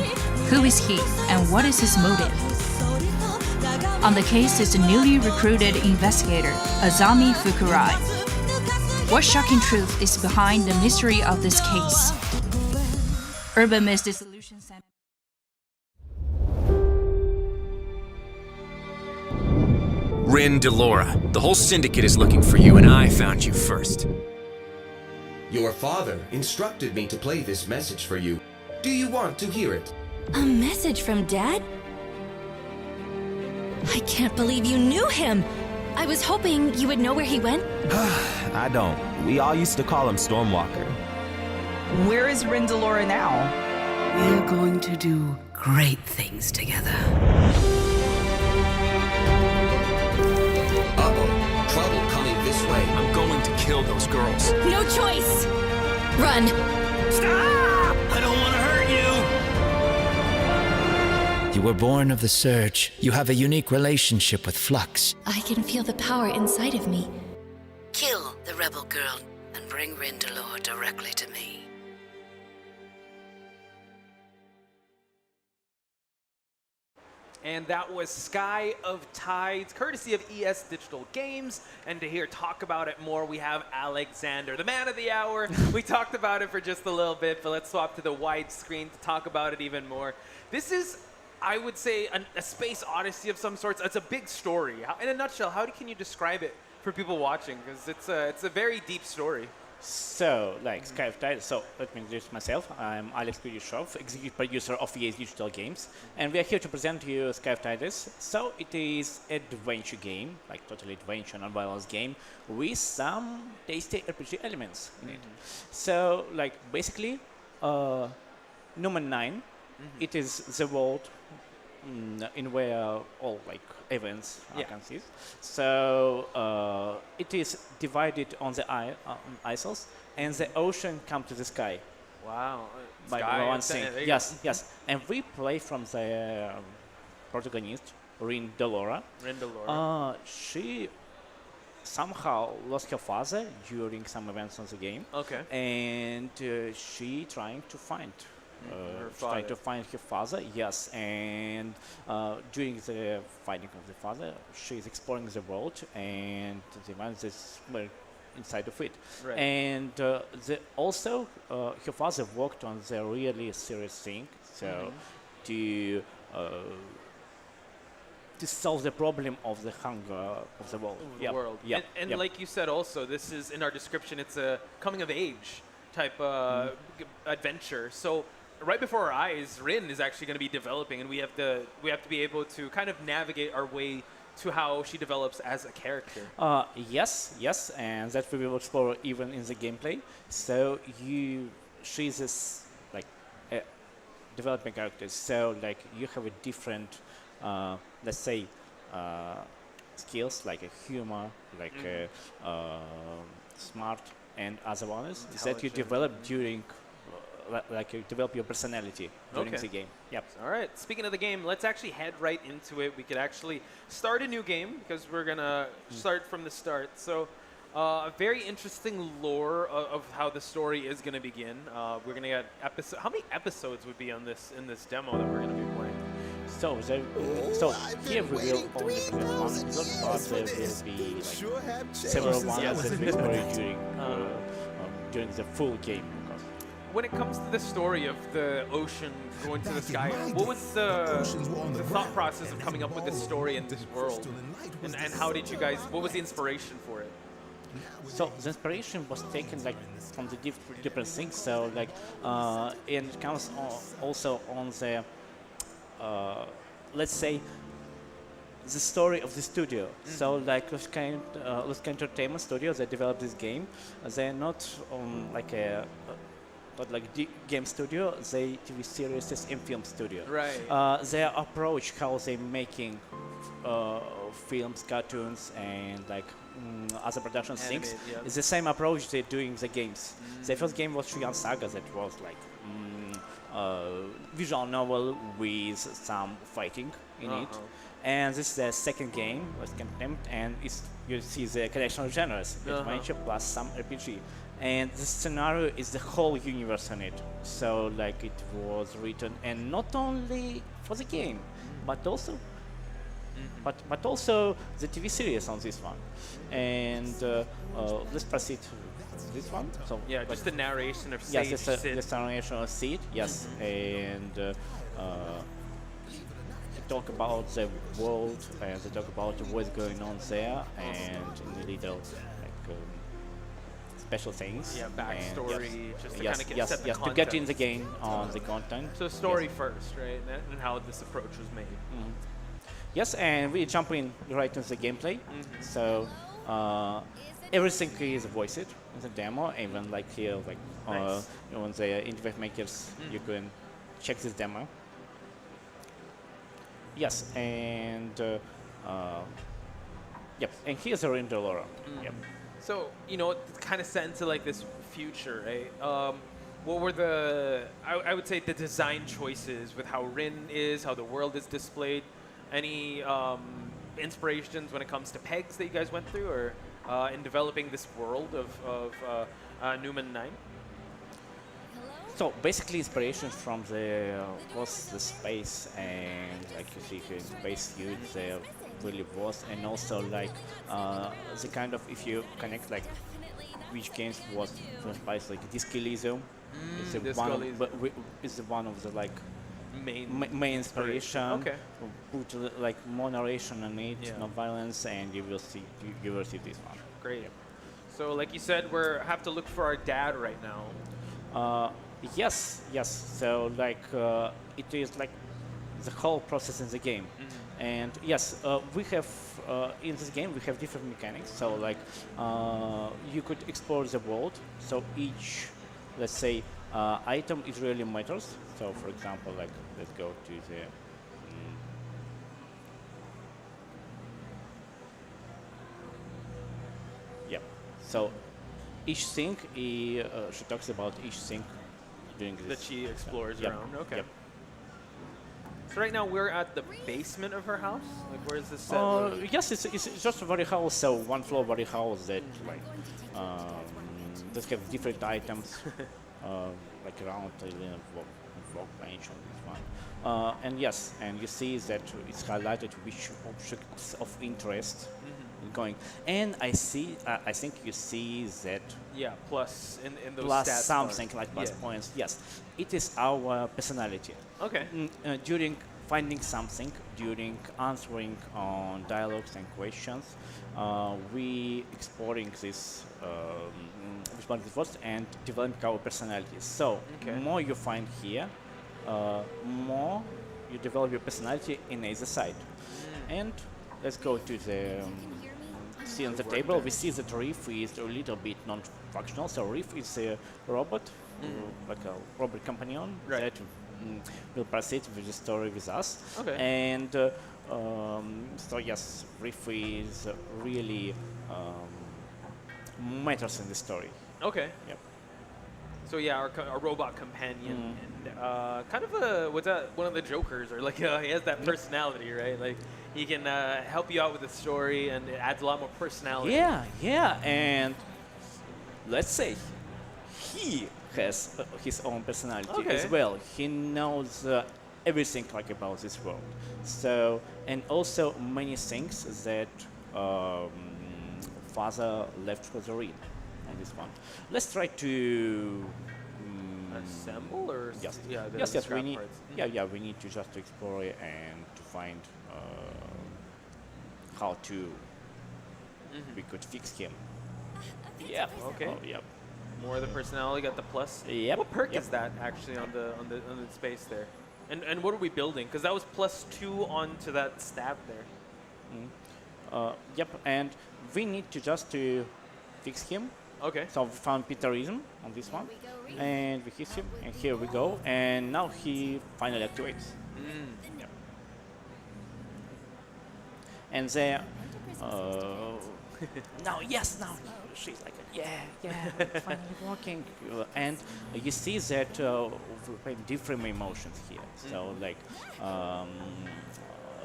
Who is he, and what is his motive? On the case is the newly recruited investigator, Azami Fukurai. What shocking truth is behind the mystery of this case? Urban Myth Dissolution Center. Rin Delora, the whole syndicate is looking for you, and I found you first. Your father instructed me to play this message for you. Do you want to hear it? A message from Dad? I can't believe you knew him! I was hoping you would know where he went. I don't. We all used to call him Stormwalker. Where is Rin Delora now? We're going to do great things together. Uh-oh, trouble coming this way. I'm going to kill those girls. No choice! Run! Stop! I don't want to hurt you! You were born of the Surge. You have a unique relationship with Flux. I can feel the power inside of me. Kill the rebel girl and bring Rin Delora directly to me. And that was Sky of Tides, courtesy of ES Digital Games. And to hear talk about it more, we have Alexander, the man of the hour. We talked about it for just a little bit, but let's swap to the widescreen to talk about it even more. This is, I would say, a space odyssey of some sorts. It's a big story. In a nutshell, how can you describe it for people watching? Because it's a very deep story. So, like Sky of Tides, so let me introduce myself. I'm Alex Kuryshov, executive producer of ES Digital Games, and we are here to present to you Sky of Tides. So, it is an adventure game, like totally adventure, non-violence game, with some tasty RPG elements in it. So, like basically, Numen 9, it is the world in where all like events are conceived. So it is divided on the isles, and the ocean come to the sky. Wow. By Sky one thing. Yes, yes. And we play from the protagonist, Rin Delora. Rin Delora. She somehow lost her father during some events on the game. Okay. And she trying to find her father, yes, and during the finding of the father, she is exploring the world and the events is inside of it. Right. And also, her father worked on the really serious thing, so to solve the problem of the hunger of the world. Yep. And like you said also, this is, in our description, it's a coming-of-age type adventure. So right before our eyes, Rin is actually going to be developing, and we have to be able to kind of navigate our way to how she develops as a character. Yes, and that we will explore even in the gameplay. So she's this like developing character. So like you have a different, let's say, skills like a humor, like smart, and other ones that you develop during. Like you develop your personality during the game. Yep. All right. Speaking of the game, let's actually head right into it. We could actually start a new game because we're gonna start from the start. So, a very interesting lore of how the story is gonna begin. We're gonna get How many episodes would be on this demo that we're gonna be playing? So here we will only present one episode, but there will be like several ones that we explore during the full game. When it comes to the story of the ocean going to the sky, what was the thought process of coming up with this story in this world? And how did you guys, what was the inspiration for it? So the inspiration was taken like from the different things. So like, and it comes also on the let's say, the story of the studio. So like Lusk Entertainment Studio, they developed this game. They're not like a not like game studio. They TV series and film studio. Right. Their approach, how they making films, cartoons, and like other production things, Animate, is the same approach they're doing the games. The first game was Trian Saga, that was like visual novel with some fighting in it. And this is the second game, was Contempt, and you see the collection of genres, adventure plus some RPG. And the scenario is the whole universe in it. So like it was written, and not only for the game, but also but also the TV series on this one. And let's proceed to this one. So yeah, just the narration of Sage. Yes, the narration of Sid. Yes, and talk about the world, and they talk about what's going on there, and in the little like special things. Yeah, backstory, just to kind of yes, set the to get in the game on the content. So story first, right? And how this approach was made. Yes, and we jump in right into the gameplay. So everything is voiced in the demo, even like here, like on the Indie Wavemakers, you can check this demo. Yes, and yep, and here's our Indolora. Yep. So it's kind of set into like this future, right? What were I would say the design choices with how Rin is, how the world is displayed? Any inspirations when it comes to pegs that you guys went through, or in developing this world of Newman 9? So basically, inspiration from the space, and like you see here in space suit, there really was, and also like the kind of, if you connect like which games was from space, like Discalism, is one of the like main inspiration. Okay. Put like more narration on it, no violence, and you will see this one. Great. Yep. So like you said, we have to look for our dad right now. Yes. So like it is like the whole process in the game, and yes, we have in this game we have different mechanics. So like you could explore the world. So each, let's say, item is really matters. So for example, like let's go to the yep. So each thing, she talks about each thing doing this. That she explores Yep. around. Okay. Yep. So right now we're at the basement of her house. Like, where is this set? Yes, it's just a very house. So one floor very house that like does have different items like around the workbench on this one. And yes, and you see that it's highlighted which objects of interest going. And I think you see that. Yeah, plus in those plus stats something bars. like plus points. Yes, it is our personality. Okay. During finding something, during answering on dialogues and questions, we exploring this first and developing our personalities. So more you find here, more you develop your personality in either side. And let's go to the see on the table. We see that Reef is a little bit non-functional. So Reef is a robot, like a robot companion that will proceed with the story with us. Okay. And so yes, Reef is really matters in the story. Okay. Yep. So yeah, our robot companion, and kind of one of the Jokers, or like he has that personality, right? Like he can help you out with the story, and it adds a lot more personality. Yeah, and let's say he has his own personality as well. He knows everything like about this world. So, and also many things that father left for the read on this one. Let's try to assemble, or yes, yes. We need we need to just explore it and to find how to we could fix him. Yeah. Okay. Oh, yep. More of the personality, got the plus. Yep. What perk is that actually on the space there? And what are we building? Because that was +2 onto that stab there. Yep, and we need to just to fix him. Okay. So we found Peterism on this one, and we hit him, and here we go, and now he finally activates. Yep. And there, now she's like, it's finally working, and you see that we have different emotions here. So like,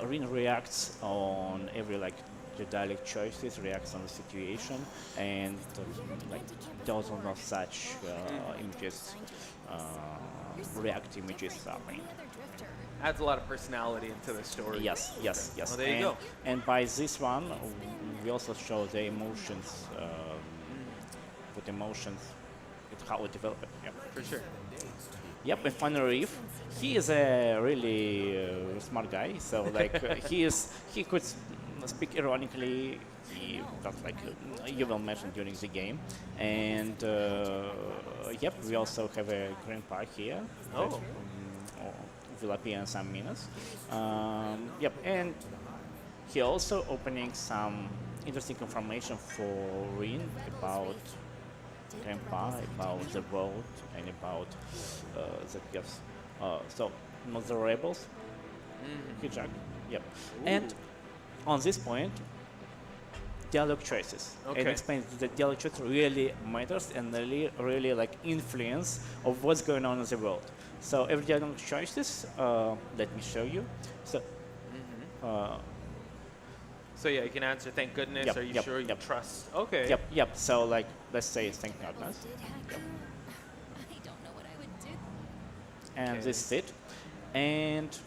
Rin reacts on every like the dialect choices, reacts on the situation, and like those are not such images, react images are made. Adds a lot of personality into the story. Yes. Oh, there you go. And by this one, we also show the emotions, with emotions, with how we develop it. Yeah, for sure. Yep, and finally, Reef, he is a really smart guy. So like he could speak ironically. He does like you will mention during the game, and yep, we also have a grandpa here. Oh. Will appear in some minutes. Yep, and he also opening some interesting information for Rin about Grandpa, about the world, and about the gifts. So, not the rebels. Hijak. Yep. And on this point, dialogue choices. Okay. It explains that dialogue choice really matters and really like influence of what's going on in the world. So every dialogue choices, let me show you. So, so yeah, you can answer thank goodness. Yep, Are you yep, sure you yep. trust? Okay. Yep. So like, let's say thank goodness. Yep. And this is it. And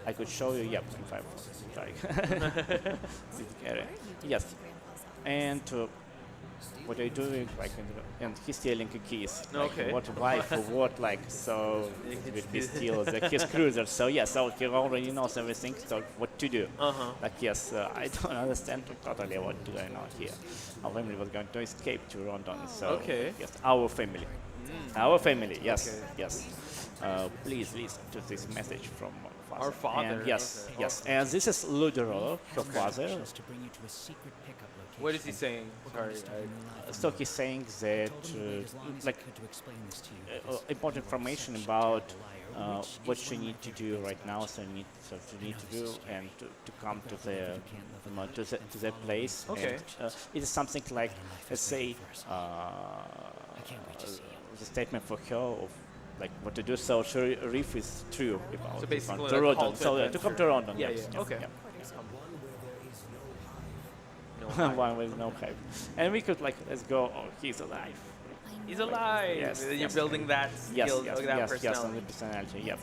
I could show you. Yep. If I try. Yes. And what are you doing? Like, and he's stealing keys. Like, Okay. what wife or what? Like, so he steals his cruiser. So yes, so he already knows everything. So what to do? Like yes, I don't understand totally what going on here. Our family was going to escape to London. So Okay. yes, our family. Our family. Yes, yes. Please listen to this message from father. Our father. And yes, Okay. yes. And this is Ludero, her father. What is he saying? Sorry. So he's saying that like important information about what she need to do right now. So she need to do and to come to the place. Okay. And, it is something like, let's say, the statement for her of like what to do. So Reef is true about So basically, to like London. call to So to come to adventure. London. Yeah, yes, yeah. Okay. One with no hype. And we could like, let's go, oh, he's alive. He's alive. Yes, You're yes. building that skill, that yes, personality. on the personality, yep.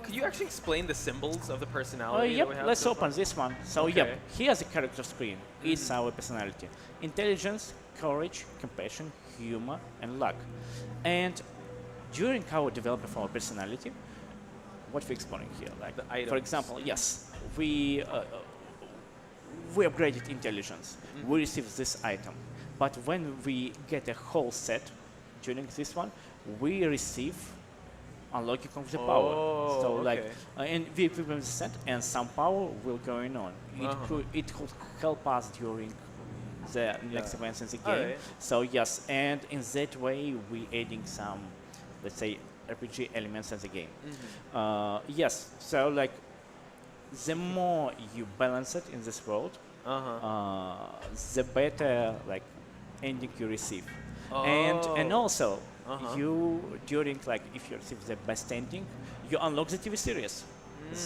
Could you actually explain the symbols of the personality? Yep, that we have let's so open far? this one. So Okay. yep, here's a character screen. It's our personality. Intelligence, courage, compassion, humor, and luck. And during our development of our personality, what we're exploring here, like The items. for example, yes, we upgraded intelligence. We received this item, but when we get a whole set during this one, we receive unlocking of the power. So like, okay. and we equip the set, and some power will going on. It could help us during the next events in the game. Alright. So yes, and in that way we adding some, let's say, RPG elements in the game. Yes, so like, the more you balance it in this world, the better like ending you receive. And also, you during like, if you receive the best ending, you unlock the TV series.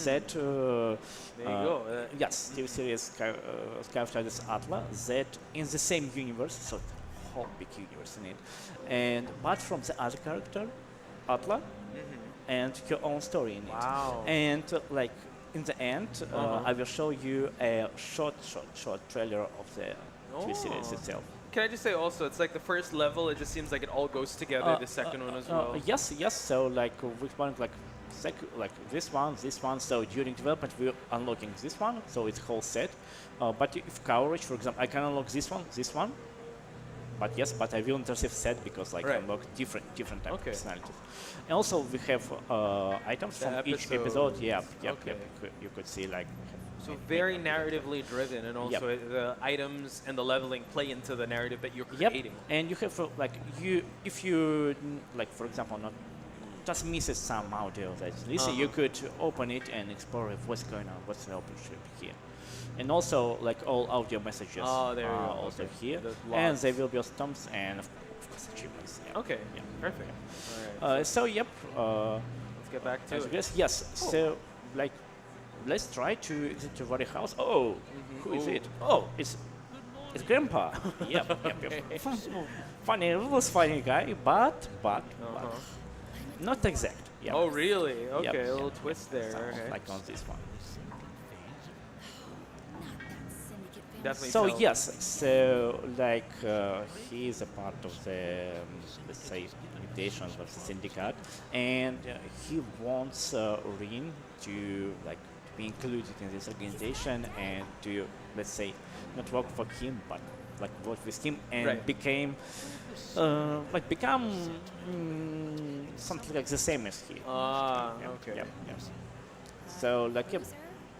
That There you go. yes, TV series Skyfighters Atla, that in the same universe, so whole big universe in it, and but from the other character, Atla, and her own story in it. Wow. And like in the end, I will show you a short trailer of the TV series itself. Can I just say also, it's like the first level, it just seems like it all goes together, the second one as well. Yes. So like we want like this one. So during development we're unlocking this one, so it's whole set. But if coverage, for example, I can unlock this one, but I will intercept set because like unlock different type of personalities. And also we have items from each episode. Yep. You could see like. So very narratively driven, and also the items and the leveling play into the narrative that you're creating. And you have like if you like for example not just misses some audio that listen, you could open it and explore what's going on, what's the operation here. And also like all audio messages are also here, and there will be stumps and of course achievements. Okay, perfect. All right. So let's get back to it. Yes. So like let's try to exit to Valley House. Oh, who is it? Oh, it's Grandpa. Yep. Funny, it was funny guy, but not exact. Yep. Oh, really? Okay, a little twist there. Okay. Like on this one. Definitely. So so like he is a part of the let's say limitations of the syndicate, and he wants Rin to like be included in this organization and to let's say not work for him but like work with him and become something like the same as he. Okay. So like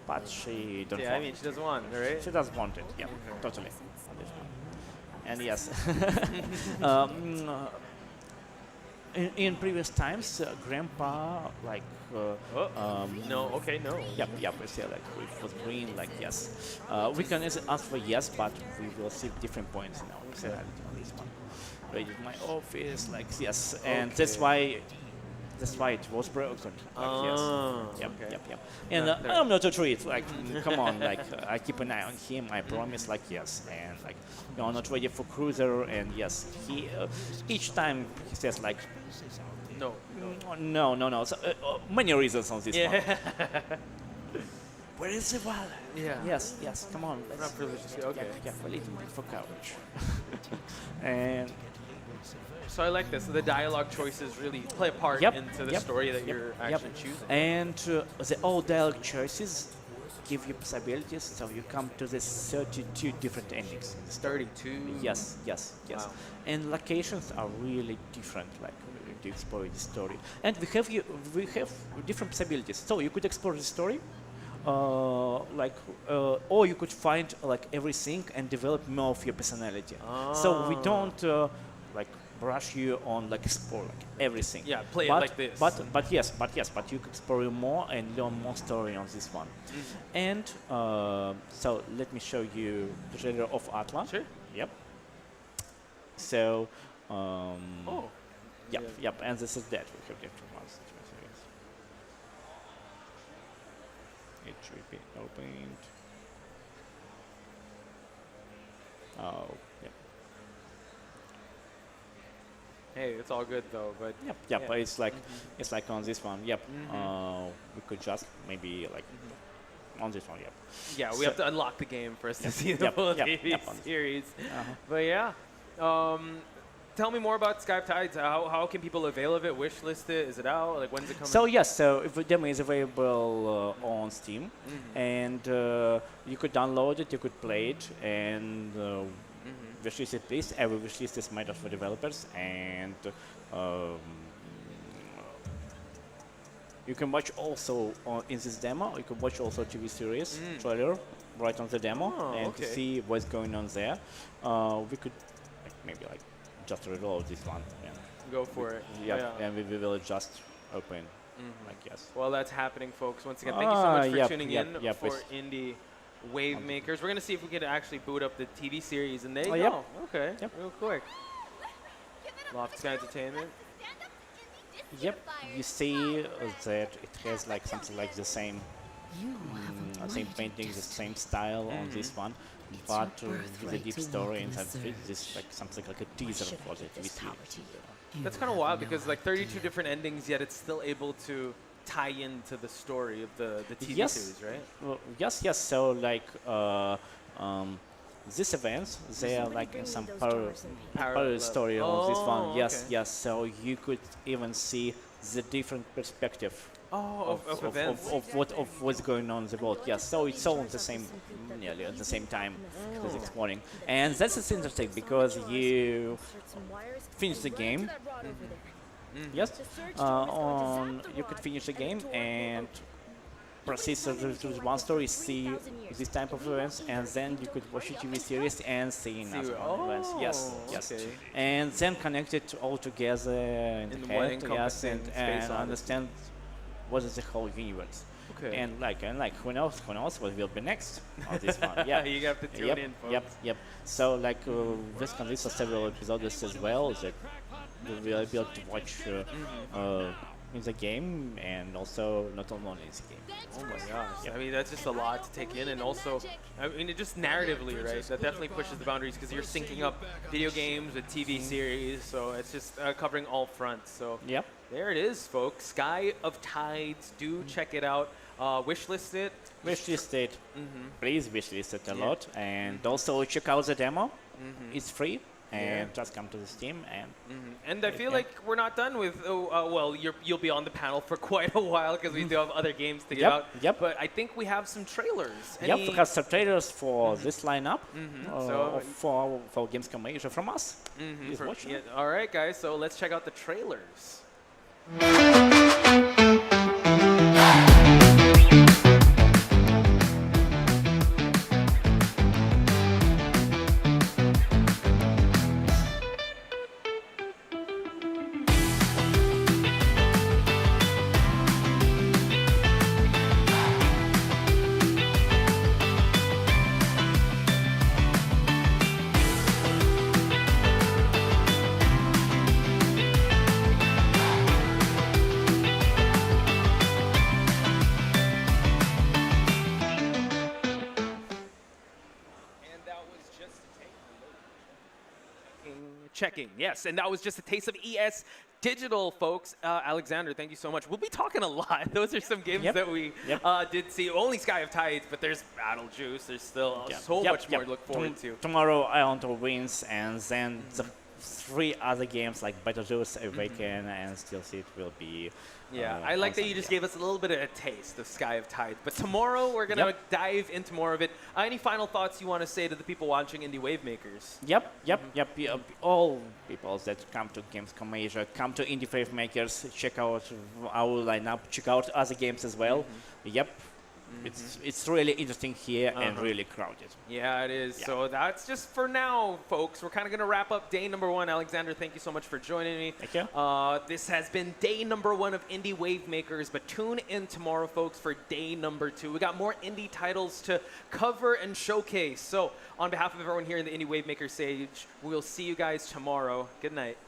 but she don't want I mean she doesn't want it, right? She doesn't want it, totally. And yes. In previous times, Grandpa like no. Yep. We say like it was green, like yes. We can ask for yes, but we will see different points in our personality on this one. Right in my office, like yes, and that's why it was broken. Like, Yep. And I'm not a treat. Like, come on. Like, I keep an eye on him. I promise. Like, yes. And like, you're not ready for cruiser. And yes, he each time he says like, no. So, many reasons on this one. Where is the wallet? Yes. Come on. We're not privileged. Okay. A little bit for coverage. And. So I like this. So the dialogue choices really play a part into the story that you're actually choosing. And the all dialogue choices give you possibilities, so you come to the 32 different endings. 32? Yes. Wow. And locations are really different, like to explore the story. And we have different possibilities. So you could explore the story, or you could find like everything and develop more of your personality. So we don't like brush you on like explore like everything. Yeah, play it like this. But you could explore more and learn more story on this one. And so let me show you the trailer of Atlas. Sure. Yep. So Yep. And this is that. We have different ones. It should be opened. Oh, yep. Hey, it's all good though, but but it's like on this one. Yep. We could just maybe like on this one. Yep. Yeah, we have to unlock the game for us to see the full TV series. But tell me more about Skype Tides. How can people avail of it? Wish list it? Is it out? Like when's it coming? So yes, if the demo is available on Steam, and you could download it, you could play it, and wishlist it, please. Every wishlist is made for developers, and you can watch also in this demo. You can watch also TV series trailer right on the demo and to see what's going on there. We could maybe like just reload this one and go for it. And we will just open like yes. Well, that's happening, folks. Once again, thank you so much for tuning in for Indie Wavemakers. We're gonna see if we can actually boot up the TV series, and there you go. Okay, real quick. Loft Sky Entertainment. Yep, you see that it has like something like the same painting, the same style on this one, but with a deep story inside it. This like something like a teaser for the TV series. That's kind of wild because like 32 different endings, yet it's still able to tie into the story of the TV series, right? Well, yes. So like these events, they are like in some parallel story on this one. Yes. So you could even see the different perspective of events. of what's going on in the world. Yes, so it's all at the same, nearly at the same time as exploring, and that's just interesting because you finish the game. Yes, you could finish the game and proceed through one story, see this type of events, and then you could watch a TV series and see another events. Yes, yes, okay. and then connect it all together in the one head, yes, encompassing and space odyssey. understand what is the whole universe. Okay. And like who knows what will be next on this one. Yeah, You have to tune yep, in, folks. Yep. So like this consists of several episodes as well that you will be able to watch in the game and also not only in the game. Oh my gosh. I mean, that's just a lot to take in, and also, I mean, it just narratively, right? That definitely pushes the boundaries because you're syncing up video games with TV series, so it's just covering all fronts. So yep. There it is, folks. Sky of Tides. Do check it out. Wishlist it. Wishlist it. Please wishlist it a lot, and also check out the demo. It's free. And just come to the Steam and I feel like we're not done with. Well, you'll be on the panel for quite a while because we do have other games to get out. Yep. But I think we have some trailers. Yep, we have some trailers for this lineup. So for Gamescom Asia from us. Please watch them. All right, guys. So let's check out the trailers. Checking, yes, and that was just a taste of ES Digital, folks. Alexander, thank you so much. We'll be talking a lot. Those are some games that we did see. Only Sky of Tides, but there's Battle Juice. There's still so much more to look forward to. Tomorrow, Island of Winds, and then the 3 other games like Battle Juice, Awaken, and Steel Seed will be. I like that you just gave us a little bit of a taste of Sky of Tides. But tomorrow, we're going to dive into more of it. Any final thoughts you want to say to the people watching Indie Wavemakers? Yep. All people that come to Gamescom Asia, come to Indie Wavemakers, check out our lineup, check out other games as well. Yep. It's really interesting here and really crowded. Yeah, it is. Yeah. So that's just for now, folks. We're kind of going to wrap up day number 1. Alexander, thank you so much for joining me. Thank you. This has been day number 1 of Indie Wavemakers, but tune in tomorrow, folks, for day number 2. We got more indie titles to cover and showcase. So on behalf of everyone here in the Indie Wavemakers stage, we'll see you guys tomorrow. Good night.